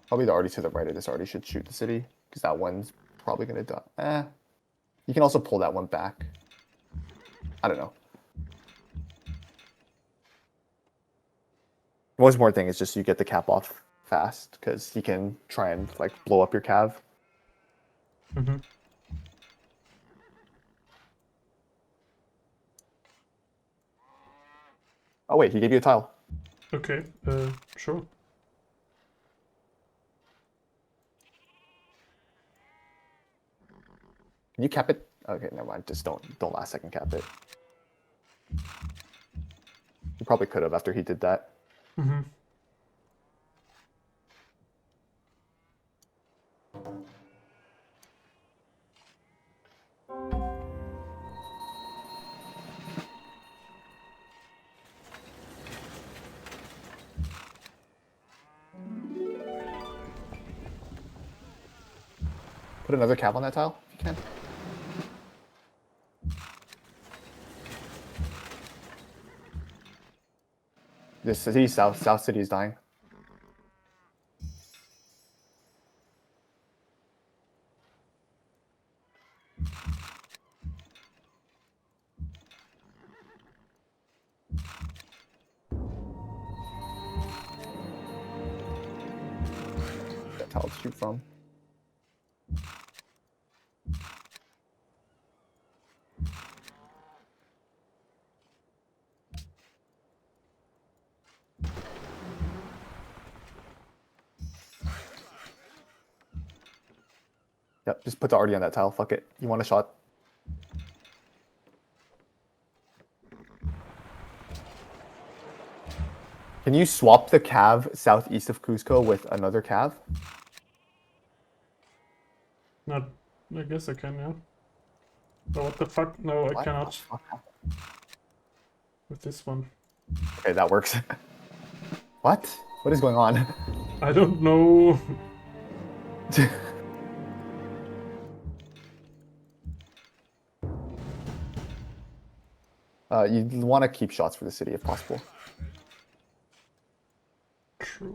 [SPEAKER 2] Probably the arty to the right of this arty should shoot the city, because that one's probably going to die. You can also pull that one back. I don't know. The most important thing is just you get the cap off fast, because he can try and like blow up your cav.
[SPEAKER 1] Mm-hmm.
[SPEAKER 2] Oh wait, he gave you a tile.
[SPEAKER 1] Okay, sure.
[SPEAKER 2] Can you cap it? Okay, never mind. Just don't last second cap it. You probably could have after he did that.
[SPEAKER 1] Mm-hmm.
[SPEAKER 2] Put another cap on that tile if you can. This city, South City is dying. child shoot from. Yep, just put the RD on that tile. Fuck it. You want a shot? Can you swap the cav southeast of Cusco with another cav?
[SPEAKER 1] Not. I guess I can, yeah. But what the fuck? No, I
[SPEAKER 2] What
[SPEAKER 1] cannot.
[SPEAKER 2] the fuck?
[SPEAKER 1] With this one.
[SPEAKER 2] Okay, that works. What? What is going on?
[SPEAKER 1] I don't know.
[SPEAKER 2] You want to keep shots for the city if possible.
[SPEAKER 1] True.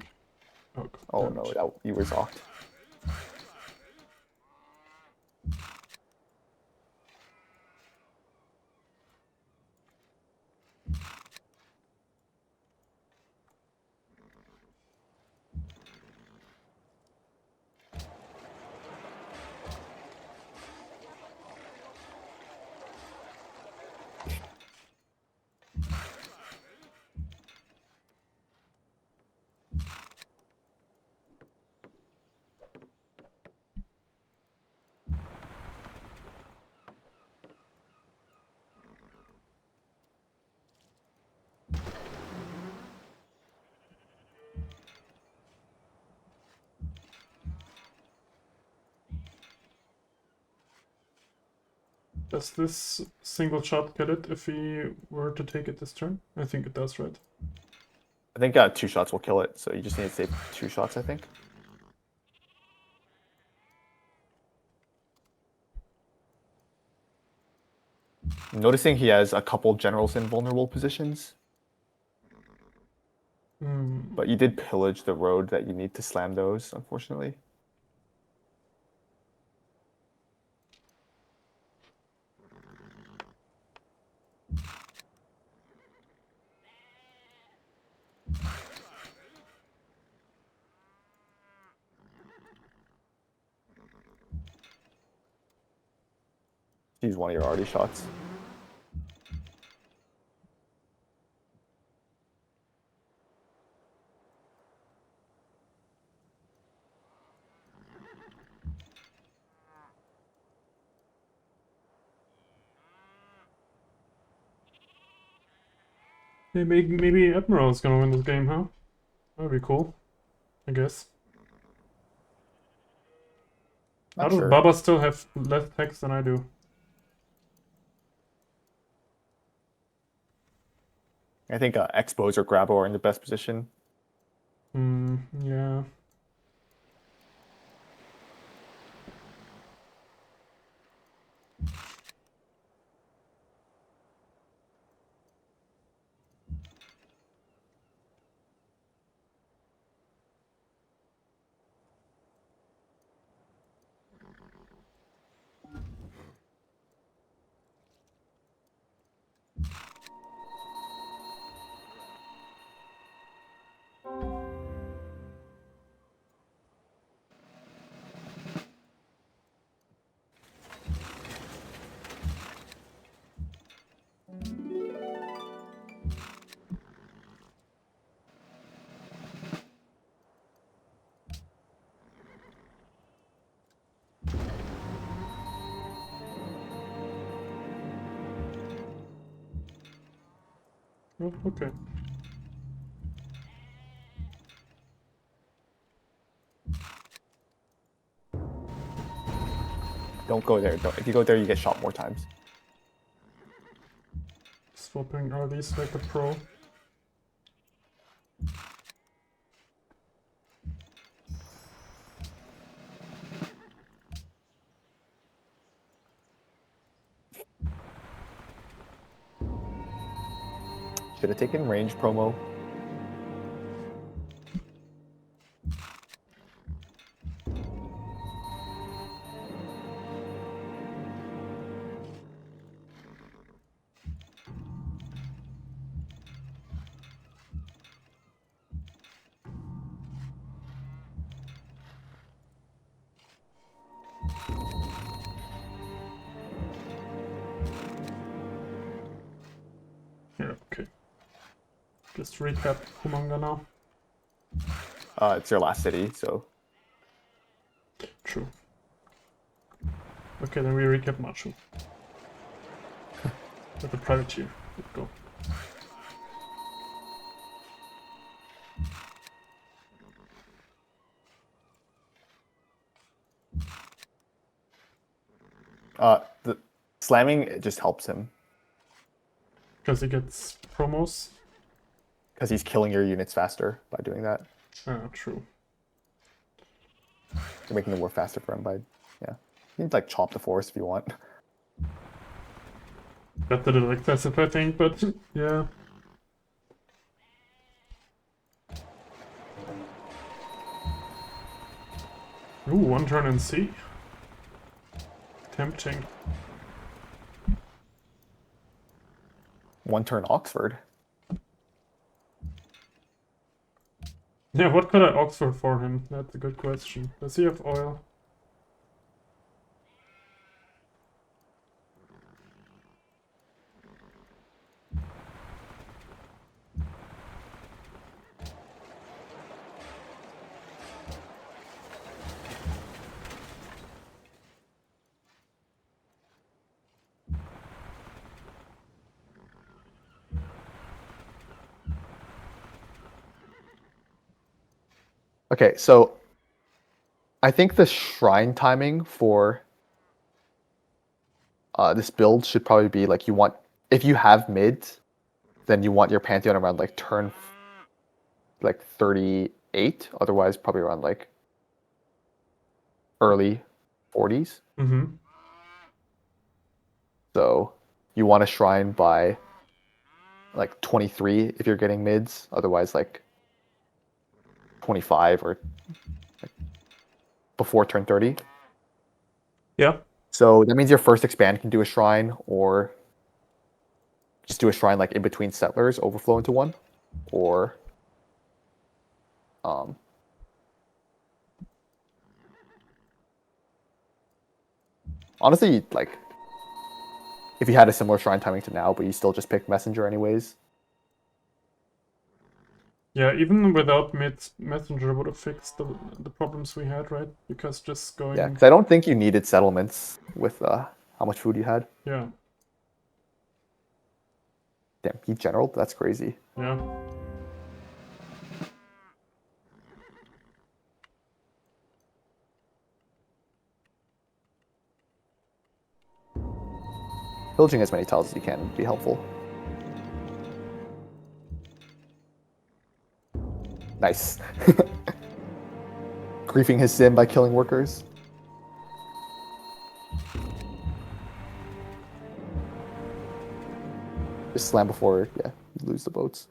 [SPEAKER 1] Oh,
[SPEAKER 2] Oh
[SPEAKER 1] damn
[SPEAKER 2] no,
[SPEAKER 1] it.
[SPEAKER 2] that you were zocked.
[SPEAKER 1] Does this single shot kill it if we were to take it this turn? I think it does, right?
[SPEAKER 2] I think 2 shots will kill it, so you just need to save 2 shots, I think. Noticing he has a couple generals in vulnerable positions, but you did pillage the road that you need to slam those, unfortunately. Use one of your arty shots.
[SPEAKER 1] Hey, maybe Admiral is gonna win this game, huh? That'd be cool. I guess. How
[SPEAKER 2] Not
[SPEAKER 1] does
[SPEAKER 2] sure.
[SPEAKER 1] Baba still have less text than I do?
[SPEAKER 2] I think Expos or Grabo are in the best position.
[SPEAKER 1] Yeah. Oh, okay.
[SPEAKER 2] Don't go there. Don't. If you go there, you get shot more times.
[SPEAKER 1] Swapping RDs like a pro.
[SPEAKER 2] Should have taken range promo.
[SPEAKER 1] just recap Humanga now.
[SPEAKER 2] It's your last city, so
[SPEAKER 1] True. Okay, then we recap Machu. With the privateer. Let's go.
[SPEAKER 2] the slamming, it just helps him
[SPEAKER 1] Because he gets promos.
[SPEAKER 2] because he's killing your units faster by doing that.
[SPEAKER 1] True.
[SPEAKER 2] You're making the war faster for him by, yeah. You can like chop the forest if you want.
[SPEAKER 1] Better than excessive, I think, but yeah. Ooh, one turn in C. Tempting.
[SPEAKER 2] One turn Oxford.
[SPEAKER 1] Yeah, what could I Oxford for him? That's a good question. Does he have oil?
[SPEAKER 2] Okay, so I think the shrine timing for this build should probably be like you want, if you have mids, then you want your Pantheon around like turn like 38, otherwise probably around like early 40s.
[SPEAKER 1] Mm-hmm.
[SPEAKER 2] So you want a shrine by like 23 if you're getting mids, otherwise like 25 or like before turn 30.
[SPEAKER 1] Yeah.
[SPEAKER 2] So that means your first expand can do a shrine, or just do a shrine like in between settlers, overflow into one, or honestly, like if you had a similar shrine timing to now, but you still just pick messenger anyways.
[SPEAKER 1] Yeah, even without messenger would have fixed the problems we had, right? Because just going...
[SPEAKER 2] Yeah, because I don't think you needed settlements with how much food you had.
[SPEAKER 1] Yeah.
[SPEAKER 2] Damn, he general? That's crazy.
[SPEAKER 1] Yeah.
[SPEAKER 2] Pillaging as many tiles as you can would be helpful. Nice. Griefing his sim by killing workers. Just slam before, yeah, you lose the boats.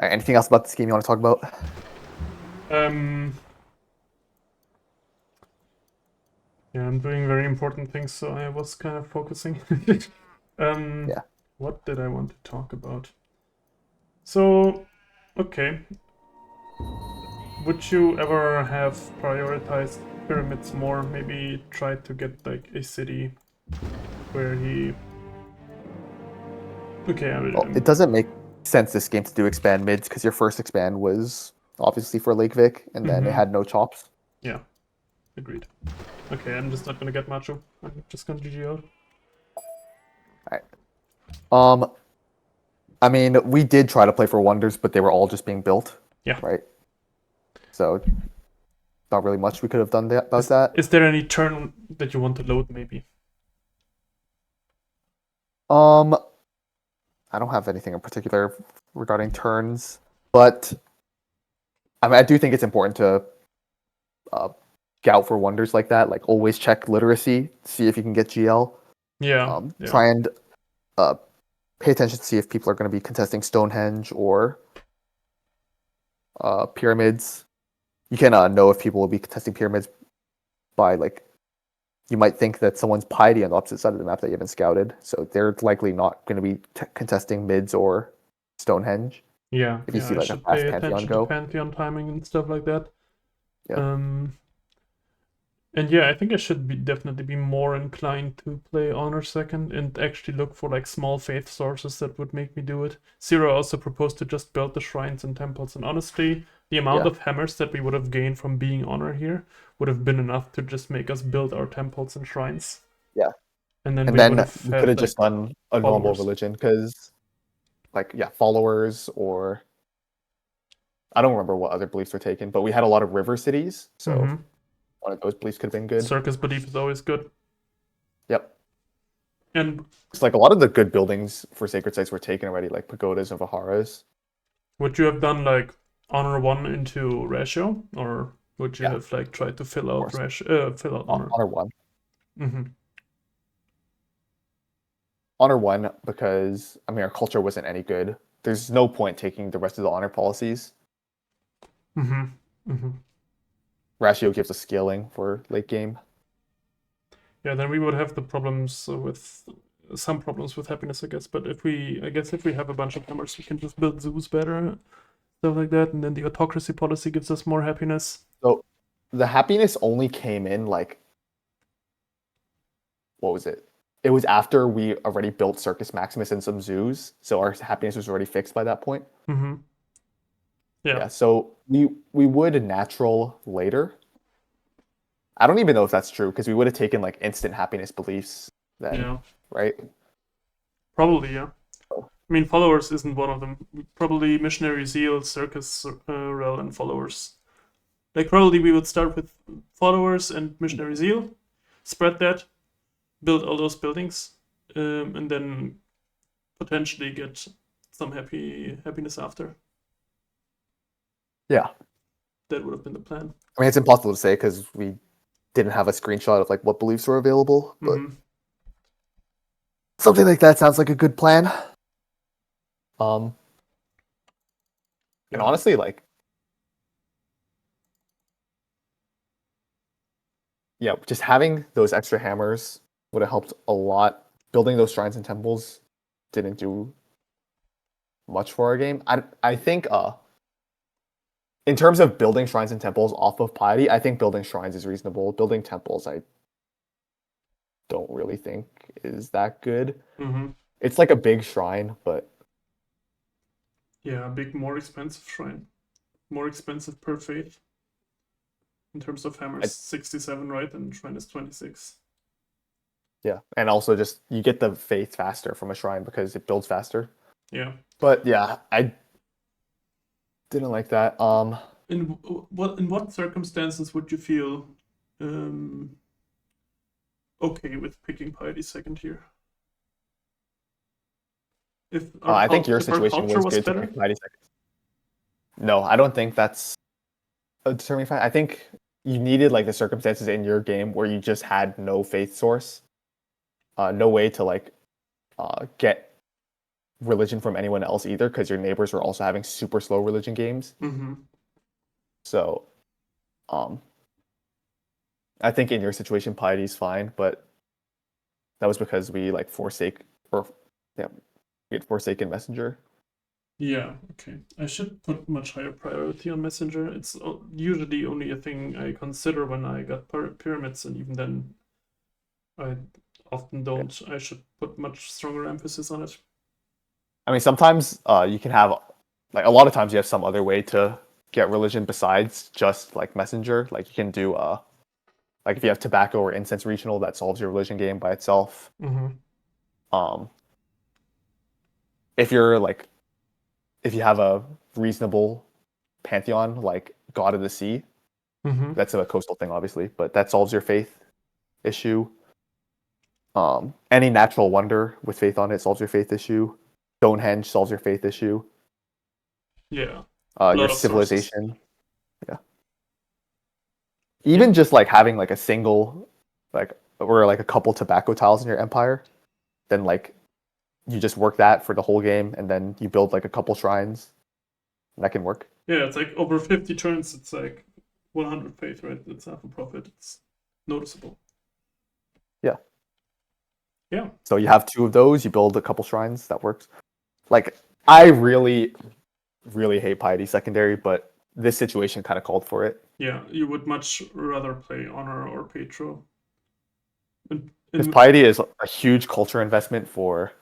[SPEAKER 2] All right, anything else about this game you want to talk about?
[SPEAKER 1] Yeah, I'm doing very important things, so I was kind of focusing.
[SPEAKER 2] Yeah.
[SPEAKER 1] What did I want to talk about? So, okay. Would you ever have prioritized pyramids more? Maybe try to get like a city where he... Okay,
[SPEAKER 2] Well, it doesn't make sense this game to do expand mids because your first expand was obviously for Lake Vic, and then it had no chops.
[SPEAKER 1] Yeah, agreed. Okay, I'm just not gonna get Macho. I'm just gonna GG out.
[SPEAKER 2] Alright. I mean, we did try to play for wonders, but they were all just being built.
[SPEAKER 1] Yeah.
[SPEAKER 2] Right. So, not really much we could have done about that.
[SPEAKER 1] Is there any turn that you want to load, maybe?
[SPEAKER 2] I don't have anything in particular regarding turns, but I mean, I do think it's important to scout for wonders like that. Like, always check literacy, see if you can get GL.
[SPEAKER 1] Yeah.
[SPEAKER 2] Try and pay attention to see if people are going to be contesting Stonehenge or pyramids. You can know if people will be contesting pyramids by like you might think that someone's piety on the opposite side of the map that you haven't scouted, so they're likely not going to be contesting mids or Stonehenge.
[SPEAKER 1] Yeah,
[SPEAKER 2] If you see
[SPEAKER 1] I
[SPEAKER 2] like a
[SPEAKER 1] should pay
[SPEAKER 2] fast Pantheon
[SPEAKER 1] attention to
[SPEAKER 2] go,
[SPEAKER 1] Pantheon timing and stuff like that.
[SPEAKER 2] Yeah.
[SPEAKER 1] And yeah, I think I should definitely be more inclined to play Honor second and actually look for like small faith sources that would make me do it. Zero also proposed to just build the shrines and temples, and honestly, the amount
[SPEAKER 2] Yeah.
[SPEAKER 1] of hammers that we would have gained from being Honor here would have been enough to just make us build our temples and shrines.
[SPEAKER 2] Yeah.
[SPEAKER 1] And then
[SPEAKER 2] and
[SPEAKER 1] we would
[SPEAKER 2] then
[SPEAKER 1] have
[SPEAKER 2] we could
[SPEAKER 1] had
[SPEAKER 2] have just
[SPEAKER 1] like
[SPEAKER 2] done a normal
[SPEAKER 1] followers.
[SPEAKER 2] religion because, followers, or I don't remember what other beliefs were taken, but we had a lot of river cities, so
[SPEAKER 1] Mhm.
[SPEAKER 2] one of those beliefs could have been good.
[SPEAKER 1] Circus belief is always good.
[SPEAKER 2] Yep.
[SPEAKER 1] And
[SPEAKER 2] It's like a lot of the good buildings for sacred sites were taken already, like pagodas and viharas.
[SPEAKER 1] would you have done like Honor 1 into ratio, or would you
[SPEAKER 2] Yeah,
[SPEAKER 1] have like tried to fill
[SPEAKER 2] of
[SPEAKER 1] out
[SPEAKER 2] course.
[SPEAKER 1] fill out Honor?
[SPEAKER 2] Honor 1.
[SPEAKER 1] Mm-hmm.
[SPEAKER 2] Honor 1 because, I mean, our culture wasn't any good. There's no point taking the rest of the honor policies.
[SPEAKER 1] Mm-hmm. Mm-hmm.
[SPEAKER 2] Ratio gives us scaling for late game.
[SPEAKER 1] Yeah, then we would have the problems with some problems with happiness, I guess. But if we have a bunch of hammers, we can just build zoos better, stuff like that, and then the autocracy policy gives us more happiness.
[SPEAKER 2] So the happiness only came in like, what was it? It was after we already built Circus Maximus and some zoos, so our happiness was already fixed by that point.
[SPEAKER 1] Mm-hmm. Yeah.
[SPEAKER 2] So we would natural later. I don't even know if that's true because we would have taken like instant happiness beliefs then,
[SPEAKER 1] Yeah.
[SPEAKER 2] right?
[SPEAKER 1] Probably, yeah. I mean, followers isn't one of them. Probably missionary zeal, circus rel, and followers. Like probably we would start with followers and missionary zeal, spread that, build all those buildings, and then potentially get some happiness after.
[SPEAKER 2] Yeah.
[SPEAKER 1] That would have been the plan.
[SPEAKER 2] I mean, it's impossible to say because we didn't have a screenshot of like what beliefs were available, but something like that sounds like a good plan. And honestly, like, yeah, just having those extra hammers would have helped a lot. Building those shrines and temples didn't do much for our game. I think in terms of building shrines and temples off of piety, I think building shrines is reasonable. Building temples, I don't really think is that good.
[SPEAKER 1] Mm-hmm.
[SPEAKER 2] It's like a big shrine, but
[SPEAKER 1] yeah, a big, more expensive shrine, more expensive per faith. In terms of hammers, 67, right? And shrine is 26.
[SPEAKER 2] Yeah, and also just you get the faith faster from a shrine because it builds faster.
[SPEAKER 1] Yeah.
[SPEAKER 2] But yeah, I didn't like that.
[SPEAKER 1] In what circumstances would you feel okay with picking piety second here? If
[SPEAKER 2] I think your
[SPEAKER 1] if our
[SPEAKER 2] situation
[SPEAKER 1] culture
[SPEAKER 2] was good
[SPEAKER 1] better?
[SPEAKER 2] to pick piety second. No, I don't think that's a determining factor. I think you needed like the circumstances in your game where you just had no faith source, no way to like get religion from anyone else either, because your neighbors were also having super slow religion games.
[SPEAKER 1] Mm-hmm.
[SPEAKER 2] So, I think in your situation, piety is fine, but that was because we like we had Forsaken Messenger.
[SPEAKER 1] Yeah, okay. I should put much higher priority on Messenger. It's usually only a thing I consider when I got pyramids, and even then, I often don't. I should put much stronger emphasis on it.
[SPEAKER 2] I mean, sometimes you can have, like, a lot of times you have some other way to get religion besides just like Messenger. Like you can do like if you have tobacco or incense regional, that solves your religion game by itself.
[SPEAKER 1] Mm-hmm.
[SPEAKER 2] If you have a reasonable pantheon like God of the Sea, that's a coastal thing, obviously, but that solves your faith issue. Any natural wonder with faith on it solves your faith issue. Stonehenge solves your faith issue.
[SPEAKER 1] Yeah.
[SPEAKER 2] Your civilization. Sources. Yeah. Even just like having like a single, like, or like a couple tobacco tiles in your empire, then like you just work that for the whole game, and then you build like a couple shrines. And that can work.
[SPEAKER 1] Yeah, it's like over 50 turns, it's like 100 faith, right? It's half a profit. It's noticeable. Yeah.
[SPEAKER 2] So you have 2 of those, you build a couple shrines, that works. Like, I really, really hate Piety Secondary, but this situation kind of called for it.
[SPEAKER 1] Yeah, you would much rather play Honor or Petro.
[SPEAKER 2] Because Piety is a huge culture investment for,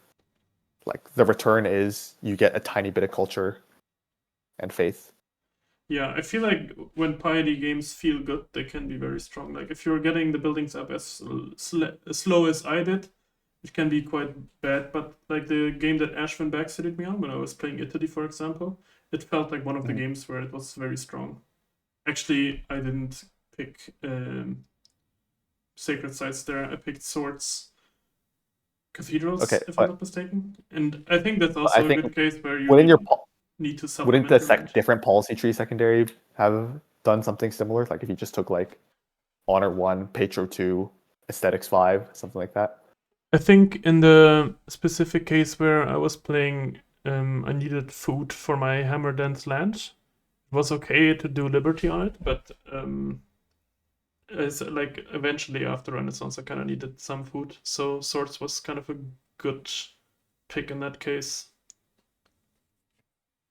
[SPEAKER 2] like, the return is you get a tiny bit of culture and faith.
[SPEAKER 1] Yeah, I feel like when piety games feel good, they can be very strong. Like if you're getting the buildings up as slow as I did, it can be quite bad. But like the game that Ashwin backseated me on when I was playing Italy, for example, it felt like one of the games where it was very strong. Actually, I didn't pick sacred sites there. I picked swords, cathedrals,
[SPEAKER 2] Okay,
[SPEAKER 1] if I'm
[SPEAKER 2] but
[SPEAKER 1] not mistaken. And I think that's
[SPEAKER 2] I
[SPEAKER 1] also a
[SPEAKER 2] think
[SPEAKER 1] good case where you
[SPEAKER 2] wouldn't your
[SPEAKER 1] need to
[SPEAKER 2] wouldn't
[SPEAKER 1] supplement
[SPEAKER 2] the
[SPEAKER 1] your land.
[SPEAKER 2] different policy tree secondary have done something similar? Like if you just took like Honor 1, Petro 2, Aesthetics 5, something like that?
[SPEAKER 1] I think in the specific case where I was playing, I needed food for my Hammer Dance land. It was okay to do Liberty on it, but it's like eventually after Renaissance, I kind of needed some food. So Swords was kind of a good pick in that case.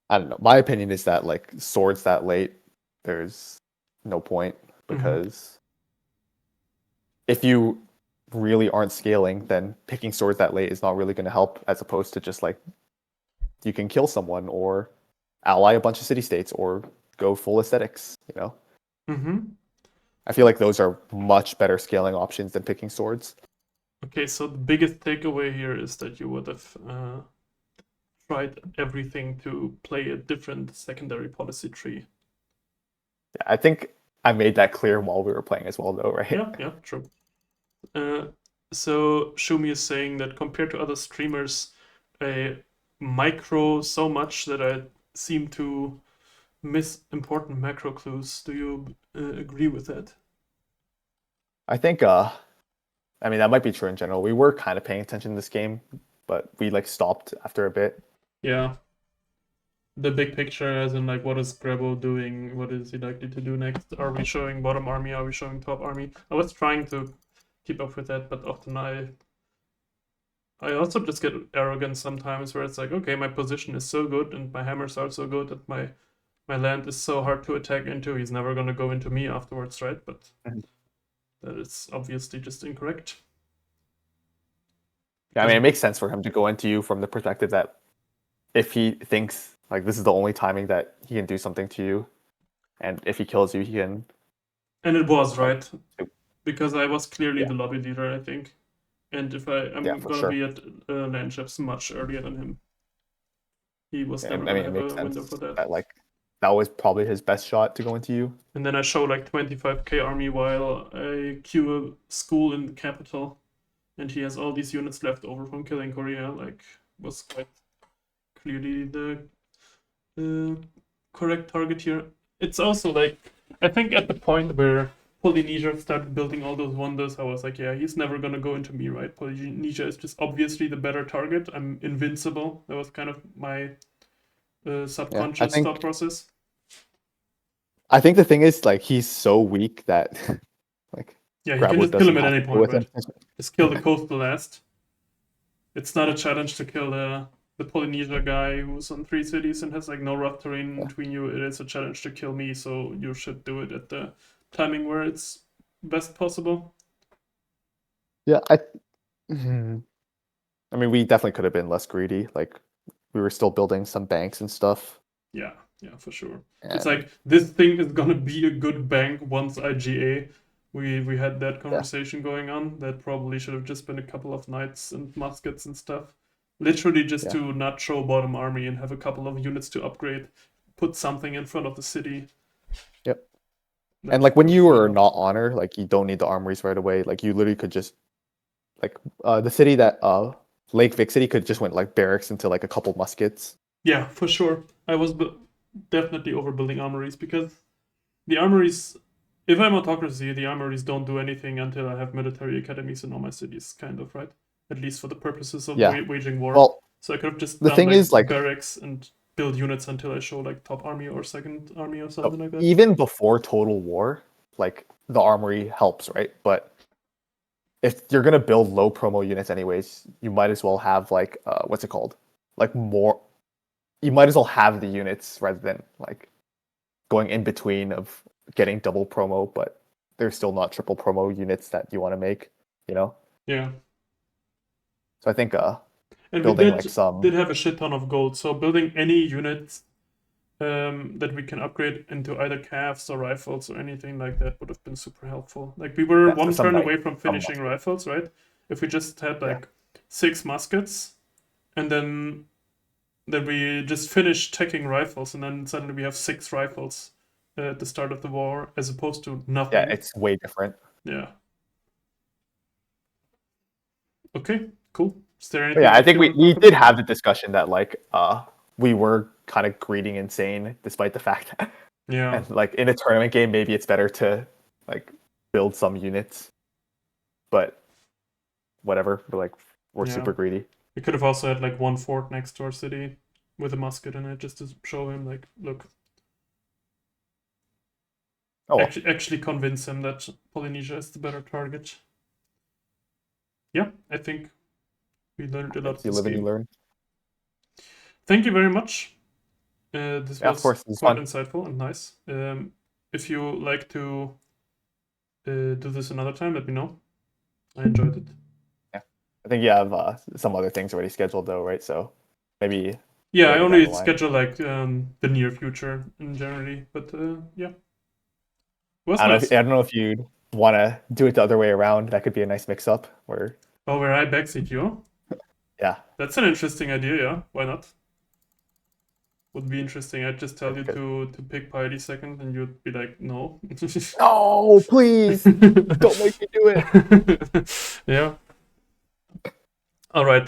[SPEAKER 2] I don't know. My opinion is that like swords that late, there's no point because if you really aren't scaling, then picking swords that late is not really going to help as opposed to just like you can kill someone or ally a bunch of city states or go full aesthetics, you know? I feel like those are much better scaling options than picking swords.
[SPEAKER 1] Okay, so the biggest takeaway here is that you would have tried everything to play a different secondary policy tree.
[SPEAKER 2] Yeah, I think I made that clear while we were playing as well, though, right?
[SPEAKER 1] Yeah, true. So Shumi is saying that compared to other streamers, I micro so much that I seem to miss important macro clues. Do you agree with that?
[SPEAKER 2] I think I mean that might be true in general. We were kind of paying attention to this game, but we like stopped after a bit.
[SPEAKER 1] Yeah. The big picture, as in like, what is Grebo doing? What is he likely to do next? Are we showing bottom army? Are we showing top army? I was trying to keep up with that, but often I also just get arrogant sometimes, where it's like, okay, my position is so good and my hammers are so good that my land is so hard to attack into. He's never gonna go into me afterwards, right? But that is obviously just incorrect.
[SPEAKER 2] Yeah, I mean it makes sense for him to go into you from the perspective that if he thinks like this is the only timing that he can do something to you, and if he kills you, he can.
[SPEAKER 1] And it was right, because I was clearly
[SPEAKER 2] Yeah.
[SPEAKER 1] the lobby leader, I think. And if I'm
[SPEAKER 2] Yeah, for
[SPEAKER 1] gonna
[SPEAKER 2] sure.
[SPEAKER 1] be at land chips much earlier than him, he was
[SPEAKER 2] Yeah,
[SPEAKER 1] never
[SPEAKER 2] I
[SPEAKER 1] gonna
[SPEAKER 2] mean it
[SPEAKER 1] have
[SPEAKER 2] makes
[SPEAKER 1] a window
[SPEAKER 2] sense
[SPEAKER 1] for that.
[SPEAKER 2] that like that was probably his best shot to go into you.
[SPEAKER 1] And then I show like 25k army while I queue a school in the capital, and he has all these units left over from killing Korea. Like, was quite clearly the correct target here. It's also like, I think at the point where Polynesia started building all those wonders, I was like, yeah, he's never gonna go into me, right? Polynesia is just obviously the better target. I'm invincible. That was kind of my subconscious thought process.
[SPEAKER 2] I think the thing is like he's so weak that like
[SPEAKER 1] Yeah, he can
[SPEAKER 2] Grabo
[SPEAKER 1] just kill
[SPEAKER 2] doesn't
[SPEAKER 1] him at
[SPEAKER 2] have
[SPEAKER 1] any
[SPEAKER 2] to deal
[SPEAKER 1] point,
[SPEAKER 2] with
[SPEAKER 1] right?
[SPEAKER 2] him.
[SPEAKER 1] Just kill the coastal last. It's not a challenge to kill the Polynesia guy who's on 3 cities and has like no rough terrain
[SPEAKER 2] Yeah.
[SPEAKER 1] between you. It is a challenge to kill me, so you should do it at the timing where it's best possible.
[SPEAKER 2] Yeah, I mean, we definitely could have been less greedy. Like, we were still building some banks and stuff.
[SPEAKER 1] Yeah, for sure.
[SPEAKER 2] And
[SPEAKER 1] It's like this thing is gonna be a good bank once IGA. We had that conversation going on. That probably should have just been a couple of knights and muskets and stuff. Literally just to not show bottom army and have a couple of units to upgrade. Put something in front of the city.
[SPEAKER 2] Yep. And like when you are not honor, like you don't need the armories right away. Like you literally could just like the city that Lake Vic City could just went like barracks into like a couple muskets.
[SPEAKER 1] Yeah, for sure. I was definitely overbuilding armories because the armories, if I'm autocracy, the armories don't do anything until I have military academies in all my cities, kind of, right? At least for the purposes of waging war.
[SPEAKER 2] Well,
[SPEAKER 1] so I could have just
[SPEAKER 2] the
[SPEAKER 1] done
[SPEAKER 2] thing
[SPEAKER 1] like,
[SPEAKER 2] is, like
[SPEAKER 1] barracks and build units until I show like top army or second army or something like that.
[SPEAKER 2] even before total war, like the armory helps, right? But if you're gonna build low promo units anyways, you might as well have like what's it called? Like more. You might as well have the units rather than like going in between of getting double promo, but they're still not triple promo units that you want to make. You know.
[SPEAKER 1] Yeah.
[SPEAKER 2] So I think
[SPEAKER 1] And
[SPEAKER 2] building
[SPEAKER 1] we
[SPEAKER 2] like some.
[SPEAKER 1] did have a shit ton of gold, so building any units that we can upgrade into either calves or rifles or anything like that would have been super helpful. Like we were one turn away from finishing rifles, right? If we just had like 6 muskets, and then we just finished teching rifles, and then suddenly we have 6 rifles at the start of the war, as opposed to nothing.
[SPEAKER 2] Yeah, it's way different.
[SPEAKER 1] Yeah. Okay, cool. Is there anything?
[SPEAKER 2] But yeah, I think we did have the discussion that like we were kind of greeting insane despite the fact that and like in a tournament game maybe it's better to like build some units. But whatever, we're super greedy.
[SPEAKER 1] We could have also had like one fort next to our city with a musket in it just to show him like, look. Oh, well. Actually convince him that Polynesia is the better target. Yeah, I think we learned a lot.
[SPEAKER 2] You live and you learn.
[SPEAKER 1] Thank you very much. This was
[SPEAKER 2] of course,
[SPEAKER 1] quite insightful and nice. If you like to do this another time, let me know. I enjoyed it.
[SPEAKER 2] Yeah, I think you have some other things already scheduled though, right? So maybe.
[SPEAKER 1] Yeah, I only schedule like the near future in January, but yeah.
[SPEAKER 2] I don't know if you'd want to do it the other way around. That could be a nice mix-up. Where
[SPEAKER 1] I backseat you.
[SPEAKER 2] Yeah,
[SPEAKER 1] that's an interesting idea. Yeah, why not? Would be interesting. I'd just tell you to pick piety second, and you'd be like, no.
[SPEAKER 2] No, please don't make me do it.
[SPEAKER 1] Yeah. All right.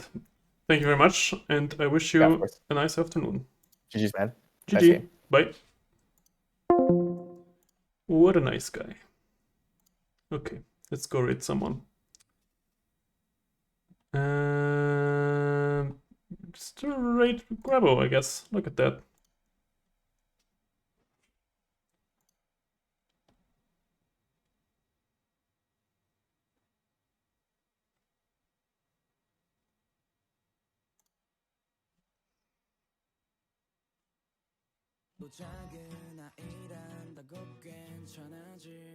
[SPEAKER 1] Thank you very much, and I wish you a nice afternoon.
[SPEAKER 2] GG's, man.
[SPEAKER 1] GG. Nice. Bye. What a nice guy. Okay, let's go raid someone. Just raid Grabo, I guess. Look at that. 또 작은 아이란다고 괜찮아질